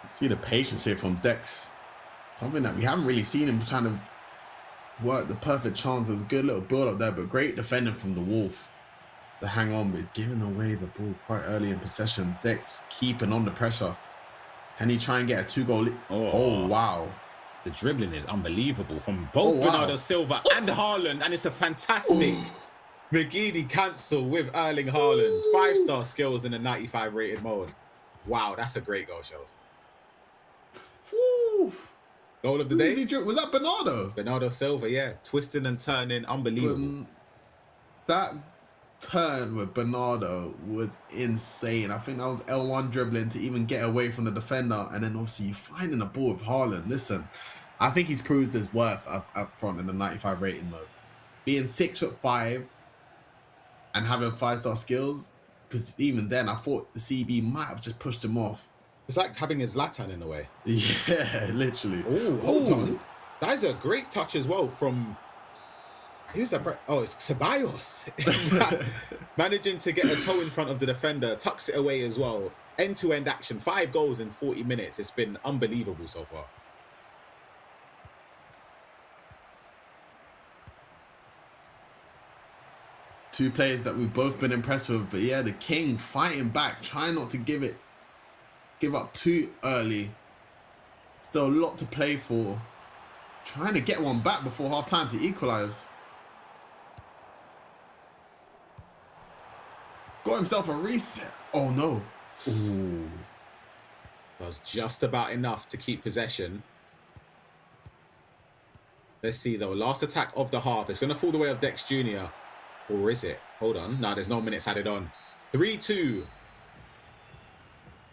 See the patience here from Dex. Something that we haven't really seen him trying to work the perfect chance. It was a good little build up there, but great defending from the Wolf to hang on, but he's giving away the ball quite early in possession. Dex keeping on the pressure. Can he try and get a 2-goal? Oh, wow. The dribbling is unbelievable from both Bernardo Silva and Haaland, and it's a fantastic McGeady cancel with Erling Haaland. 5-star skills in a 95 rated mode. Wow, that's a great goal, Shells. Goal of the day. Was that Bernardo? Bernardo Silva, yeah. Twisting and turning, unbelievable. That turn with Bernardo was insane. I think that was L1 dribbling to even get away from the defender, and then obviously finding the ball with Haaland. Listen, I think he's proved his worth up front in the 95 rating mode. Being 6'5" and having 5-star skills, because even then I thought the CB might have just pushed him off. It's like having a Zlatan in a way. Yeah, literally. Oh, hold on. That is a great touch as well from... Who's that? Oh, it's Ceballos. Managing to get a toe in front of the defender, tucks it away as well. End-to-end action. 5 goals in 40 minutes. It's been unbelievable so far. Two players that we've both been impressed with. But yeah, the King fighting back, trying not to give up too early. Still a lot to play for. Trying to get one back before half-time to equalise. Got himself a reset. Oh, no. Ooh. Was just about enough to keep possession. Let's see, though. Last attack of the half. It's going to fall the way of Dex Jr. Or is it? Hold on. No, there's no minutes added on. 3-2.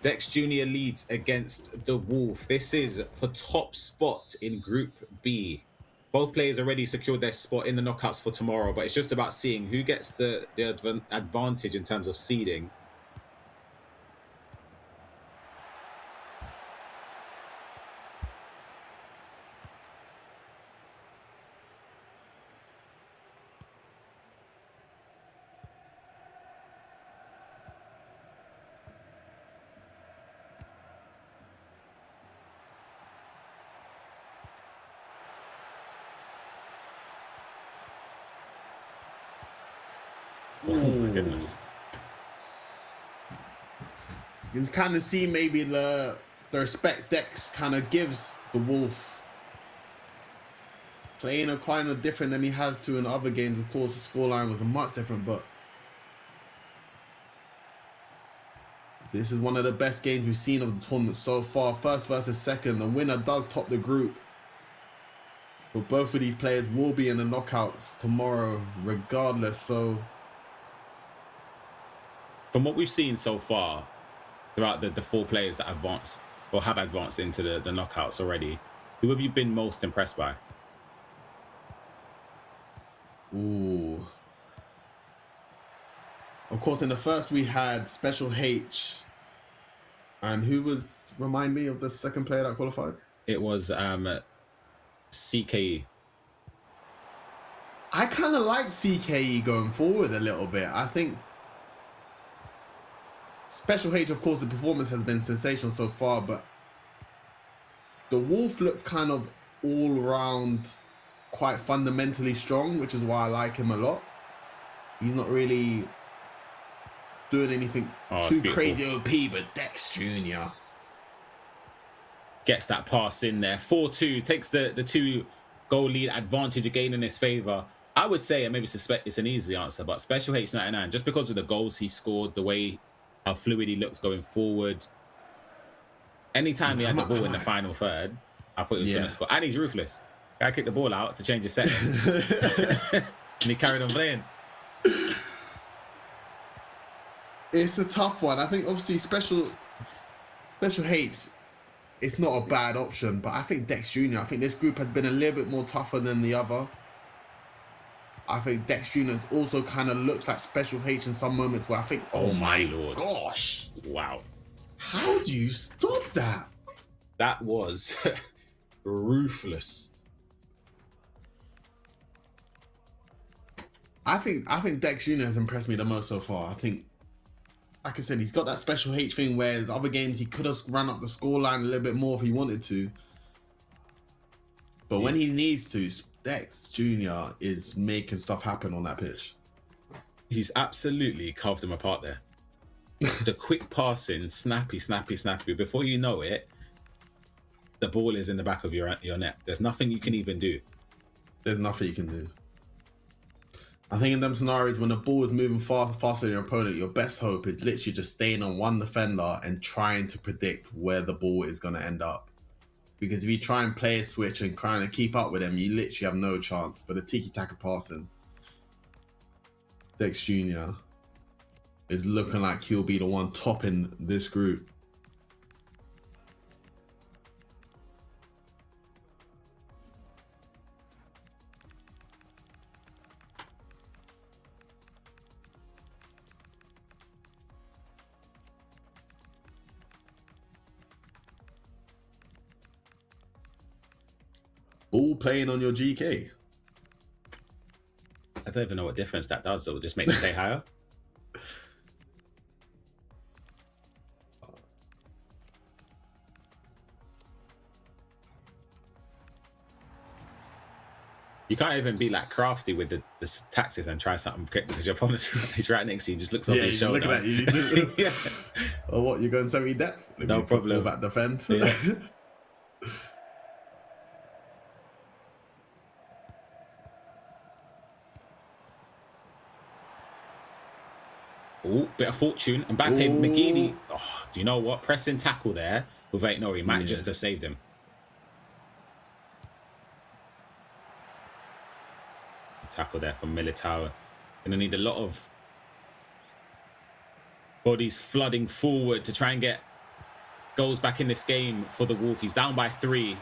Dex Jr. leads against the Wolf. This is for top spot in Group B. Both players already secured their spot in the knockouts for tomorrow, but it's just about seeing who gets the advantage in terms of seeding. Oh my goodness. You can kind of see maybe the respect Dex kind of gives the Wolf. Playing a kind of different than he has to in other games. Of course, the scoreline was much different, but this is one of the best games we've seen of the tournament so far. First versus second. The winner does top the group. But both of these players will be in the knockouts tomorrow, regardless. So, from what we've seen so far, throughout the 4 players that advanced or have advanced into the knockouts already, who have you been most impressed by? Ooh. Of course, in the first we had Special H. And who was, remind me of the second player that qualified? It was CKE. I kind of like CKE going forward a little bit. I think Special H, of course, the performance has been sensational so far, but the Wolf looks kind of all round quite fundamentally strong, which is why I like him a lot. He's not really doing anything too crazy OP, but Dex Jr. gets that pass in there. 4-2, takes the 2-goal lead advantage again in his favour. I would say, and maybe it's an easy answer, but Special H99, just because of the goals he scored, the way how fluid he looked going forward. Anytime he had the ball in the final third, I thought he was going to score. And he's ruthless. Guy kicked the ball out to change his settings. And he carried on playing. It's a tough one. I think obviously Special H, it's not a bad option, but I think Dex Jr., I think this group has been a little bit more tougher than the other. I think Dex Jr. has also kind of looked like Special H in some moments where I think, oh my Lord. gosh. Wow. How do you stop that? That was ruthless. I think Dex Jr. has impressed me the most so far. I think, like I said, he's got that Special H thing where the other games he could have run up the scoreline a little bit more if he wanted to. But when he needs to, Dex Jr. is making stuff happen on that pitch. He's absolutely carved them apart there. The quick passing, snappy. Before you know it, the ball is in the back of your net. There's nothing you can even do. There's nothing you can do. I think in them scenarios when the ball is moving faster than your opponent, your best hope is literally just staying on one defender and trying to predict where the ball is going to end up. Because if you try and play a switch and kind of keep up with them, you literally have no chance. But the tiki-taka passing, Dex Jr. is looking like he'll be the one topping this group. All playing on your GK. I don't even know what difference that does. It will just make me play higher. You can't even be like crafty with the tactics and try something quick because your opponent is right next to you. Just looks over his shoulder. Looking at you. Just, yeah. Or what? You're going semi depth? No problem. Back defend. Yeah. Oh, bit of fortune. Mbappe, McGeady. Oh, do you know what? Pressing tackle there with Aït-Nouri might just have saved him. Tackle there from Militao. Gonna need a lot of bodies flooding forward to try and get goals back in this game for the Wolf. He's down by 3.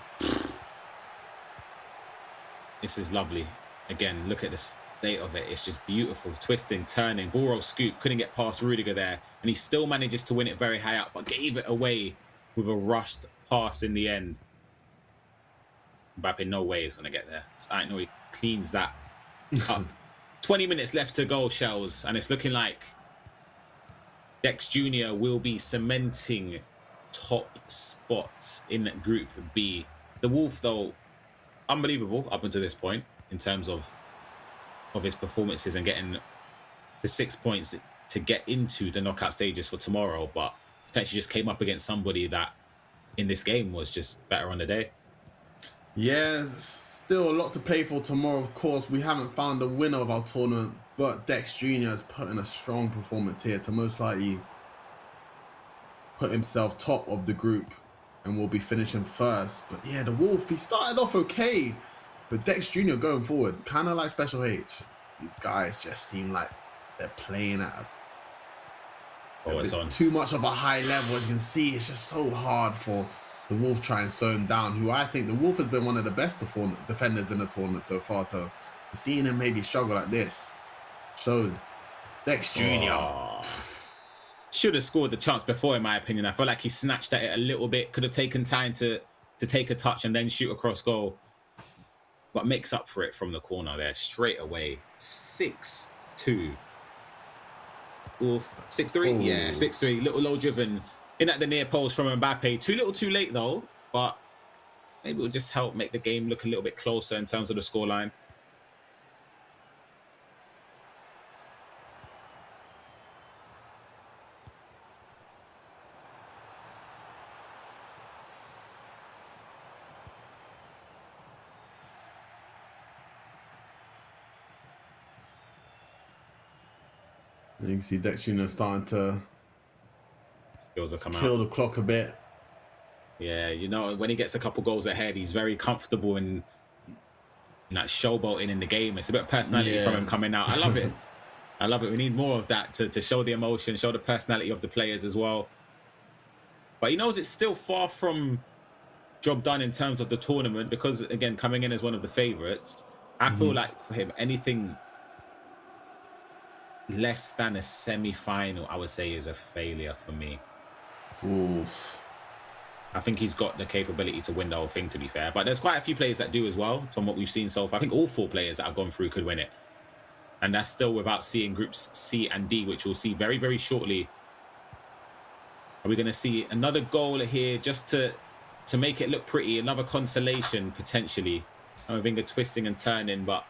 This is lovely. Again, look at the state of it. It's just beautiful. Twisting, turning, ball roll scoop. Couldn't get past Rudiger there. And he still manages to win it very high up, but gave it away with a rushed pass in the end. Mbappe, no way is going to get there. So Aït-Nouri cleans that up. 20 minutes left to go, Shells. And it's looking like Dex Jr. will be cementing top spots in Group B. The Wolf, though, unbelievable up until this point in terms of his performances and getting the 6 points to get into the knockout stages for tomorrow, but potentially just came up against somebody that in this game was just better on the day. Yeah, still a lot to play for tomorrow. Of course, we haven't found the winner of our tournament, but Dex Jr. has put in a strong performance here to most likely put himself top of the group and will be finishing first. But yeah, the Wolf, he started off okay, but Dex Jr. going forward, kind of like Special H. These guys just seem like they're playing at too much of a high level. As you can see, it's just so hard for the Wolf try and slow him down, who I think the Wolf has been one of the best defenders in the tournament so far. So seeing him maybe struggle like this shows Dex Jr. Should have scored the chance before, in my opinion. I feel like he snatched at it a little bit. Could have taken time to take a touch and then shoot across goal. But makes up for it from the corner there straight away. 6-2. Wolf, 6-3? Yeah, 6-3. Little low driven in at the near post from Mbappe. Too little too late though, but maybe it will just help make the game look a little bit closer in terms of the scoreline. You can see Dex Jr. starting to kill the clock a bit. Yeah, you know, when he gets a couple goals ahead, he's very comfortable and showboating in the game. It's a bit of personality from him coming out. I love it. I love it. We need more of that to show the emotion, show the personality of the players as well. But he knows it's still far from job done in terms of the tournament because, again, coming in as one of the favourites, I feel like for him, anything less than a semi-final, I would say, is a failure for me. Oof. I think he's got the capability to win the whole thing, to be fair. But there's quite a few players that do as well, from what we've seen so far. I think all 4 players that have gone through could win it. And that's still without seeing groups C and D, which we'll see very, very shortly. Are we going to see another goal here just to make it look pretty? Another consolation, potentially. Amavinga twisting and turning, but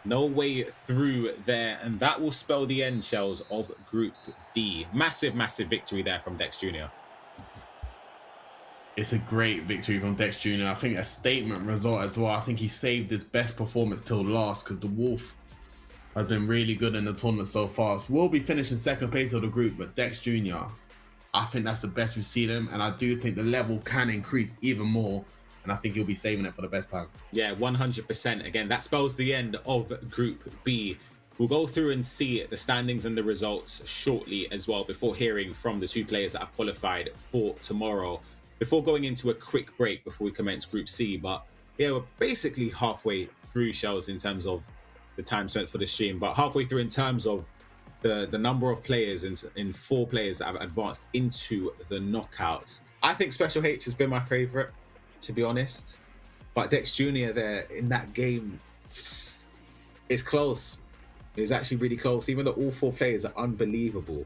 no way through there. And that will spell the end, Shells, of Group D. Massive, massive victory there from Dex Jr. It's a great victory from Dex Jr. I think a statement result as well. I think he saved his best performance till last because the Wolf has been really good in the tournament so far. So we'll be finishing second place of the group, but Dex Jr., I think that's the best we've seen him. And I do think the level can increase even more. And I think he'll be saving it for the best time. Yeah, 100%. Again, that spells the end of Group B. We'll go through and see the standings and the results shortly as well before hearing from the 2 players that have qualified for tomorrow. Before going into a quick break before we commence Group C. But yeah, we're basically halfway through, Shells, in terms of the time spent for the stream. But halfway through in terms of the number of players in 4 players that have advanced into the knockouts. I think Special H has been my favourite, to be honest. But Dex Jr. there in that game is close. It's actually really close. Even though all 4 players are unbelievable,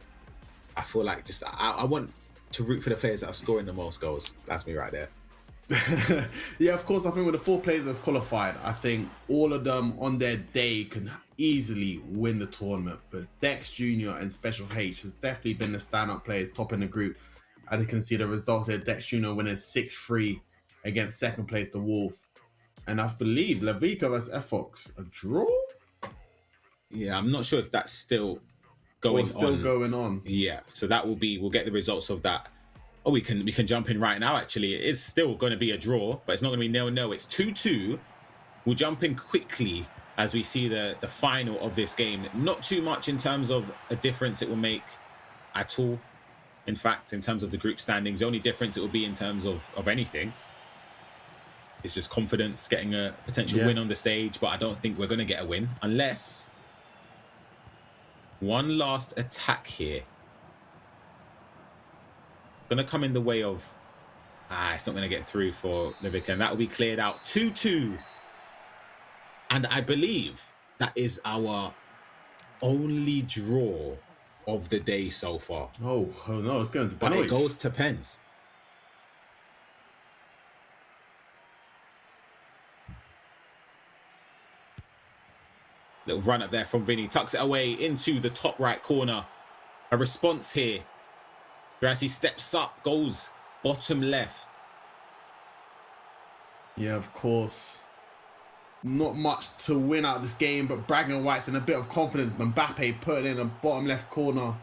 I feel like just I want to root for the players that are scoring the most goals. That's me right there. Yeah, of course. I think with the 4 players that's qualified, I think all of them on their day can easily win the tournament. But Dex Jr. and Special H has definitely been the stand-up players top in the group. And you can see the results there. Dex Jr. winning 6-3 against second place, the Wolf. And I believe Lavica vs Fox a draw? Yeah, I'm not sure if that's still going on. Still going on. Yeah, so that will be, we'll get the results of that. Oh, we can jump in right now, actually. It is still going to be a draw, but it's not going to be 0-0. It's 2-2. We'll jump in quickly as we see the final of this game. Not too much in terms of a difference it will make at all. In fact, in terms of the group standings, the only difference it will be in terms of anything is just confidence, getting a potential win on the stage. But I don't think we're going to get a win unless one last attack here. Going to come in the way of... it's not going to get through for Lavica, and that will be cleared out. 2-2. And I believe that is our only draw of the day so far. Oh no, it's going to But it goes to pens. Little run up there from Vinny. Tucks it away into the top right corner. A response here. As he steps up, goes bottom left. Yeah, of course. Not much to win out of this game, but bragging rights and a bit of confidence. Mbappe putting in a bottom left corner.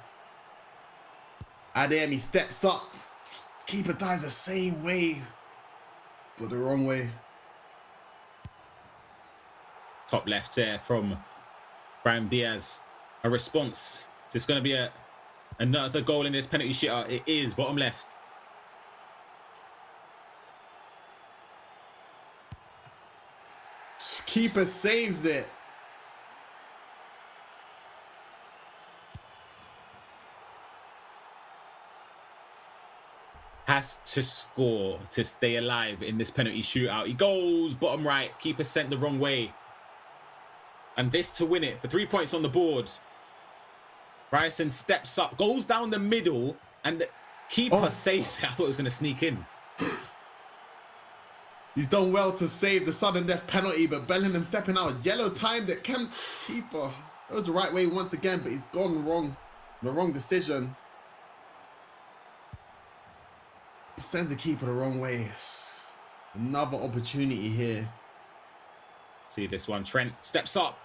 Ademi steps up. Keeper dives the same way, but the wrong way. Top left there from Brahim Diaz. A response. Is this going to be another goal in this penalty shootout? It is, bottom left. Keeper saves it. Has to score to stay alive in this penalty shootout. He goes bottom right. Keeper sent the wrong way. And this to win it for 3 points on the board. Ryerson steps up, goes down the middle, and the keeper saves it. I thought it was going to sneak in. He's done well to save the sudden death penalty, but Bellingham stepping out. Yellow timed it. Keeper. That was the right way once again, but he's gone wrong. The wrong decision. Sends the keeper the wrong way. Another opportunity here. See this one. Trent steps up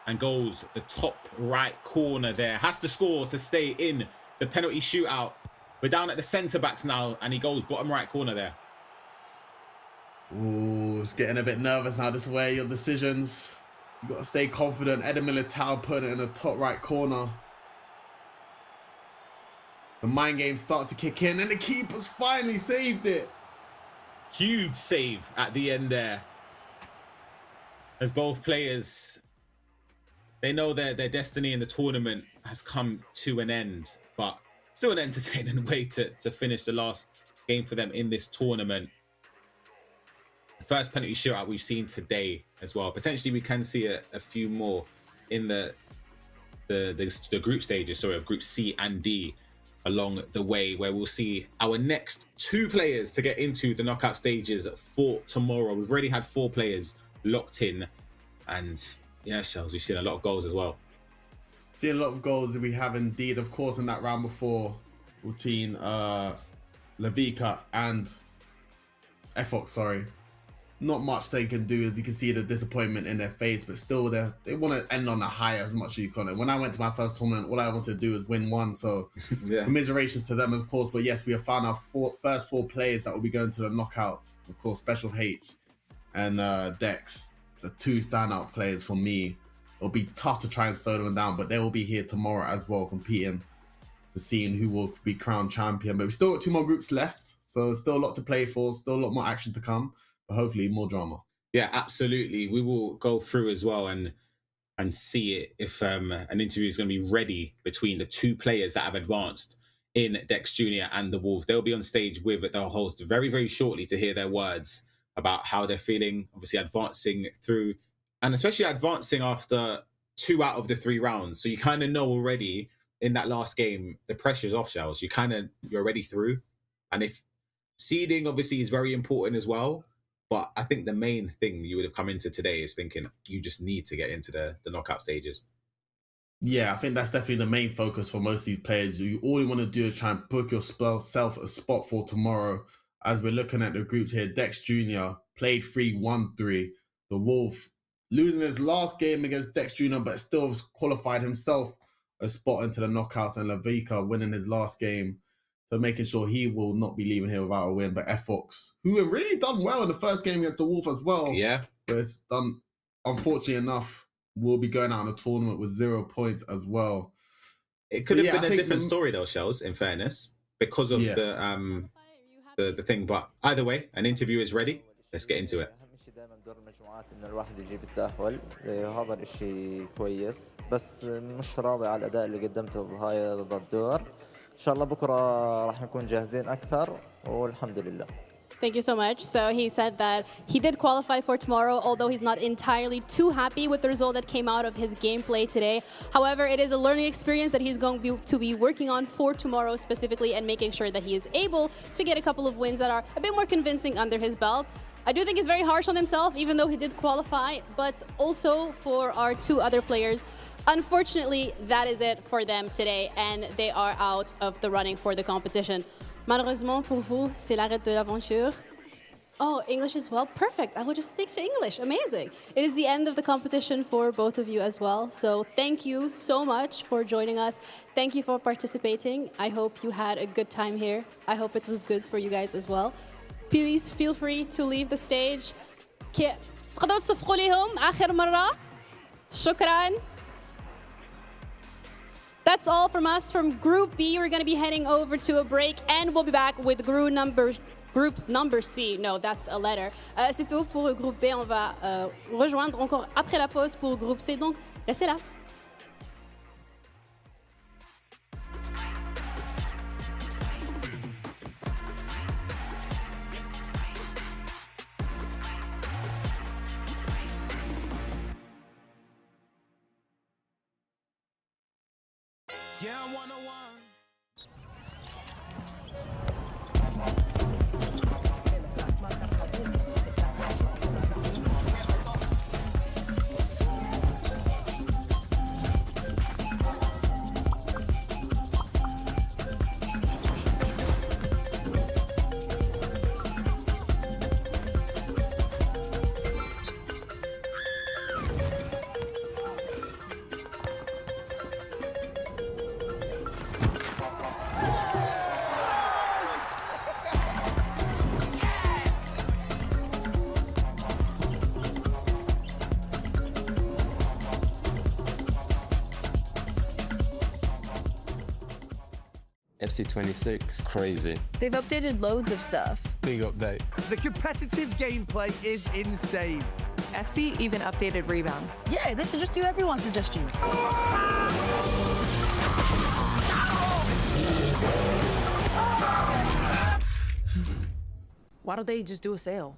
and goes the top right corner there. Has to score to stay in the penalty shootout. We're down at the centre backs now, and he goes bottom right corner there. Ooh, it's getting a bit nervous now. This is where your decisions You got to stay confident. Eder Militao putting it in the top right corner. The mind games start to kick in, and the keeper's finally saved it. Huge save at the end there. As both players, they know their destiny in the tournament has come to an end, but still an entertaining way to finish the last game for them in this tournament. The first penalty shootout we've seen today as well. Potentially we can see a few more in the group stages, sorry, of Group C and D along the way, where we'll see our next 2 players to get into the knockout stages for tomorrow. We've already had 4 players locked in, and yeah, Shells, we've seen a lot of goals as well. Seen a lot of goals that we have indeed, of course, in that round before between Lavica and Efox, sorry. Not much they can do, as you can see the disappointment in their face, but still they want to end on a high as much as you can. And when I went to my first tournament, all I wanted to do was win one, so yeah. Commiserations to them, of course. But yes, we have found our first 4 players that will be going to the knockouts. Of course, Special H and Dex, the 2 standout players for me. It'll be tough to try and slow them down, but they will be here tomorrow as well, competing to seeing who will be crowned champion. But we've still got 2 more groups left, so there's still a lot to play for, still a lot more action to come. But hopefully more drama. Yeah, absolutely. We will go through as well and see it if an interview is going to be ready between the 2 players that have advanced in Dex Jr. and the Wolves. They'll be on stage with the host very, very shortly to hear their words about how they're feeling, obviously advancing through, and especially advancing after 2 out of the 3 rounds. So you kind of know already in that last game, the pressure's off, Shells. You're already through. And if seeding obviously is very important as well, but I think the main thing you would have come into today is thinking you just need to get into the knockout stages. Yeah, I think that's definitely the main focus for most of these players. All you want to do is try and book yourself a spot for tomorrow. As we're looking at the groups here, Dex Jr. played 3-1-3. The Wolf losing his last game against Dex Jr., but still qualified himself a spot into the knockouts, and Lavica winning his last game. So making sure he will not be leaving here without a win. But Efox, who have really done well in the first game against the Wolf as well. Yeah. But it's done, unfortunately enough, will be going out in the tournament with 0 points as well. It could have been a different story though, Shells, in fairness, because of the thing. But either way, an interview is ready. Let's get into it. دور المجموعات ان الواحد يجيب التأهل هذا الشيء كويس بس مش راضي على الاداء اللي قدمته بهذا الدور ان شاء الله بكره راح نكون جاهزين اكثر والحمد لله. Thank you so much. So he said that he did qualify for tomorrow, although he's not entirely too happy with the result that came out of his gameplay today. However, it is a learning experience that he's going to be working on for tomorrow specifically, and making sure that he is able to get a couple of wins that are a bit more convincing under his belt. I do think he's very harsh on himself, even though he did qualify, but also for our 2 other players. Unfortunately, that is it for them today, and they are out of the running for the competition. Malheureusement pour vous, c'est l'arrêt de l'aventure. Oh, English as well? Perfect. I will just stick to English. Amazing. It is the end of the competition for both of you as well. So thank you so much for joining us. Thank you for participating. I hope you had a good time here. I hope it was good for you guys as well. Please feel free to leave the stage. تقدروا تصفقوا ليهم آخر مرة. شكراً. That's all from us from Group B. We're going to be heading over to a break, and we'll be back with group number C. No, that's a letter. C'est tout pour Groupe B. On va rejoindre encore après la pause pour Groupe C. Donc, restez là. Yeah, I'm 101. FC26, crazy. They've updated loads of stuff. Big update. The competitive gameplay is insane. FC even updated rebounds. Yeah, they should just do everyone's suggestions. Why don't they just do a sale?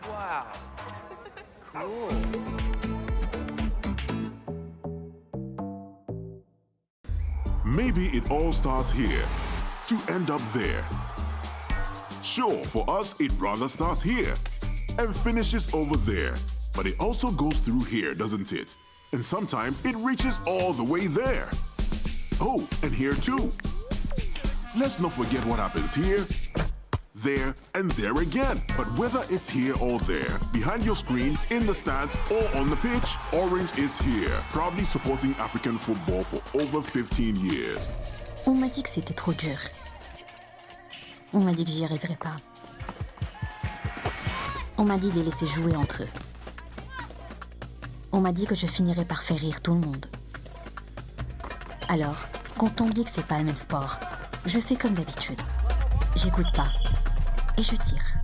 Wow. Cool. Maybe it all starts here to end up there. Sure, for us, it rather starts here and finishes over there. But it also goes through here, doesn't it? And sometimes it reaches all the way there. Oh, and here too. Let's not forget what happens here, there, and there again. But whether it's here or there, behind your screen, in the stands, or on the pitch, Orange is here, proudly supporting African football for over 15 years. On m'a dit que c'était trop dur. On m'a dit que j'y arriverais pas. On m'a dit de les laisser jouer entre eux. On m'a dit que je finirais par faire rire tout le monde. Alors, quand on me dit que c'est pas le même sport, je fais comme d'habitude. J'écoute pas. Et je tire.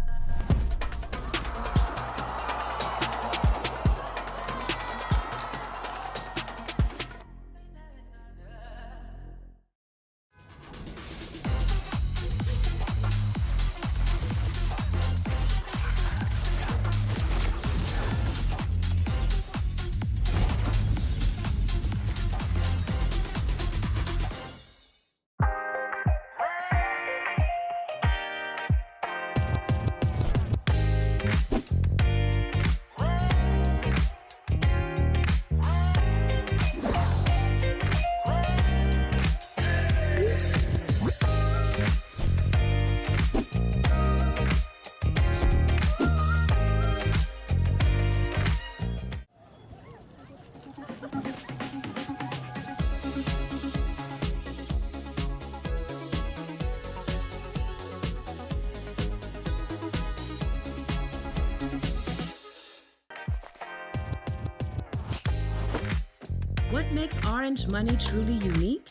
What makes Orange Money truly unique?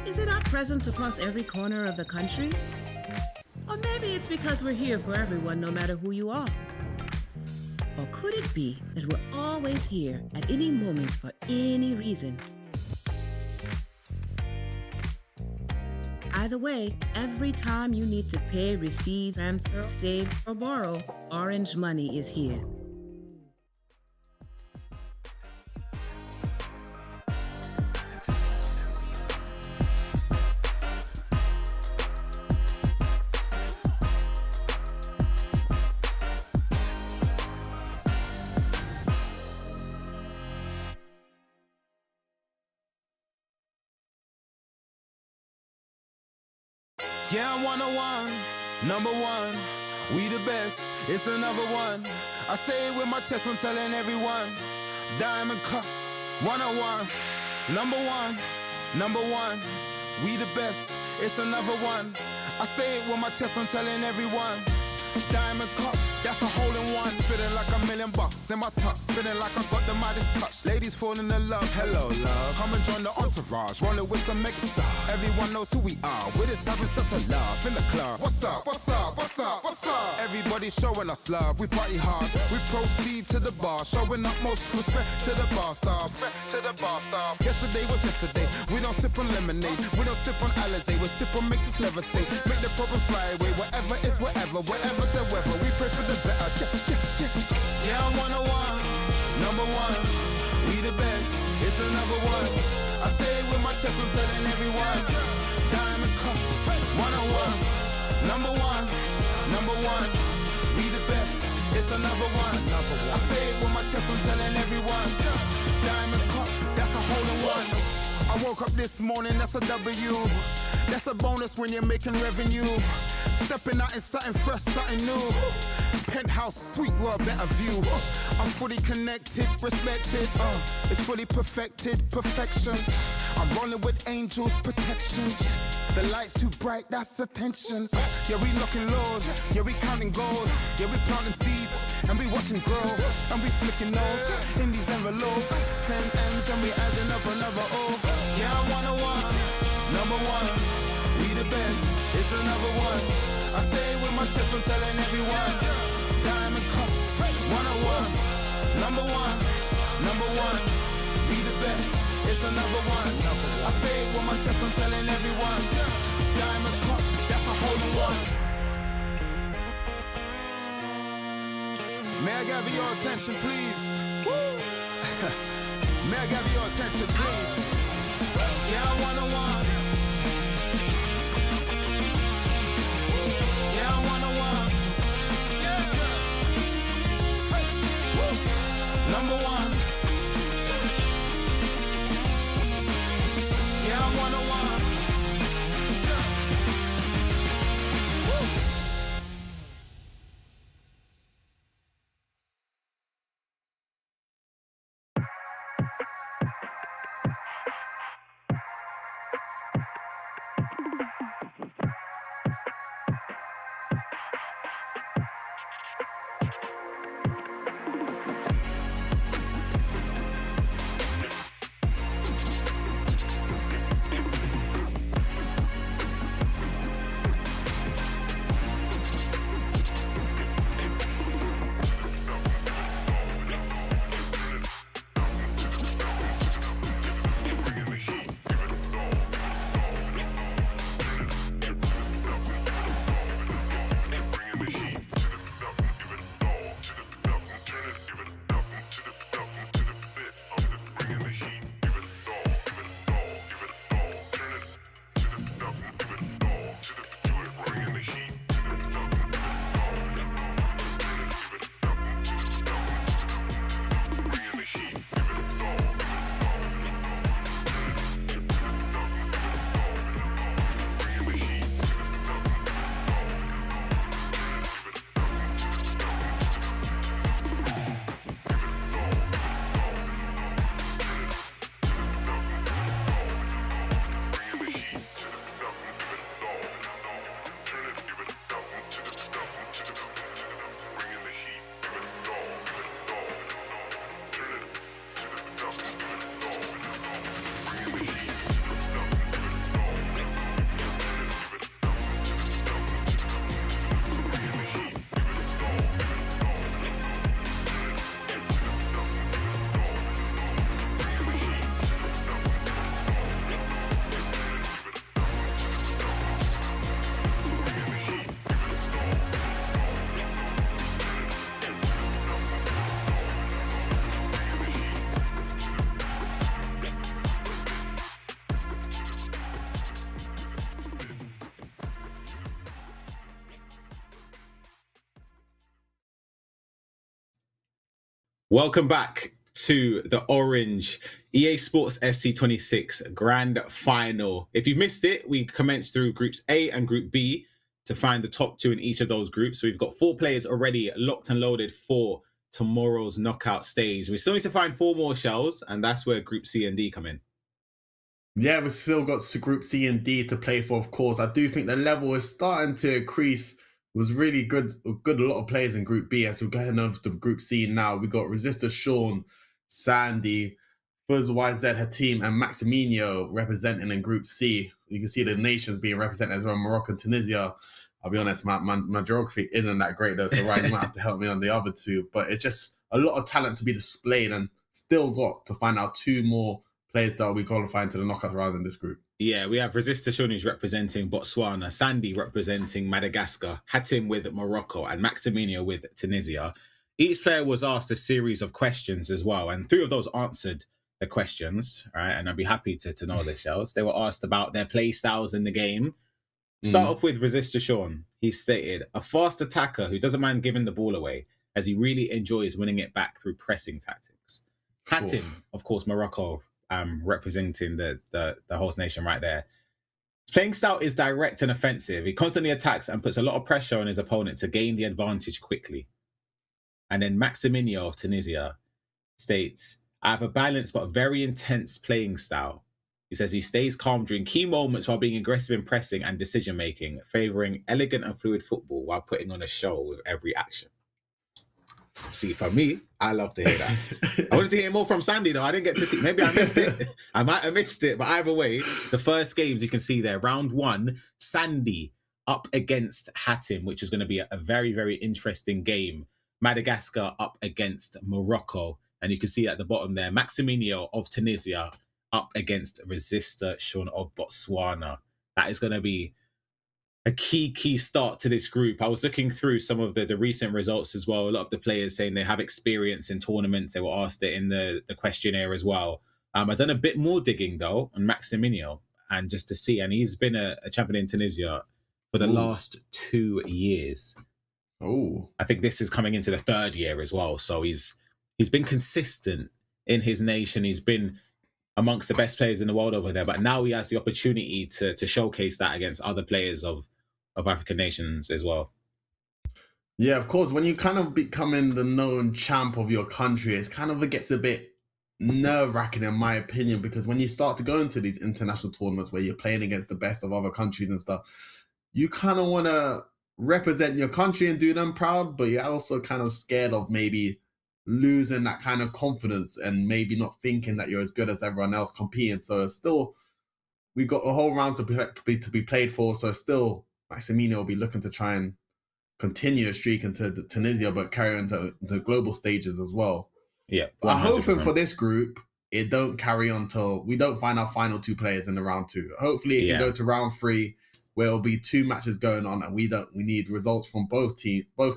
Is it our presence across every corner of the country? Or maybe it's because we're here for everyone, no matter who you are. Or could it be that we're always here at any moment for any reason? Either way, every time you need to pay, receive, transfer, save, or borrow, Orange Money is here. Yeah, I'm 101, number one. We the best, it's another one. I say it with my chest, I'm telling everyone. Diamond Cup, 101, number one, number one. We the best, it's another one. I say it with my chest, I'm telling everyone. Diamond Cup, That's a hole in one. Feeling like $1,000,000 in my tux. Feeling like I got the Midas touch. Ladies falling in love. Hello, love. Come and join the entourage. Rolling with some megastar. Everyone knows who we are. We're just having such a laugh in the club. What's up? What's up? What's up? What's up? Everybody showing us love. We party hard. We proceed to the bar. Showing up most respect to the bar staff. Respect to the bar staff. Yesterday was yesterday. We don't sip on lemonade. We don't sip on Alizé. We sip on makes us levitate. Make the problems fly away. Whatever is whatever. Whatever the weather. We pray for the better. Yeah, I'm 101. Number one. We the best. It's another one. I say it with my chest. I'm telling everyone. Diamond cup. 101. Number one. Number one. We the best. It's another one. I say it with my chest. I'm telling everyone. Diamond cup. That's a hole in one. I woke up this morning, that's a W. That's a bonus when you're making revenue. Stepping out in something fresh, something new. Penthouse suite with a better view. I'm fully connected, respected. It's fully perfected, perfection. I'm rolling with angels, protection. The lights too bright, that's attention. Yeah, we looking lows. Yeah, we counting gold. Yeah, we planting seeds and we watching grow. And we flicking those in these envelopes. 10 M's and we adding up another O. Yeah, I'm 101. Number one. We the best. It's another one. I say it with my chest. I'm telling everyone. Diamond cup. 101. Number one. Number one. We the best. It's another one. I say it with my chest. I'm telling everyone. Diamond cup. That's a hole in one. May I gather your attention, please? May I gather your attention, please? Yeah, I'm 101. Yeah, I'm 101. Number one. Yeah, I'm 101. Welcome back to the Orange EA Sports FC 26 Grand Final. If you missed it, we commenced through Groups A and Group B to find the top two in each of those groups. We've got 4 players already locked and loaded for tomorrow's knockout stage. We still need to find 4 more shells, and that's where Group C and D come in. Yeah, we've still got Group C and D to play for, of course. I do think the level is starting to increase was really good. A lot of players in Group B. As we're getting over to Group C now, we got Resistor Sean, Sandy, Fuzz YZ, her team, and Maximino representing in Group C. You can see the nations being represented as well, Morocco and Tunisia. I'll be honest, my geography isn't that great though, so Ryan, you might have to help me on the other two. But it's just a lot of talent to be displayed, and still got to find out 2 more players that will be qualifying to the knockout round in this group. Yeah, we have Resistor Sean who's representing Botswana, Sandy representing Madagascar, Hatim with Morocco, and Maximino with Tunisia. Each player was asked a series of questions as well, and 3 of those answered the questions, right? And I'd be happy to know the shells. They were asked about their play styles in the game. Start off with Resistor Sean. He stated, a fast attacker who doesn't mind giving the ball away, as he really enjoys winning it back through pressing tactics. Hatim, of course, Morocco, representing the host nation right there. His playing style is direct and offensive. He constantly attacks and puts a lot of pressure on his opponent to gain the advantage quickly. And then Maximino of Tunisia states, I have a balanced but very intense playing style. He says he stays calm during key moments while being aggressive in pressing and decision-making, favouring elegant and fluid football while putting on a show with every action. See, for me, I love to hear that. I wanted to hear more from Sandy, though. I didn't get to see. Maybe I missed it. I might have missed it. But either way, the first games you can see there, round 1, Sandy up against Hatim, which is going to be a very, very interesting game. Madagascar up against Morocco. And you can see at the bottom there, Maximino of Tunisia up against Resistor Sean of Botswana. That is going to be a key start to this group. I was looking through some of the recent results as well. A lot of the players saying they have experience in tournaments. They were asked it in the questionnaire as well. I've done a bit more digging, though, on Maximino, and just to see. And he's been a champion in Tunisia for the last 2 years. Oh, I think this is coming into the 3rd year as well. So he's been consistent in his nation. He's been amongst the best players in the world over there. But now he has the opportunity to showcase that against other players of African nations as well. Yeah, of course. When you kind of becoming the known champ of your country, it gets a bit nerve-wracking in my opinion, because when you start to go into these international tournaments where you're playing against the best of other countries and stuff, you kind of want to represent your country and do them proud, but you're also kind of scared of maybe losing that kind of confidence and maybe not thinking that you're as good as everyone else competing. So still, we got a whole round to be played for. So still, Maximino will be looking to try and continue a streak into Tunisia, but carry on to the global stages as well. Yeah, I'm hoping for this group, it don't carry on till we don't find our final 2 players in the round 2. Hopefully, it can go to round 3, where it'll be 2 matches going on, and we need results from both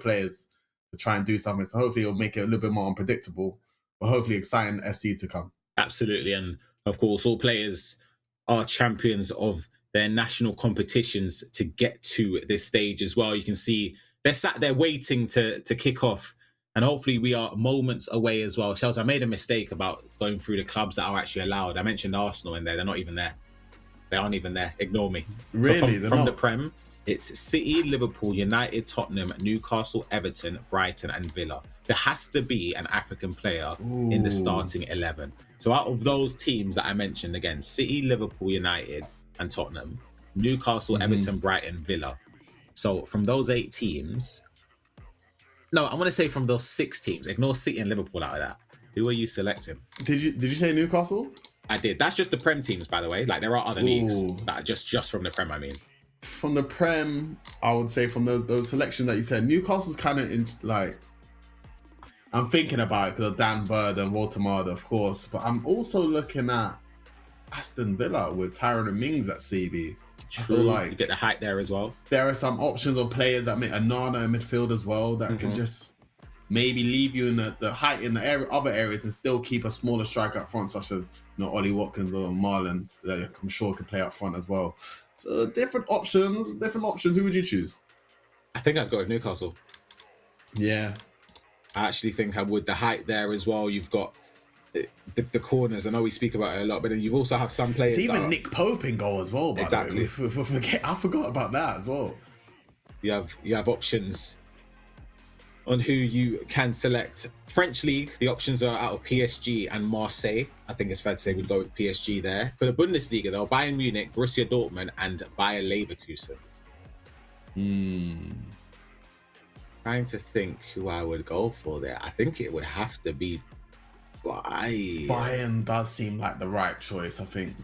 players to try and do something. So hopefully, it'll make it a little bit more unpredictable, but hopefully, exciting FC to come. Absolutely, and of course, all players are champions of their national competitions to get to this stage as well. You can see they're sat there waiting to kick off, and hopefully we are moments away as well. Shells, I made a mistake about going through the clubs that are actually allowed. I mentioned Arsenal in there. They're not even there. They aren't even there. Ignore me. Really? So from the Prem, it's City, Liverpool, United, Tottenham, Newcastle, Everton, Brighton, and Villa. There has to be an African player in the starting 11. So out of those teams that I mentioned, again, City, Liverpool, United, and Tottenham, Newcastle, Everton, Brighton, Villa. So from those 8 teams, no, I want to say from those 6 teams, ignore City and Liverpool out of that. Who are you selecting? Did you say Newcastle? I did. That's just the Prem teams, by the way. Like, there are other leagues that are just from the Prem, I mean. From the Prem, I would say from those selections that you said, Newcastle's kind of I'm thinking about it because of Dan Bird and Walter Marder, of course, but I'm also looking at Aston Villa with Tyrone Mings at CB. True. I feel like you get the height there as well. There are some options of players that make Anana in midfield as well that can just maybe leave you in the height in the other areas and still keep a smaller striker up front, such as Ollie Watkins or Marlon, that I'm sure could play up front as well. So different options. Who would you choose? I think I'd go with Newcastle. Yeah. I actually think I would. The height there as well. You've got the corners. I know we speak about it a lot, but then you also have some players. It's even Nick Pope in goal as well. Exactly. I forgot about that as well. You have options on who you can select. French league, the options are out of PSG and Marseille. I think it's fair to say we'd go with PSG there. For the Bundesliga, though, Bayern Munich, Borussia Dortmund, and Bayer Leverkusen. Trying to think who I would go for there. I think it would have to be Bayern. Bayern does seem like the right choice, I think.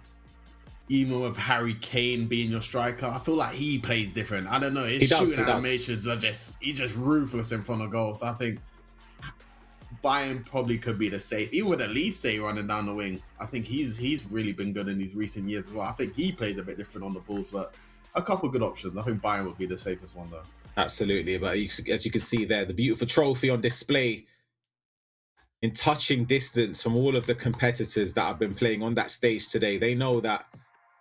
Even with Harry Kane being your striker, I feel like he plays different. I don't know. His shooting animations are he's just ruthless in front of goal. So I think Bayern probably could be the safe. Even with Elise running down the wing, I think he's really been good in these recent years as well. I think he plays a bit different on the balls, but a couple good options. I think Bayern would be the safest one though. Absolutely, but as you can see there, the beautiful trophy on display in touching distance from all of the competitors that have been playing on that stage today. They know that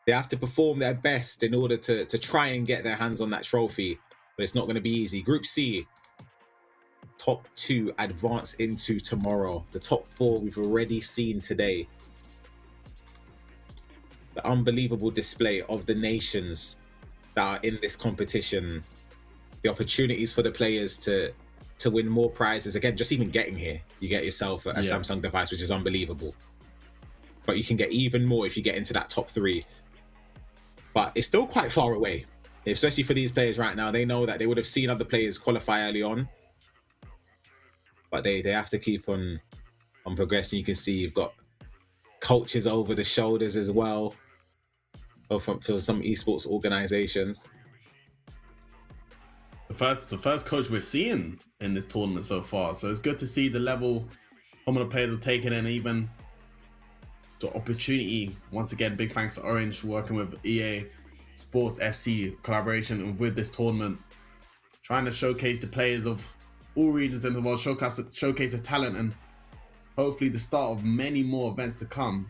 they have to perform their best in order to try and get their hands on that trophy, but it's not going to be easy. Group C, top 2 advance into tomorrow. The top 4 we've already seen today. The unbelievable display of the nations that are in this competition. The opportunities for the players to win more prizes. Again, just even getting here, you get yourself a Samsung device, which is unbelievable. But you can get even more if you get into that top 3. But it's still quite far away, especially for these players right now. They know that they would have seen other players qualify early on, but they have to keep on progressing. You can see you've got coaches over the shoulders as well for some esports organizations. The first coach we're seeing in this tournament so far. So it's good to see the level some of the players are taking, and even the opportunity. Once again, big thanks to Orange working with EA Sports FC collaboration with this tournament, trying to showcase the players of all regions in the world, showcase the talent, and hopefully the start of many more events to come.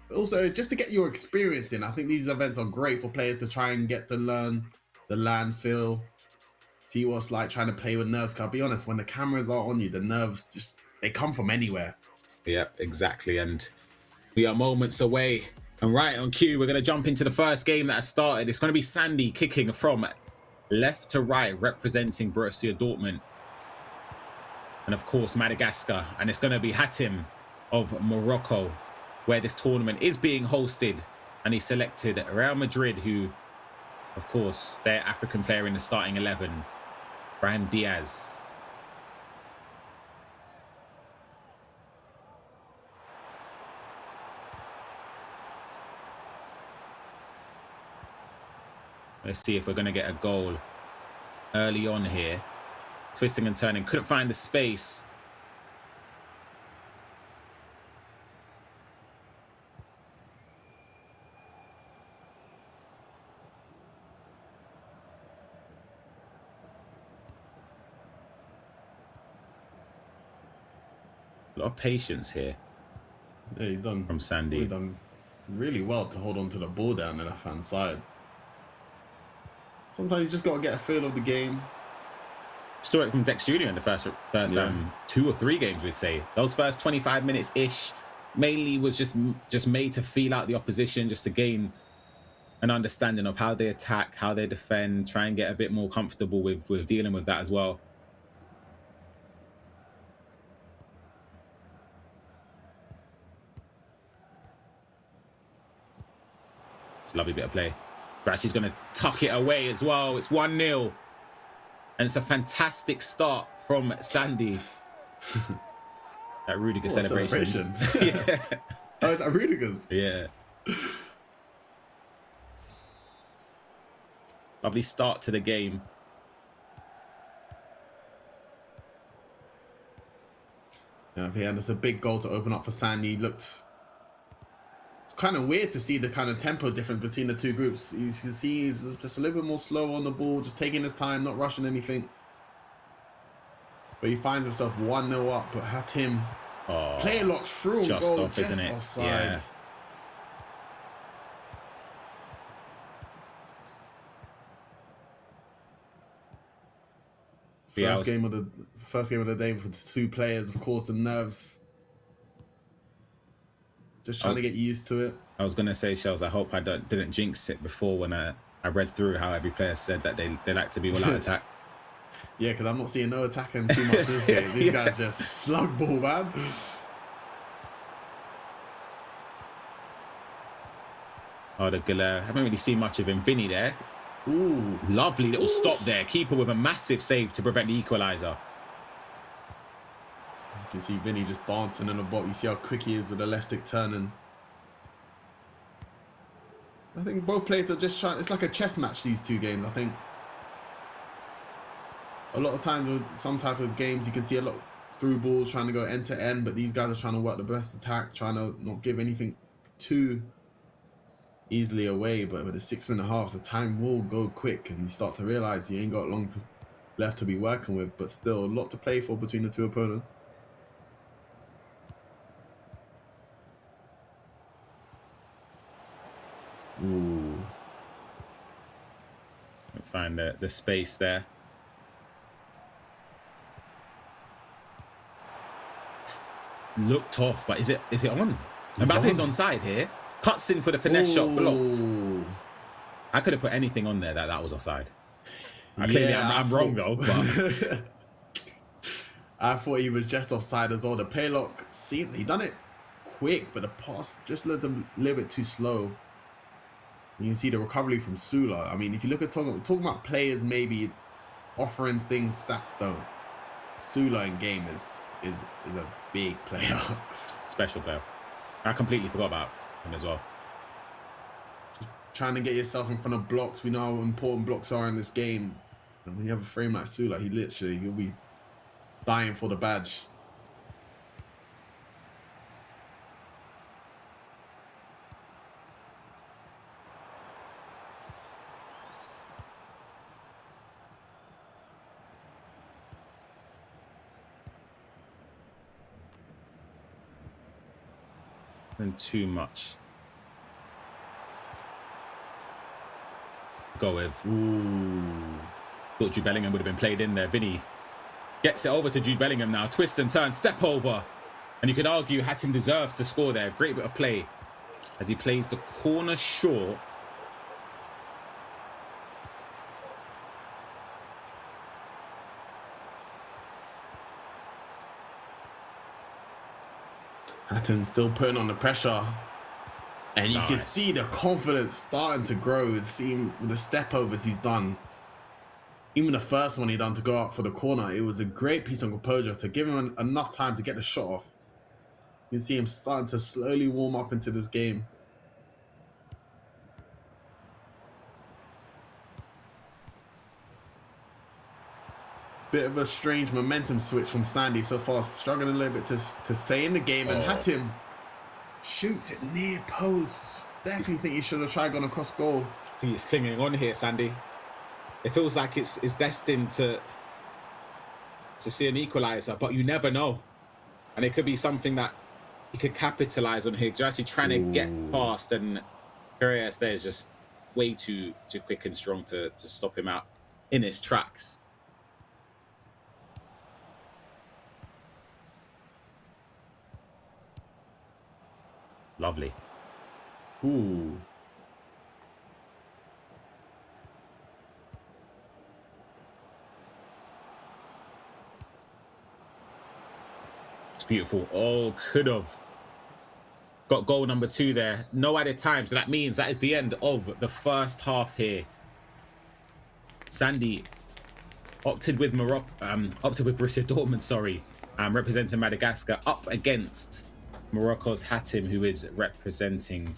But also just to get your experience in. I think these events are great for players to try and get to learn the land feel, see what it's like trying to play with nerves. Cause I'll be honest, when the cameras are on you, the nerves they come from anywhere. Yep, exactly. And we are moments away. And right on cue, we're going to jump into the first game that has started. It's going to be Sandy kicking from left to right, representing Borussia Dortmund. And of course, Madagascar. And it's going to be Hatim of Morocco, where this tournament is being hosted. And he selected Real Madrid, who, of course, their African player in the starting 11, Brahim Diaz. Let's see if we're going to get a goal early on here. Twisting and turning. Couldn't find the space. A lot of patience here. Yeah, he's done from Sandy. He's done really well to hold on to the ball down the left-hand side. Sometimes you just got to get a feel of the game. Saw it from Dex Jr. in the first 2 or 3 games, we'd say. Those first 25 minutes-ish mainly was just made to feel out the opposition, just to gain an understanding of how they attack, how they defend, try and get a bit more comfortable with dealing with that as well. It's a lovely bit of play. Brassi's going to tuck it away as well. It's 1-0. And it's a fantastic start from Sandy. That Rudiger celebration. Yeah. Oh, it's at Rudiger's? Yeah. Lovely start to the game. Yeah, and it's a big goal to open up for Sandy. It's kind of weird to see the kind of tempo difference between the two groups. You can see he's just a little bit more slow on the ball, just taking his time, not rushing anything. But he finds himself 1-0 up, but Hatim player locks through and goal off, just isn't it? offside. Yeah. First game of the day for the two players, of course, and nerves. Just trying to get used to it. I was gonna say, Shells, I hope I didn't jinx it before when I read through how every player said that they like to be all out attack. Yeah, because I'm not seeing no attacking too much this game. These guys just slug ball, man. Oh, the Galer. I haven't really seen much of him. Vinny there. Ooh. Lovely little stop there. Keeper with a massive save to prevent the equaliser. You can see Vinny just dancing in the box. You see how quick he is with the elastic turning. I think both players are just trying. It's like a chess match, these two games, I think. A lot of times with some type of games, you can see a lot of through balls trying to go end to end, but these guys are trying to work the best attack, trying to not give anything too easily away. But with the 6 minute halves, the time will go quick, and you start to realize you ain't got long left to be working with, but still a lot to play for between the two opponents. Ooh. Find the space there. Looked off, but is it on? Mbappe's onside here. Cuts in for the finesse shot, blocked. I could have put anything on there that was offside. Clearly, I'm wrong though. But I thought he was just offside as well. The paylock seemed he done it quick, but the pass just looked a little bit too slow. You can see the recovery from Sula. I mean, if you look at talking about players maybe offering things stats don't. Sula in game is a big player. Special player. I completely forgot about him as well. Just trying to get yourself in front of blocks. We know how important blocks are in this game. And when you have a frame like Sula, he'll be dying for the badge. And too much. Go with. Ooh. Thought Jude Bellingham would have been played in there. Vinny gets it over to Jude Bellingham now. Twists and turns, step over. And you could argue Hatem deserved to score there. Great bit of play as he plays the corner short. Hatem still putting on the pressure. And you can see the confidence starting to grow. It seemed with the step overs he's done. Even the first one he done to go out for the corner, it was a great piece of composure to give him enough time to get the shot off. You can see him starting to slowly warm up into this game. Bit of a strange momentum switch from Sandy so far, struggling a little bit to stay in the game, and Hatem shoots it near post. Definitely think he should have tried going across goal. I think he's clinging on here, Sandy. It feels like it's destined to see an equaliser, but you never know. And it could be something that he could capitalise on here. Just actually trying to get past, and Carreras there is just way too quick and strong to stop him out in his tracks. Lovely. Ooh. It's beautiful. Oh, could have got goal number 2 there. No added time. So that means that is the end of the first half here. Sandy opted with Borussia Dortmund, sorry, representing Madagascar up against Morocco's Hatem, who is representing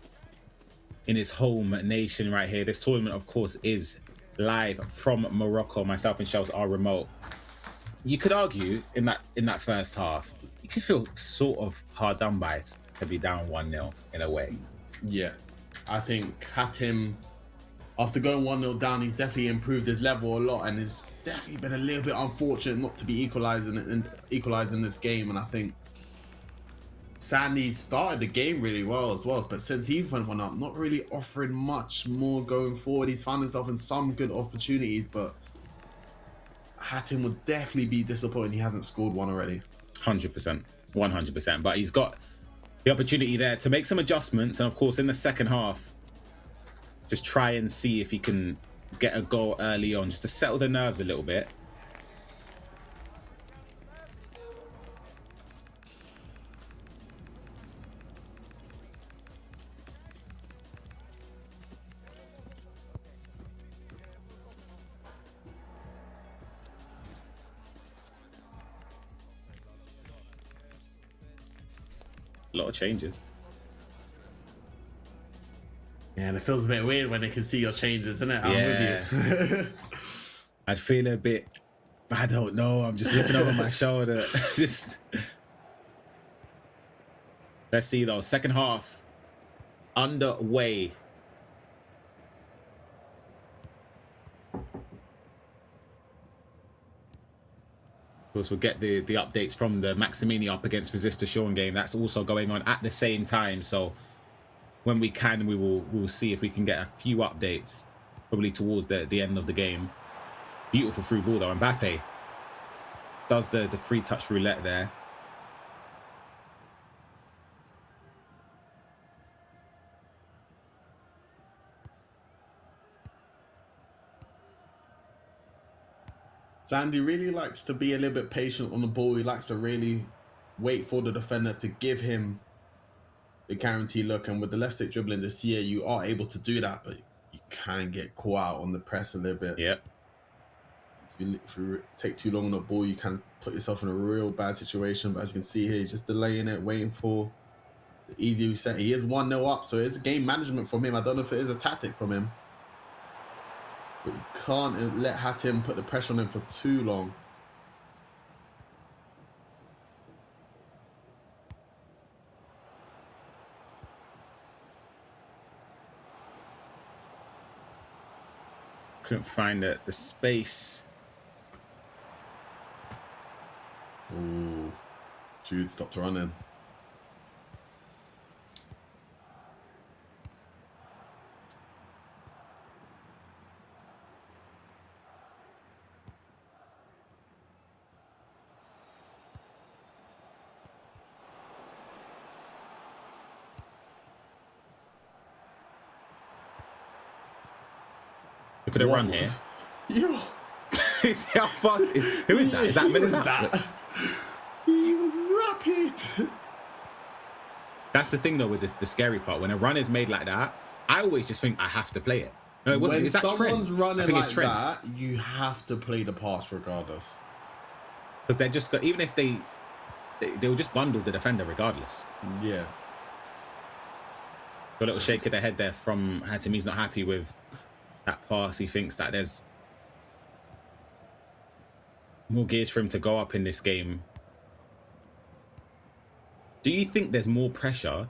in his home nation right here. This tournament, of course, is live from Morocco. Myself and Shells are remote. You could argue in that first half, you could feel sort of hard done by to be down 1-0 in a way. Yeah, I think Hatem, after going 1-0 down, he's definitely improved his level a lot, and has definitely been a little bit unfortunate not to be equalising this game. And I think Sandy started the game really well as well, but since he went one up, not really offering much more going forward. He's found himself in some good opportunities, but Hatem would definitely be disappointed he hasn't scored one already. 100%, 100%. But he's got the opportunity there to make some adjustments, and of course in the second half, just try and see if he can get a goal early on, just to settle the nerves a little bit. A lot of changes. Yeah, and it feels a bit weird when they can see your changes, isn't it? I'm Yeah. with you. I'd feel a bit, I don't know. I'm just looking over my shoulder. Just let's see though. Second half underway. Of course, we'll get the updates from the Maximini up against Resistor Sean game. That's also going on at the same time. So when we can, we'll see if we can get a few updates, probably towards the end of the game. Beautiful through ball though. Mbappe does the free touch roulette there. Sandy really likes to be a little bit patient on the ball. He likes to really wait for the defender to give him the guarantee look. And with the left stick dribbling this year, you are able to do that, but you can get caught out on the press a little bit. Yep. If you take too long on the ball, you can put yourself in a real bad situation. But as you can see here, he's just delaying it, waiting for the easy reset. He is 1-0 up, so it's game management from him. I don't know if it is a tactic from him. But you can't let Hatim put the pressure on him for too long. Couldn't find the space. Ooh, Jude stopped running. Look at the run here. Yo. See how fast it is. Who is that? Is that Militao? He was rapid. That's the thing though with the scary part. When a run is made like that, I always just think I have to play it. No, it wasn't. When Is that someone's Trent? running I think like it's Trent. that, you have to play the pass regardless. Because they're just even if they'll just bundle the defender regardless. Yeah. So a little shake of the head there from Hatim. He's not happy with that pass. He thinks that there's more gears for him to go up in this game. Do you think there's more pressure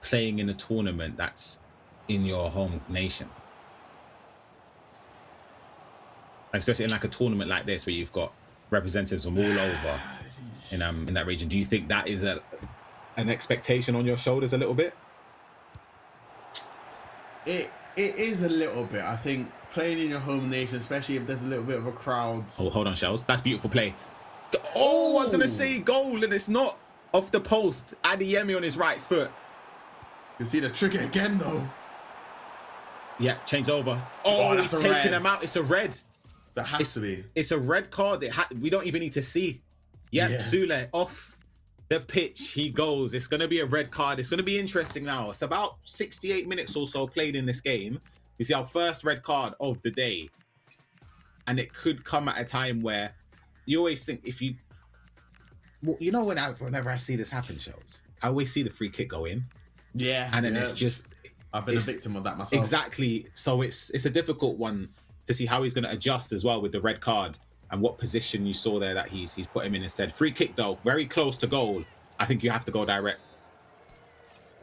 playing in a tournament that's in your home nation? Like, especially in like a tournament like this where you've got representatives from all over in that region. Do you think that is an expectation on your shoulders a little bit? It is a little bit. I think playing in your home nation, especially if there's a little bit of a crowd. Oh, hold on, Shells. That's beautiful play. Oh, I was going to say goal, and it's not off the post. Adeyemi on his right foot. You see the trigger again, though. Yeah, change over. Oh, he's taking him out. It's a red. That has to be. It's a red card. We don't even need to see. Yep, yeah. Zule off the pitch. He goes. It's going to be a red card. It's going to be interesting now. It's about 68 minutes or so played in this game. We see our first red card of the day. And it could come at a time where you always think if you... Well, you know, whenever I see this happen, shows, I always see the free kick go in. Yeah. And then it's just... I've been a victim of that myself. Exactly. So it's a difficult one to see how he's going to adjust as well with the red card and what position you saw there that he's put him in instead. Free kick, though, very close to goal. I think you have to go direct.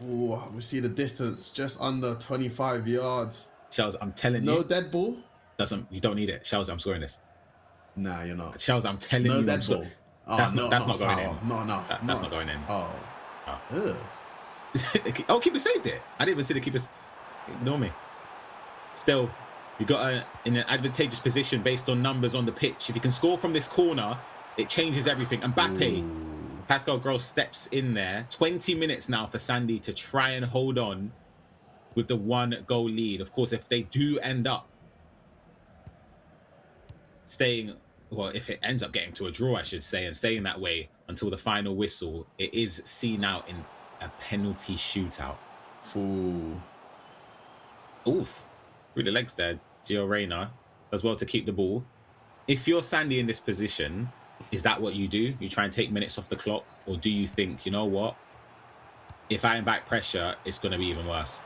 Ooh, we see the distance just under 25 yards. Shells, I'm telling you. No dead ball? You don't need it. Shells, I'm scoring this. Nah, you're not. Shells, I'm telling you. No dead ball. That's not going in. Not enough. That's not going in. Oh. Oh, keeper saved it. I didn't even see the keeper. Ignore me. Still, you got in an advantageous position based on numbers on the pitch. If you can score from this corner, it changes everything. And Mbappe, Pascal Gross steps in there. 20 minutes now for Sandy to try and hold on with the 1-goal lead. Of course, if they do end up staying, well, if it ends up getting to a draw, I should say, and staying that way until the final whistle, it is seen out in a penalty shootout. Ooh. Oof. Through the legs there. Gio Reyna does well to keep the ball. If you're Sandy in this position, is that what you do? You try and take minutes off the clock? Or do you think, you know what? if I invite pressure, it's going to be even worse.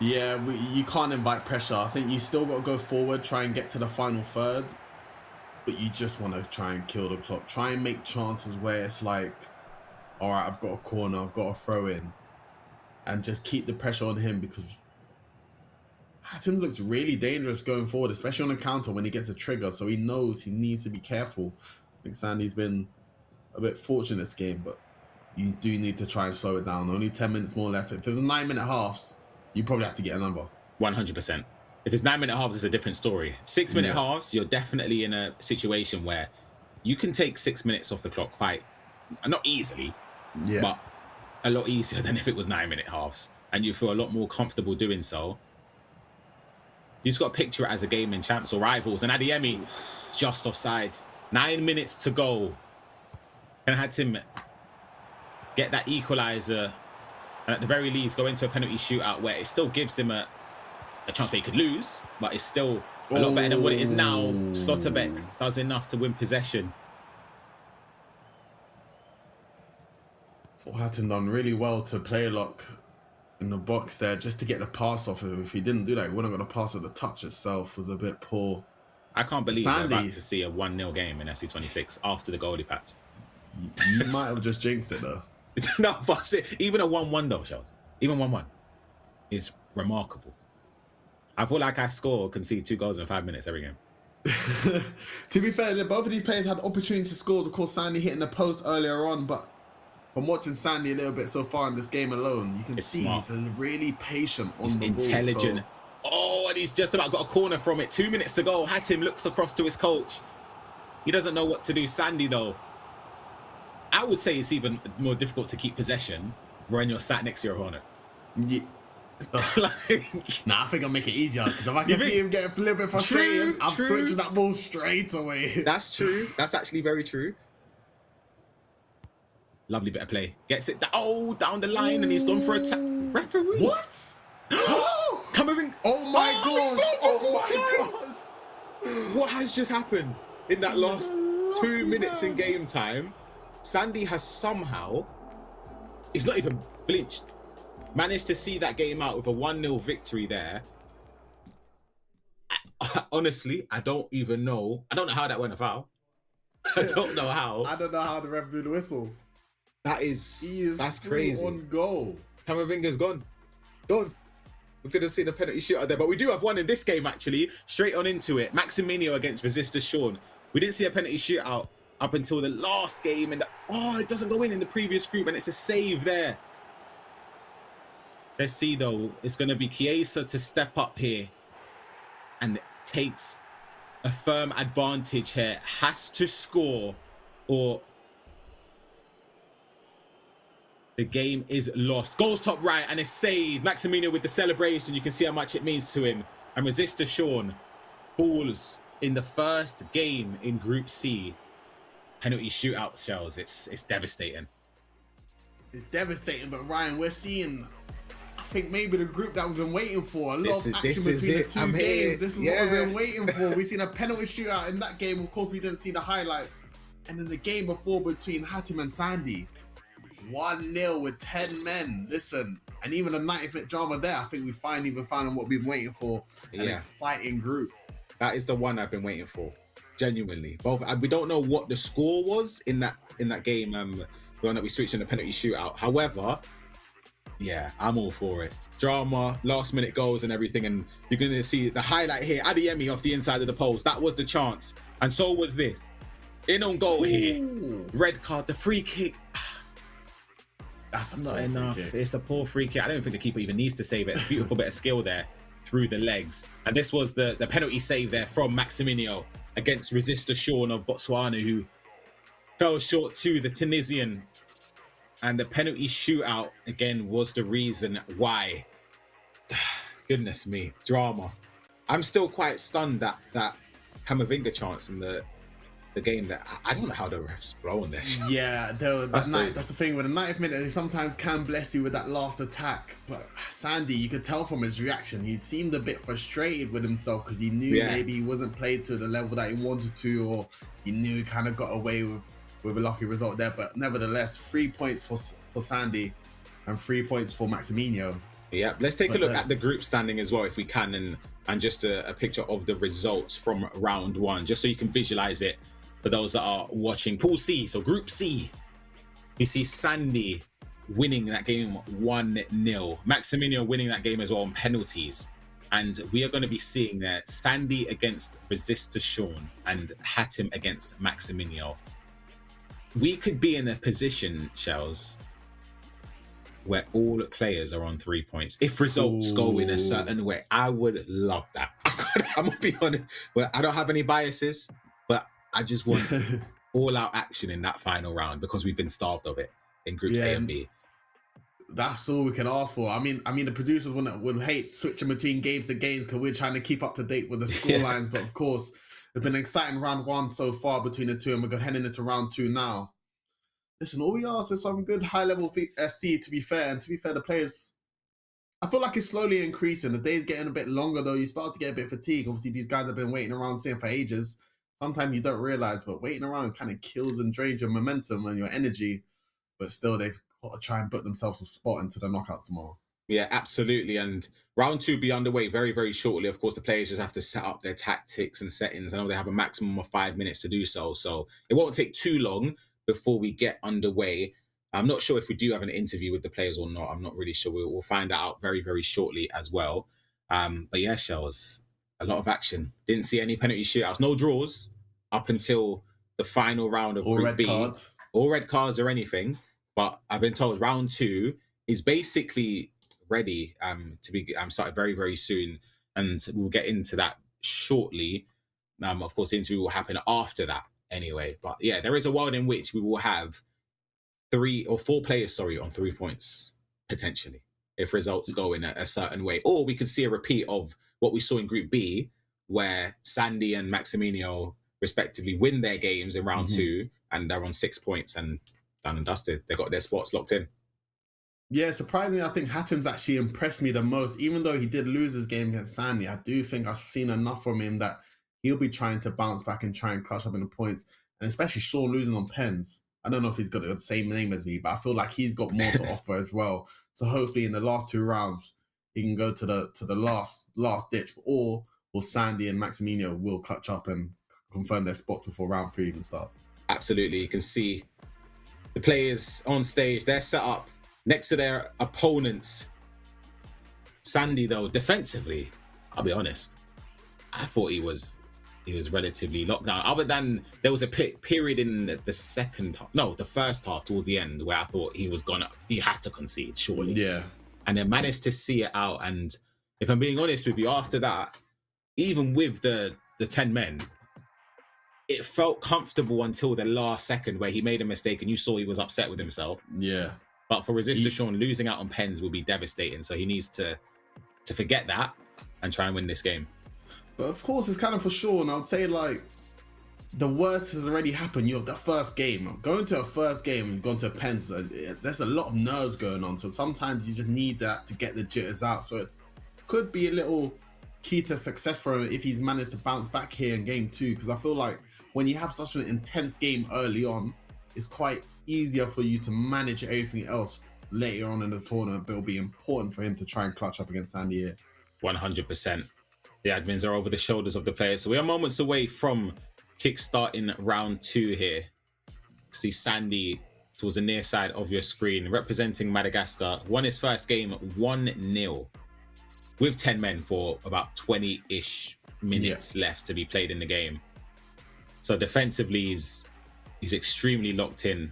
Yeah, you can't invite pressure. I think you still got to go forward, try and get to the final third, but you just want to try and kill the clock. Try and make chances where it's like, all right, I've got a corner, I've got a throw in, and just keep the pressure on him, because Hatim looks really dangerous going forward, especially on a counter when he gets a trigger, so he knows he needs to be careful. I think Sandy's been a bit fortunate this game, but you do need to try and slow it down. Only 10 minutes more left. If it was 9-minute halves, you probably have to get a number. 100%. If it's 9-minute halves, it's a different story. 6-minute halves, you're definitely in a situation where you can take 6 minutes off the clock quite, not easily, but a lot easier than if it was 9-minute halves. And you feel a lot more comfortable doing so. You just got to picture it as a game in champs or rivals. And Adeyemi, just offside. 9 minutes to go. And Hatim get that equaliser. And at the very least, go into a penalty shootout where it still gives him a chance where he could lose, but it's still a lot better than what it is now. Slotterbeck does enough to win possession. Thought Hatton done really well to play lock in the box there just to get the pass off. If he didn't do that, he wouldn't have got a pass at the touch itself. Was a bit poor. I can't believe we're about to see a 1-0 game in FC26 after the goalie patch. You might have just jinxed it though. No, but even a 1-1 though, Shells. Even 1-1 is remarkable. I feel like I score or concede 2 goals in 5 minutes every game. To be fair, both of these players had opportunity to score. Of course, Sandy hitting the post earlier on, but from watching Sandy a little bit so far in this game alone, you can see he's really patient on the ball. Intelligent. Oh, and he's just about got a corner from it. 2 minutes to go. Hatim looks across to his coach. He doesn't know what to do. Sandy, though, I would say it's even more difficult to keep possession when you're sat next to your opponent. Yeah. Nah, I think I'll make it easier, because if I can see him get a little bit frustrated, I'm switching that ball straight away. That's true. That's actually very true. Lovely bit of play. Gets it down the line, and he's gone for a referee. What? Coming. Oh my god! Oh my god! What has just happened in that last 2 minutes in game time? Sandy has somehow, he's not even blinched, managed to see that game out with a 1-0 victory there. Honestly, I don't even know. I don't know how that went a foul. I don't know how. I don't know how the ref blew the whistle. That's crazy. On goal. Camavinga's gone. We could have seen a penalty shootout there, but we do have one in this game, actually. Straight on into it. Maximino against Resistor Sean. We didn't see a penalty shootout up until the last game, and it doesn't go in the previous group, and it's a save there. Let's see, though. It's going to be Chiesa to step up here and takes a firm advantage here. Has to score, or the game is lost. Goals top right, and it's saved. Maximino with the celebration. You can see how much it means to him. And Resistor Sean falls in the first game in Group C. Penalty shootout, Shells. It's devastating. It's devastating, but Ryan, we're seeing, I think, maybe the group that we've been waiting for. A lot of action between the two games. This is what we've been waiting for. We've seen a penalty shootout in that game. Of course, we didn't see the highlights. And then the game before between Hatim and Sandy. 1-0 with 10 men. Listen, and even a 90-minute drama there. I think we finally found what we've been waiting for. An exciting group. That is the one I've been waiting for. Genuinely. Both. We don't know what the score was in that game. The one that we switched in the penalty shootout. However, yeah, I'm all for it. Drama, last minute goals and everything. And you're going to see the highlight here. Adeyemi off the inside of the post. That was the chance. And so was this. In on goal here. Red card, the free kick. That's not enough. It's a poor free kick. I don't think the keeper even needs to save it. Beautiful bit of skill there through the legs. And this was the penalty save there from Maximino against Resistor Sean of Botswana, who fell short to the Tunisian. And the penalty shootout, again, was the reason why. Goodness me. Drama. I'm still quite stunned that Camavinga chance in the game that I don't know how the refs blown there. Yeah, that's the thing with the 90th minute. They sometimes can bless you with that last attack, but Sandy, you could tell from his reaction, he seemed a bit frustrated with himself because he knew maybe he wasn't played to the level that he wanted to, or he knew he kind of got away with a lucky result there. But nevertheless, 3 points for Sandy. and 3 points for Maximino. Yeah, let's take a look at the group standing as well, if we can, and just a picture of the results from round one, just so you can visualize it for those that are watching. Pool C, so Group C, you see Sandy winning that game 1-0. Maximino winning that game as well on penalties. And we are going to be seeing there Sandy against Resistor Sean and Hatim against Maximino. We could be in a position, Shells, where all players are on 3 points. If results go in a certain way, I would love that. I'm going to be honest. Well, I don't have any biases, but I just want all-out action in that final round because we've been starved of it in Groups A and B. That's all we can ask for. I mean, the producers would hate switching between games to games because we're trying to keep up to date with the scorelines. But of course, it's been an exciting round one so far between the two, and we're heading into round two now. Listen, all we ask is some good high-level SC, to be fair. And to be fair, the players, I feel like it's slowly increasing. The day's getting a bit longer, though. You start to get a bit fatigued. Obviously, these guys have been waiting around sitting for ages. Sometimes you don't realize, but waiting around kind of kills and drains your momentum and your energy. But still, they've got to try and book themselves a spot into the knockouts tomorrow. Yeah, absolutely. And round two will be underway very, very shortly. Of course, the players just have to set up their tactics and settings. I know they have a maximum of 5 minutes to do so. So it won't take too long before we get underway. I'm not sure if we do have an interview with the players or not. I'm not really sure. We'll find out very, very shortly as well. But yeah, Shells, a lot of action. Didn't see any penalty shootouts. No draws up until the final round of Group B. Or red cards or anything. But I've been told round two is basically ready to be started very, very soon. And we'll get into that shortly. Of course, the interview will happen after that anyway. But yeah, there is a world in which we will have 3 or 4 players, on 3 points, potentially, if results go in a certain way. Or we could see a repeat of what we saw in Group B, where Sandy and Maximino respectively win their games in round two, and they're on 6 points and done and dusted. They got their spots locked in. Yeah, surprisingly, I think Hatim's actually impressed me the most. Even though he did lose his game against Sandy, I do think I've seen enough from him that he'll be trying to bounce back and try and clutch up in the points. And especially Sean losing on pens. I don't know if he's got the same name as me, but I feel like he's got more to offer as well. So hopefully in the last 2 rounds, he can go to the last ditch. Or Sandy and Maximino will clutch up and confirm their spots before round 3 even starts. Absolutely. You can see the players on stage, they're set up next to their opponents. Sandy, though, defensively, I'll be honest, I thought he was relatively locked down. Other than there was a period in the the first half towards the end where I thought he had to concede, surely. Yeah. And then managed to see it out. And if I'm being honest with you, after that, even with the 10 men, it felt comfortable until the last second where he made a mistake and you saw he was upset with himself. Yeah. But for Resistor Sean, losing out on pens will be devastating. So he needs to forget that and try and win this game. But of course, it's kind of for Sean. I would say like the worst has already happened. You have the first game. Going to a first game and going to pens, there's a lot of nerves going on. So sometimes you just need that to get the jitters out. So it could be a little key to success for him if he's managed to bounce back here in game 2. Because I feel like when you have such an intense game early on, it's quite easier for you to manage everything else later on in the tournament. But it'll be important for him to try and clutch up against Sandy here. 100%. The admins are over the shoulders of the players. So we are moments away from kickstarting round 2 here. See Sandy towards the near side of your screen, representing Madagascar. Won his first game 1-0 with 10 men for about 20-ish minutes left to be played in the game. So defensively, he's extremely locked in.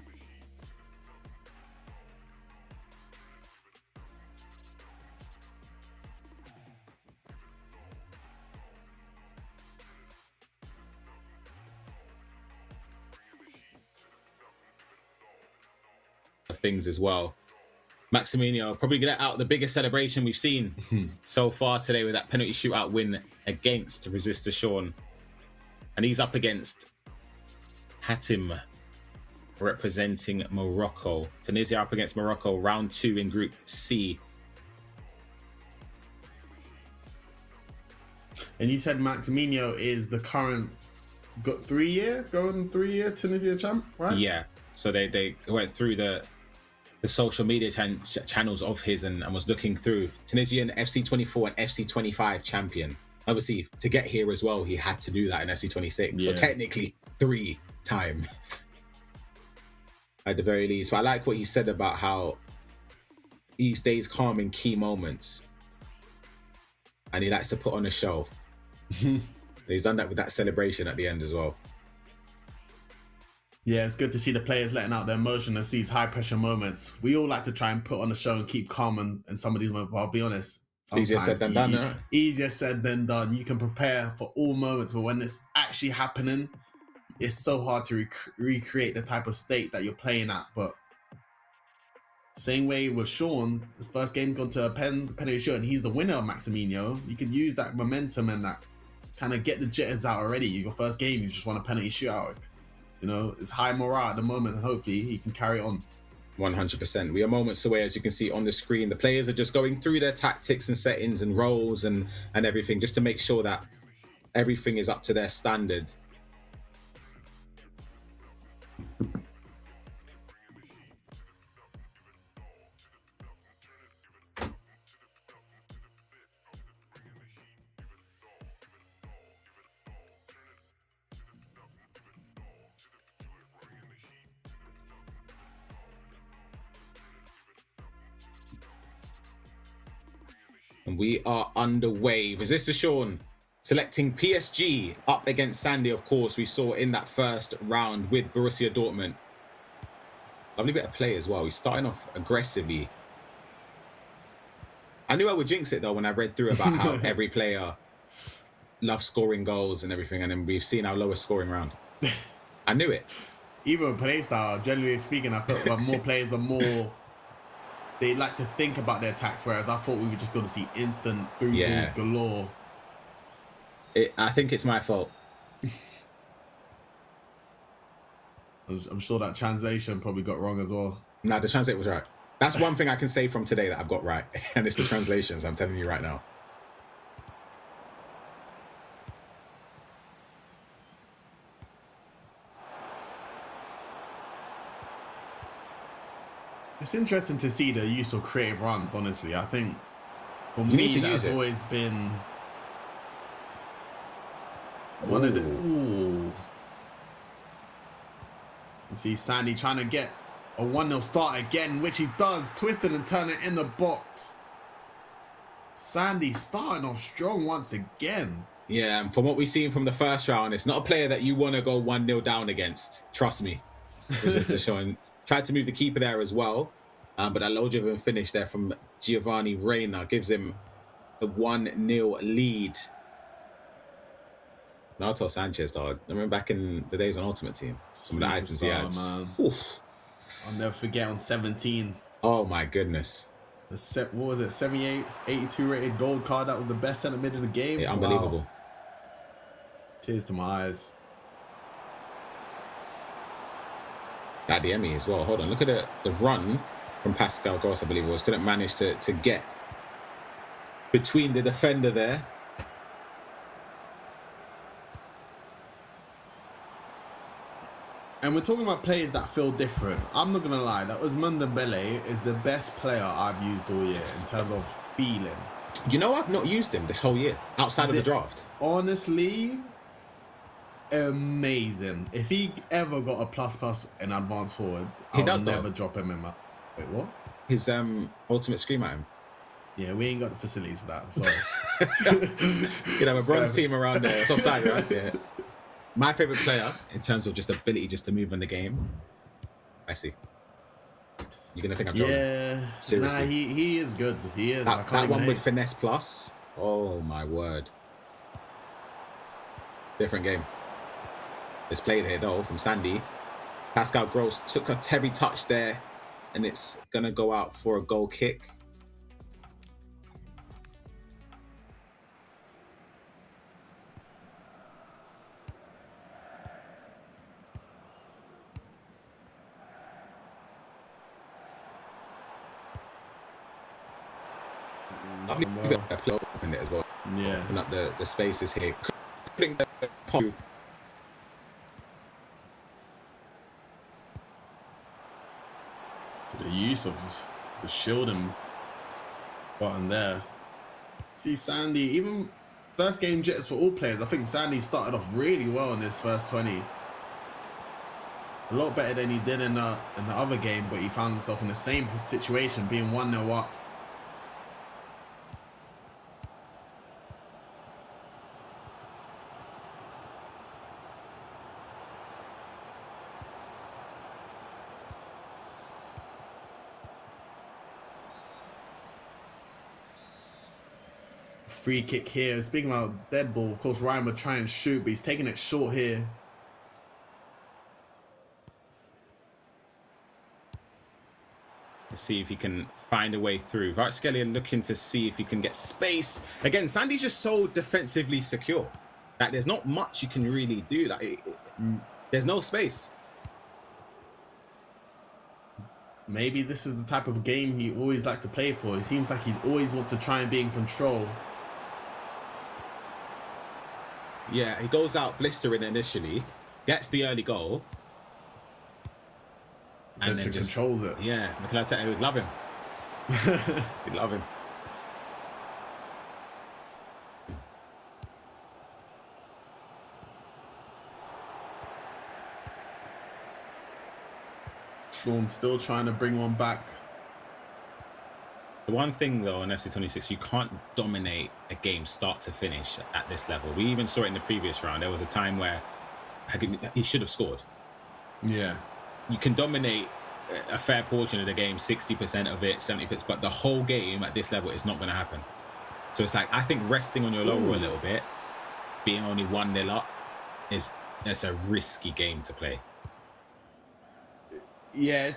Things as well. Maximino probably let out the biggest celebration we've seen so far today with that penalty shootout win against Resistor Sean. And he's up against Hatim, representing Morocco. Tunisia up against Morocco, round 2 in Group C. And you said Maximino is the current going 3 year Tunisia champ, right? Yeah. So they went through the the social media channels of his and was looking through. Tunisian FC24 and FC25 champion. Obviously, to get here as well, he had to do that in FC26. So Yeah. technically, 3-time at the very least. But I like what he said about how he stays calm in key moments and he likes to put on a show. He's done that with that celebration at the end as well. Yeah, it's good to see the players letting out their emotion and see these high pressure moments. We all like to try and put on a show and keep calm in some of these moments, but I'll be honest. Easier said than done, huh? Easier said than done. You can prepare for all moments, but when it's actually happening, it's so hard to recreate the type of state that you're playing at. But same way with Sean, the first game gone to a penalty shootout, and he's the winner of Maximino. You can use that momentum and that kind of get the jitters out already. Your first game, you just won a penalty shootout. You know, it's high morale at the moment, and hopefully he can carry on. 100%. We are moments away, as you can see on the screen. The players are just going through their tactics and settings and roles and everything, just to make sure that everything is up to their standard. And we are underway. Resistor Sean selecting PSG up against Sandy, of course, we saw in that first round with Borussia Dortmund. Lovely bit of play as well. He's starting off aggressively. I knew I would jinx it, though, when I read through about how every player loves scoring goals and everything, and then we've seen our lowest scoring round. I knew it. Even play style, generally speaking, I felt like more players are more... They like to think about their attacks, whereas I thought we were just going to see instant through balls galore. I think it's my fault. I'm sure that translation probably got wrong as well. No, the translate was right. That's one thing I can say from today that I've got right, and it's the translations, I'm telling you right now. It's interesting to see the use of creative runs, honestly. I think for me, that's always been one of the... Ooh. You see Sandy trying to get a 1-0 start again, which he does, twisting and turning in the box. Sandy starting off strong once again. Yeah, and from what we've seen from the first round, it's not a player that you want to go 1-0 down against. Trust me. Resistor Sean tried to move the keeper there as well, but a low-driven finish there from Giovanni Reina gives him the 1-0 lead. Nato Sanchez, dog. I remember back in the days on Ultimate Team, some of the items he had. Man. I'll never forget on 17. Oh my goodness. What was it? 78, 82 rated gold card. That was the best centre mid in the game. Yeah, unbelievable. Wow. Tears to my eyes. Adiemi as well. Hold on. Look at the run from Pascal Gross, I believe it was. Couldn't manage to get between the defender there. And we're talking about players that feel different. I'm not going to lie. That Ousmane Dembele is the best player I've used all year in terms of feeling. You know, I've not used him this whole year outside of the draft. Honestly, amazing. If he ever got a plus in advanced forwards, I'll never drop him in my... Wait, what? His ultimate scream at him. Yeah, we ain't got the facilities for that. I'm sorry. You know, a bronze team around there. It's offside, right? Yeah. My favorite player in terms of just ability just to move in the game, Messi. You're gonna think I'm joking? Yeah, Seriously. Nah, he is good. He is. That one with finesse plus. Oh my word! Different game. It's played here though from Sandy. Pascal Gross took a heavy touch there, and it's gonna go out for a goal kick. Lovely bit of play open it as well. Yeah. Open up the spaces here. the use of the shielding button there. See Sandy, even first game jitters for all players. I think Sandy started off really well in this first 20. A lot better than he did in the other game, but he found himself in the same situation, being 1-0 up. Free kick here. Speaking about dead ball, of course, Ryan would try and shoot, but he's taking it short here. Let's see if he can find a way through. Vartskelia looking to see if he can get space. Again, Sandy's just so defensively secure that there's not much you can really do. Like, there's no space. Maybe this is the type of game he always likes to play for. It seems like he always wants to try and be in control. Yeah, he goes out blistering initially, gets the early goal, and then just controls it. Yeah, Mikel Arteta would love him. He'd love him. Sean still trying to bring one back. The one thing though on FC 26, you can't dominate a game start to finish at this level. We even saw it in the previous round. There was a time where he should have scored. Yeah. You can dominate a fair portion of the game, 60% of it, 70%, but the whole game at this level is not going to happen. So it's like, I think resting on your laurel a little bit, being only 1-0 up, that's a risky game to play. Yeah,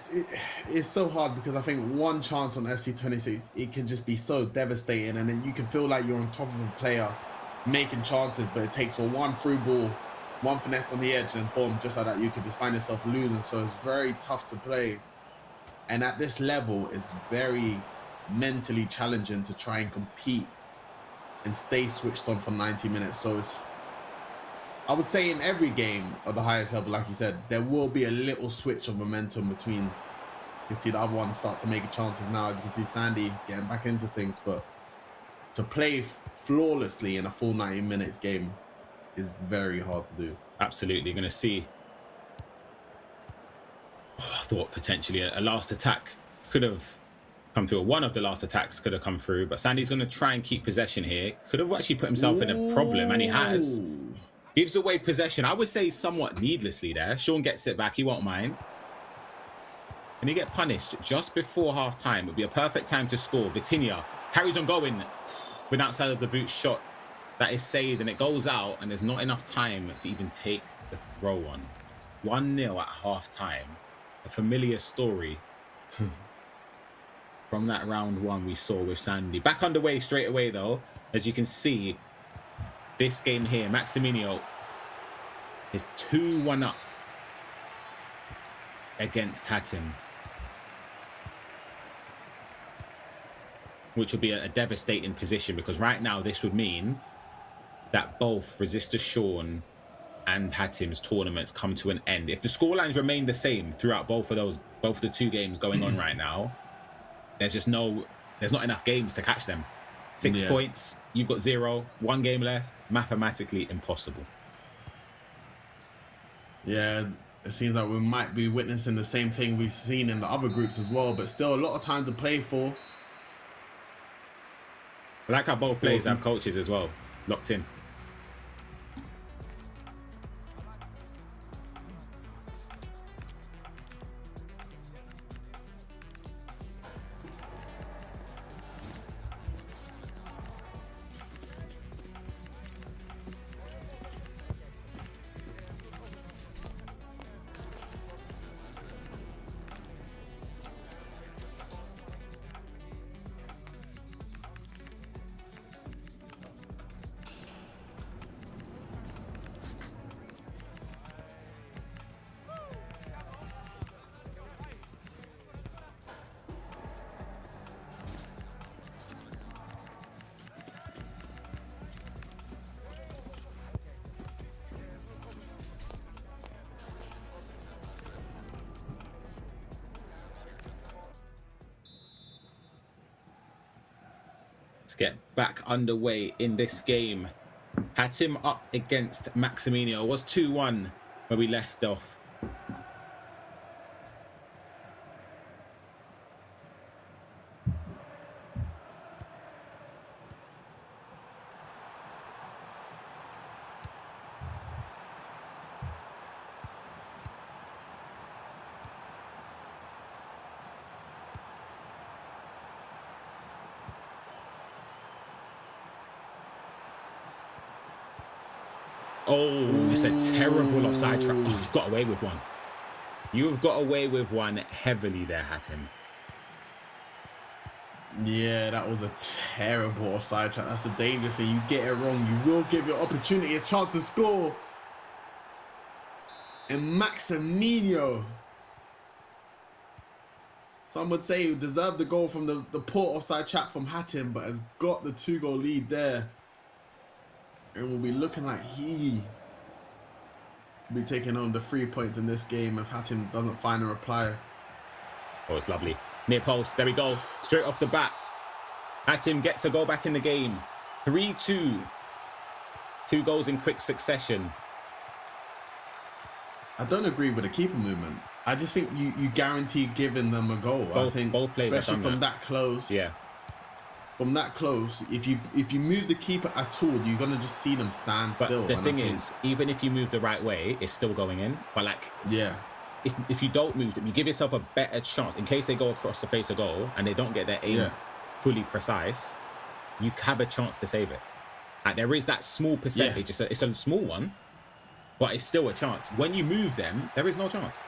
it's so hard because I think one chance on FC 26, it can just be so devastating, and then you can feel like you're on top of a player making chances, but it takes for one through ball, one finesse on the edge, and boom, just like that, you could just find yourself losing. So it's very tough to play. And at this level, it's very mentally challenging to try and compete and stay switched on for 90 minutes. So it's, I would say in every game of the highest level, like you said, there will be a little switch of momentum between. You can see the other ones start to make chances now. As you can see, Sandy getting back into things, but to play flawlessly in a full 90 minutes game is very hard to do. Absolutely. Going to see. Oh, I thought potentially a last attack could have come through. One of the last attacks could have come through, but Sandy's going to try and keep possession here. Could have actually put himself in a problem, and he has. Gives away possession, I would say somewhat needlessly there. Sean gets it back, he won't mind. Can he get punished just before half time? It would be a perfect time to score. Vitinha carries on going with outside of the boot shot. That is saved, and it goes out, and there's not enough time to even take the throw on. 1-0 at half time. A familiar story from that round one we saw with Sandy. Back underway straight away though. As you can see, this game here, Maximino is 2-1 up against Hatem, which will be a devastating position, because right now this would mean that both Resistor Sean and Hatem's tournaments come to an end. If the scorelines remain the same throughout both of the two games going on right now, there's not enough games to catch them. 6 points, you've got 0, 1 game left, mathematically impossible. Yeah, it seems like we might be witnessing the same thing we've seen in the other groups as well, but still a lot of time to play for. I like how both players have coaches as well, locked in. get back underway in this game. Hatim up against Maximino. It was 2-1 where we left off. Oh, it's a terrible offside trap. Oh, you've got away with one. You've got away with one heavily there, Hatim. Yeah, that was a terrible offside trap. That's the dangerous thing. You get it wrong, you will give your opportunity a chance to score. And Maximino, some would say he deserved the goal from the poor offside trap from Hatim, but has got the 2-goal lead there. And we'll be looking like he will be taking home the 3 points in this game if Hatim doesn't find a reply. Oh, it's lovely. Near post. There we go. Straight off the bat. Hatim gets a goal back in the game. 3-2. 2 goals in quick succession. I don't agree with the keeper movement. I just think you guarantee giving them a goal. I think both players especially from that close. Yeah. From that close, if you move the keeper at all, you're gonna just see them stand still. But the thing is, even if you move the right way, it's still going in. But like, yeah, if you don't move them, you give yourself a better chance in case they go across the face of goal and they don't get their aim fully precise. You have a chance to save it. And there is that small percentage. It's a small one, but it's still a chance. When you move them, there is no chance.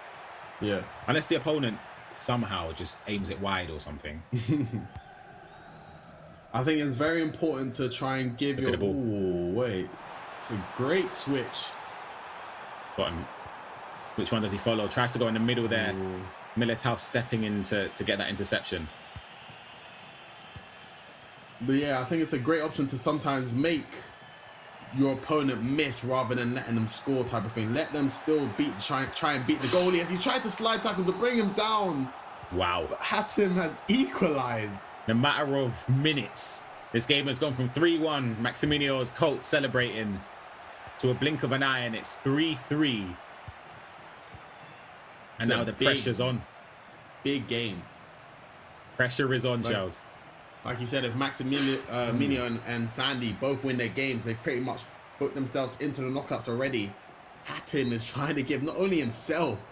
Yeah, unless the opponent somehow just aims it wide or something. I think it's very important to try and give your... Oh, wait. It's a great switch. Got him. Which one does he follow? Tries to go in the middle there. Militao stepping in to get that interception. But yeah, I think it's a great option to sometimes make your opponent miss rather than letting them score type of thing. Let them still try and beat the goalie as he tried to slide tackle to bring him down. Wow. But Hatim has equalized. In a matter of minutes, this game has gone from 3-1, Maximino's Colts celebrating, to a blink of an eye, and it's 3-3. And now the pressure's on. Big game. Pressure is on, Charles. Like you said, if Maximino and Sandy both win their games, they've pretty much put themselves into the knockouts already. Hatim is trying to give not only himself,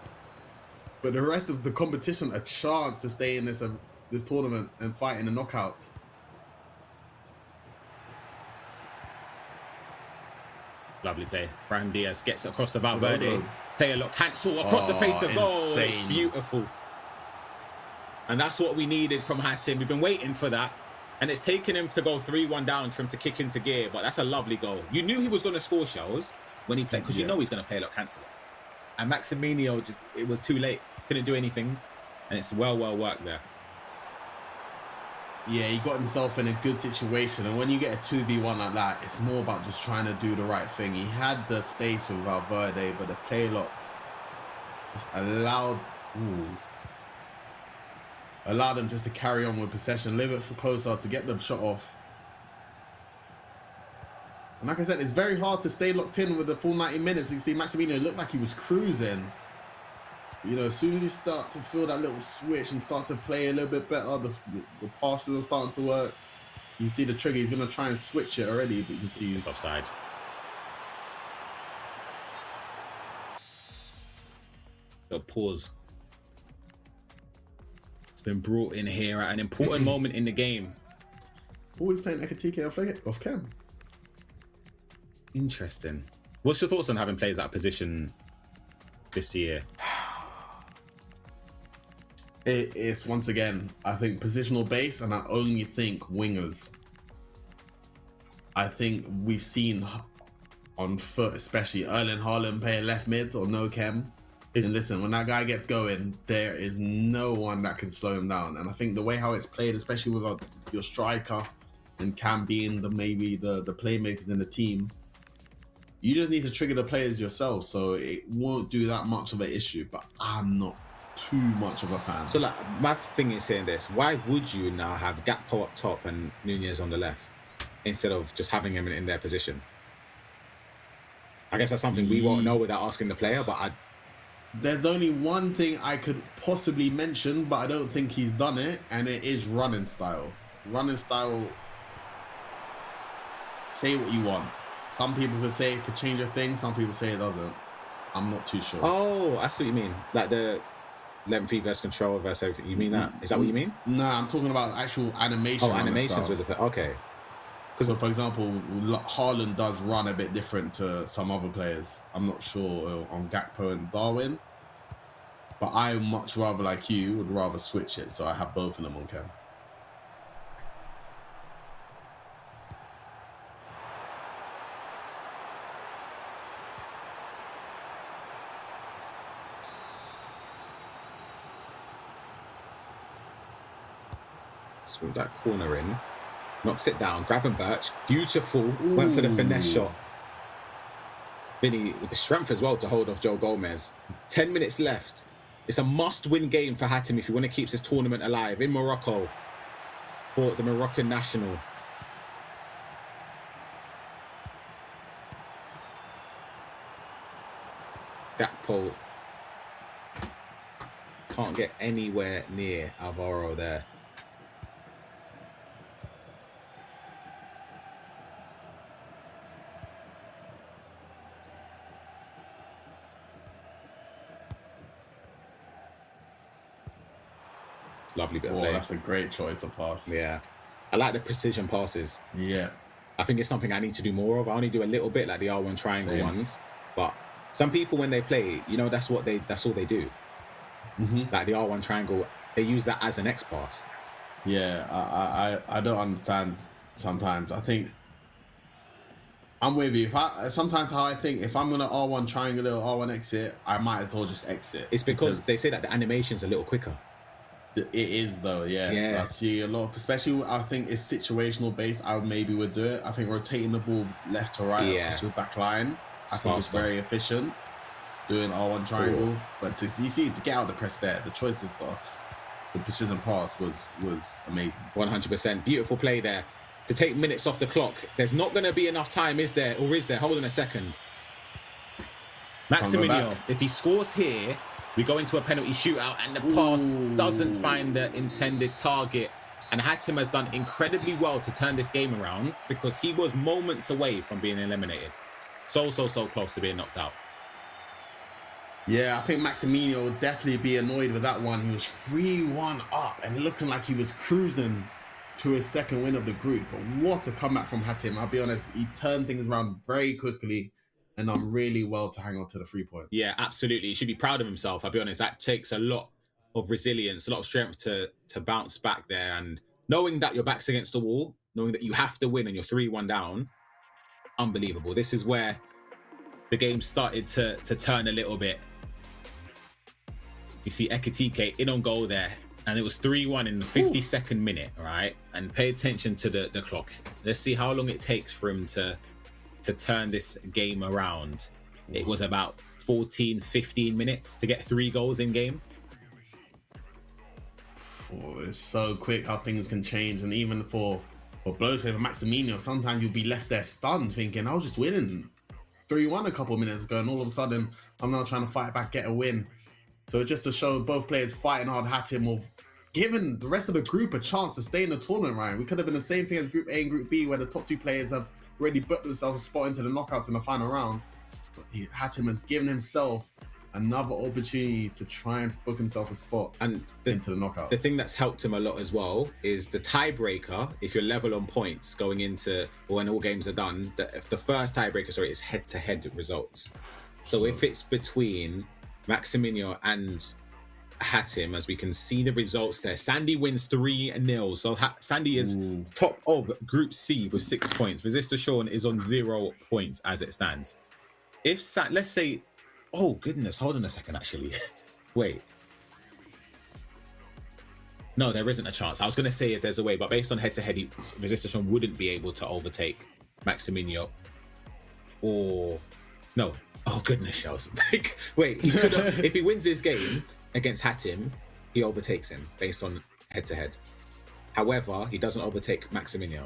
but the rest of the competition a chance to stay in this tournament and fight in the knockouts. Lovely play. Brahim Diaz gets it across the Valverde. Player look, cancel across the face of goal. It's beautiful. And that's what we needed from Hatim. We've been waiting for that. And it's taken him to go 3-1 down for him to kick into gear. But that's a lovely goal. You knew he was going to score, Shells, when he played, because you know he's going to play a lot, cancel it. And Maximino it was too late. Couldn't do anything. And it's well worked there. Yeah, he got himself in a good situation. And when you get a 2v1 like that, it's more about just trying to do the right thing. He had the space with Valverde, but the play lock just allowed him just to carry on with possession, leave it for closer to get the shot off. And like I said, it's very hard to stay locked in with the full 90 minutes. You can see Maximino looked like he was cruising. You know, as soon as you start to feel that little switch and start to play a little bit better, the passes are starting to work. You see the trigger, he's going to try and switch it already, but you can see he's offside. A pause. It's been brought in here at an important moment in the game. Always playing Ekatike off cam. Interesting. What's your thoughts on having players at a position this year? It's once again, I think positional base, and I only think wingers. I think we've seen on foot, especially Erling Haaland playing left mid or no chem. And listen, when that guy gets going, there is no one that can slow him down. And I think the way how it's played, especially with your striker and Cam being maybe the playmakers in the team, you just need to trigger the players yourself, so it won't do that much of an issue. But I'm not too much of a fan. So like, my thing is saying this: why would you now have Gakpo up top and Nunez on the left? instead of just having him in their position. I guess that's something we won't know without asking the player, but there's only one thing I could possibly mention, but I don't think he's done it, and it is running style. Running style, say what you want. Some people could say it could change a thing, some people say it doesn't. I'm not too sure. Oh, I see what you mean. Like the lengthy versus control versus everything. You mean that? Is that what you mean? No, I'm talking about actual animation. Oh, animations with the okay. So, for example, Haaland does run a bit different to some other players. I'm not sure on Gakpo and Darwin, but I much rather, like you, would rather switch it, so I have both of them on cam. Swing that corner in. Knocks it down. Gravenberch. Beautiful. Ooh. Went for the finesse shot. Vinny with the strength as well to hold off Joe Gomez. 10 minutes left. It's a must-win game for Hatem if he want to keep this tournament alive in Morocco for the Moroccan national. Gakpo can't get anywhere near Alvaro there. Lovely bit of play. That's a great choice of pass. Yeah. I like the precision passes. Yeah. I think it's something I need to do more of. I only do a little bit like the R1 triangle ones. But some people when they play, you know, that's all they do. Like the R1 triangle, they use that as an X pass. Yeah, I don't understand sometimes. I think I'm with you. Sometimes how I think, if I'm gonna R1 triangle or R1 exit, I might as well just exit. It's because they say that the animation's a little quicker. It is though, yes. Yeah. I see a lot, especially I think it's situational based. I maybe would do it. I think rotating the ball left to right across your back line, I think it's very efficient. Doing R1 triangle, but to get out the press there, the choice of the precision pass was amazing. 100%. Beautiful play there to take minutes off the clock. There's not going to be enough time, is there? Or is there? Hold on a second. Maximilian, if he scores here, we go into a penalty shootout and the pass doesn't find the intended target. And Hatem has done incredibly well to turn this game around because he was moments away from being eliminated. So close to being knocked out. Yeah, I think Maximilian would definitely be annoyed with that one. He was 3-1 up and looking like he was cruising to his second win of the group. But what a comeback from Hatem. I'll be honest, he turned things around very quickly and done really well to hang on to the 3 point. Yeah, absolutely. He should be proud of himself. I'll be honest, that takes a lot of resilience, a lot of strength to bounce back there. And knowing that your back's against the wall, knowing that you have to win and you're 3-1 down, unbelievable. This is where the game started to turn a little bit. You see Ekitike in on goal there, and it was 3-1 in the 52nd minute, all right? And pay attention to the clock. Let's see how long it takes for him to turn this game around. It was about 15 minutes to get 3 goals in game. It's so quick how things can change. And even for blows like Maximilian, sometimes you'll be left there stunned thinking, I was just winning 3-1 a couple of minutes ago, and all of a sudden I'm now trying to fight back, get a win. So just to show both players fighting hard, Hatem of giving the rest of the group a chance to stay in the tournament, Ryan. We could have been the same thing as Group A and Group B, where the top 2 players have already booked themselves a spot into the knockouts in the final round. But Hatem has given himself another opportunity to try and book himself a spot into the knockouts. The thing that's helped him a lot as well is the tiebreaker. If you're level on points going into, or when all games are done, if the first tiebreaker, is head-to-head results. So if it's between Maximilian and Hatem, as we can see the results there, Sandy wins 3-0. So Sandy is top of Group C with 6 points. Resistor Sean is on 0 points as it stands. If let's say, oh goodness, hold on a second, actually. Wait. No, there isn't a chance. I was going to say if there's a way, but based on head-to-head, Resistor Sean wouldn't be able to overtake Maximilian. Or no. Oh goodness, Shells. Like, wait, he could if he wins his game against Hatem, he overtakes him based on head-to-head. However, he doesn't overtake Maximilian.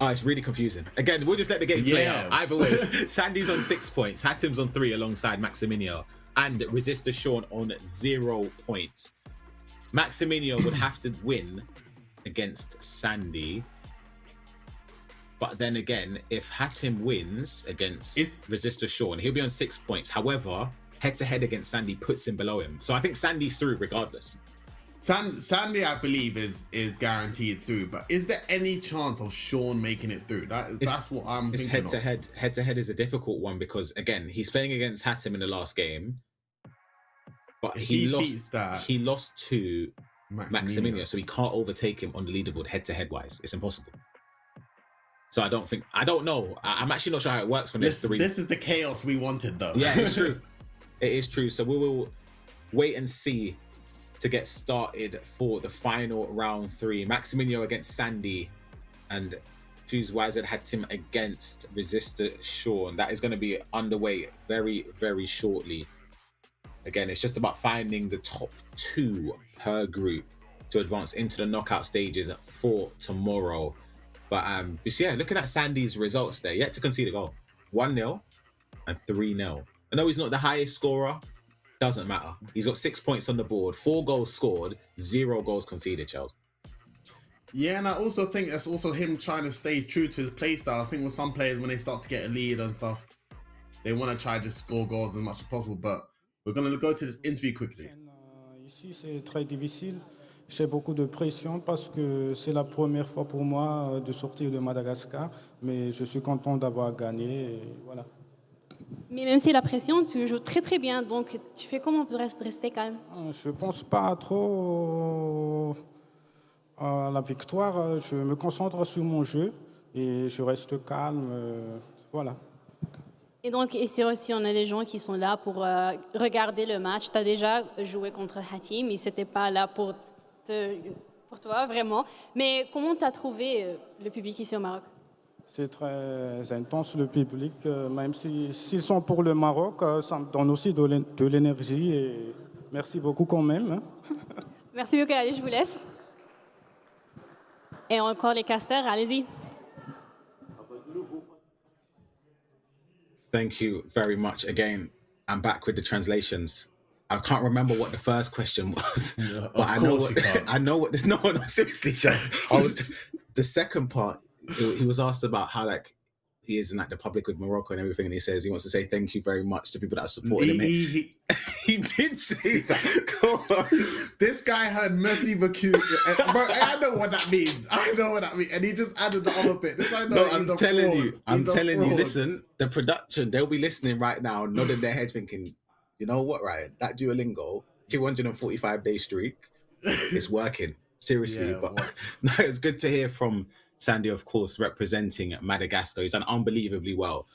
Oh, it's really confusing. Again, we'll just let the games play out. Either way, Sandy's on 6 points, Hatim's on 3 alongside Maximino, and Resistor Sean on 0 points. Maximino would have to win against Sandy. But then again, if Hatim wins against Resistor Sean, he'll be on 6 points. However, head-to-head against Sandy puts him below him. So I think Sandy's through regardless. Sandy, I believe, is guaranteed through. But is there any chance of Sean making it through? That's what I'm thinking head-to-head. Head-to-head is a difficult one because, again, he's playing against Hatim in the last game. But he lost to Maximino, so he can't overtake him on the leaderboard head-to-head-wise. It's impossible. So I don't know. I'm actually not sure how it works when there's 3. This is the chaos we wanted, though. Yeah, it's true. It is true. So we will wait and see to get started for the final round 3. Maximino against Sandy and Fuse YZ Hatim against Resistor Sean. That is going to be underway very, very shortly. Again, it's just about finding the top 2 per group to advance into the knockout stages for tomorrow. But yeah, looking at Sandy's results there, yet to concede a goal. 1-0 and 3-0. I know he's not the highest scorer. Doesn't matter. He's got 6 points on the board, 4 goals scored, 0 goals conceded, Charles. Yeah, and I also think that's also him trying to stay true to his play style. I think with some players, when they start to get a lead and stuff, they want to try to just score goals as much as possible. But we're going to go to this interview quickly. Ici, c'est très difficile. J'ai beaucoup de pression parce que c'est la première fois pour moi de sortir de Madagascar. Mais je suis content d'avoir gagné. Et voilà. Mais même si la pression, tu joues très très bien. Donc tu fais comment pour rester calme? Je ne pense pas trop à la victoire. Je me concentre sur mon jeu et je reste calme. Voilà. Et donc, ici aussi, on a des gens qui sont là pour regarder le match. Tu as déjà joué contre Hatim, mais ce n'était pas là pour toi, vraiment. Mais comment tu as trouvé le public ici au Maroc? C'est très intense, le public. Même s'ils sont pour le Maroc, ça me donne aussi de l'énergie. Et merci beaucoup quand même. Hein. Merci beaucoup, allez, je vous laisse. Et encore les casters, allez-y. Thank you very much. Again, I'm back with the translations. I can't remember what the first question was, but I know what, I know what. No, seriously, the second part. He was asked about how he is in the public with Morocco and everything, and he says he wants to say thank you very much to people that supported him. He did say that. Come on. This guy heard Merci beaucoup. Bro, I know what that means. And he just added the other bit. I'm telling you. Listen, the production, they'll be listening right now, nodding their head, thinking, you know what, Ryan? That Duolingo 245-day streak, it's working. Seriously, but no, it's good to hear from Sandy, of course, representing Madagascar. He's done unbelievably well.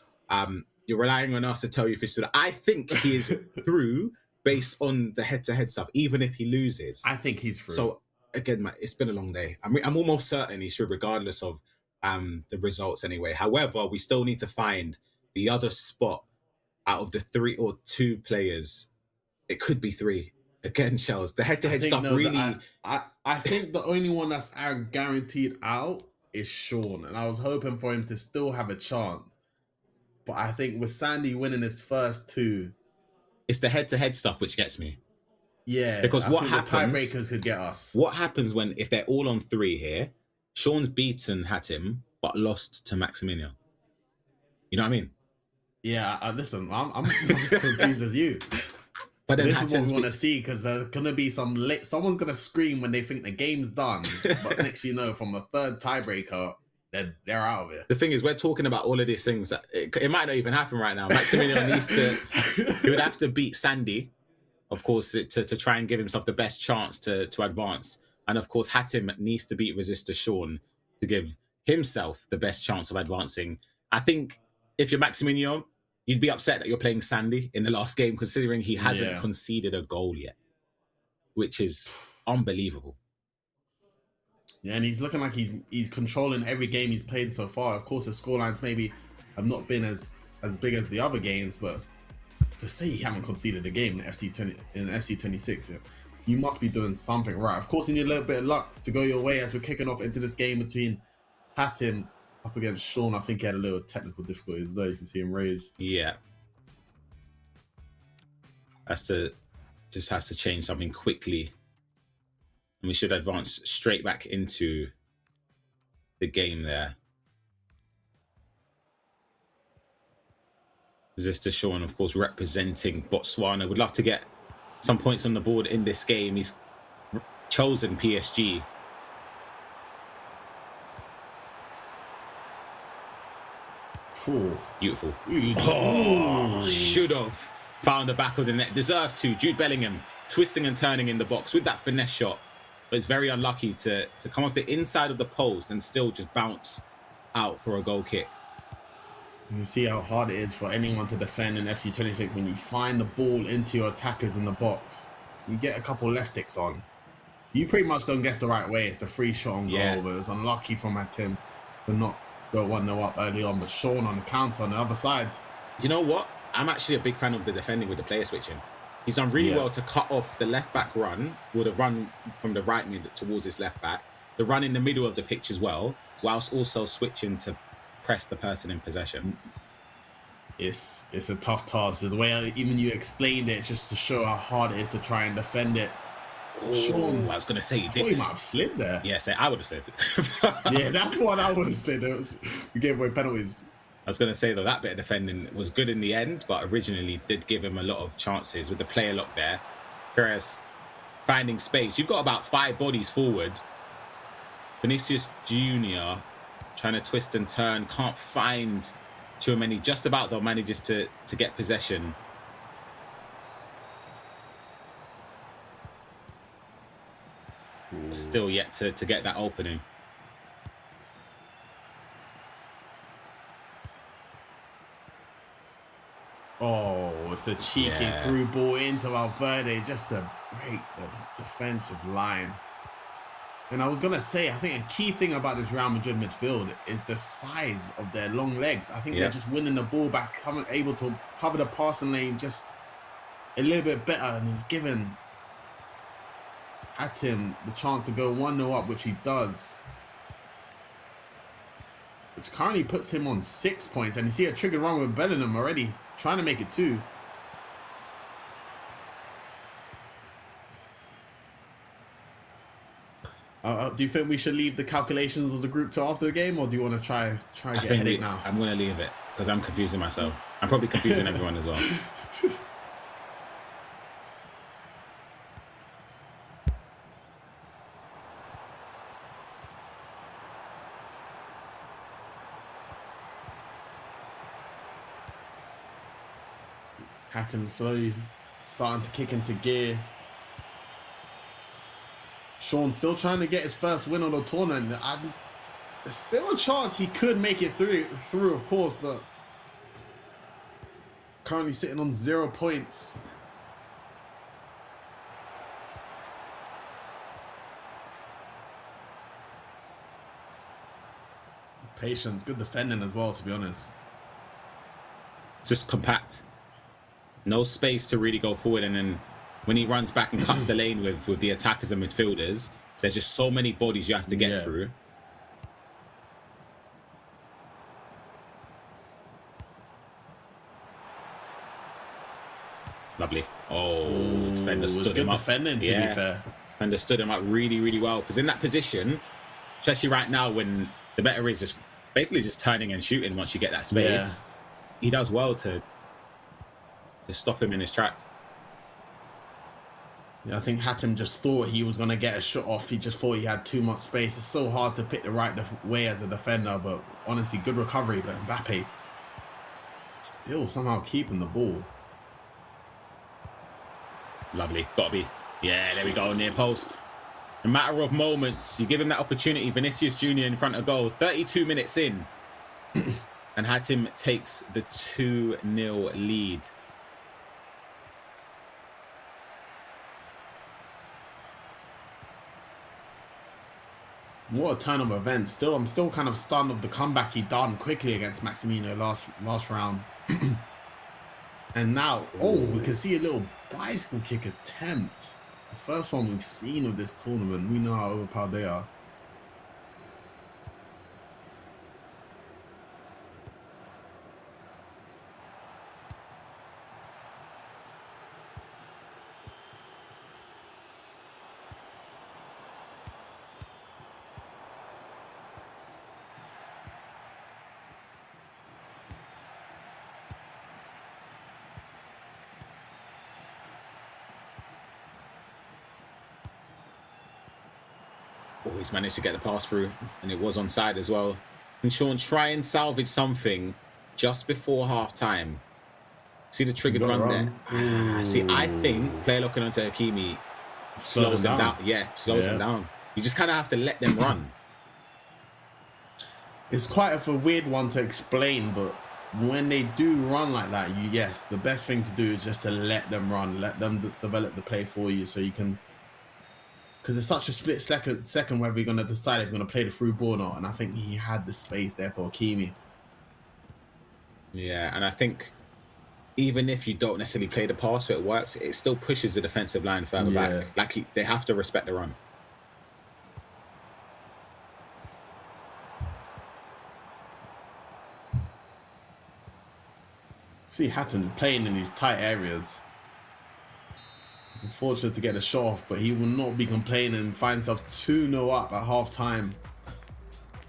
You're relying on us to tell you if he's through. I think he is through based on the head-to-head stuff, even if he loses. I think he's through. So, again, it's been a long day. I'm almost certain he's through, regardless of the results anyway. However, we still need to find the other spot out of the 3 or 2 players. It could be 3. Again, Shells, the head-to-head stuff really... I think the only one that's guaranteed out is Sean, and I was hoping for him to still have a chance. But I think with Sandy winning his first 2, it's the head-to-head stuff which gets me. Yeah, because what happens? The tiebreakers could get us. What happens if they're all on 3 here? Sean's beaten Hatim, but lost to Maximino. You know what I mean? Yeah, listen, I'm as confused as you. But this is what we want to see, because there's gonna be someone's gonna scream when they think the game's done. But next, you know, from a 3rd tiebreaker, they're out of it. The thing is, we're talking about all of these things that it might not even happen right now. Maximilian needs to, he would have to beat Sandy, of course, to try and give himself the best chance to advance. And of course, Hatim needs to beat Resistor Sean to give himself the best chance of advancing. I think if you're Maximilian, you'd be upset that you're playing Sandy in the last game, considering he hasn't conceded a goal yet, which is unbelievable. Yeah, and he's looking like he's controlling every game he's played so far. Of course, the scorelines maybe have not been as big as the other games, but to say he haven't conceded a game in FC26, you must be doing something right. Of course, you need a little bit of luck to go your way as we're kicking off into this game between Hatim up against Sean, I think he had a little technical difficulties though. You can see him raise. Yeah. Just has to change something quickly. And we should advance straight back into the game there. This to Sean, of course, representing Botswana. Would love to get some points on the board in this game. He's chosen PSG. Ooh. Beautiful. Oh, should have found the back of the net. Deserved to. Jude Bellingham twisting and turning in the box with that finesse shot. But it's very unlucky to come off the inside of the post and still just bounce out for a goal kick. You see how hard it is for anyone to defend in FC 26 when you find the ball into your attackers in the box. You get a couple left sticks on. You pretty much don't guess the right way. It's a free shot on goal, but it was unlucky from Hatem to not go 1-0 up early on. But Sean on the counter on the other side. You know what? I'm actually a big fan of the defending with the player switching. He's done really well to cut off the left back run, or the run from the right mid towards his left back, the run in the middle of the pitch as well, whilst also switching to press the person in possession. It's a tough task. The way even you explained it, just to show how hard it is to try and defend it. Sean, I was going to say, I thought he might have slid there. Yeah, I would have slid. Yeah, that's what I would have slid. We gave away penalties. I was going to say that bit of defending was good in the end, but originally did give him a lot of chances with the player lock there. Perez finding space. You've got about 5 bodies forward. Vinicius Jr. trying to twist and turn. Can't find Tchouameni. Just about, though, manages to get possession. Still yet to get that opening. Oh, it's a cheeky through ball into Valverde just to break the defensive line. And I was going to say, I think a key thing about this Real Madrid midfield is the size of their long legs. I think they're just winning the ball back, able to cover the passing lane just a little bit better. And he's given Hatem the chance to go 1-0 up, which he does. Which currently puts him on 6 points. And you see a triggered run with Bellingham already, trying to make it 2. Do you think we should leave the calculations of the group to after the game, or do you want to try and get a headache now? I'm going to leave it because I'm confusing myself. I'm probably confusing everyone as well. Hatem slowly starting to kick into gear. Sean still trying to get his first win of the tournament. There's still a chance he could make it through, of course, but currently sitting on 0 points. Patience, good defending as well, to be honest. It's just compact. No space to really go forward, and then when he runs back and cuts the lane with the attackers and midfielders, there's just so many bodies you have to get through. Lovely. Oh, defender stood him up. Defending, to be fair. Defender stood him up really, really well. Because in that position, especially right now when the better is just basically just turning and shooting once you get that space, he does well to stop him in his tracks. Yeah, I think Hatem just thought he was going to get a shot off. He just thought he had too much space. It's so hard to pick the right way as a defender, but honestly, good recovery. But Mbappe still somehow keeping the ball. Lovely. Gotta be. Yeah, there we go, near post. A matter of moments, you give him that opportunity. Vinicius Jr. in front of goal. 32 minutes in. And Hatem takes the 2-0 lead. What a turn of events. I'm still kind of stunned of the comeback he done quickly against Maximino last round. And now, we can see a little bicycle kick attempt. The first one we've seen of this tournament. We know how overpowered they are. Oh, he's managed to get the pass through, and it was onside as well. Can Sean try and salvage something just before half time? See the triggered run there. See, I think player locking onto Hakimi slows him down. Yeah, slows him down. You just kind of have to let them run. It's quite a weird one to explain, but when they do run like that, yes, the best thing to do is just to let them run, let them develop the play for you, so you can. Because it's such a split second whether you're going to decide if you're going to play the through ball or not, and I think he had the space there for Hakimi. Yeah, and I think even if you don't necessarily play the pass so it works, it still pushes the defensive line further back. Like they have to respect the run. See Hatton playing in these tight areas. Unfortunate to get the shot off, but he will not be complaining and find himself 2-0 up at half time.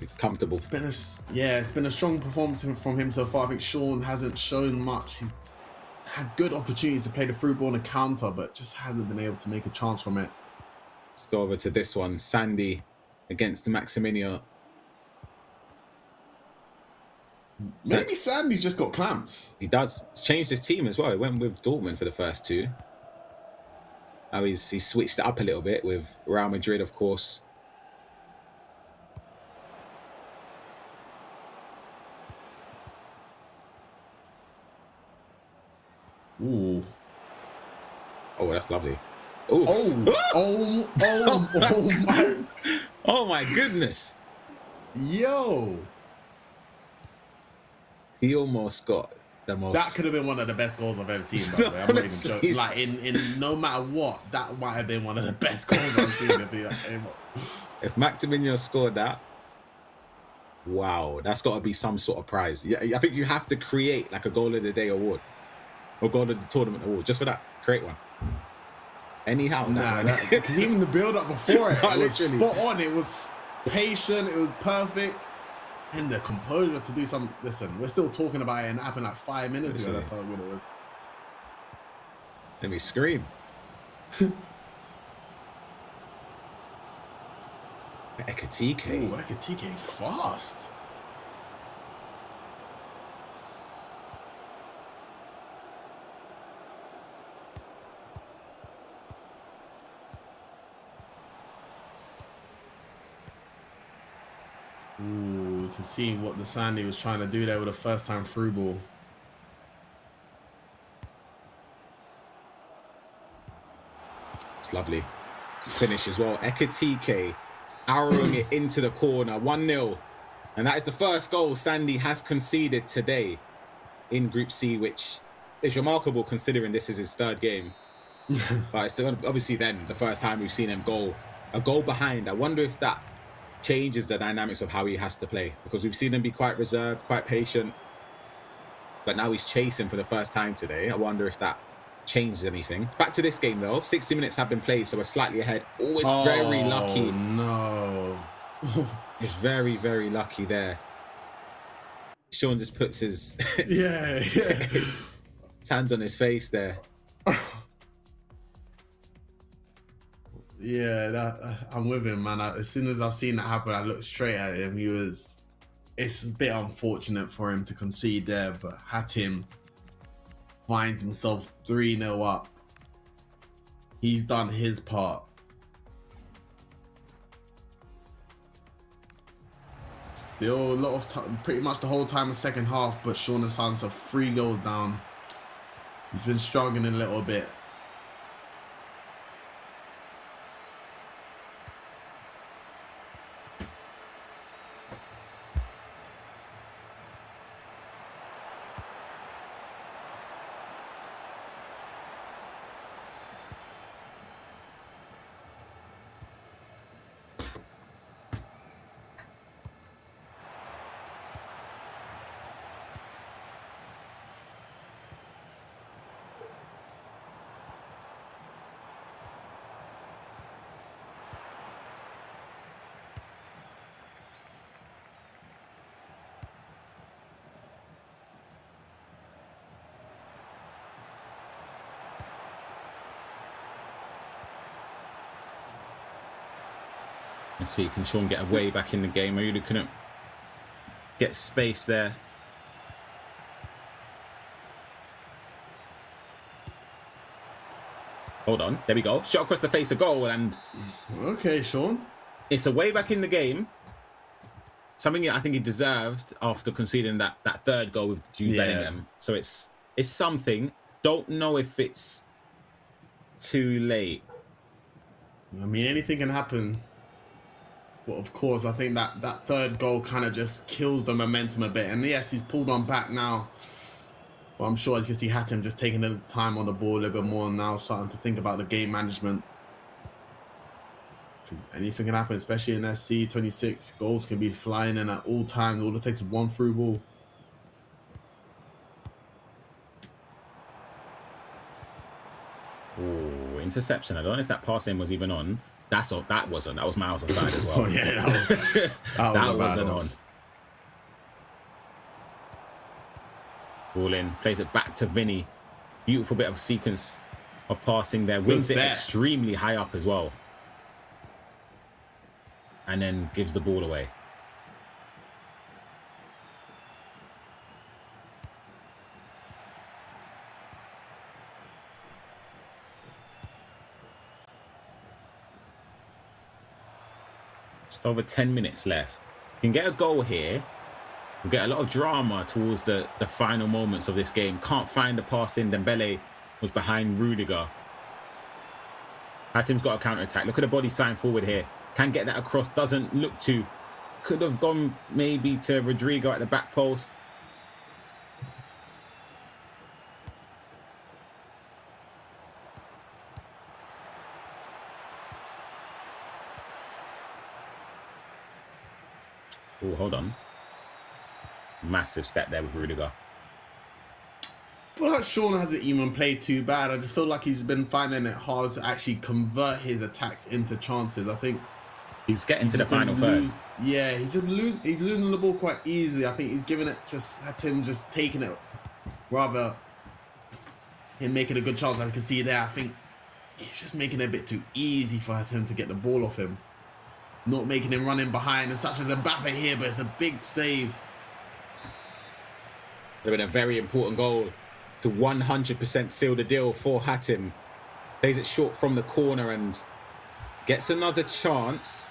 It's comfortable. It's been a strong performance from him so far. I think Sean hasn't shown much. He's had good opportunities to play the through ball and a counter, but just hasn't been able to make a chance from it. Let's go over to this one. Sandy against Maximilian. Maybe Sandy's just got clamps. He does. He's changed his team as well. He went with Dortmund for the first two. Now he switched it up a little bit with Real Madrid, of course. Ooh. Oh, that's lovely. Ooh. My. Oh my goodness. Yo. He almost got the most. That could have been one of the best goals I've ever seen, by the way. I'm not even joking. Like in no matter what, that might have been one of the best goals I've seen. If Maximilian scored that, wow, that's got to be some sort of prize. Yeah, I think you have to create like a goal of the day award or goal of the tournament award just for that. Create one. Anyhow, because even the build up before it, it was literally spot on. It was patient. It was perfect. And the composure to do some. Listen, we're still talking about it and it happened like 5 minutes ago. That's how good it was. Let me scream. Ekatike. Ooh, Ekatike fast. Ooh, you can see what the Sandy was trying to do there with a first time through ball. It's lovely. Finish as well. Ekatike arrowing it into the corner. 1-0. And that is the first goal Sandy has conceded today in Group C, which is remarkable considering this is his third game. But it's obviously then the first time we've seen him a goal behind. I wonder if that changes the dynamics of how he has to play, because we've seen him be quite reserved, quite patient, but now he's chasing for the first time today. I wonder if that changes anything. Back to this game though. 60 minutes have been played, so we're slightly ahead. Oh, it's very lucky. No. It's very, very lucky there. Sean just puts his his hands on his face there. Yeah, I'm with him, man. As soon as I seen that happen, I looked straight at him. It's a bit unfortunate for him to concede there, but Hatim finds himself 3-0 up. He's done his part. Still a lot of time, pretty much the whole time of second half, but Sean has found himself 3 goals down. He's been struggling a little bit. Let's see, can Sean get away back in the game? I really couldn't get space there. Hold on, there we go. Shot across the face, a goal, and okay, Sean. It's a way back in the game. Something I think he deserved after conceding that third goal with Jude Bellingham. So it's something. Don't know if it's too late. I mean, anything can happen. But of course, I think that third goal kind of just kills the momentum a bit. And yes, he's pulled on back now. But I'm sure as you can see Hatem just taking the time on the ball a little bit more now, starting to think about the game management. Anything can happen, especially in SC 26. Goals can be flying in at all times. All it takes is one through ball. Oh, interception. I don't know if that pass in was even on. That wasn't. That was miles offside as well. Oh, yeah, that wasn't on. Ball in, plays it back to Vinny. Beautiful bit of sequence of passing there. Wins it extremely high up as well. And then gives the ball away. Just over 10 minutes left. You can get a goal here. We'll get a lot of drama towards the final moments of this game. Can't find the pass in. Dembele was behind Rudiger. Hatem's got a counter-attack. Look at the body flying forward here. Can get that across. Doesn't look to. Could have gone maybe to Rodrigo at the back post. Oh, hold on. Massive step there with Rudiger. I feel like Sean hasn't even played too bad. I just feel like he's been finding it hard to actually convert his attacks into chances. I think he's getting to the final third. Yeah, he's losing the ball quite easily. I think he's giving it him just taking it rather him making a good chance. As you can see there, I think he's just making it a bit too easy for him to get the ball off him. Not making him run in behind, and such as Mbappe here, but it's a big save. Would have been a very important goal to 100% seal the deal for Hatem. Plays it short from the corner and gets another chance.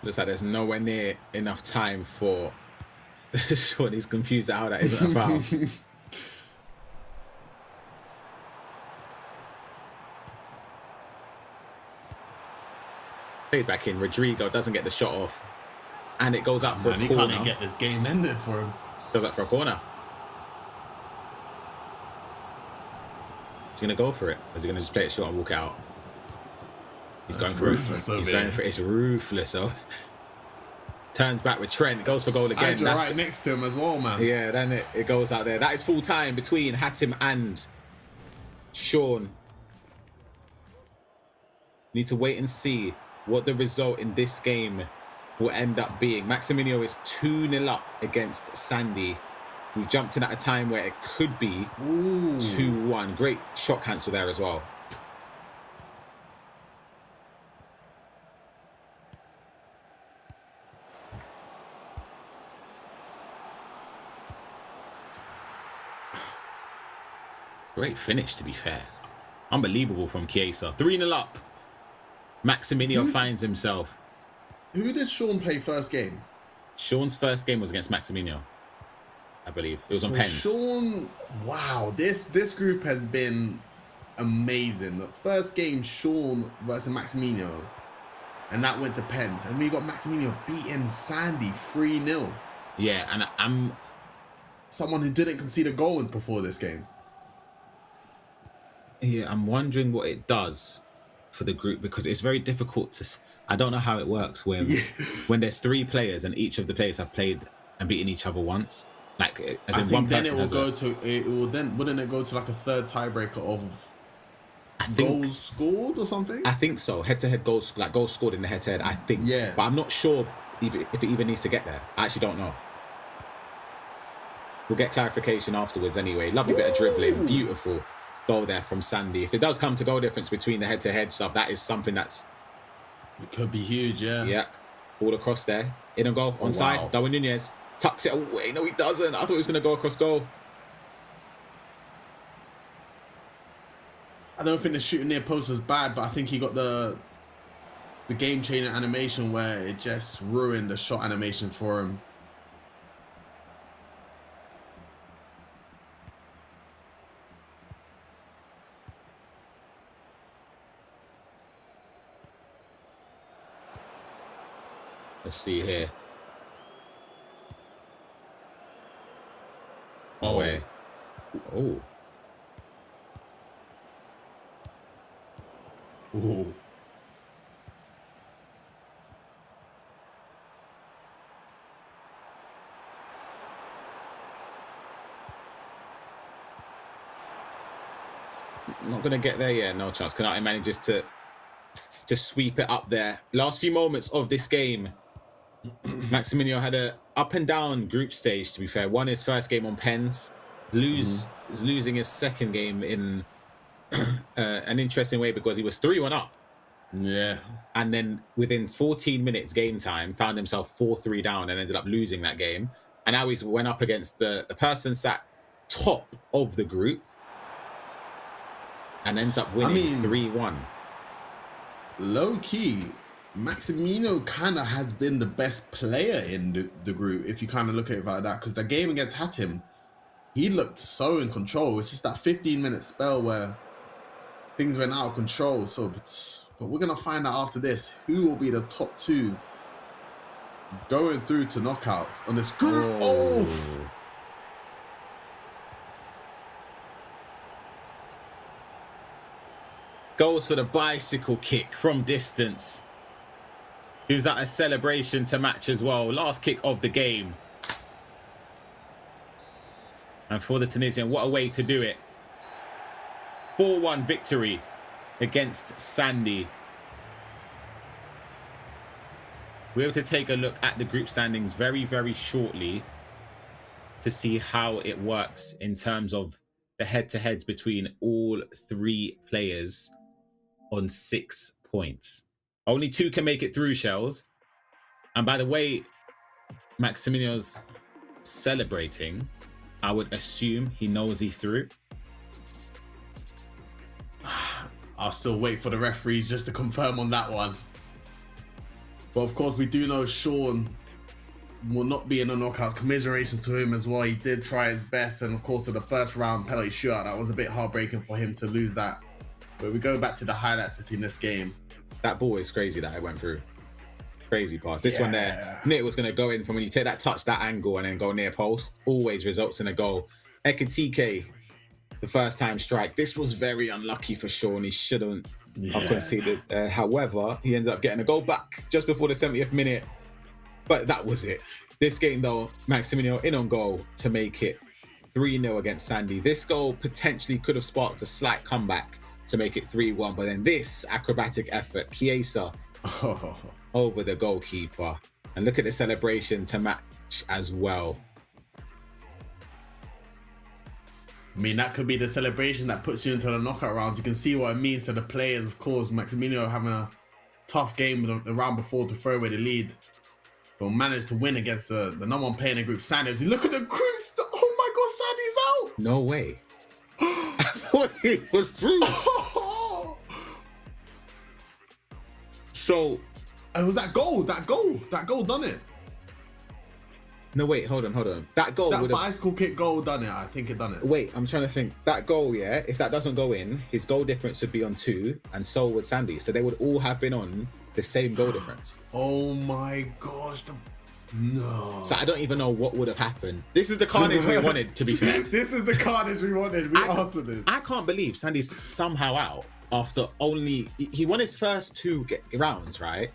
Looks like there's nowhere near enough time for Sean. He's confused at how that isn't a foul. Played back in. Rodrigo doesn't get the shot off. And it goes out for a corner. He can't even get this game ended for him. Goes out for a corner. Is he going to go for it? Or is he going to just play it short and walk out? He's going for it. He's going for it. It's ruthless. Oh. Turns back with Trent. Goes for goal again. That's right next to him as well, man. Yeah, then it goes out there. That is full time between Hatem and Sean. Need to wait and see what the result in this game will end up being. Maximino is 2-0 up against Sandy. We've jumped in at a time where it could be 2-1. Great shot cancel there as well. Great finish, to be fair. Unbelievable from Chiesa. 3-0 up. Maximino finds himself. Who did Sean play first game? Sean's first game was against Maximino, I believe. It was on pens. Sean, wow, this group has been amazing. The first game, Sean versus Maximino, and that went to pens. And we got Maximino beating Sandy 3-0. Yeah, and I'm someone who didn't concede a goal before this game. Yeah, I'm wondering what it does for the group, because it's very difficult to. I don't know how it works when there's 3 players and each of the players have played and beating each other once. Like, as I in think one then person it will has go a, to it will then wouldn't it go to like a third tiebreaker of I think, goals scored or something? I think so. Head-to-head goals, like goals scored in the head-to-head. I think. Yeah. But I'm not sure if it even needs to get there. I actually don't know. We'll get clarification afterwards anyway. Lovely bit of dribbling. Beautiful goal there from Sandy. If it does come to goal difference between the head-to-head stuff, that is something that's... It could be huge, yeah. Yeah. All across there. In a goal. Onside. Wow. Darwin Nunez tucks it away. No, he doesn't. I thought he was going to go across goal. I don't think the shooting near post was bad, but I think he got the game-changing animation where it just ruined the shot animation for him. Let's see here. Oh. Away. Oh. Ooh. Not going to get there yet. No chance. Canati manages to sweep it up there. Last few moments of this game. Maximiliano had a up and down group stage, to be fair. Won his first game on pens. Is losing his second game in an interesting way because he was 3-1 up. Yeah. And then within 14 minutes game time, found himself 4-3 down and ended up losing that game. And now he's went up against the person sat top of the group and ends up winning 3-1. Low key, Maximino kind of has been the best player in the group, if you kind of look at it like that, because the game against Hatim, he looked so in control. It's just that 15-minute spell where things went out of control. So, but we're going to find out after this who will be the top two going through to knockouts on this group. Oh. Goes for the bicycle kick from distance. He was at a celebration to match as well. Last kick of the game. And for the Tunisian, what a way to do it. 4-1 victory against Sandy. We're able to take a look at the group standings very, very shortly to see how it works in terms of the head-to-heads between all three players on 6 points. Only 2 can make it through, Shells. And by the way Maximiliano's celebrating, I would assume he knows he's through. I'll still wait for the referees just to confirm on that one. But of course, we do know Sean will not be in the knockouts. Commiserations to him as well. He did try his best. And of course, in the first round penalty shootout, that was a bit heartbreaking for him to lose that. But we go back to the highlights between this game. That ball is crazy that I went through. Crazy pass. This one there, Nick was going to go in from when you take that touch, that angle, and then go near post. Always results in a goal. Ekitike, the first time strike. This was very unlucky for Sean. He shouldn't have conceded. However, he ended up getting a goal back just before the 70th minute. But that was it. This game, though, Maximiliano in on goal to make it 3-0 against Sandy. This goal potentially could have sparked a slight comeback to make it 3-1. But then this acrobatic effort, Chiesa over the goalkeeper. And look at the celebration to match as well. I mean, that could be the celebration that puts you into the knockout rounds. You can see what it means to the players. Of course, Maximiliano having a tough game the round before to throw away the lead. But managed to win against the number one player in the group, Sandy. Look at the group. Oh my God, Sandy's out. No way. I thought he was through. So... it was that goal done it. No, wait, hold on. That goal that bicycle kick goal done it. I think it done it. Wait, I'm trying to think. That goal, yeah, if that doesn't go in, his goal difference would be on 2, and so would Sandy. So they would all have been on the same goal difference. Oh my gosh. No. So I don't even know what would have happened. This is the carnage we wanted, to be fair. This is the carnage we wanted. We asked for this. I can't believe Sandy's somehow out after only... He won his first 2 rounds, right?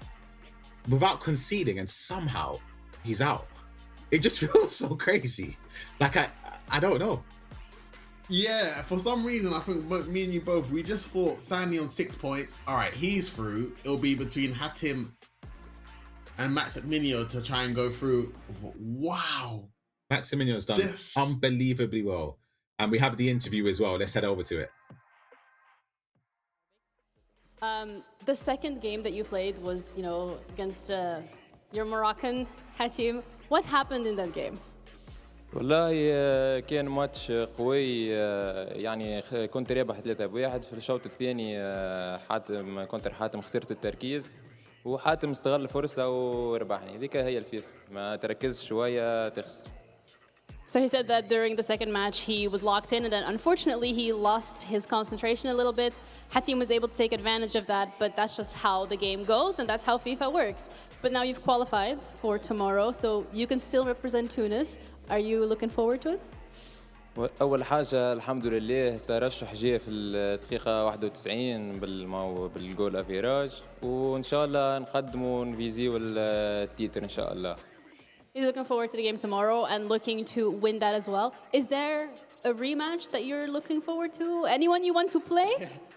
Without conceding, and somehow he's out. It just feels so crazy. Like I don't know. Yeah, for some reason, I think me and you both, we just thought Sandy on 6 points. All right, he's through. It'll be between Hatim and Maximiliano to try and go through. Wow. Maximiliano's done unbelievably well. And we have the interview as well. Let's head over to it. The second game that you played was, against your Moroccan Hatim. What happened in that game? والله كان ماتش قوي يعني كنت رابح 3-1 في الشوط الثاني حاتم خسرت التركيز وحاتم استغل الفرصة وربحني ذيك هي الفيفا ما تركزش شوية تخسر. So he said that during the second match he was locked in and then unfortunately he lost his concentration a little bit. Hatim was able to take advantage of that, but that's just how the game goes and that's how FIFA works. But now you've qualified for tomorrow, so you can still represent Tunis. Are you looking forward to it? أول حاجة الحمد لله الترشح جاء في الدقيقة 91 بالجول أفيراج وإن شاء الله نقدموا ونفيزيو التيتر إن شاء الله. He's looking forward to the game tomorrow and looking to win that as well. Is there a rematch that you're looking forward to? Anyone you want to play?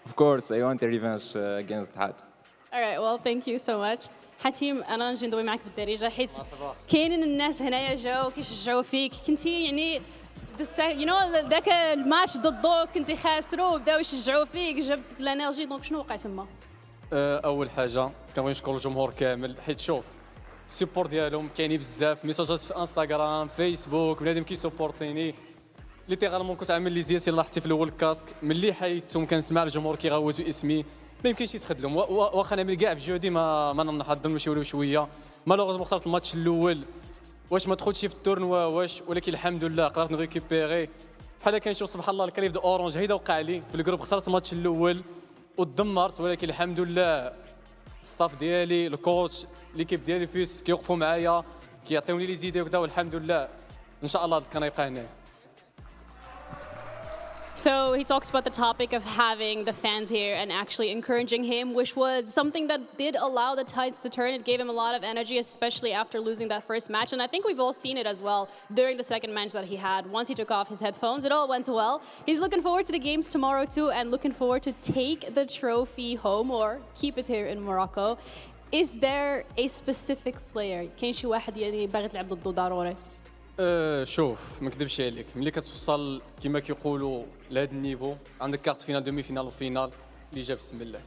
Of course, I want a revenge against Hatim. All right, well, thank you so much. حتيم انا نجي ندوي معك بالدارجه حيت كاينين الناس هنايا جاو كيشجعوا فيك كنتي يعني ذاك الماتش ضدو كنتي خاسرو بداو يشجعوا فيك جبت الانرجي دونك شنو وقع تما؟ اول حاجه كنبغي نشكر الجمهور كامل حيت شوف السيبور ديالهم كاينين بزاف ميساجات في انستغرام فيسبوك بنادم كيسوبورتيني ليتيرالمون كنت عامل لي زياتي لاحظتي في الاول الكاسك ملي حيدتهم كنسمع الجمهور كيغوتوا اسمي ما يمكنش يتخدم واخا نعمل كاع في جهدي ما نحضر نمشيو شويه مالوغوزمون خسرت الماتش الاول واش ما دخلتش في التورنوا ولكن الحمد لله قدرت نريكوبيري بحال كنشوف سبحان الله الكليف دو اورانج هيدا وقع لي في الجروب خسرت الماتش الاول ودمرت ولكن الحمد لله الستاف ديالي الكوتش ليكيب ديالي فيس كيوقفوا معايا كيعطيوني لي زيدي وكذا والحمد لله ان شاء الله كان يبقى هنا. So he talked about the topic of having the fans here and actually encouraging him, which was something that did allow the tides to turn. It gave him a lot of energy, especially after losing that first match. And I think we've all seen it as well during the second match that he had. Once he took off his headphones, it all went well. He's looking forward to the games tomorrow too and looking forward to take the trophy home or keep it here in Morocco. Is there a specific player? كاين شي واحد يعني باغي تلعب ضده ضروري؟ شوف ما نكذبش عليك ملي كتوصل كما كيقولوا لهذا النيفو عندك كارت فينال دومي فينال وفينال اللي جاب بسم الله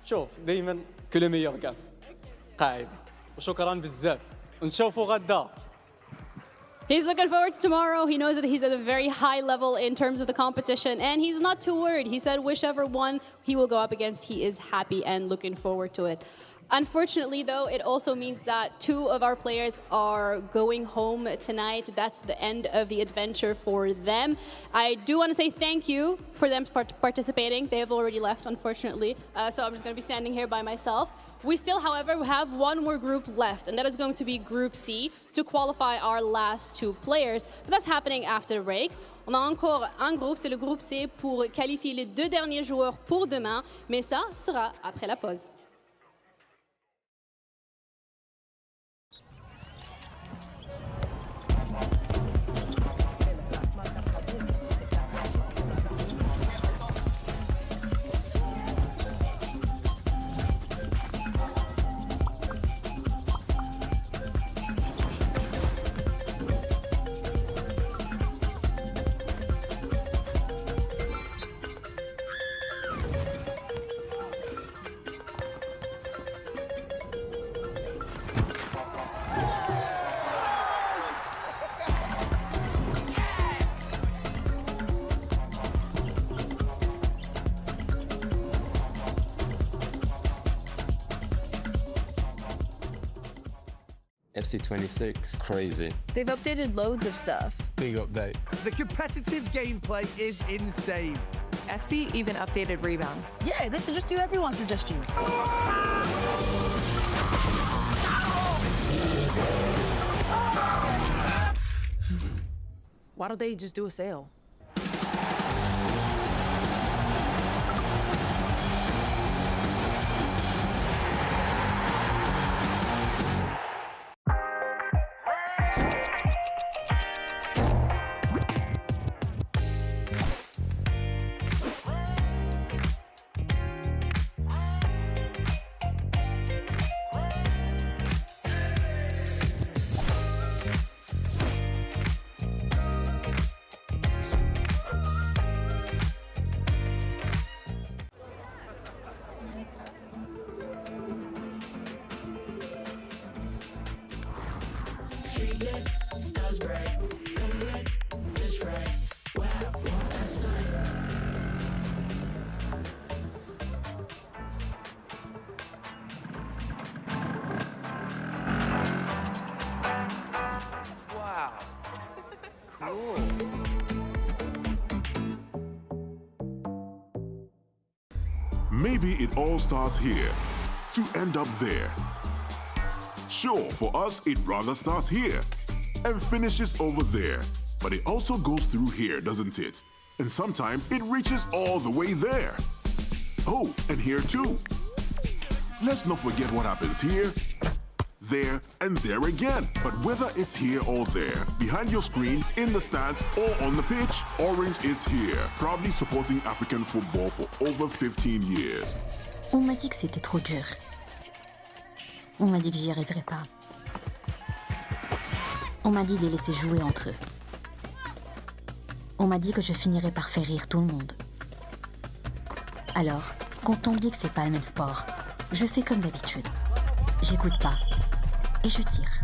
شوف دائما كل ميور كان قاعده وشكرا بزاف ونشوفوا غدا. He's looking forward to tomorrow. He knows that he's at a very high level in terms of the competition, and he's not too worried. He said whichever one he will go up against, he is happy and looking forward to it. Unfortunately, though, it also means that 2 of our players are going home tonight. That's the end of the adventure for them. I do want to say thank you for them participating. They have already left, unfortunately, so I'm just going to be standing here by myself. We still, however, have one more group left, and that is going to be Group C to qualify our last 2 players. But that's happening after the break. On a encore un groupe, c'est le groupe C pour qualifier les 2 derniers joueurs pour demain, mais ça sera après la pause. FC26, crazy. They've updated loads of stuff. Big update. The competitive gameplay is insane. FC even updated rebounds. Yeah, they should just do everyone's suggestions. Why don't they just do a sale? maybe it all starts here to end up there. Sure, for us, it rather starts here and finishes over there. But it also goes through here, doesn't it? And sometimes it reaches all the way there. Oh, and here too. Let's not forget what happens here, there, and there again. But whether it's here or there, behind your screen, in the stands, or on the pitch, Orange is here, proudly supporting African football for over 15 years. On m'a dit que c'était trop dur. On m'a dit que j'y arriverais pas. On m'a dit de les laisser jouer entre eux. On m'a dit que je finirais par faire rire tout le monde. Alors, quand on me dit que c'est pas le même sport, je fais comme d'habitude. J'écoute pas. Et je tire.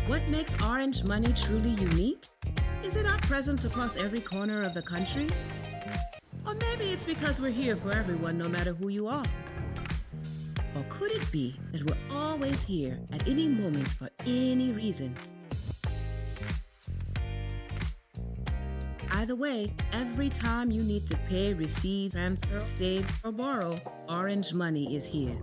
What makes Orange Money truly unique? Is it our presence across every corner of the country? Or maybe it's because we're here for everyone, no matter who you are. Or could it be that we're always here at any moment for any reason? Either way, every time you need to pay, receive, transfer, save, or borrow, Orange Money is here.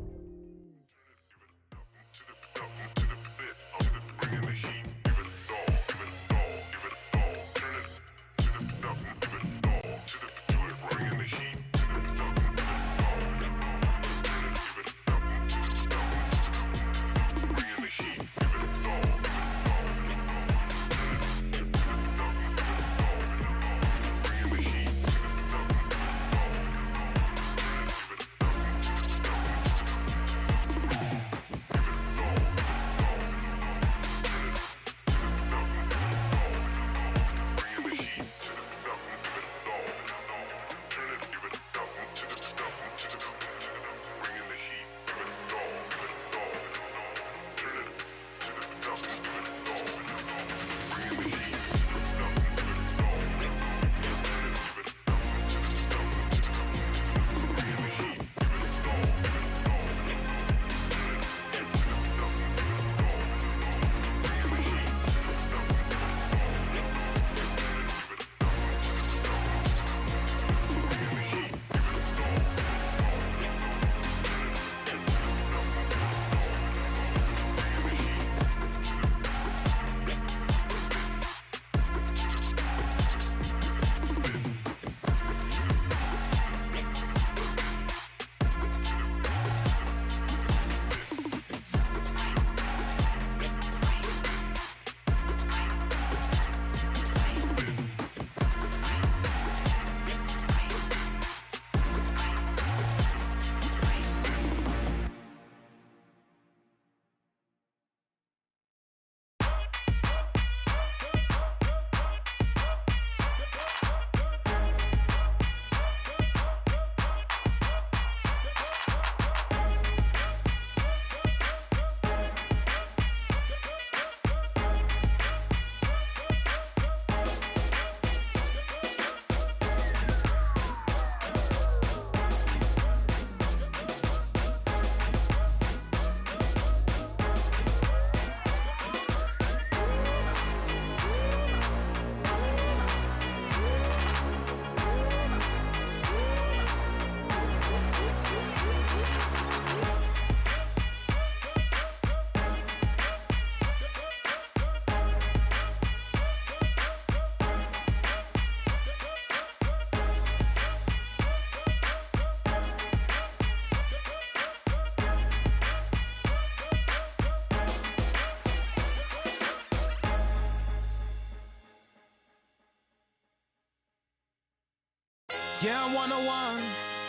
Yeah, I'm 101,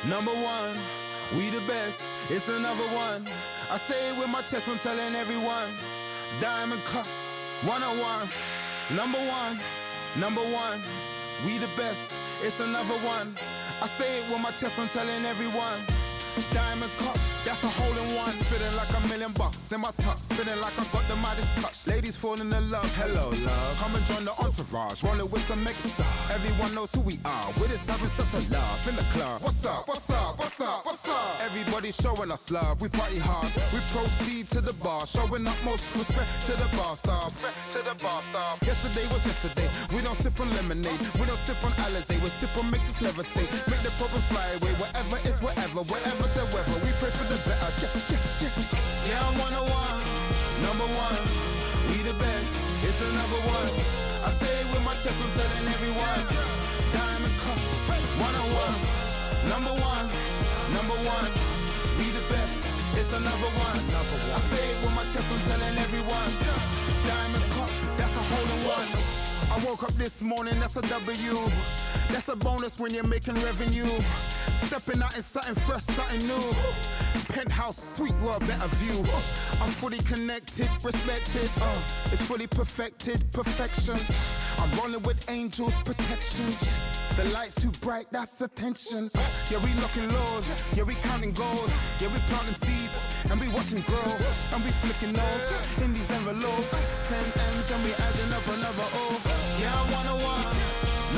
number one. We the best, it's another one. I say it with my chest, I'm telling everyone. Diamond Cup, 101, number one, number one. We the best, it's another one. I say it with my chest, I'm telling everyone. Diamond Cup, that's a hole in one. Feeling like $1 million in my tux. Feeling like I got the Midas touch. Ladies falling in love, hello love. Come and join the entourage, rolling with some megastar. Everyone knows who we are. We're just having such a laugh in the club. What's up? What's up? What's up? What's up? Everybody showing us love. We party hard. We proceed to the bar, showing up most respect to the bar staff. Respect to the bar staff. Yesterday was yesterday. We don't sip on lemonade. We don't sip on Alizé. We sip on makes us levitate. Make the problems fly away. Whatever is whatever. Whatever the weather. We pray for the better. Yeah, I'm 101, number one. We the best, it's another one. I say it with my chest, I'm telling everyone. Diamond Cup, 101, number one, number one. We the best, it's another one. I say it with my chest, I'm telling everyone. Diamond Cup, that's a hole in one. I woke up this morning, that's a W. That's a bonus when you're making revenue. Stepping out in something fresh, something new. Penthouse, sweet world, better view. I'm fully connected, respected. It's fully perfected, perfection. I'm rolling with angels, protection. The lights too bright, that's attention. Yeah, we looking lows. Yeah, we counting gold. Yeah, we planting seeds and we watching grow. And we flicking those in these envelopes. 10 M's and we adding up another O. Yeah, I'm 101,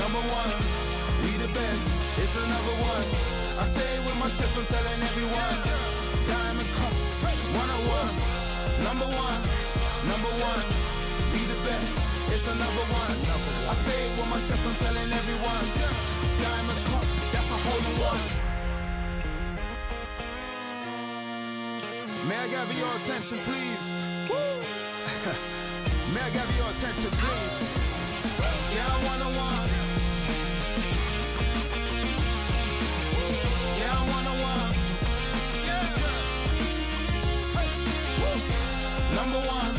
number one. We the best, it's another one. I say it with my chest, I'm telling everyone. Diamond Cup, 101, number one, number one. We the best, it's another one. I say it with my chest, I'm telling everyone. Diamond Cup, that's a hole in one. May I gather your attention, please? May I gather your attention, please? Yeah, I'm 101. Number one.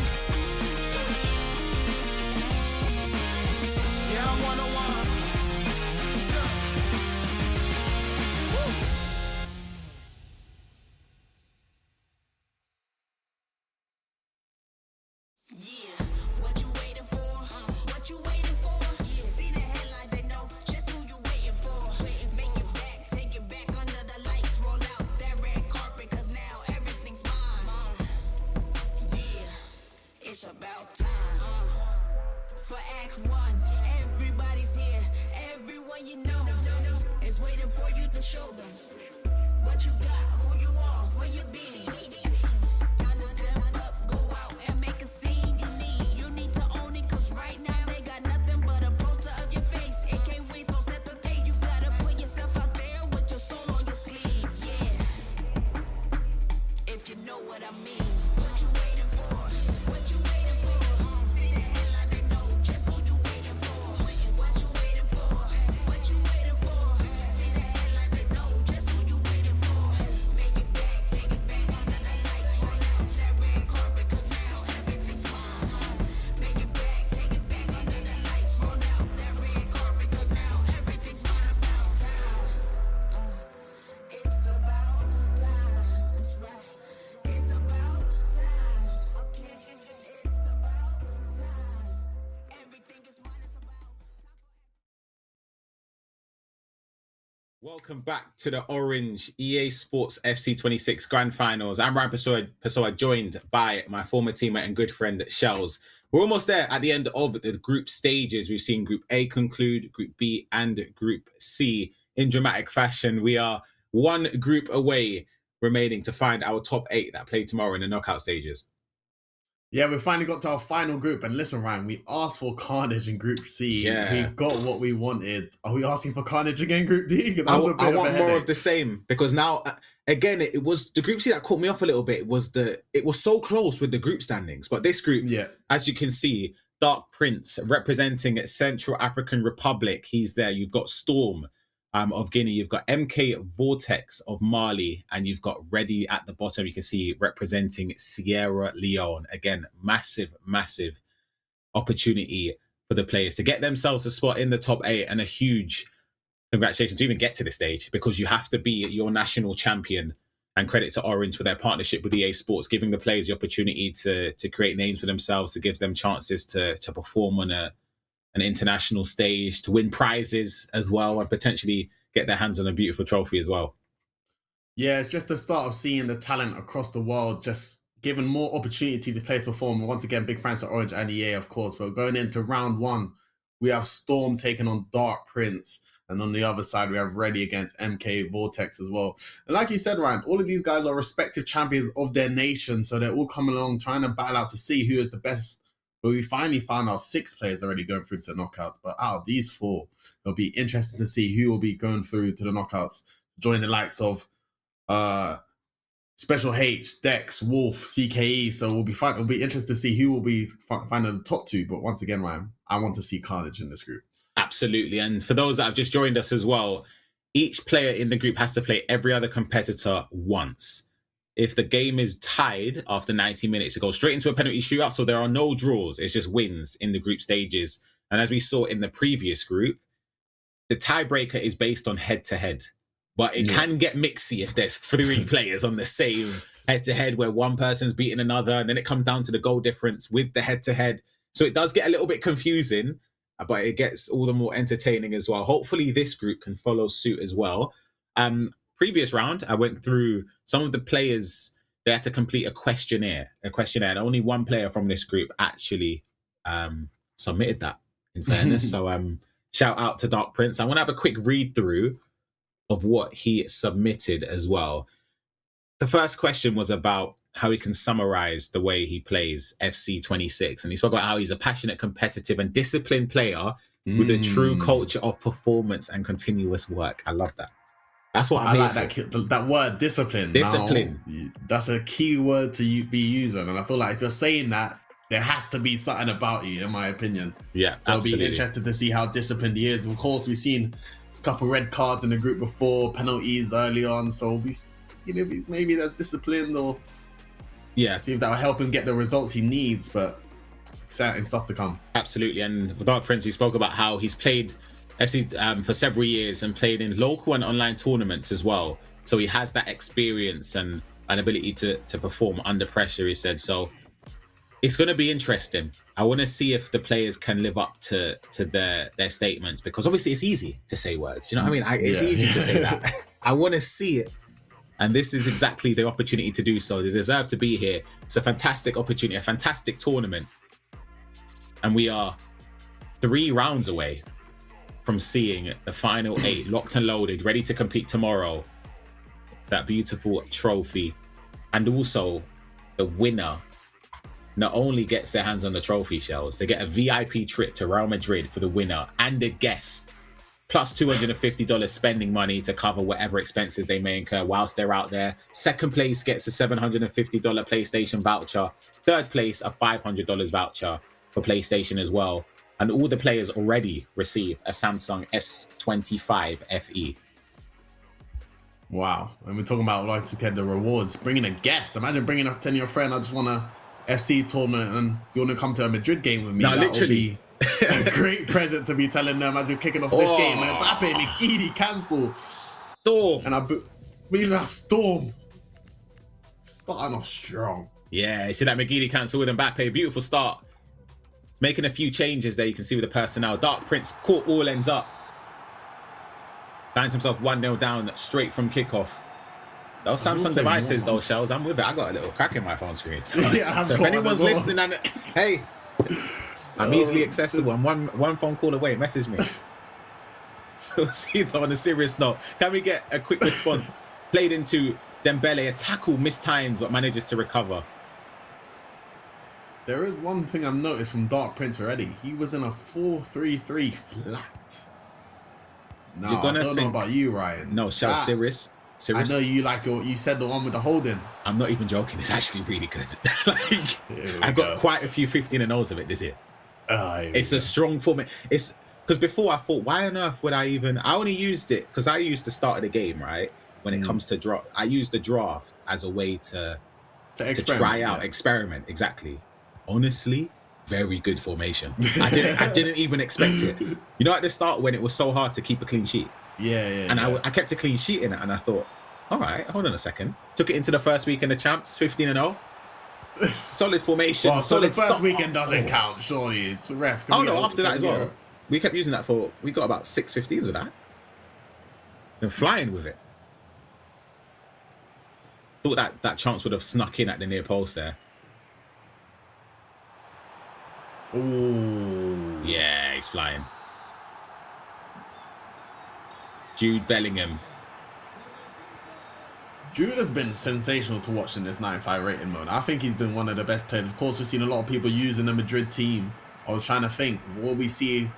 Yeah, I'm 101. Yeah, what you waiting for? What you waiting for? See the headline, they know just who you waiting for. Make it back, take it back under the lights. Roll out that red carpet, cause now everything's mine. It's about time for Act 1. Everybody's here, everyone you know is waiting for you to show them what you got, who you are, where you been. Time to step up, go out and make a scene. You need to own it, cause right now they got nothing but a poster of your face. It can't win, so set the pace. You gotta put yourself out there with your soul on your sleeve. Yeah, if you know what I mean. What you waiting for? What you waiting for? See the headline, they know just who you waiting for. What you waiting for? What you waiting for? See the headline, they know just who you waiting for. Make it back, take it back under the lights. Roll out that red carpet, cause now everything's mine. Make it back, take it back under the lights. Roll out that red carpet, cause now everything's mine. About time. It's about time. That's right. It's about time. Okay. It's about time. Everything is mine. It's about Welcome back to the Orange EA Sports FC 26 Grand Finals. I'm Ryan Pessoa, joined by my former teammate and good friend Shells. We're almost there at the end of the group stages. We've seen Group A conclude, Group B and Group C in dramatic fashion. We are one group away remaining to find our top 8 that play tomorrow in the knockout stages. Yeah, we finally got to our final group. And listen, Ryan, we asked for carnage in Group C. Yeah. We got what we wanted. Are we asking for carnage again, Group D? That I was a bit of a want more headache. of the same, because now, again, it was the Group C that caught me off a little bit. It was so close with the group standings. But this group, as you can see, Dark Prince representing Central African Republic. He's there. You've got Storm of Guinea. You've got MK Vortex of Mali. And you've got Reddy at the bottom. You can see representing Sierra Leone. Again, massive, massive opportunity for the players to get themselves a spot in the top 8 and a huge congratulations to even get to this stage, because you have to be your national champion. And credit to Orange for their partnership with EA Sports, giving the players the opportunity to create names for themselves, to give them chances to perform on an international stage, to win prizes as well, and potentially get their hands on a beautiful trophy as well. Yeah, it's just the start of seeing the talent across the world, just given more opportunity to players perform. Once again, big thanks to Orange and EA, of course. But going into round 1, we have Storm taking on Dark Prince. And on the other side, we have Ready against MK Vortex as well. And like you said, Ryan, all of these guys are respective champions of their nation. So they're all coming along trying to battle out to see who is the best. But we finally found out 6 players already going through to the knockouts. But out of these 4, it'll be interesting to see who will be going through to the knockouts. Join the likes of Special H, Dex, Wolf, CKE. So it'll be interesting to see who will be finding the top 2. But once again, Ryan, I want to see carnage in this group. Absolutely. And for those that have just joined us as well, each player in the group has to play every other competitor once. If the game is tied after 90 minutes, it goes straight into a penalty shootout. So there are no draws. It's just wins in the group stages. And as we saw in the previous group, the tiebreaker is based on head-to-head. But it can get mixy if there's 3 players on the same head-to-head where one person's beating another. And then it comes down to the goal difference with the head-to-head. So it does get a little bit confusing, but it gets all the more entertaining as well. Hopefully this group can follow suit as well. Previous round, I went through some of the players. They had to complete a questionnaire, and only one player from this group actually submitted that, in fairness. So shout out to Dark Prince. I want to have a quick read through of what he submitted as well. The first question was about how he can summarize the way he plays FC 26. And he spoke about how he's a passionate, competitive and disciplined player with a true culture of performance and continuous work. I love that. That's what I like. That word, discipline. Discipline. Now, that's a key word to be using. And I feel like if you're saying that, there has to be something about you, in my opinion. Yeah, so absolutely. I'll be interested to see how disciplined he is. Of course, we've seen a couple red cards in the group before, penalties early on. So we, maybe that's disciplined, or see if that will help him get the results he needs. But exciting stuff to come. Absolutely. And with Dark Prince, he spoke about how he's played FC for several years and played in local and online tournaments as well. So he has that experience and an ability to perform under pressure, he said. So it's going to be interesting. I want to see if the players can live up to their statements, because obviously it's easy to say words. You know what I mean? It's easy to say that. I want to see it. And this is exactly the opportunity to do so. They deserve to be here. It's a fantastic opportunity, a fantastic tournament. And we are 3 rounds away from seeing the final 8 locked and loaded, ready to compete tomorrow. That beautiful trophy. And also the winner not only gets their hands on the trophy shells, they get a VIP trip to Real Madrid for the winner and a guest, plus $250 spending money to cover whatever expenses they may incur whilst they're out there. Second place gets a $750 PlayStation voucher. Third place, a $500 voucher for PlayStation as well. And all the players already receive a Samsung S25 FE. Wow. And we're talking about like to get the rewards, bringing a guest. Imagine bringing up telling your friend, I just want a FC tournament and you want to come to a Madrid game with me. No, that literally. Would be a great present to be telling them as you're kicking off this game. Mbappe, McGeady, cancel. Storm. And we that Storm starting off strong. Yeah, you see that McGeady cancel with Mbappe. Beautiful start. Making a few changes there, you can see with the personnel. Dark Prince caught all ends up. Finds himself 1-0 down straight from kickoff. Those Samsung devices, those shells, I'm with it. I got a little crack in my phone screen. So, so if anyone's listening, and hey, I'm easily accessible. I'm one phone call away. Message me. We'll see though, on a serious note. Can we get a quick response? Played into Dembele, a tackle mistimed, but manages to recover. There is one thing I've noticed from Dark Prince already. He was in a 4-3-3 flat. No, I don't know about you, Ryan. No, shout serious. I know you like you said the one with the holding. I'm not even joking. It's actually really good. I've got quite a few 15-0s of it this year. It's a strong format. It's because before I thought, why on earth would I only used it because I used the start of the game, right? When it comes to draft, I used the draft as a way to try out, experiment. Exactly. Honestly, very good formation. I didn't even expect it. You know, at the start when it was so hard to keep a clean sheet, Yeah. I kept a clean sheet in it, and I thought, all right, hold on a second. Took it into the first week in the champs, 15-0. Solid formation. Well, so solid the first stop. weekend doesn't count, surely. It's a ref. Oh no, after that as well. We kept using that we got about 6 15s with that. And flying with it. Thought that chance would have snuck in at the near post there. Ooh. Yeah, he's flying. Jude Bellingham. Jude has been sensational to watch in this 9.5 rating mode. I think he's been one of the best players. Of course, we've seen a lot of people using the Madrid team. I was trying to think, will we see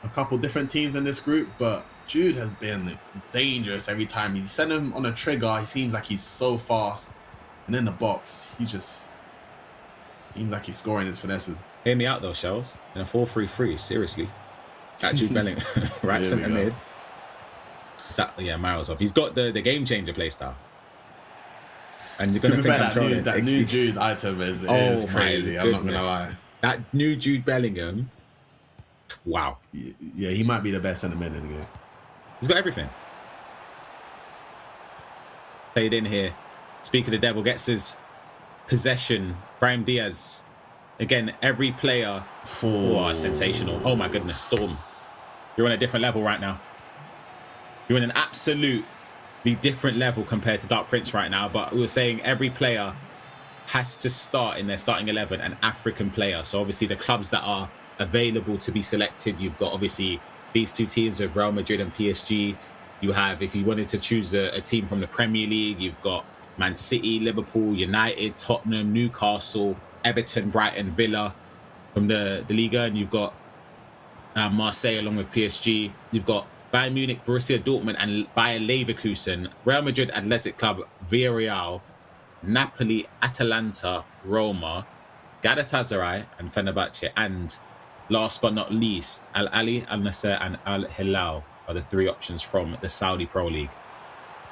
a couple different teams in this group? But Jude has been dangerous every time. You send him on a trigger, he seems like he's so fast. And in the box, he just seems like he's scoring his finesses. Hear me out though, Shells. In a 4-3-3, seriously. At Jude Bellingham. Right centre mid. Miles off. He's got the game changer play style. And you're gonna think that new Jude item is crazy. I'm not gonna lie. That new Jude Bellingham. Wow. Yeah, he might be the best centre mid in the game. He's got everything. Played in here. Speak of the devil, gets his possession. Brahim Diaz. Again, every player. Oh, sensational. Oh my goodness, Storm. You're on a different level right now. You're in an absolutely different level compared to Dark Prince right now. But we were saying every player has to start in their starting 11 an African player. So obviously the clubs that are available to be selected, you've got obviously these two teams of Real Madrid and PSG. You have, if you wanted to choose a team from the Premier League, you've got Man City, Liverpool, United, Tottenham, Newcastle, Everton, Brighton, Villa from the Liga. And you've got Marseille along with PSG. You've got Bayern Munich, Borussia Dortmund, and Bayer Leverkusen, Real Madrid, Athletic Club, Villarreal, Napoli, Atalanta, Roma, Galatasaray, and Fenerbahce. And last but not least, Al Ali, Al Nasser, and Al Hilal are the three options from the Saudi Pro League.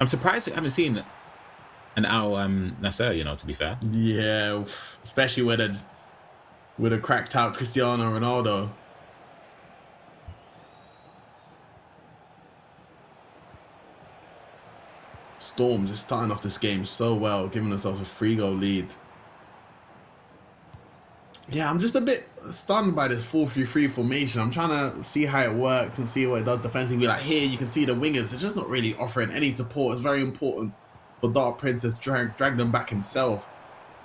I'm surprised I haven't seen an Al Nasser, to be fair. Yeah, especially with a cracked out Cristiano Ronaldo. Storm just starting off this game so well, giving themselves a 3-goal lead. Yeah, I'm just a bit stunned by this 4-3-3 formation. I'm trying to see how it works and see what it does defensively. Like here, you can see the wingers. They're just not really offering any support. It's very important for Dark Princess drag them back himself.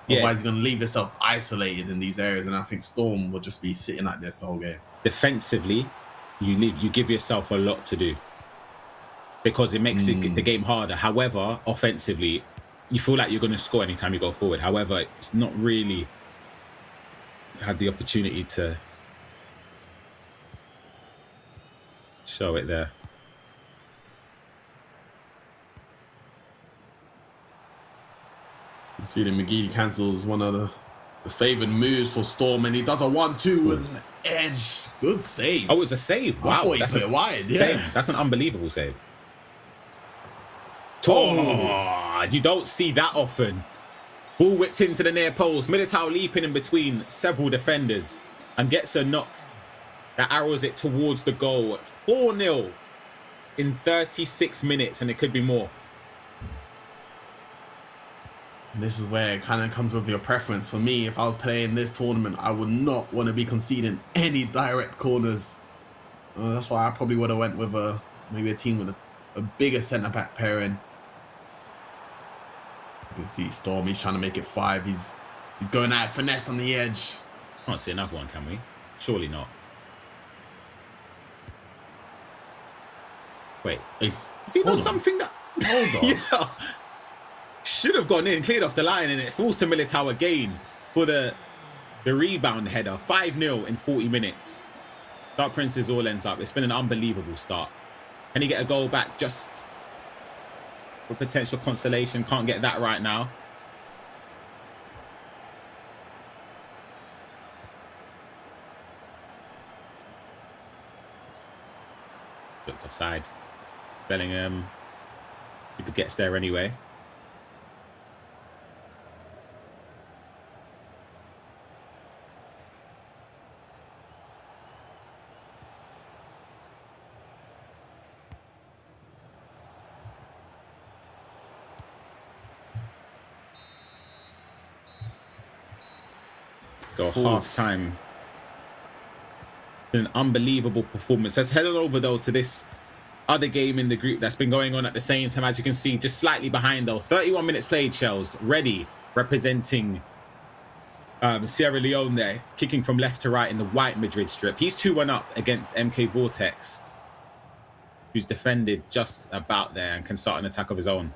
Yeah. Otherwise, you're going to leave yourself isolated in these areas. And I think Storm will just be sitting like this the whole game. Defensively, you give yourself a lot to do, because it makes the game harder. However, offensively, you feel like you're going to score anytime you go forward. However, it's not really had the opportunity to show it there. You see the McGee cancels one of the favoured moves for Storm, and he does a 1-2 and an edge. Good save. Oh, it's a save. Wow. I thought he put it wide. Yeah. Save. That's an unbelievable save. Oh, you don't see that often. Ball whipped into the near post. Militao leaping in between several defenders and gets a knock that arrows it towards the goal. 4-0 in 36 minutes, and it could be more. And this is where it kind of comes with your preference. For me, if I was playing this tournament, I would not want to be conceding any direct corners. That's why I probably would have went with maybe a team with a bigger centre-back pairing. You can see Storm, he's trying to make it 5. He's going out finesse on the edge. Can't see another one, can we? Surely not. Wait. Is he not something that... Hold on. Yeah. Should have gone in, cleared off the line, and it falls to Militao again for the rebound header. 5-0 in 40 minutes. Dark Princes all ends up. It's been an unbelievable start. Can he get a goal back just for potential consolation? Can't get that right now. Looked offside. Bellingham. He gets there anyway. go half time. An unbelievable performance. Let's head on over though to this other game in the group that's been going on at the same time. As you can see, just slightly behind though. 31 minutes played, Shells. Ready, representing Sierra Leone there, kicking from left to right in the white Madrid strip. He's 2-1 up against MK Vortex, who's defended just about there and can start an attack of his own.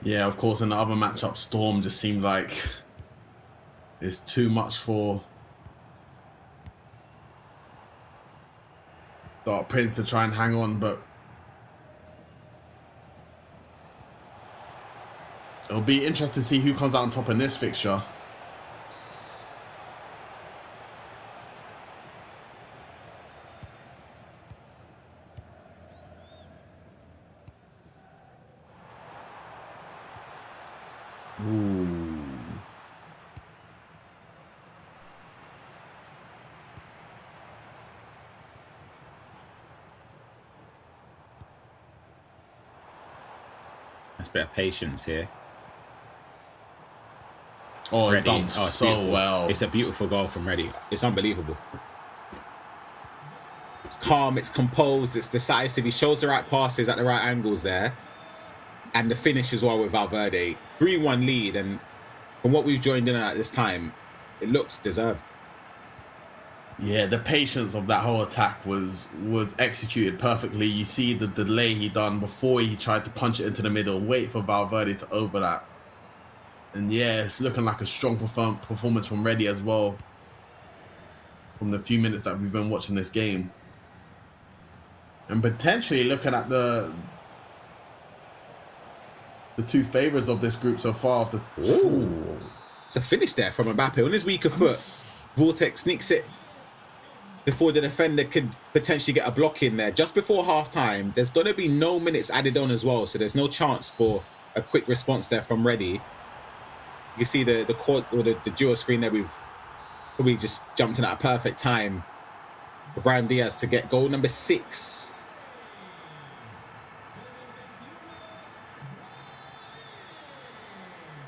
Yeah, of course, in the other matchup, Storm just seemed like it's too much for Dark Prince to try and hang on, but it'll be interesting to see who comes out on top in this fixture. Ooh. That's a bit of patience here. Oh, Ready. he's done It's so beautiful. well. It's a beautiful goal from Ready. It's unbelievable. It's calm, it's composed, it's decisive. He shows the right passes at the right angles there. And the finish as well with Valverde. 3-1 lead, and from what we've joined in at this time, it looks deserved. Yeah, the patience of that whole attack was executed perfectly. You see the delay he done before he tried to punch it into the middle, wait for Valverde to overlap. And yeah, it's looking like a strong performance from Ready as well, from the few minutes that we've been watching this game. And potentially looking at the two favourites of this group so far. Ooh. It's a finish there from Mbappe on his weaker foot. Vortex sneaks it before the defender could potentially get a block in there. Just before half-time, there's going to be no minutes added on as well, so there's no chance for a quick response there from Ready. You can see the quad or the dual screen there. We've probably just jumped in at a perfect time for Brahim Diaz to get goal number 6.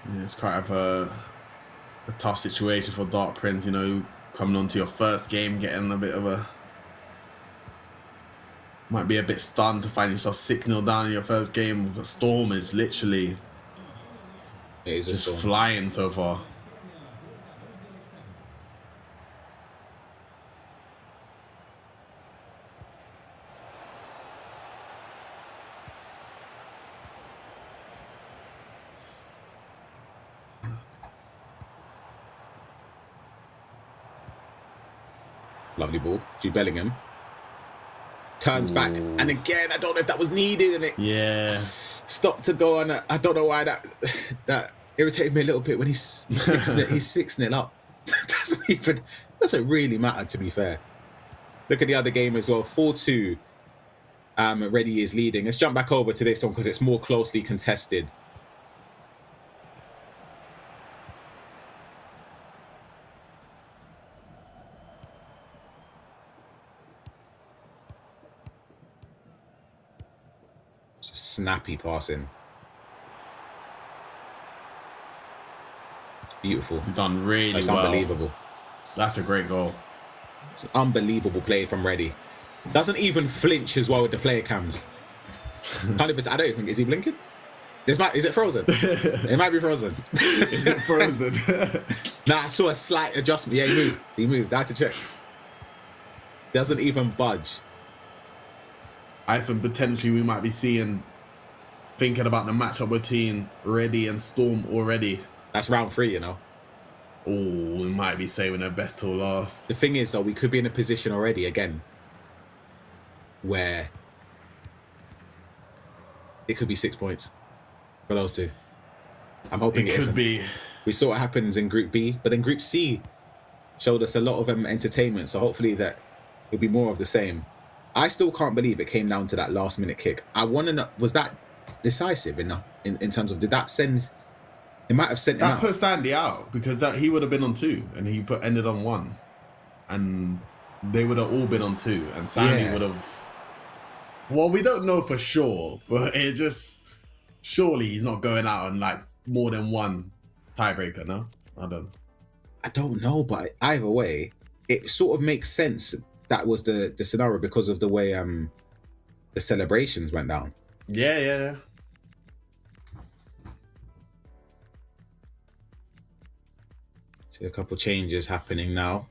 Yeah, it's kind of a tough situation for Dark Prince, you know, coming onto your first game, getting a bit of a... Might be a bit stunned to find yourself 6-0 down in your first game. The Storm is literally just flying so far. Lovely ball. Jude Bellingham turns back, and again, I don't know if that was needed, and it stopped to go on. I don't know why that irritated me a little bit when he's 6-0 up. doesn't really matter, to be fair. Look at the other game as well. 4-2. Ready is leading. Let's jump back over to this one because it's more closely contested. Snappy passing. Beautiful. He's done really well. It's unbelievable. That's a great goal. It's an unbelievable play from Ready. Doesn't even flinch as well with the player cams. Can't even, I don't even think, is he blinking? Is it frozen? It might be frozen. Is it frozen? Nah, I saw a slight adjustment. Yeah, he moved. I had to check. Doesn't even budge. I think potentially we might be thinking about the matchup between Ready and Storm already. That's round 3, you know. Oh, we might be saving their best till last. The thing is, though, we could be in a position already again where it could be 6 points for those two. I'm hoping it could be. We saw what happens in Group B, but then Group C showed us a lot of entertainment. So hopefully that will be more of the same. I still can't believe it came down to that last-minute kick. I want to know, was that decisive enough in terms of, did that send... It might have sent him out. That put Sandy out because he would have been on 2 and he ended on 1. And they would have all been on 2 and Sandy would have... Well, we don't know for sure, but it just... Surely he's not going out on like more than 1 tiebreaker, no? I don't know, but either way, it sort of makes sense. That was the scenario because of the way the celebrations went down. Yeah. See a couple changes happening now.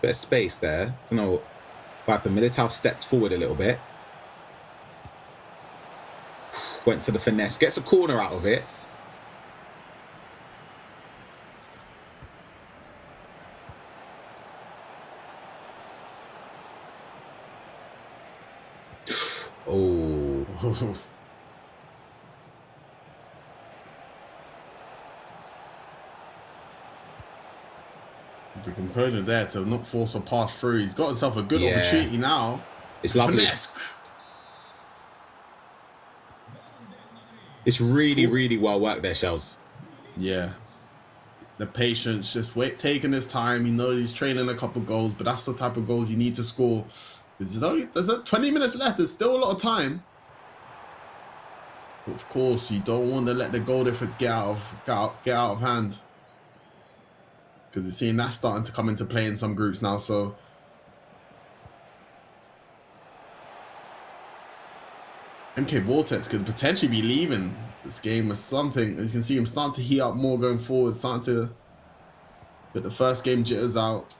Bit of space there. I don't know what happened. Militao stepped forward a little bit. Went for the finesse. Gets a corner out of it. Oh. The composure there to not force a pass through. He's got himself a good opportunity now. It's lovely. Finesse. It's really well worked there, Shells. Yeah. The patience, just taking his time. You know he's training a couple goals, but that's the type of goals you need to score. There's 20 minutes left. There's still a lot of time. But of course, you don't want to let the goal difference get out of hand. Because you're seeing that starting to come into play in some groups now, so... MK Vortex could potentially be leaving this game with something. As you can see him starting to heat up more going forward, starting to get the first game jitters out.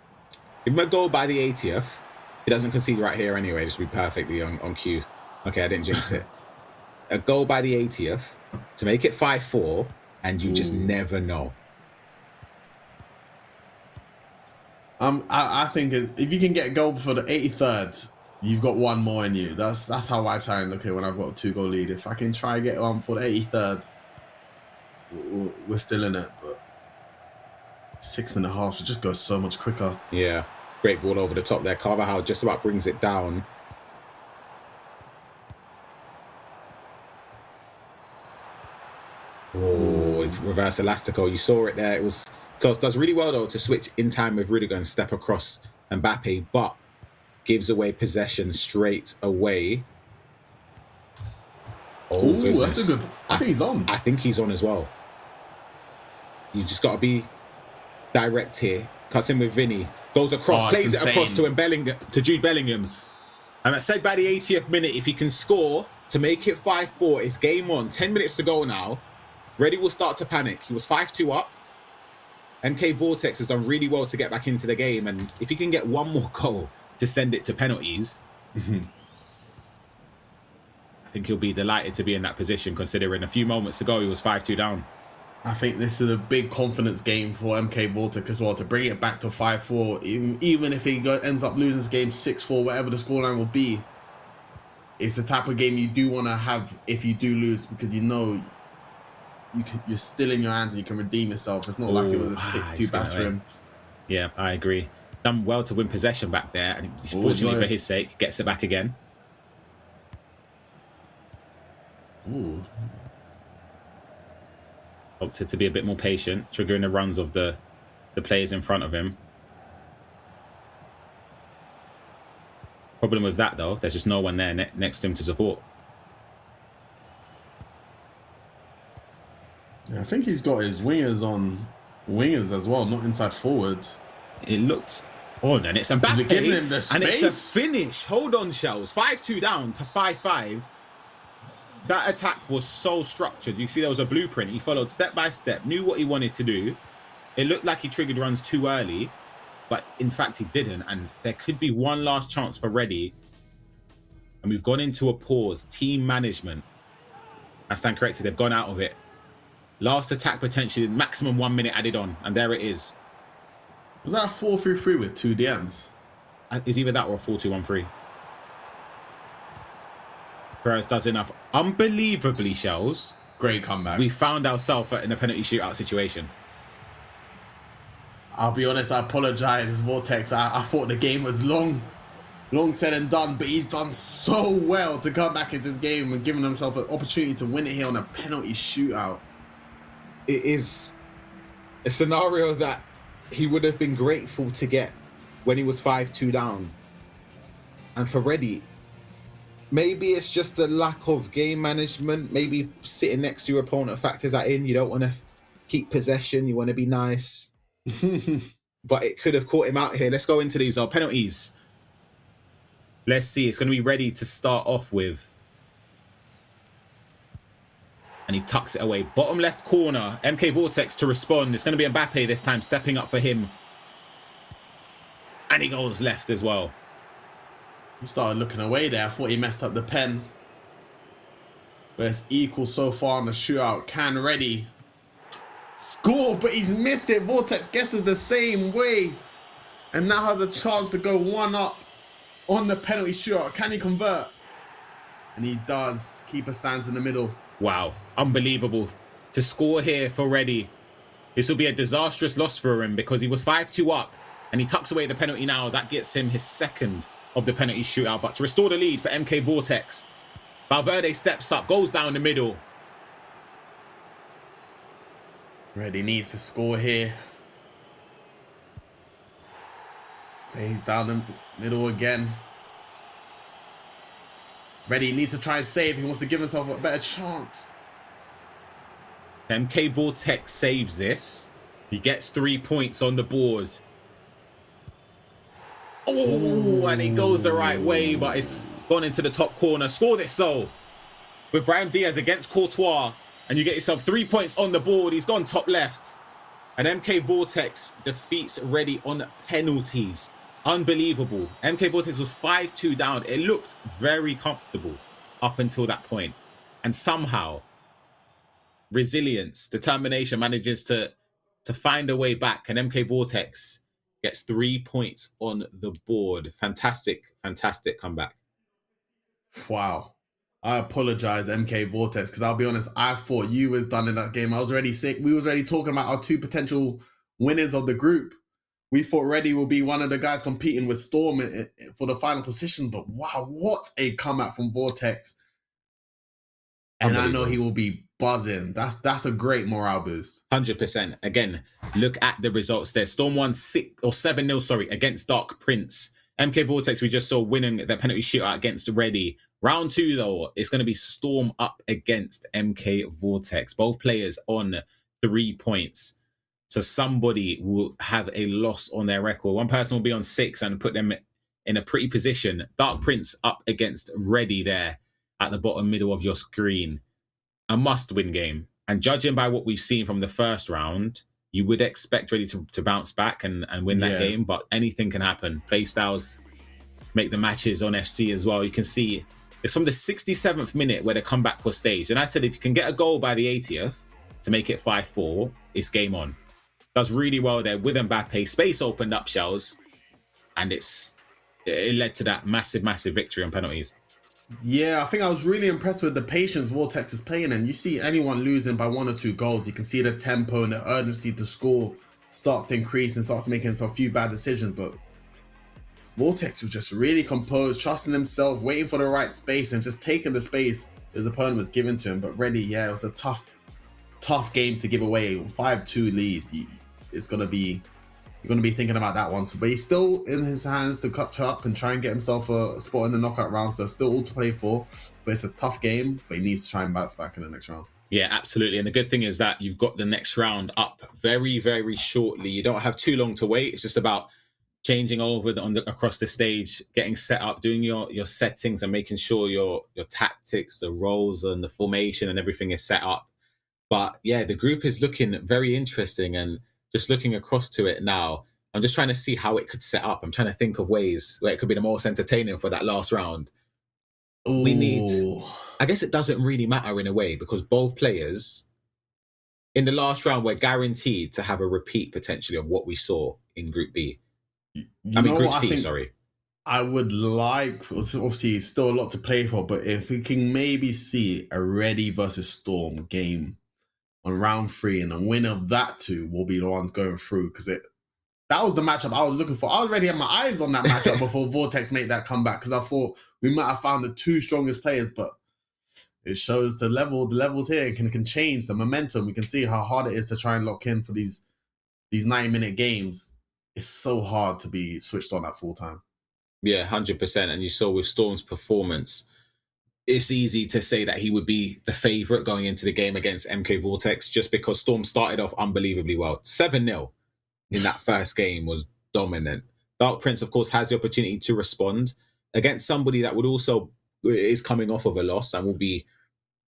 Give him a goal by the 80th. He doesn't concede right here anyway, just to be perfectly on cue. Okay, I didn't jinx it. A goal by the 80th to make it 5-4, and you just never know. I think if you can get a goal for the 83rd, you've got one more in you. That's how I try and look at it when I've got a 2-goal lead. If I can try and get one for the 83rd, we're still in it. But 6 minute halves, it just goes so much quicker. Yeah, great ball over the top there. Carvajal just about brings it down. Oh, reverse elastico. You saw it there. It was close. Does really well though to switch in time with Rudiger and step across Mbappe, but gives away possession straight away. Oh, goodness. That's a good. I think he's on. I think he's on as well. You just got to be direct here. Cuts in with Vinny. Goes across, plays it across to Jude Bellingham. And I said by the 80th minute, if he can score to make it 5-4, it's game on. 10 minutes to go now. Reddy will start to panic. He was 5-2 up. MK Vortex has done really well to get back into the game. And if he can get one more goal to send it to penalties, I think he'll be delighted to be in that position, considering a few moments ago he was 5-2 down. I think this is a big confidence game for MK Vortex as well, to bring it back to 5-4. Even if he ends up losing this game 6-4, whatever the scoreline will be, it's the type of game you do want to have if you do lose, because you know you're still in your hands and you can redeem yourself. It's not like it was a 6-2 battering. Yeah, I agree. Done well to win possession back there, and fortunately for his sake, gets it back again. Ooh. Opted to be a bit more patient, triggering the runs of the players in front of him. Problem with that though, there's just no one there next to him to support. Yeah, I think he's got his wingers as well, not inside forward. It looked on, and it's Mbappe, giving him the space? And it's a finish. Hold on, Shells. 5-2 down to 5-5. That attack was so structured. You see there was a blueprint. He followed step by step, knew what he wanted to do. It looked like he triggered runs too early, but in fact he didn't. And there could be one last chance for Reddy. And we've gone into a pause. Team management. I stand corrected. They've gone out of it. Last attack potentially, maximum 1 minute added on. And there it is. Was that a 4-3-3 with 2 DMs? It's either that or a 4-2-1-3. Perez does enough. Unbelievably, Shells. Great comeback. We found ourselves in a penalty shootout situation. I'll be honest, I apologize, Vortex. I thought the game was long said and done, but he's done so well to come back into this game and giving himself an opportunity to win it here on a penalty shootout. It is a scenario that he would have been grateful to get when he was 5-2 down. And for Reddy, maybe it's just a lack of game management. Maybe sitting next to your opponent factors that in. You don't want to keep possession. You want to be nice. But it could have caught him out here. Let's go into these penalties. Let's see. It's going to be Reddy to start off with. And he tucks it away. Bottom left corner. MK Vortex to respond. It's going to be Mbappe this time, stepping up for him. And he goes left as well. He started looking away there. I thought he messed up the pen. But it's equal so far in the shootout. Can Reddy score? But he's missed it. Vortex guesses the same way. And now has a chance to go 1-up on the penalty shootout. Can he convert? And he does. Keeper stands in the middle. Wow. Unbelievable. To score here for Reddy. This will be a disastrous loss for him because he was 5-2 up. And he tucks away the penalty now. That gets him his second of the penalty shootout. But to restore the lead for MK Vortex, Valverde steps up, goes down the middle. Reddy needs to score here. Stays down the middle again. Reddy needs to try and save. He wants to give himself a better chance. MK Vortex saves this. He gets 3 points on the board. Oh, and he goes the right way, but it's gone into the top corner. Score this though. With Brahim Diaz against Courtois, and you get yourself 3 points on the board. He's gone top left. And MK Vortex defeats Reddy on penalties. Unbelievable. MK Vortex was 5-2 down. It looked very comfortable up until that point. And somehow, resilience, determination manages to find a way back. And MK Vortex gets 3 points on the board. Fantastic, fantastic comeback. Wow. I apologize, MK Vortex, because I'll be honest, I thought you was done in that game. I was already sick. We was already talking about our two potential winners of the group. We thought Reddy will be one of the guys competing with Storm for the final position. But wow, what a comeback from Vortex. And I know he will be buzzing. That's a great morale boost. 100%. Again, look at the results there. Storm won 7-0, against Dark Prince. MK Vortex, we just saw winning the penalty shootout against Reddy. Round 2, though, it's going to be Storm up against MK Vortex. Both players on 3 points. So somebody will have a loss on their record. One person will be on 6 and put them in a pretty position. Dark Prince up against Reddy there at the bottom middle of your screen. A must-win game. And judging by what we've seen from the first round, you would expect Reddy to bounce back and win that game. But anything can happen. Playstyles make the matches on FC as well. You can see it's from the 67th minute where the comeback was staged. And I said if you can get a goal by the 80th to make it 5-4, it's game on. Does really well there with Mbappe. Space opened up, Shells. And it led to that massive, massive victory on penalties. Yeah, I think I was really impressed with the patience Vortex is playing. And you see anyone losing by 1 or 2 goals, you can see the tempo and the urgency to score starts to increase and starts making some few bad decisions. But Vortex was just really composed, trusting himself, waiting for the right space and just taking the space his opponent was given to him. But Reddy, yeah, it was a tough game to give away. 5-2 lead. It's going to be... You're going to be thinking about that one. But he's still in his hands to cut up and try and get himself a spot in the knockout round. So still all to play for. But it's a tough game. But he needs to try and bounce back in the next round. Yeah, absolutely. And the good thing is that you've got the next round up very, very shortly. You don't have too long to wait. It's just about changing over across the stage, getting set up, doing your settings and making sure your tactics, the roles and the formation and everything is set up. But yeah, the group is looking very interesting. And just looking across to it now, I'm just trying to see how it could set up. I'm trying to think of ways where it could be the most entertaining for that last round. Ooh. I guess it doesn't really matter in a way because both players in the last round were guaranteed to have a repeat potentially of what we saw in Group B. Group C, sorry. I would like, obviously still a lot to play for, but if we can maybe see a Reddy versus Storm game on round 3, and the winner of that 2 will be the ones going through, because that was the matchup I was looking for. I already had my eyes on that matchup before Vortex made that comeback, because I thought we might have found the 2 strongest players, but it shows the levels here can change the momentum. We can see how hard it is to try and lock in for these these 90-minute games, it's so hard to be switched on at full time. Yeah, 100%. And you saw with Storm's performance, it's easy to say that he would be the favourite going into the game against MK Vortex just because Storm started off unbelievably well. 7-0 in that first game was dominant. Dark Prince, of course, has the opportunity to respond against somebody that would also is coming off of a loss and will be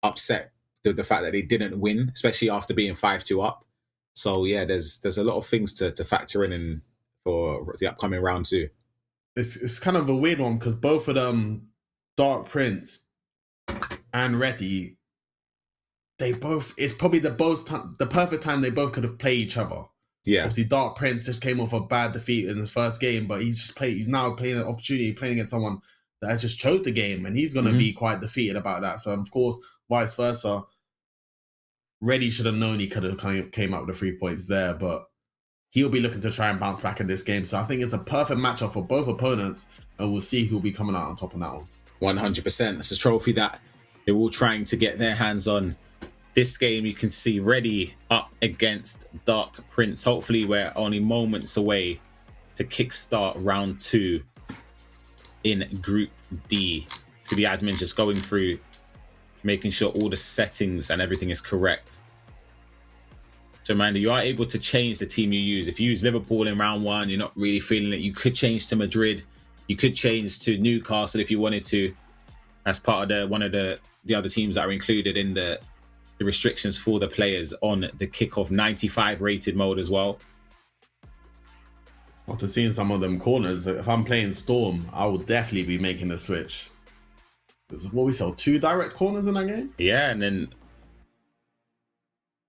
upset with the fact that they didn't win, especially after being 5-2 up. So yeah, there's a lot of things to factor in for the upcoming round 2. It's kind of a weird one because both of them, Dark Prince and Reddy, it's probably the perfect time they both could have played each other. Yeah. Obviously, Dark Prince just came off a bad defeat in his first game, but he's now playing an opportunity, playing against someone that has just choked the game, and he's going to be quite defeated about that. So, of course, vice versa, Reddy should have known he could have came out with the 3 points there, but he'll be looking to try and bounce back in this game. So I think it's a perfect matchup for both opponents, and we'll see who'll be coming out on top on that one. 100%. It's a trophy that they're all trying to get their hands on. This game, you can see Reddy up against Dark Prince. Hopefully, we're only moments away to kickstart round 2 in Group D. So the admin just going through, making sure all the settings and everything is correct. So, Amanda, you are able to change the team you use. If you use Liverpool in round 1, you're not really feeling it. You could change to Madrid. You could change to Newcastle if you wanted to. As part of one of the other teams that are included in the restrictions for the players on the Kickoff 95 rated mode as well. After seeing some of them corners, if I'm playing Storm, I will definitely be making the switch. This is what we saw, 2 direct corners in that game? Yeah, and then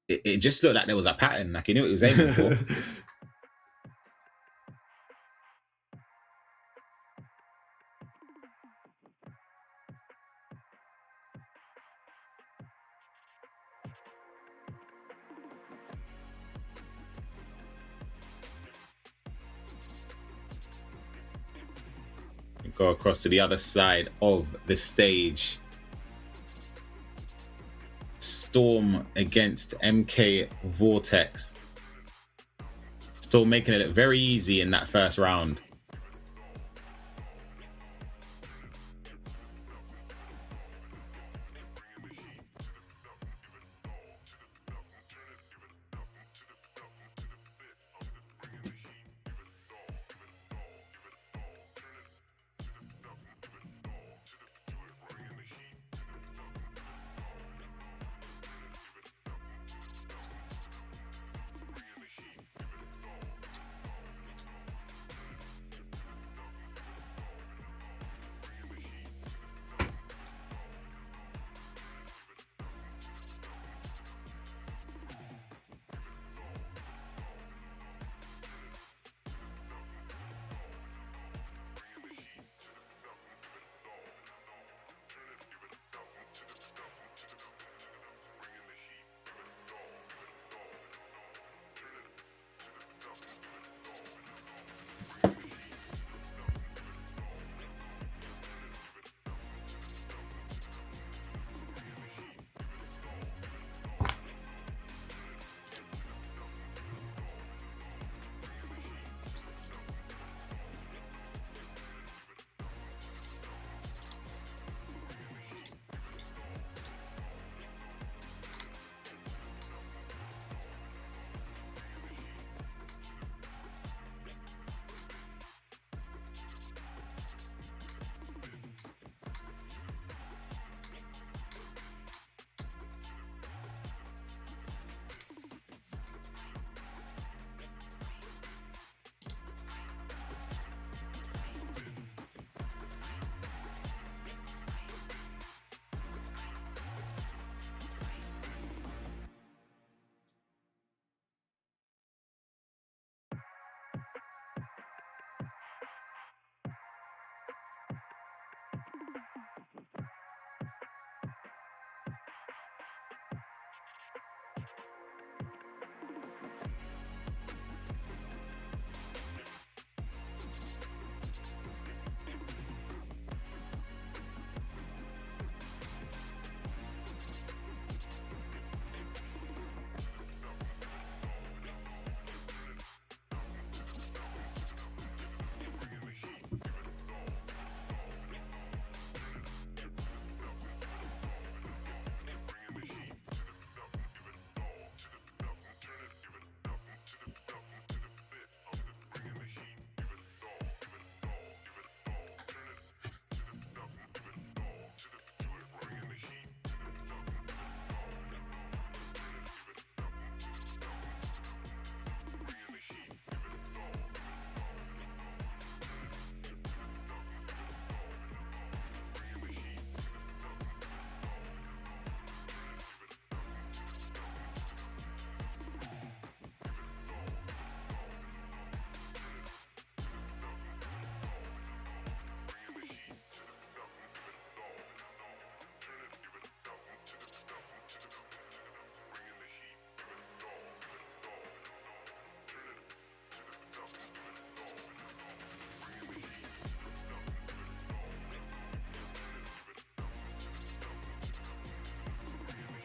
it just looked like there was a pattern. Like he knew what he was aiming for. Go across to the other side of the stage. Storm against MK Vortex. Storm making it look very easy in that first round.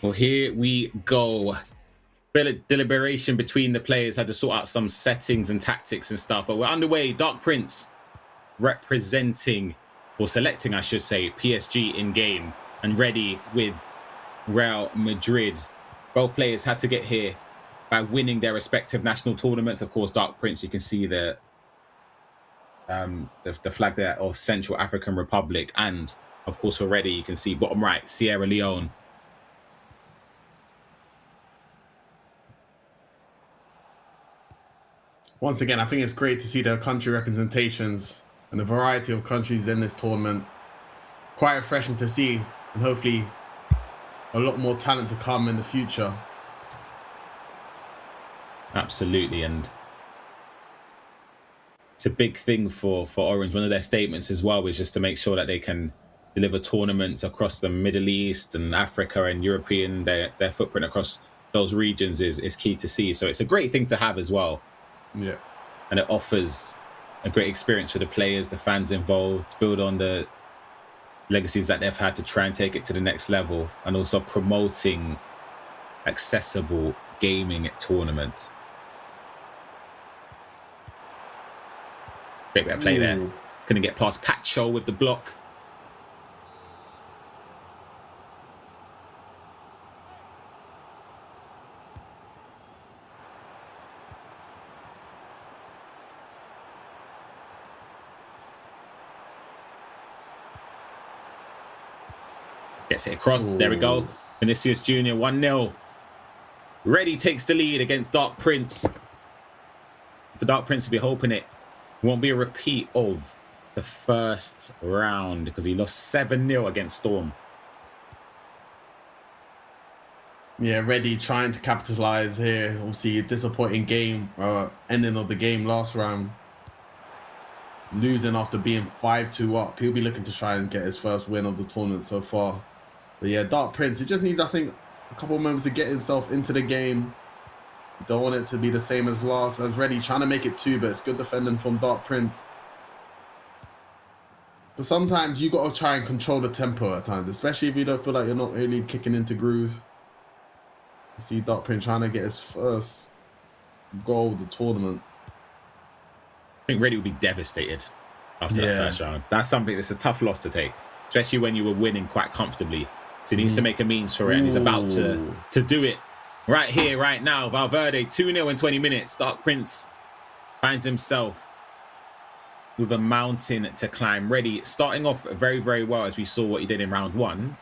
Well, here we go. Deliberation between the players, had to sort out some settings and tactics and stuff, but we're underway. Dark Prince representing, or selecting, I should say, PSG in game and ready with Real Madrid. Both players had to get here by winning their respective national tournaments. Of course, Dark Prince, you can see the flag there of Central African Republic, and of course already you can see bottom right, Sierra Leone. Once again, I think it's great to see the country representations and a variety of countries in this tournament. Quite refreshing to see, and hopefully a lot more talent to come in the future. Absolutely, and it's a big thing for Orange. One of their statements as well is just to make sure that they can deliver tournaments across the Middle East and Africa and European. Their footprint across those regions is key to see. So it's a great thing to have as well. Yeah. And it offers a great experience for the players, the fans involved, to build on the legacies that they've had to try and take it to the next level, and also promoting accessible gaming tournaments. Great bit of play there. Couldn't get past Pacho with the block. Gets it across. Ooh. There we go. Vinicius Jr. 1-0. Ready takes the lead against Dark Prince. For Dark Prince to be hoping it won't be a repeat of the first round, because he lost 7-0 against Storm. Yeah, Ready trying to capitalize here. Obviously, a disappointing game, ending of the game last round. Losing after being 5-2 up. He'll be looking to try and get his first win of the tournament so far. But yeah, Dark Prince, he just needs, I think, a couple of moments to get himself into the game. Don't want it to be the same as last. As Ready trying to make it 2, but it's good defending from Dark Prince. But sometimes you got to try and control the tempo at times, especially if you don't feel like you're not really kicking into groove. You see Dark Prince trying to get his first goal of the tournament. I think Ready will be devastated after that first round. That's something that's a tough loss to take, especially when you were winning quite comfortably. So he needs to make a means for it, and he's about to do it right here, right now. Valverde, 2-0 in 20 minutes. Dark Prince finds himself with a mountain to climb. Ready, starting off very, very well, as we saw what he did in round 1.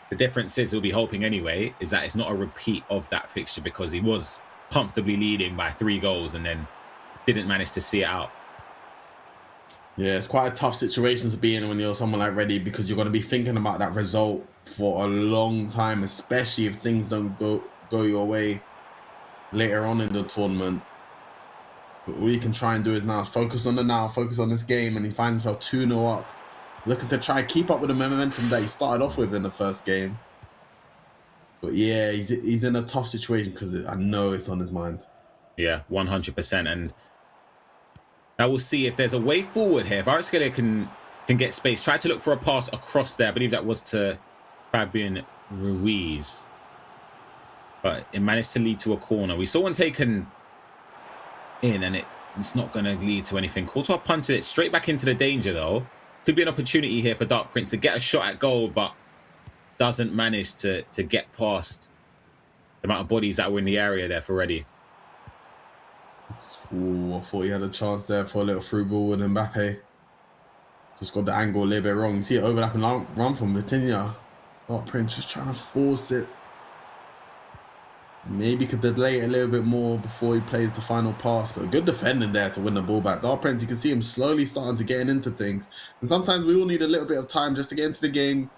The difference is, he'll be hoping anyway, is that it's not a repeat of that fixture, because he was comfortably leading by 3 goals and then didn't manage to see it out. Yeah, it's quite a tough situation to be in when you're someone like Ready, because you're going to be thinking about that result for a long time, especially if things don't go your way later on in the tournament. But all you can try and do is now focus on the now, focus on this game, and he finds himself 2-0 up, looking to try and keep up with the momentum that he started off with in the first game. But yeah, he's in a tough situation, because I know it's on his mind. Yeah, 100%. And now we'll see if there's a way forward here. If Artskeller can get space, try to look for a pass across there. I believe that was to Fabian Ruiz, but it managed to lead to a corner. We saw one taken in, and it's not going to lead to anything. Courtois punted it straight back into the danger, though. Could be an opportunity here for Dark Prince to get a shot at goal, but doesn't manage to get past the amount of bodies that were in the area there for Ready. Ooh, I thought he had a chance there for a little through ball with Mbappe. Just got the angle a little bit wrong. You see it overlapping run from Vitinha. Dark Prince just trying to force it. Maybe could delay it a little bit more before he plays the final pass. But good defending there to win the ball back. Dark Prince, you can see him slowly starting to get into things. And sometimes we all need a little bit of time just to get into the game.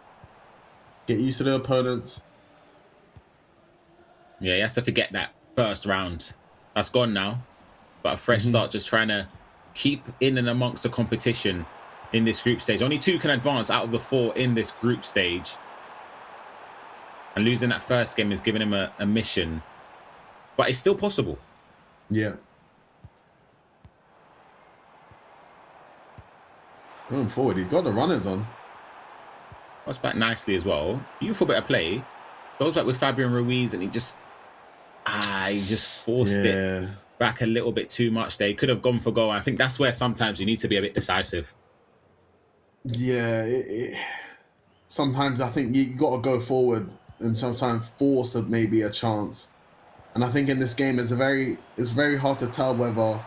Get used to the opponents. Yeah, he has to forget that first round. That's gone now. But a fresh start, just trying to keep in and amongst the competition in this group stage. Only 2 can advance out of the 4 in this group stage. And losing that first game is giving him a mission. But it's still possible. Yeah. Going forward, he's got the runners on. That's back nicely as well. Beautiful bit of play. goes back with Fabian Ruiz, and he just forced it back a little bit too much there. He could have gone for goal. I think that's where sometimes you need to be a bit decisive. Yeah, sometimes I think you got to go forward and sometimes force maybe a chance. And I think in this game, it's very hard to tell whether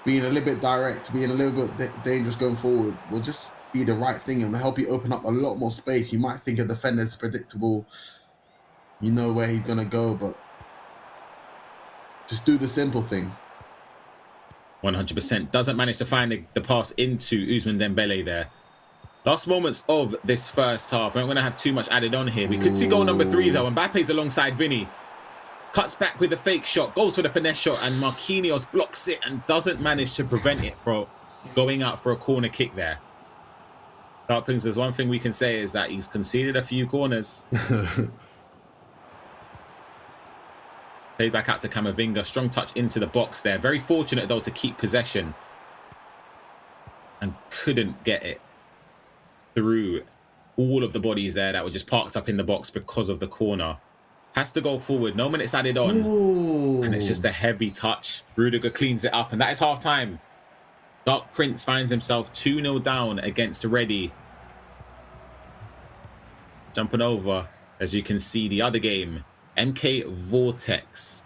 being a little bit direct, being a little bit dangerous going forward will just be the right thing and will help you open up a lot more space. You might think a defender's predictable, you know where he's going to go, but just do the simple thing. 100%. Doesn't manage to find the pass into Ousmane Dembele there. Last moments of this first half. I don't want to have too much added on here. We could see goal number 3 though. Mbappe's alongside Vinny. Cuts back with a fake shot. Goes for the finesse shot. And Marquinhos blocks it and doesn't manage to prevent it from going out for a corner kick there. Darkpings, there's one thing we can say is that he's conceded a few corners. Played back out to Camavinga. Strong touch into the box there. Very fortunate though to keep possession. And couldn't get it through all of the bodies there that were just parked up in the box because of the corner. Has to go forward. No minutes added on. Ooh. And it's just a heavy touch. Rudiger cleans it up. And that is half time. Dark Prince finds himself 2-0 down against Reddy. Jumping over, as you can see, the other game. MK Vortex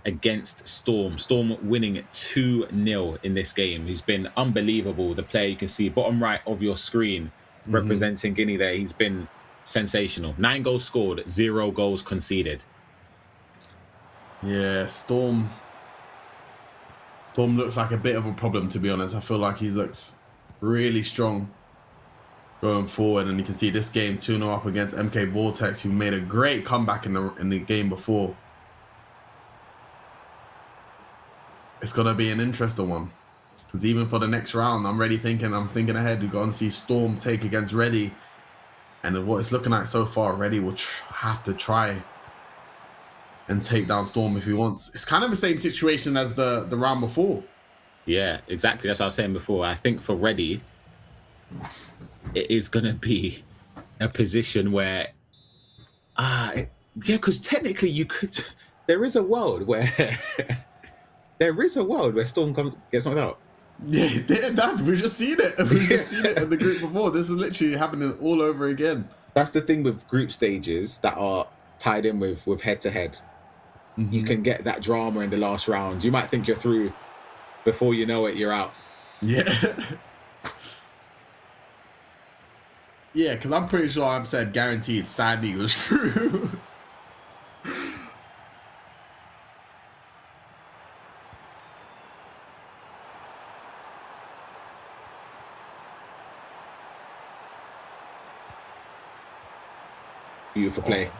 against Storm. Storm winning 2-0 in this game. He's been unbelievable. The player you can see bottom right of your screen representing Guinea there. He's been sensational. 9 goals scored, 0 goals conceded. Yeah, Storm looks like a bit of a problem, to be honest. I feel like he looks really strong going forward, and you can see this game 2-0 up against MK Vortex, who made a great comeback in the game before. It's gonna be an interesting one, because even for the next round, I'm thinking ahead. We're gonna see Storm take against Reddy, and what it's looking like so far, Reddy will have to try and take down Storm if he wants. It's kind of the same situation as the round before. Yeah, exactly. That's what I was saying before. I think for Reddy, it is going to be a position where, yeah, because technically you could, there is a world where Storm gets knocked out. Yeah, we've just seen it. We've just seen it in the group before. This is literally happening all over again. That's the thing with group stages that are tied in with head-to-head. You can get that drama in the last round. You might think you're through. Before you know it, you're out. Yeah. Yeah, because I'm pretty sure I've said guaranteed Sandy was through. Beautiful play.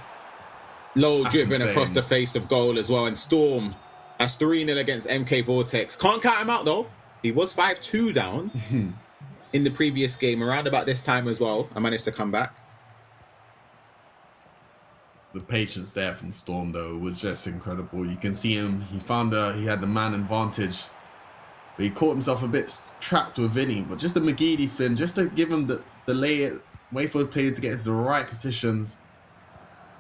Low driven insane. Across the face of goal as well. And Storm, that's 3-0 against MK Vortex. Can't count him out though. He was 5-2 down in the previous game. Around about this time as well, I managed to come back. The patience there from Storm though was just incredible. You can see him. He had the man advantage, but he caught himself a bit trapped with Vinny. But just a McGeady spin, just to give him the wait for the player to get into the right positions.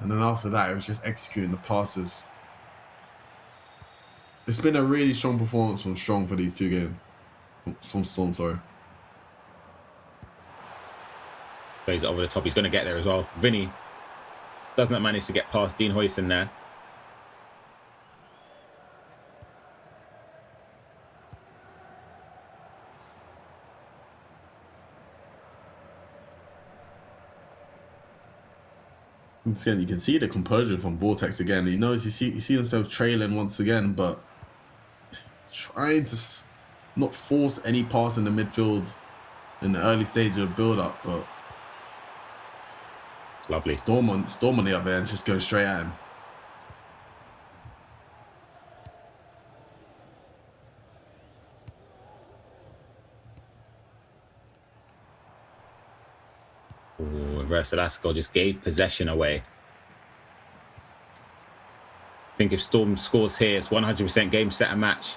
And then after that, it was just executing the passes. It's been a really strong performance from Strong for these two games. From Storm, sorry. Plays it over the top. He's going to get there as well. Vinny doesn't manage to get past Dean Hoyson there. Again, you can see the composure from Vortex again. He knows he see himself trailing once again, but trying to not force any pass in the midfield in the early stage of build-up. But it's lovely. Storm on the other end, just going straight at him. Velasco just gave possession away. I think if Storm scores here, it's 100% game, set, and match.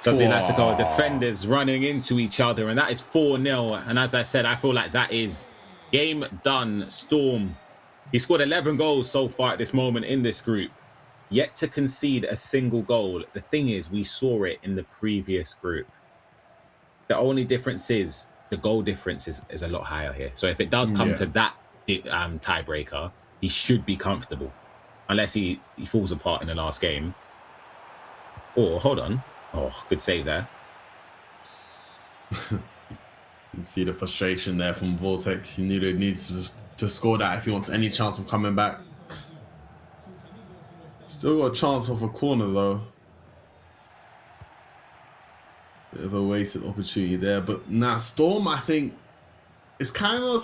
Does Velasco, defenders running into each other, and that is 4-0. And as I said, I feel like that is game done. Storm He scored 11 goals so far at this moment in this group, yet to concede a single goal. The thing is, we saw it in the previous group. The only difference is the goal difference is a lot higher here. So if it does come to that tiebreaker, he should be comfortable, unless he falls apart in the last game. Oh, hold on. Oh, good save there. You see the frustration there from Vortex. He needs to score that if he wants any chance of coming back. Still got a chance of a corner though. Bit of a wasted opportunity there. But now Storm, I think, is kind of...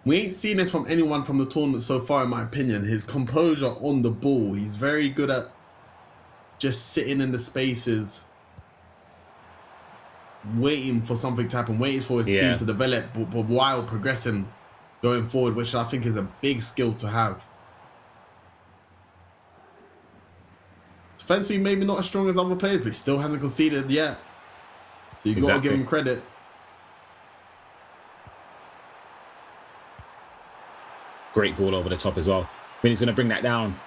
We ain't seen this from anyone from the tournament so far, in my opinion. His composure on the ball. He's very good at just sitting in the spaces, waiting for something to happen, waiting for his team to develop, but while progressing going forward, which I think is a big skill to have. Defensively, maybe not as strong as other players, but he still hasn't conceded yet. So you've got to give him credit. Great ball over the top as well. When he's going to bring that down.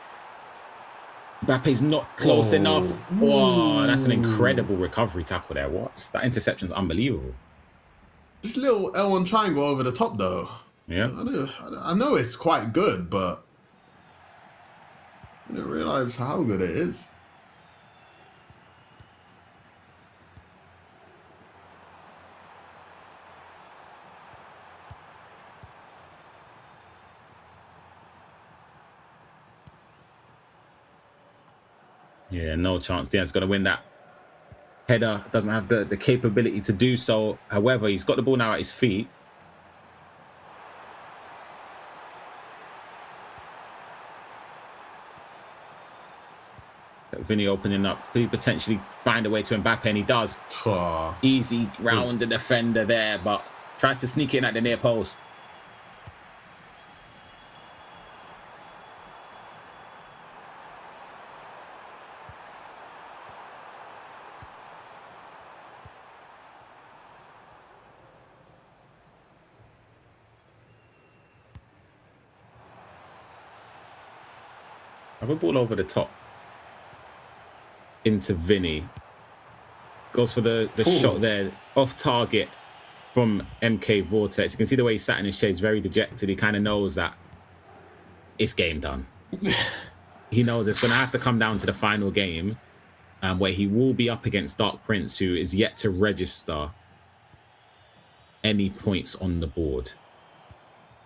Mbappe's not close enough. Oh, that's an incredible recovery tackle there. What? That interception's unbelievable. This little L1 triangle over the top, though. Yeah. I know it's quite good, but I didn't realize how good it is. Yeah, no chance. Diaz's going to win that. Header doesn't have the capability to do so. However, he's got the ball now at his feet. Vinny opening up. Could he potentially find a way to Mbappe? And he does. Easy round the defender there, but tries to sneak in at the near post. Have a ball over the top into Vinny. Goes for the shot there, off target from MK Vortex. You can see the way he sat in his shades, very dejected. He kind of knows that it's game done. He knows it's going to have to come down to the final game, where he will be up against Dark Prince, who is yet to register any points on the board.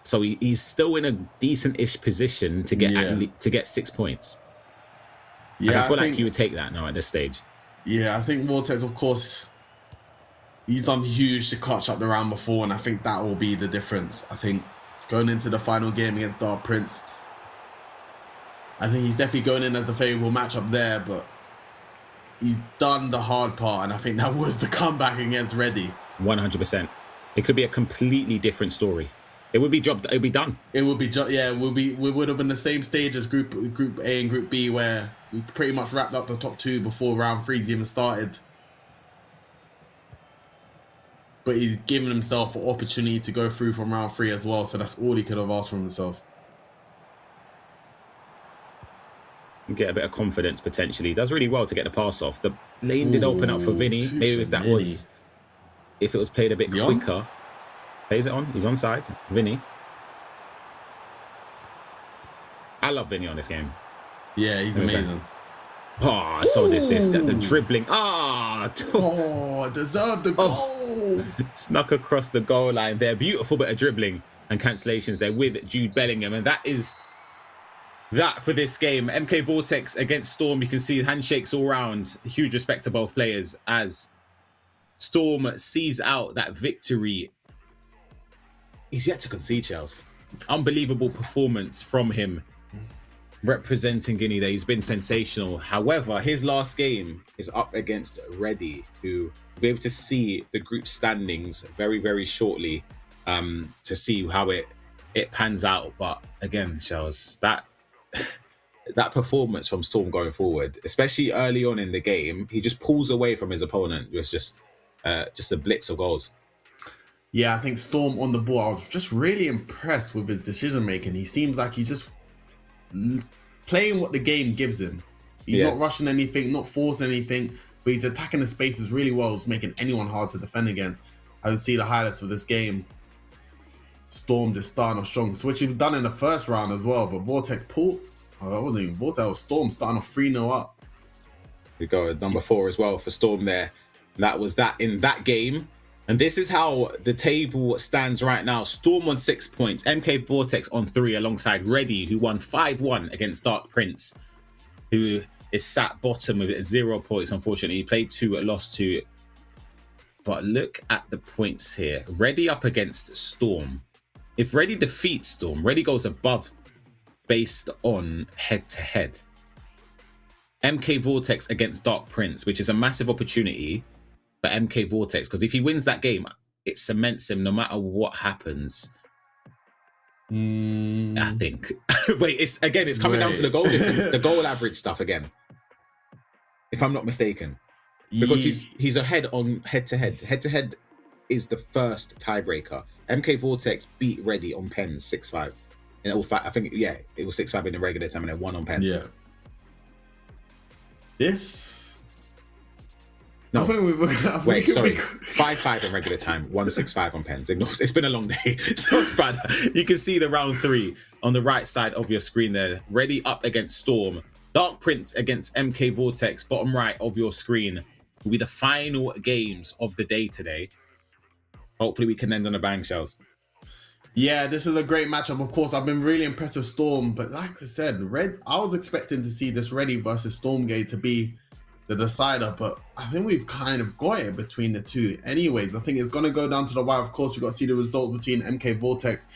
So he's still in a decent-ish position to get 6 points. Yeah, I feel like he would take that now at this stage. Yeah, I think Vortex, of course, he's done huge to clutch up the round before, and I think that will be the difference. I think going into the final game against Dark Prince, I think he's definitely going in as the favourable matchup there, but he's done the hard part, and I think that was the comeback against Reddy. 100%. It could be a completely different story. It would be done. It would be we would have been the same stage as Group A and Group B, where we pretty much wrapped up the top two before round 3's even started. But he's given himself an opportunity to go through from round 3 as well, so that's all he could have asked from himself. Get a bit of confidence potentially. He does really well to get the pass off. The lane did open up for Vinny. Maybe if it was played a bit quicker. Plays it on. He's onside. Vinny. I love Vinny on this game. Yeah, he's amazing. Oh, so this the dribbling. Deserved the goal. Snuck across the goal line there. Beautiful bit of dribbling and cancellations there with Jude Bellingham. And that is that for this game. MK Vortex against Storm. You can see handshakes all round. Huge respect to both players as Storm sees out that victory. He's yet to concede, Chels. Unbelievable performance from him representing Guinea there. He's been sensational. However, his last game is up against Reddy, who will be able to see the group standings very, very shortly to see how it pans out. But again, Chels, that performance from Storm going forward, especially early on in the game, he just pulls away from his opponent. It was just a blitz of goals. Yeah, I think Storm on the ball, I was just really impressed with his decision making. He seems like he's just playing what the game gives him. He's not rushing anything, not forcing anything, but he's attacking the spaces really well. It's making anyone hard to defend against. I would see the highlights of this game. Storm just starting off strong, which he'd done in the first round as well, but Vortex pulled. Oh, that wasn't even Vortex, it was Storm starting off 3-0 up. We got at number 4 as well for Storm there. That was that in that game. And this is how the table stands right now. Storm on 6 points, MK Vortex on 3 alongside Reddy, who won 5-1 against Dark Prince, who is sat bottom with 0 points, unfortunately. He played 2, lost 2. But look at the points here. Reddy up against Storm. If Reddy defeats Storm, Reddy goes above based on head-to-head. MK Vortex against Dark Prince, which is a massive opportunity for MK Vortex, because if he wins that game, it cements him no matter what happens. I think. Wait, it's coming down to the goal difference, the goal average stuff again, if I'm not mistaken, because he's ahead on head-to-head. Head-to-head is the first tiebreaker. MK Vortex beat Reddy on pens 6-5. In fact, I think it was 6-5 in the regular time and then 1 on pens. Yeah. This. No, I think wait, sorry. 5-5 in regular time, 1-6-5 on pens. It's been a long day. So bad. You can see the round 3 on the right side of your screen there. Reddy up against Storm. Dark Prince against MK Vortex, bottom right of your screen, will be the final games of the day today. Hopefully we can end on a bang, Shells. Yeah, this is a great matchup. Of course, I've been really impressed with Storm, but like I said, I was expecting to see this Reddy versus Stormgate to be the decider, but I think we've kind of got it between the two. Anyways, I think it's going to go down to the wire. Of course, we've got to see the results between MK Vortex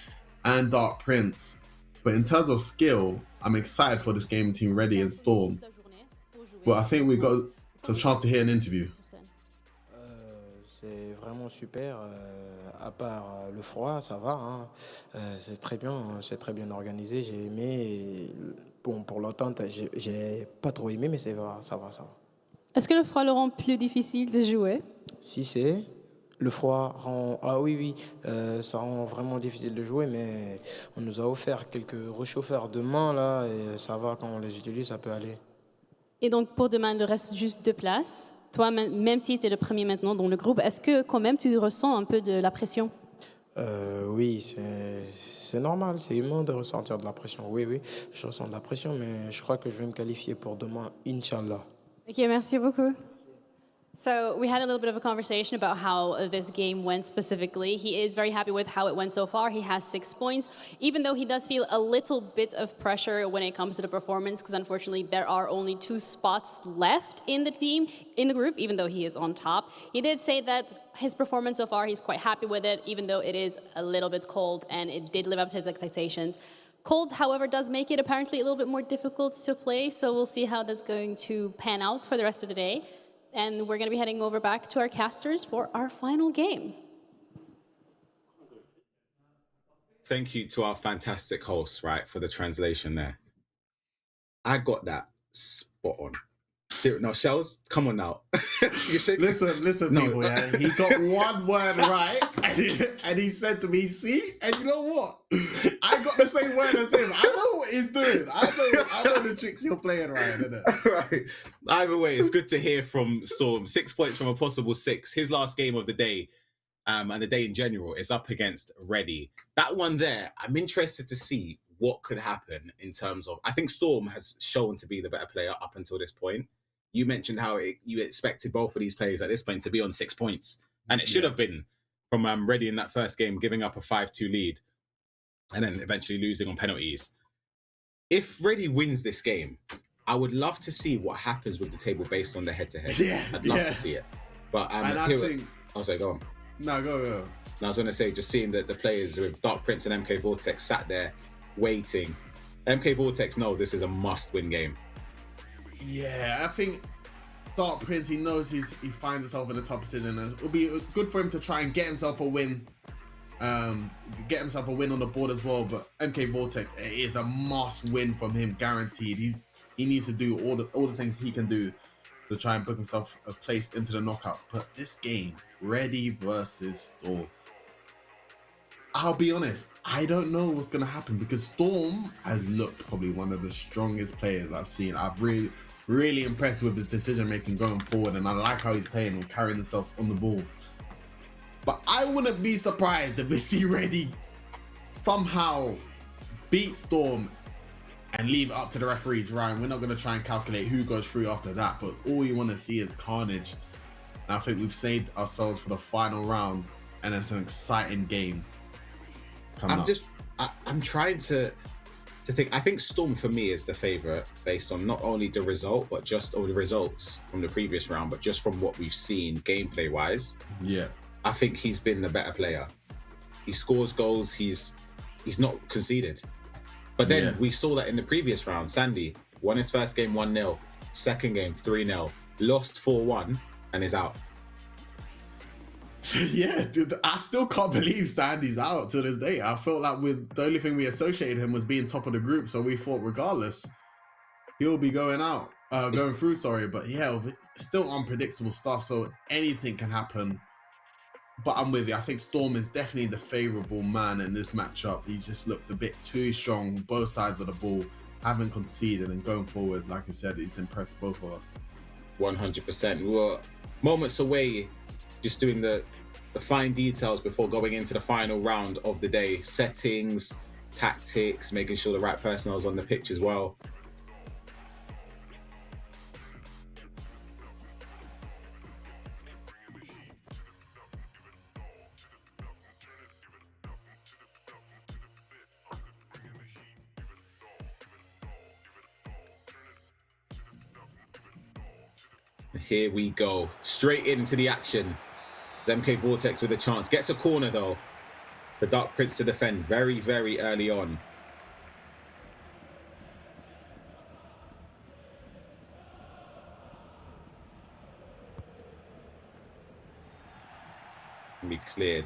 and Dark Prince. But in terms of skill, I'm excited for this game between Reddy and Storm. But I think we've got a chance to hear an interview. C'est vraiment super. À part le froid, ça va. Hein. C'est très bien organisé. J'ai aimé. Et, bon, pour l'entente, j'ai pas trop aimé, mais ça va. Est-ce que le froid le rend plus difficile de jouer? Si c'est le froid rend ça rend vraiment difficile de jouer, mais on nous a offert quelques réchauffeurs de main là et ça va quand on les utilise, ça peut aller. Et donc pour demain, il reste juste 2 places. Toi, même si tu es le premier maintenant dans le groupe, est-ce que quand même tu ressens un peu de la pression? Oui, c'est normal, c'est humain de ressentir de la pression. Oui, je ressens de la pression, mais je crois que je vais me qualifier pour demain, Inch'Allah. Ok, merci beaucoup. So we had a little bit of a conversation about how this game went specifically. He is very happy with how it went so far. He has 6 points, even though he does feel a little bit of pressure when it comes to the performance, because unfortunately there are only 2 spots left in the team, in the group, even though he is on top. He did say that his performance so far, he's quite happy with it, even though it is a little bit cold and it did live up to his expectations. Cold, however, does make it apparently a little bit more difficult to play, so we'll see how that's going to pan out for the rest of the day. And we're going to be heading over back to our casters for our final game. Thank you to our fantastic hosts, right, for the translation there. I got that spot on. No, Shells, come on now. Listen, No. people, yeah. He got one word right, and he said to me, see, and you know what? I got the same word as him. I know what he's doing. I know the tricks you're playing, Ryan, innit? Right. Either way, it's good to hear from Storm. 6 points from a possible 6. His last game of the day, and the day in general, is up against Reddy. That one there, I'm interested to see what could happen in terms of... I think Storm has shown to be the better player up until this point. You mentioned how you expected both of these players at this point to be on 6 points. And it should have been from Reddy in that first game, giving up a 5-2 lead and then eventually losing on penalties. If Reddy wins this game, I would love to see what happens with the table based on the head-to-head. I'd love to see it. But and I think... Oh, sorry, go on. No, go. I was going to say, just seeing that the players with Dark Prince and MK Vortex sat there waiting. MK Vortex knows this is a must-win game. Yeah, I think Dark Prince, he knows he finds himself in the top position, and it'll be good for him to try and get himself a win. Get himself a win on the board as well. But MK Vortex, it is a must win from him, guaranteed. He needs to do all the things he can do to try and book himself a place into the knockouts. But this game, Reddy versus Storm, I'll be honest, I don't know what's going to happen because Storm has looked probably one of the strongest players I've seen. I've really impressed with his decision making going forward, and I like how he's playing and carrying himself on the ball. But I wouldn't be surprised if we see Reddy somehow beat Storm and leave it up to the referees. Ryan, we're not going to try and calculate who goes through after that, but all we want to see is carnage. And I think we've saved ourselves for the final round, and it's an exciting game. I'm trying to think. I think Storm for me is the favorite based on not only the result, but just all the results from the previous round, but just from what we've seen gameplay wise. Yeah, I think he's been the better player. He scores goals. He's not conceded. But then we saw that in the previous round. Sandy won his first game 1-0, second game 3-0, lost 4-1, and is out. Yeah, dude, I still can't believe Sandy's out to this day. I felt like the only thing we associated him was being top of the group, so we thought regardless, he'll be going through, sorry. But yeah, still unpredictable stuff, so anything can happen. But I'm with you. I think Storm is definitely the favourable man in this matchup. He's just looked a bit too strong, both sides of the ball, haven't conceded, and going forward, like I said, it's impressed both of us. 100%. We were moments away, just doing the fine details before going into the final round of the day. Settings, tactics, making sure the right personnel is on the pitch as well. Here we go, straight into the action. MK Vortex with a chance, gets a corner though. The Dark Prince to defend very, very early on. Can be cleared.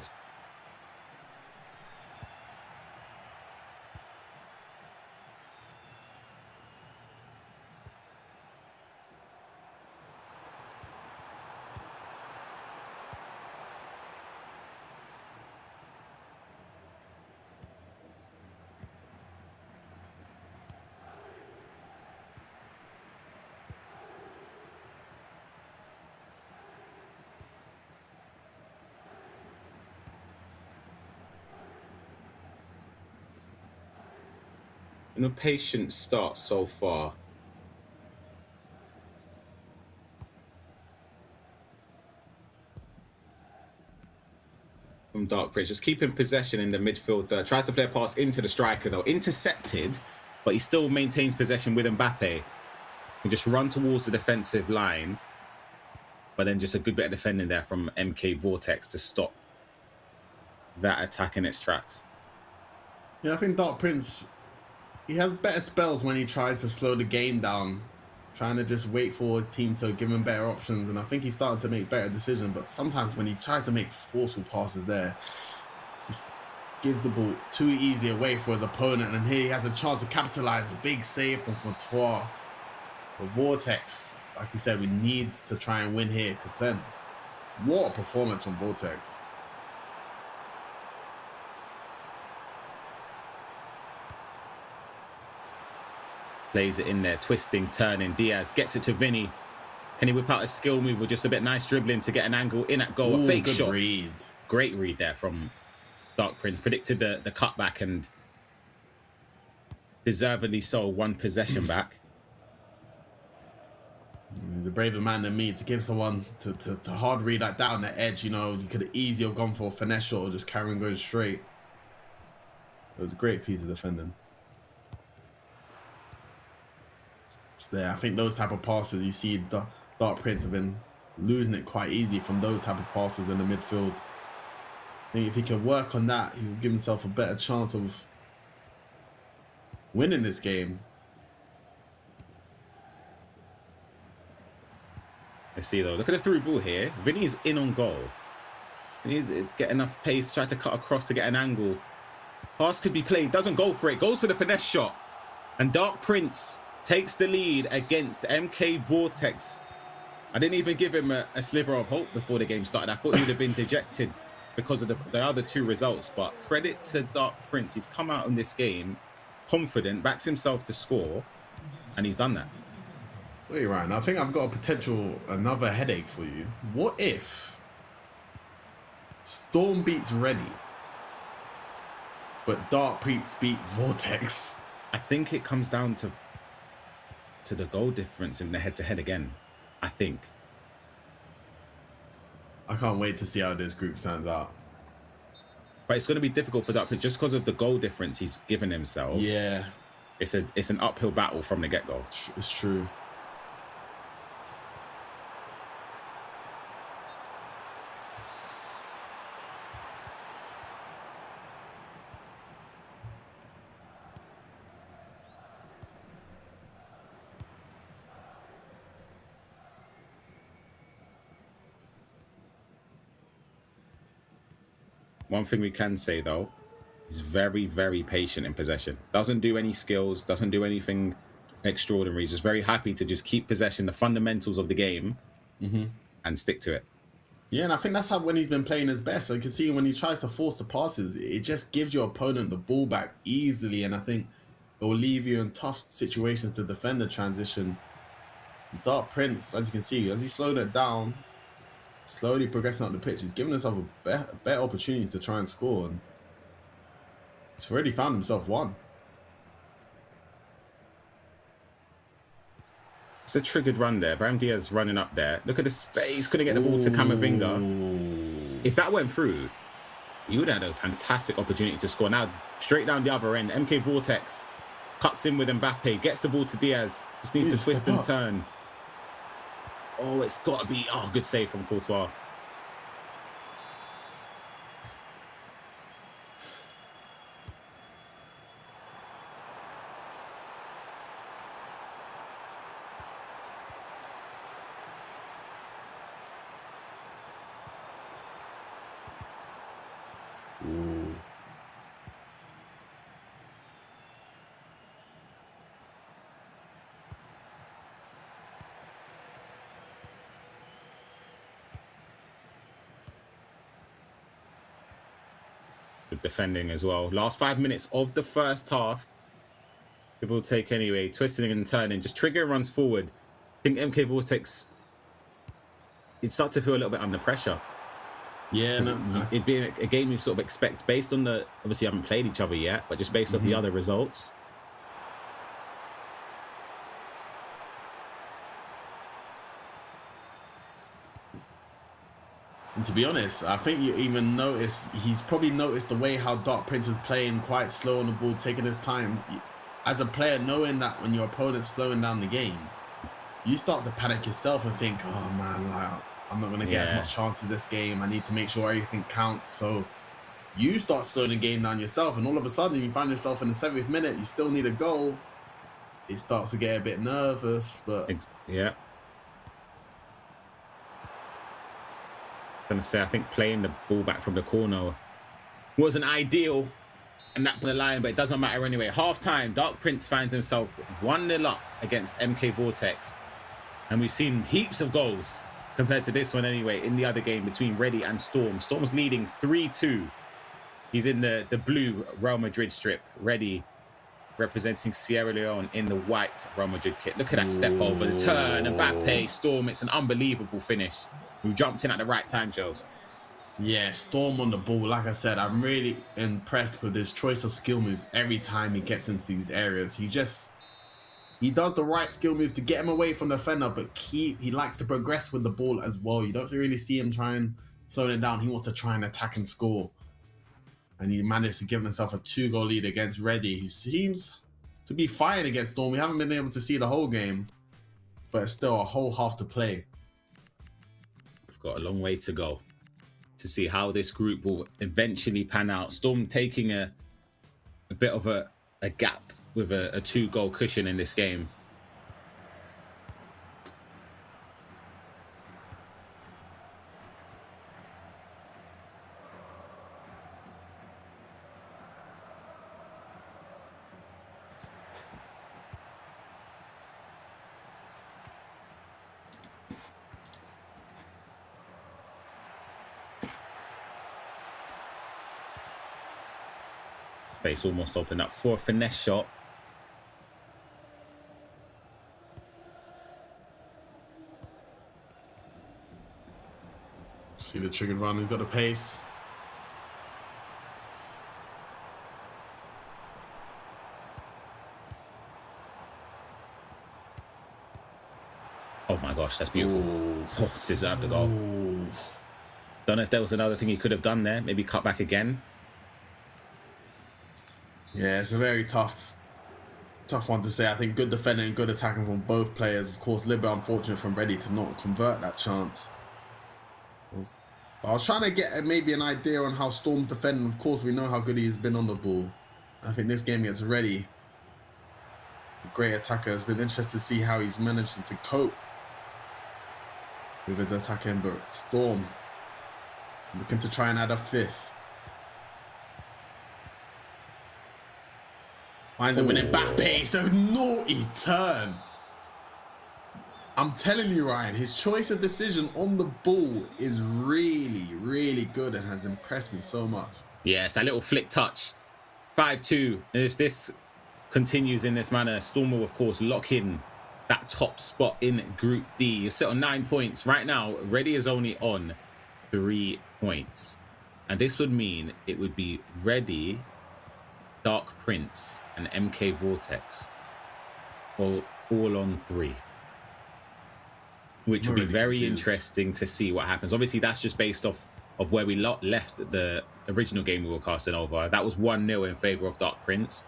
And a patient start so far. From Dark Prince, just keeping possession in the midfield. Tries to play a pass into the striker though. Intercepted, but he still maintains possession with Mbappe. He just run towards the defensive line. But then just a good bit of defending there from MK Vortex to stop that attack in its tracks. Yeah, I think Dark Prince, he has better spells when he tries to slow the game down, trying to just wait for his team to give him better options. And I think he's starting to make better decisions. But sometimes when he tries to make forceful passes there, just gives the ball too easy away for his opponent. And here he has a chance to capitalize. A big save from Courtois. For Vortex, like we said, we need to try and win here. Because then, what a performance from Vortex. Plays it in there, twisting, turning. Diaz gets it to Vinny. Can he whip out a skill move or just a bit nice dribbling to get an angle in at goal? A fake shot. Read. Great read there from Dark Prince. Predicted the cutback and deservedly so, one possession back. He's a braver man than me to give someone to hard read like that on the edge. You know, you could have easily have gone for a finesse shot or just carry on going straight. It was a great piece of defending. There, I think those type of passes, you see Dark Prince have been losing it quite easy from those type of passes in the midfield. I think if he can work on that, he will give himself a better chance of winning this game. Let's see though, look at the through ball here. Vinny is in on goal. He needs to get enough pace, try to cut across to get an angle. Pass could be played, doesn't go for it, goes for the finesse shot. And Dark Prince takes the lead against MK Vortex. I didn't even give him a sliver of hope before the game started. I thought he would have been dejected because of the other two results. But credit to Dark Prince. He's come out in this game confident, backs himself to score, and he's done that. Wait, Ryan, I think I've got another headache for you. What if Storm beats Ready, but Dark Prince beats Vortex? I think it comes down to the goal difference in the head-to-head again, I think. I can't wait to see how this group stands out. But it's going to be difficult for Dark Prince just because of the goal difference he's given himself. Yeah. It's an uphill battle from the get-go. It's true. One thing we can say, though, he's very, very patient in possession. Doesn't do any skills, doesn't do anything extraordinary. He's just very happy to just keep possession, the fundamentals of the game, and stick to it. Yeah, and I think that's how when he's been playing his best. I can see when he tries to force the passes, it just gives your opponent the ball back easily, and I think it will leave you in tough situations to defend the transition. Dark Prince, as you can see, as he slowed it down, slowly progressing up the pitch, he's given himself a better opportunity to try and score, and he's already found himself one. It's a triggered run there. Brahim Diaz running up there. Look at the space. Couldn't get the ball to Camavinga. If that went through, you would have had a fantastic opportunity to score. Now, straight down the other end, MK Vortex cuts in with Mbappe, gets the ball to Diaz. Just needs to twist and turn. Oh, it's got to be... Oh, good save from Courtois. Ooh. Good defending as well. Last 5 minutes of the first half. It will take anyway. Twisting and turning. Just triggering runs forward. I think MK Vortex... It'd start to feel a little bit under pressure. Yeah, it'd be a game you sort of expect based on the... Obviously, I haven't played each other yet, but just based off the other results. And to be honest, I think you even notice, he's probably noticed the way how Dark Prince is playing quite slow on the ball, taking his time. As a player, knowing that when your opponent's slowing down the game, you start to panic yourself and think, oh man, like, I'm not going to get as much chances this game. I need to make sure everything counts. So you start slowing the game down yourself, and all of a sudden you find yourself in the 70th minute, you still need a goal. It starts to get a bit nervous, but... Yeah. Gonna say, I think playing the ball back from the corner wasn't ideal and that the line, but it doesn't matter anyway. Half time, Dark Prince finds himself 1-0 up against MK Vortex, and we've seen heaps of goals compared to this one anyway in the other game between Ready and Storm. Storm's leading 3-2. He's in the blue Real Madrid strip. Ready representing Sierra Leone in the white Real Madrid kit. Look at that step over the turn, Mbappe, Storm. It's an unbelievable finish. Who jumped in at the right time, Charles. Yeah, Storm on the ball. Like I said, I'm really impressed with his choice of skill moves every time he gets into these areas. He does the right skill move to get him away from the defender, but he likes to progress with the ball as well. You don't really see him try and slow it down. He wants to try and attack and score. And he managed to give himself a 2-goal lead against Ready, who seems to be fighting against Storm. We haven't been able to see the whole game, but it's still a whole half to play. Got a long way to go to see how this group will eventually pan out. Storm taking a bit of a gap with a 2-goal cushion in this game. Space almost opened up for a finesse shot. See the triggered run, he's got the pace. Oh my gosh, that's beautiful. Oh, deserved the goal. Don't know if there was another thing he could have done there. Maybe cut back again. Yeah, it's a very tough one to say. I think good defending and good attacking from both players. Of course, a little bit unfortunate from Reddy to not convert that chance. I was trying to get maybe an idea on how Storm's defending. Of course, we know how good he's been on the ball. I think this game against Reddy, a great attacker, has been interesting to see how he's managed to cope with his attacking. But Storm looking to try and add a fifth. Finds it with Mbappe. It's a naughty turn. I'm telling you, Ryan, his choice of decision on the ball is really, really good and has impressed me so much. Yes, that little flick touch. 5-2. If this continues in this manner, Storm will, of course, lock in that top spot in Group D. You're set on 9 points. Right now, Reddy is only on 3 points. And this would mean it would be Reddy, Dark Prince, and MK Vortex all on 3. Which will be very interesting to see what happens. Obviously, that's just based off of where we left the original game we were casting over. That was 1-0 in favor of Dark Prince.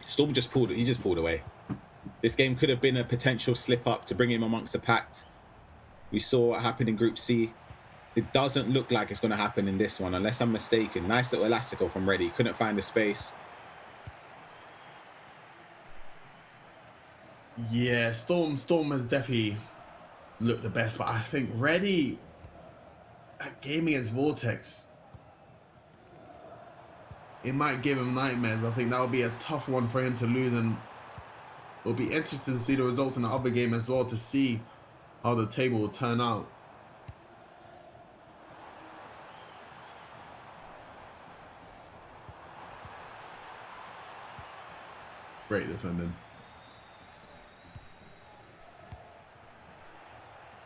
Storm just pulled away. This game could have been a potential slip up to bring him amongst the pack. We saw what happened in Group C. It doesn't look like it's going to happen in this one, unless I'm mistaken. Nice little elastical from Reddy. Couldn't find the space. Yeah, Storm has definitely looked the best, but I think Reddy, that game against Vortex, it might give him nightmares. I think that will be a tough one for him to lose, and it'll be interesting to see the results in the other game as well, to see how the table will turn out. Great defending.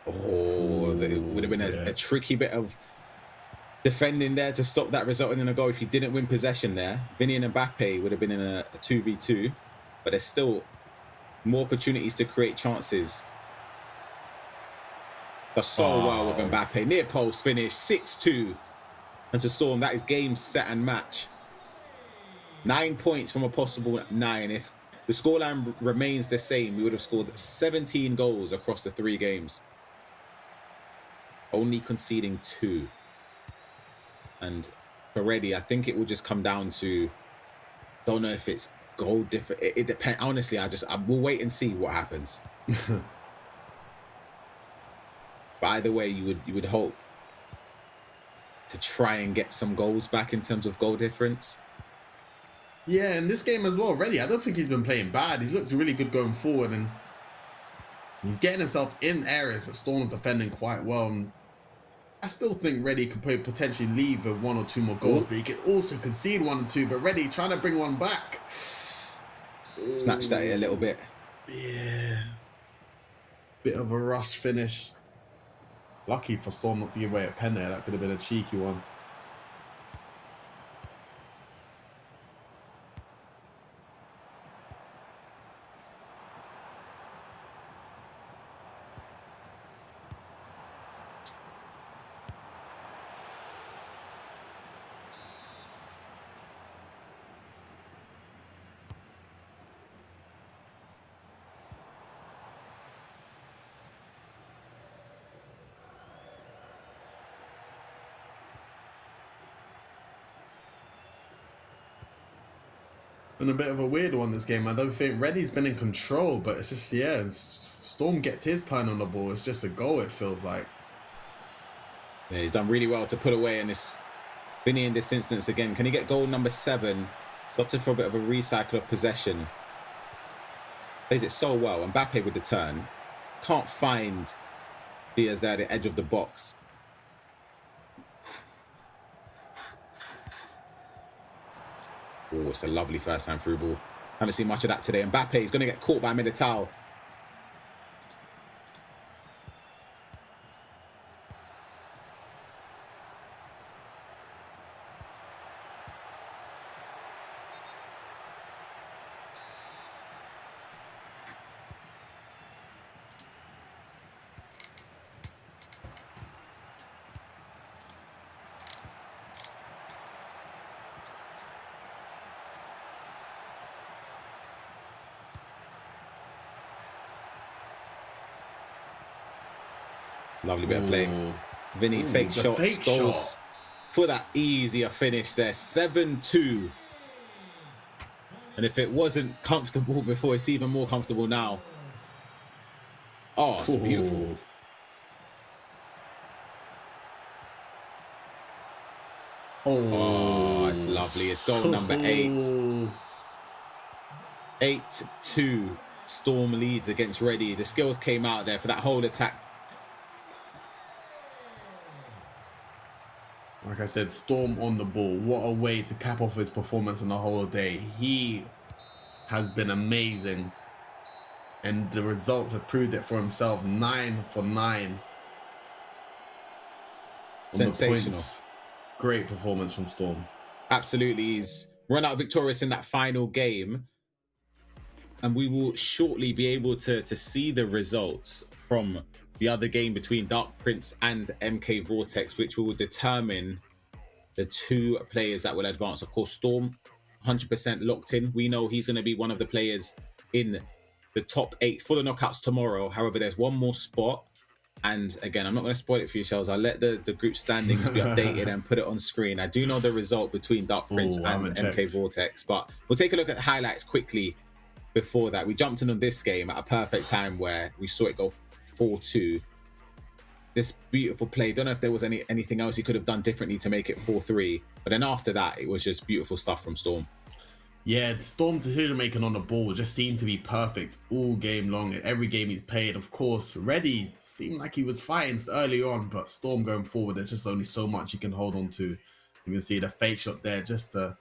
Oh, it would have been a tricky bit of defending there to stop that resulting in a goal if he didn't win possession there. Vinny and Mbappe would have been in a 2v2, but there's still more opportunities to create chances. Does so well with Mbappe. Near post finish, 6-2. And to Storm, that is game, set and match. 9 points from a possible 9. If the scoreline remains the same, we would have scored 17 goals across the 3 games. Only conceding 2. And for Reddy, I think it will just come down to, don't know if it's goal different. It depends. Honestly, we'll wait and see what happens. But either way, you would hope to try and get some goals back in terms of goal difference. Yeah, in this game as well, Reddy, I don't think he's been playing bad. He looks really good going forward, and he's getting himself in areas, but Storm defending quite well. And I still think Reddy could potentially leave with 1 or 2 more goals, but he could also concede 1 or 2. But Reddy trying to bring one back. Snatched at it a little bit. Yeah. Bit of a rush finish. Lucky for Storm not to give away a pen there. That could have been a cheeky one. Been a bit of a weird one this game. I don't think Reddy's been in control, but it's just, yeah, Storm gets his turn on the ball. It's just a goal, it feels like. Yeah, he's done really well to put away in this. Vinny in this instance again. Can he get goal number 7? Stopped it for a bit of a recycle of possession. Plays it so well. Mbappe with the turn. Can't find Diaz there at the edge of the box. Oh, it's a lovely first time through ball. Haven't seen much of that today. Mbappe is going to get caught by Militao. Lovely bit of play. Vinny, fake shot, Scholes for that easier finish there. 7-2. And if it wasn't comfortable before, it's even more comfortable now. Oh, it's beautiful. Oh, it's lovely. It's goal number 8. 8-2. Storm leads against Ready. The skills came out there for that whole attack. Like I said, Storm on the ball. What a way to cap off his performance in the whole day. He has been amazing. And the results have proved it for himself. 9 for 9. Sensational. Great performance from Storm. Absolutely. He's run out victorious in that final game. And we will shortly be able to see the results from the other game between Dark Prince and MK Vortex, which will determine the 2 players that will advance. Of course, Storm, 100% locked in. We know he's going to be one of the players in the top 8 for the knockouts tomorrow. However, there's one more spot. And again, I'm not going to spoil it for you, Shells. I'll let the group standings be updated and put it on screen. I do know the result between Dark Prince and MK Vortex, but we'll take a look at the highlights quickly before that. We jumped in on this game at a perfect time where we saw it go 4-2. This beautiful play. Don't know if there was anything else he could have done differently to make it 4-3. But then after that, it was just beautiful stuff from Storm. Yeah, Storm's decision making on the ball just seemed to be perfect all game long. Every game he's played, of course, Reddy seemed like he was fighting early on, but Storm going forward, there's just only so much he can hold on to. You can see the fake shot there just to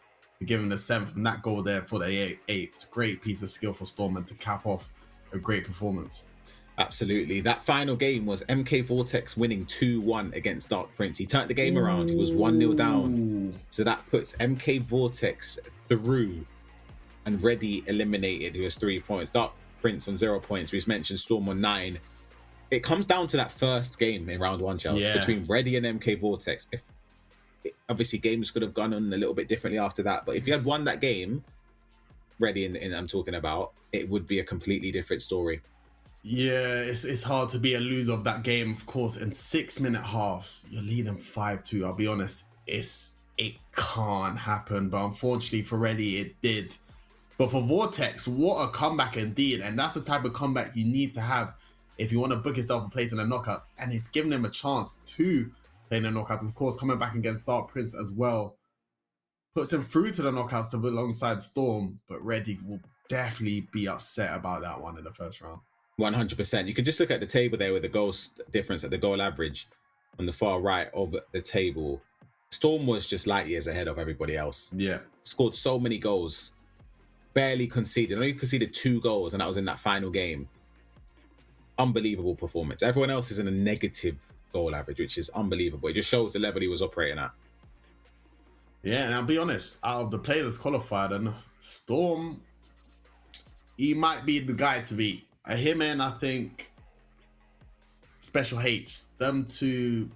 give him the 7th, and that goal there for the 8th. Great piece of skill for Storm and to cap off a great performance. Absolutely. That final game was MK Vortex winning 2-1 against Dark Prince. He turned the game around. He was 1-0 down. So that puts MK Vortex through and Ready eliminated, who has 3 points. Dark Prince on 0 points. We've mentioned Storm on 9. It comes down to that first game in round 1, Chelsea, between Ready and MK Vortex. Obviously, games could have gone on a little bit differently after that. But if you had won that game, Ready and I'm talking about, it would be a completely different story. Yeah, it's hard to be a loser of that game, of course. In 6-minute halves, you're leading 5-2. I'll be honest, it can't happen. But unfortunately for Ready, it did. But for Vortex, what a comeback indeed. And that's the type of comeback you need to have if you want to book yourself a place in a knockout. And it's given him a chance to play in the knockouts. Of course, coming back against Dark Prince as well puts him through to the knockouts alongside Storm. But Ready will definitely be upset about that one in the first round. 100%. You can just look at the table there with the goal difference at the goal average on the far right of the table. Storm was just light years ahead of everybody else. Yeah. Scored so many goals. Barely conceded. Only conceded 2 goals, and that was in that final game. Unbelievable performance. Everyone else is in a negative goal average, which is unbelievable. It just shows the level he was operating at. Yeah, and I'll be honest, out of the players qualified, and Storm, he might be the guy to beat. Him and I think Special H, them two,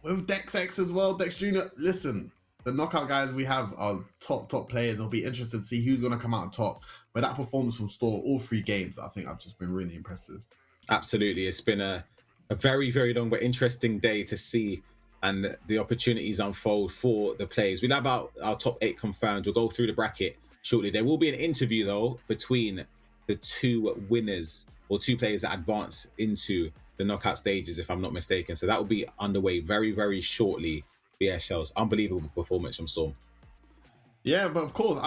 with Dex X as well, Dex Jr. Listen, the knockout guys we have are top players. I'll be interested to see who's going to come out on top. But that performance from Storm, all 3 games, I think I've just been really impressive. Absolutely. It's been a very, very long but interesting day to see and the opportunities unfold for the players. We'll have our top 8 confirmed. We'll go through the bracket shortly. There will be an interview, though, between the 2 winners or 2 players that advance into the knockout stages, if I'm not mistaken. So that will be underway very, very shortly. Yeah, Shells, unbelievable performance from Storm. Yeah, but of course,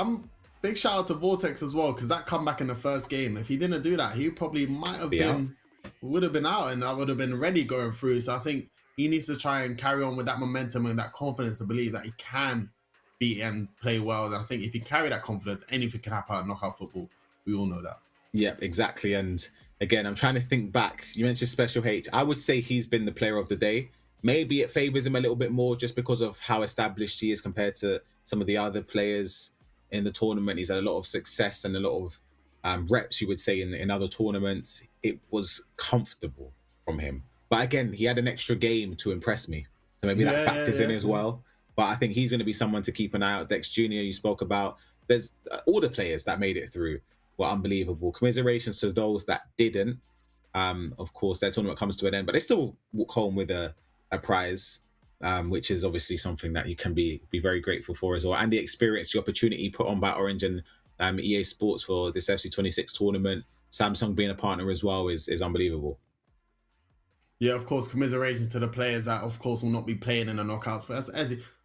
big shout out to Vortex as well, because that comeback in the first game, if he didn't do that, he probably would have been out, and I would have been Ready going through. So I think he needs to try and carry on with that momentum and that confidence to believe that he can beat and play well. And I think if you carry that confidence, anything can happen at knockout football. We all know that. Yeah, exactly. And again, I'm trying to think back. You mentioned Special H. I would say he's been the player of the day. Maybe it favors him a little bit more just because of how established he is compared to some of the other players in the tournament. He's had a lot of success and a lot of reps, you would say, in other tournaments. It was comfortable from him. But again, he had an extra game to impress me. So maybe that factors in as well. But I think he's going to be someone to keep an eye out. Dex Jr., you spoke about. There's all the players that made it through were unbelievable. Commiserations to those that didn't. Of course, their tournament comes to an end, but they still walk home with a prize, which is obviously something that you can be very grateful for as well. And the experience, the opportunity put on by Orange and EA Sports for this FC26 tournament, Samsung being a partner as well is unbelievable. Yeah, of course, commiserations to the players that, of course, will not be playing in the knockouts. But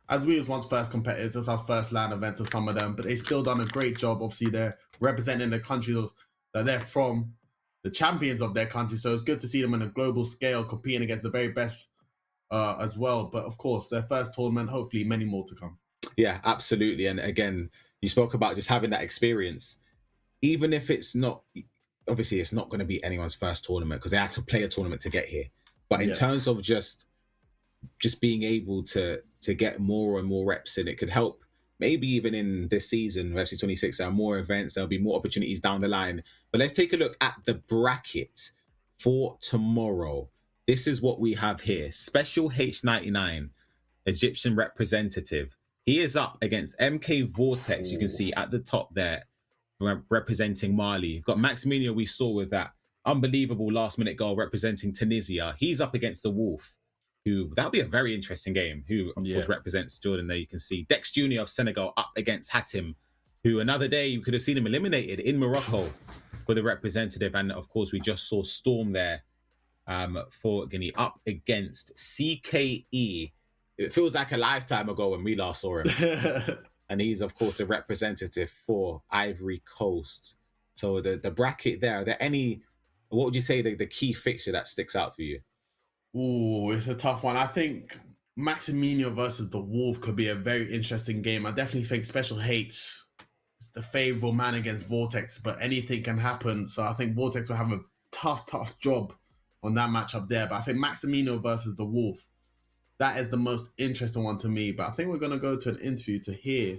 as we was once first competitors, it's our first LAN event of some of them, but they still done a great job. Obviously, they're representing the country that they're from, the champions of their country. So it's good to see them on a global scale competing against the very best as well. But of course, their first tournament, hopefully many more to come. Yeah, absolutely. And again, you spoke about just having that experience, even if it's not, obviously it's not going to be anyone's first tournament because they had to play a tournament to get here. But in terms of just being able to get more and more reps in, it could help maybe even in this season of FC26. There are more events, there'll be more opportunities down the line. But let's take a look at the bracket for tomorrow. This is what we have here. Special H99, Egyptian representative. He is up against MK Vortex. You can see at the top there, representing Mali. You've got Maximino, we saw with that unbelievable last-minute goal representing Tunisia. He's up against the Wolf, who, that'll be a very interesting game, who, of course, represents Jordan there. You can see Dex Jr. of Senegal up against Hatim, who another day you could have seen him eliminated in Morocco for the representative. And, of course, we just saw Storm there for Guinea up against CKE. It feels like a lifetime ago when we last saw him. And he's, of course, the representative for Ivory Coast. So the bracket there, are there any, what would you say the key fixture that sticks out for you? Ooh, it's a tough one. I think Maximino versus the Wolf could be a very interesting game. I definitely think Special H is the favorable man against Vortex, but anything can happen. So I think Vortex will have a tough job on that matchup there. But I think Maximino versus the Wolf, that is the most interesting one to me. But I think we're going to go to an interview to hear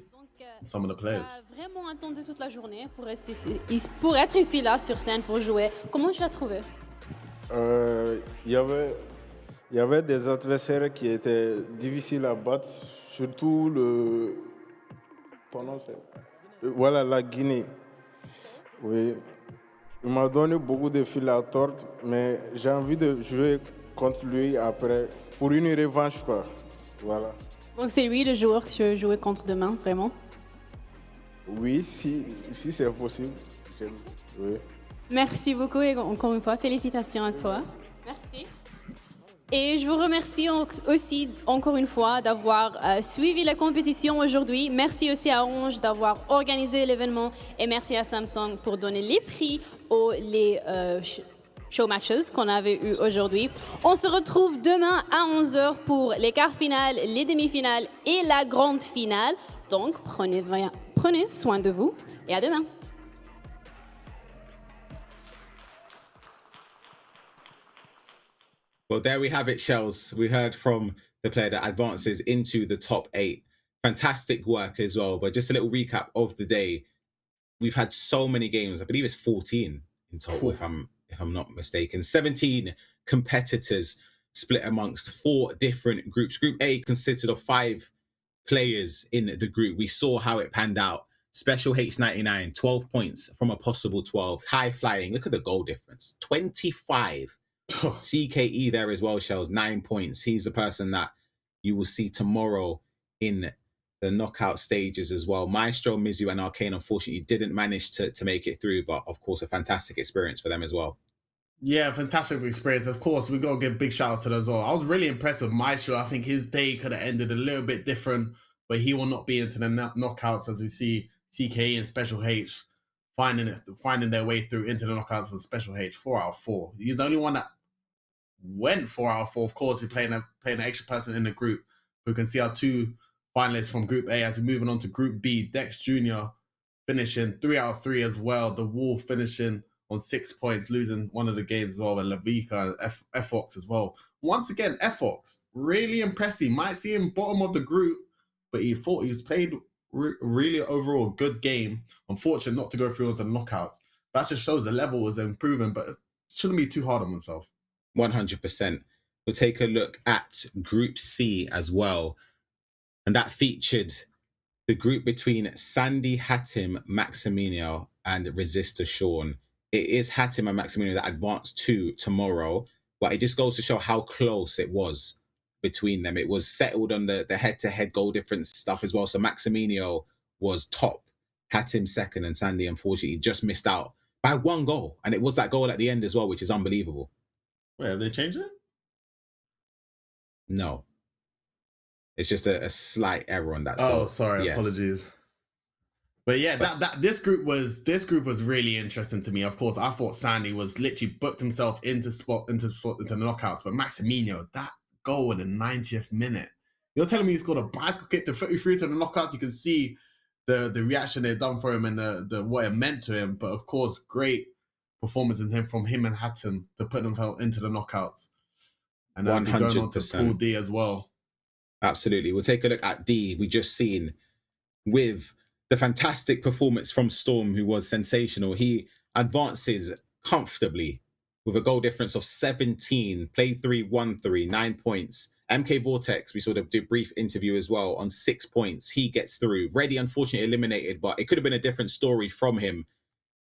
some of the players. Vraiment attendu toute la journée pour être ici là sur scène pour jouer. Comment tu l'as trouvé? Il y avait des adversaires qui étaient difficiles à battre, surtout voilà, la Guinée. Oui. Il m'a donné beaucoup de fil à tordre, mais j'ai envie de jouer contre lui après pour une revanche, quoi. Voilà. Donc c'est lui le joueur que je vais jouer contre demain, vraiment? Oui, si c'est possible. Oui. Merci beaucoup et encore une fois, félicitations à toi. Merci. Et je vous remercie aussi encore une fois d'avoir suivi la compétition aujourd'hui. Merci aussi à Orange d'avoir organisé l'événement et merci à Samsung pour donner les prix aux show matches qu'on avait eu aujourd'hui. On se retrouve demain à 11h pour les quarts finales, les demi-finales et la grande finale. Donc prenez soin de vous et à demain. Well, there we have it, Shells. We heard from the player that advances into the top 8. Fantastic work as well. But just a little recap of the day. We've had so many games. I believe it's 14 in total, if I'm not mistaken. 17 competitors split amongst 4 different groups. Group A consisted of 5 players in the group. We saw how it panned out. Special H99, 12 points from a possible 12. High flying. Look at the goal difference. 25. CKE there as well, Shells, 9 points. He's the person that you will see tomorrow in the knockout stages as well. Maestro, Mizu and Arcane unfortunately didn't manage to make it through, but of course a fantastic experience for them as well. Yeah, fantastic experience. Of course, we got to give a big shout out to them as well. I was really impressed with Maestro. I think his day could have ended a little bit different, but he will not be into the knockouts as we see CKE and Special H finding their way through into the knockouts with Special H 4 out of 4. He's the only one that went 4 out of 4. Of course, he's playing an extra person in the group who can see our 2 finalists from Group A. As we're moving on to Group B, Dex Jr. finishing 3 out of 3 as well. The Wolf finishing on 6 points, losing one of the games as well, and Lavica and Fox as well. Once again, Fox, really impressive. Might see him bottom of the group, but he thought he was played really overall good game. Unfortunate not to go through into the knockouts. That just shows the level was improving, but it shouldn't be too hard on himself. 100%. We'll take a look at Group C as well. And that featured the group between Sandy, Hatim, Maximino, and Resistor Sean. It is Hatim and Maximino that advanced to tomorrow, but it just goes to show how close it was between them. It was settled on the head-to-head goal difference stuff as well. So Maximino was top, Hatim second, and Sandy, unfortunately, just missed out by 1 goal. And it was that goal at the end as well, which is unbelievable. Wait, have they changed it? No. It's just a slight error on that. Oh, sorry, apologies. But yeah, this group was really interesting to me. Of course, I thought Sandy was literally booked himself into the knockouts, but Maximino, that goal in the 90th minute. You're telling me he scored a bicycle kick to 33 to the knockouts? You can see the reaction they've done for him and the what it meant to him. But of course, great performance from him and Hatton to put them into the knockouts. And now going on to Pool D as well. Absolutely. We'll take a look at D. We just seen with the fantastic performance from Storm, who was sensational. He advances comfortably with a goal difference of 17, played 3, won 3, 9 points. MK Vortex, we saw the brief interview as well, on 6 points. He gets through. Reddy, unfortunately, eliminated, but it could have been a different story from him.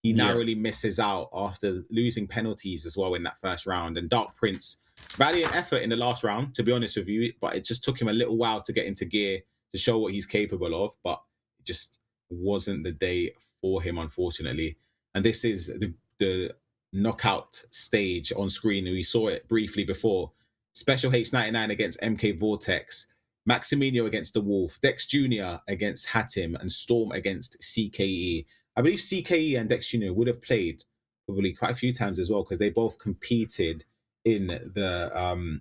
He narrowly misses out after losing penalties as well in that first round. And Dark Prince, valiant effort in the last round, to be honest with you, but it just took him a little while to get into gear to show what he's capable of, but it just wasn't the day for him, unfortunately. And this is the knockout stage on screen. We saw it briefly before. Special H99 against MK Vortex, Maximino against the Wolf, Dex Jr. against Hatim, and Storm against CKE. I believe CKE and Dex Jr. would have played probably quite a few times as well, because they both competed in the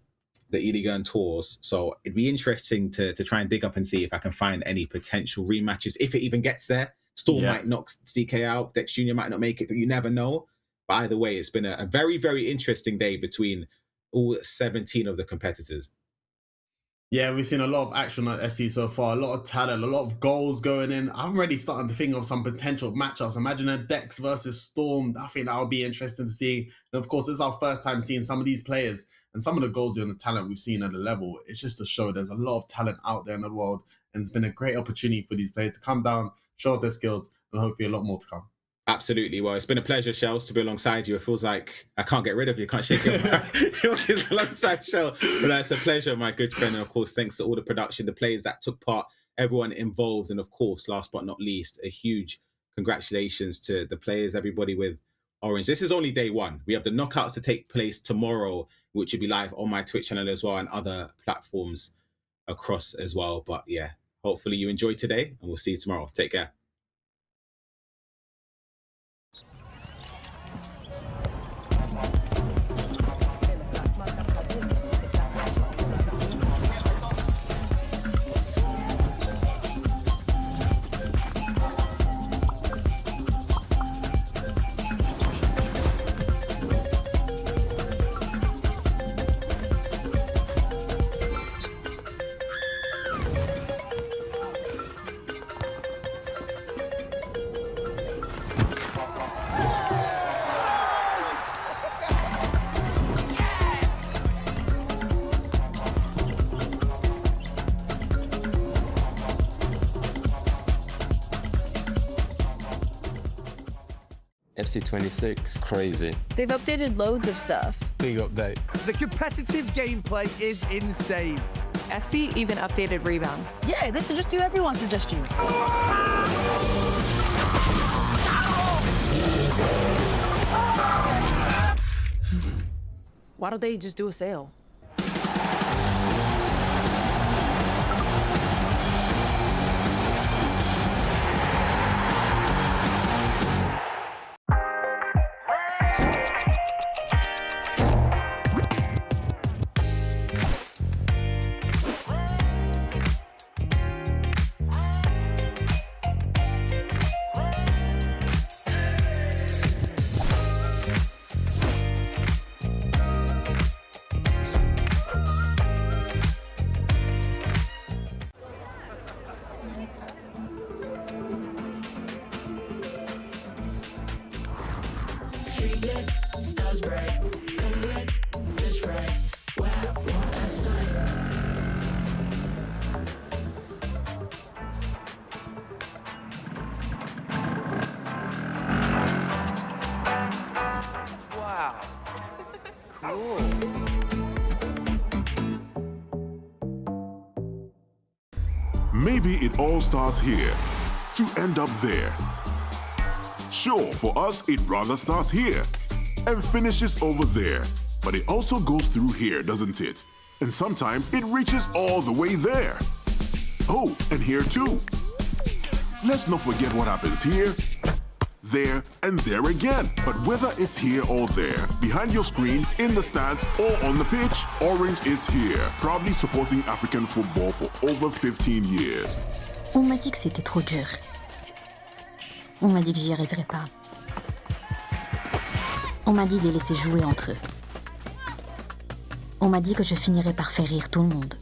Iligan tours. So it'd be interesting to try and dig up and see if I can find any potential rematches, if it even gets there. Storm might knock CK out, Dex Jr. might not make it, you never know. But either way, it's been a very, very interesting day between all 17 of the competitors. Yeah, we've seen a lot of action at FC so far, a lot of talent, a lot of goals going in. I'm already starting to think of some potential matchups. Imagine a Dex versus Storm. I think that would be interesting to see. And of course, it's our first time seeing some of these players and some of the goals and the talent we've seen at the level. It's just to show there's a lot of talent out there in the world. And it's been a great opportunity for these players to come down, show off their skills, and hopefully a lot more to come. Absolutely. Well, it's been a pleasure, Shells, to be alongside you. It feels like I can't get rid of you. Can't shake your hand. It's alongside Shell. But it's a pleasure, my good friend. And of course, thanks to all the production, the players that took part, everyone involved. And of course, last but not least, a huge congratulations to the players, everybody with Orange. This is only day one. We have the knockouts to take place tomorrow, which will be live on my Twitch channel as well and other platforms across as well. But yeah, hopefully you enjoyed today and we'll see you tomorrow. Take care. FC26, crazy. They've updated loads of stuff. Big update. The competitive gameplay is insane. FC even updated rebounds. Yeah, they should just do everyone's suggestions. Why don't they just do a sale? Maybe it all starts here to end up there. Sure, for us, it rather starts here and finishes over there. But it also goes through here, doesn't it? And sometimes it reaches all the way there. Oh, and here too. Let's not forget what happens here, there, and there again. But whether it's here or there, behind your screen, in the stands, or on the pitch, Orange is here, proudly supporting African football for over 15 years. On m'a dit que c'était trop dur. On m'a dit que j'y arriverais pas. On m'a dit de les laisser jouer entre eux. On m'a dit que je finirais par faire rire tout le monde.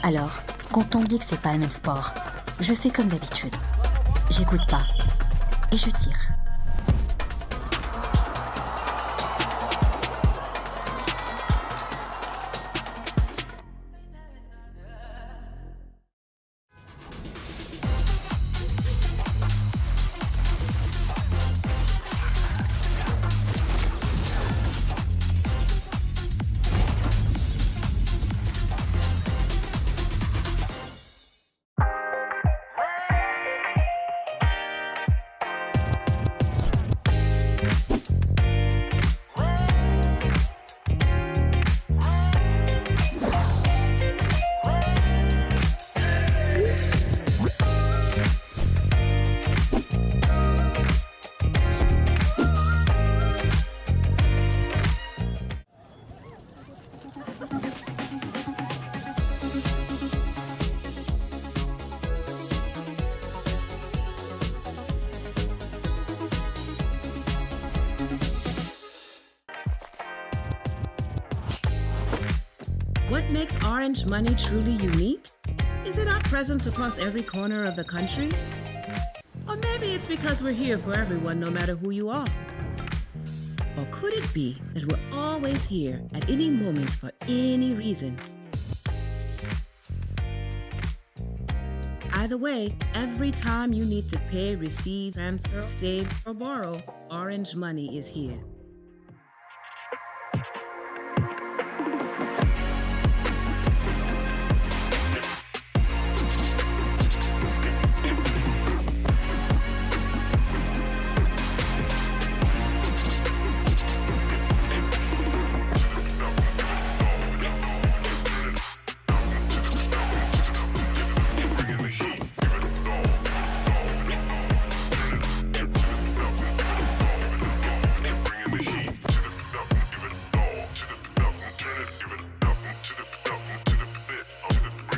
Alors, quand on me dit que c'est pas le même sport, je fais comme d'habitude. J'écoute pas. Et je tire. What makes Orange Money truly unique? Is it our presence across every corner of the country? Or maybe it's because we're here for everyone, no matter who you are. Or could it be that we're always here at any moment for any reason? Either way, every time you need to pay, receive, transfer, save, or borrow, Orange Money is here.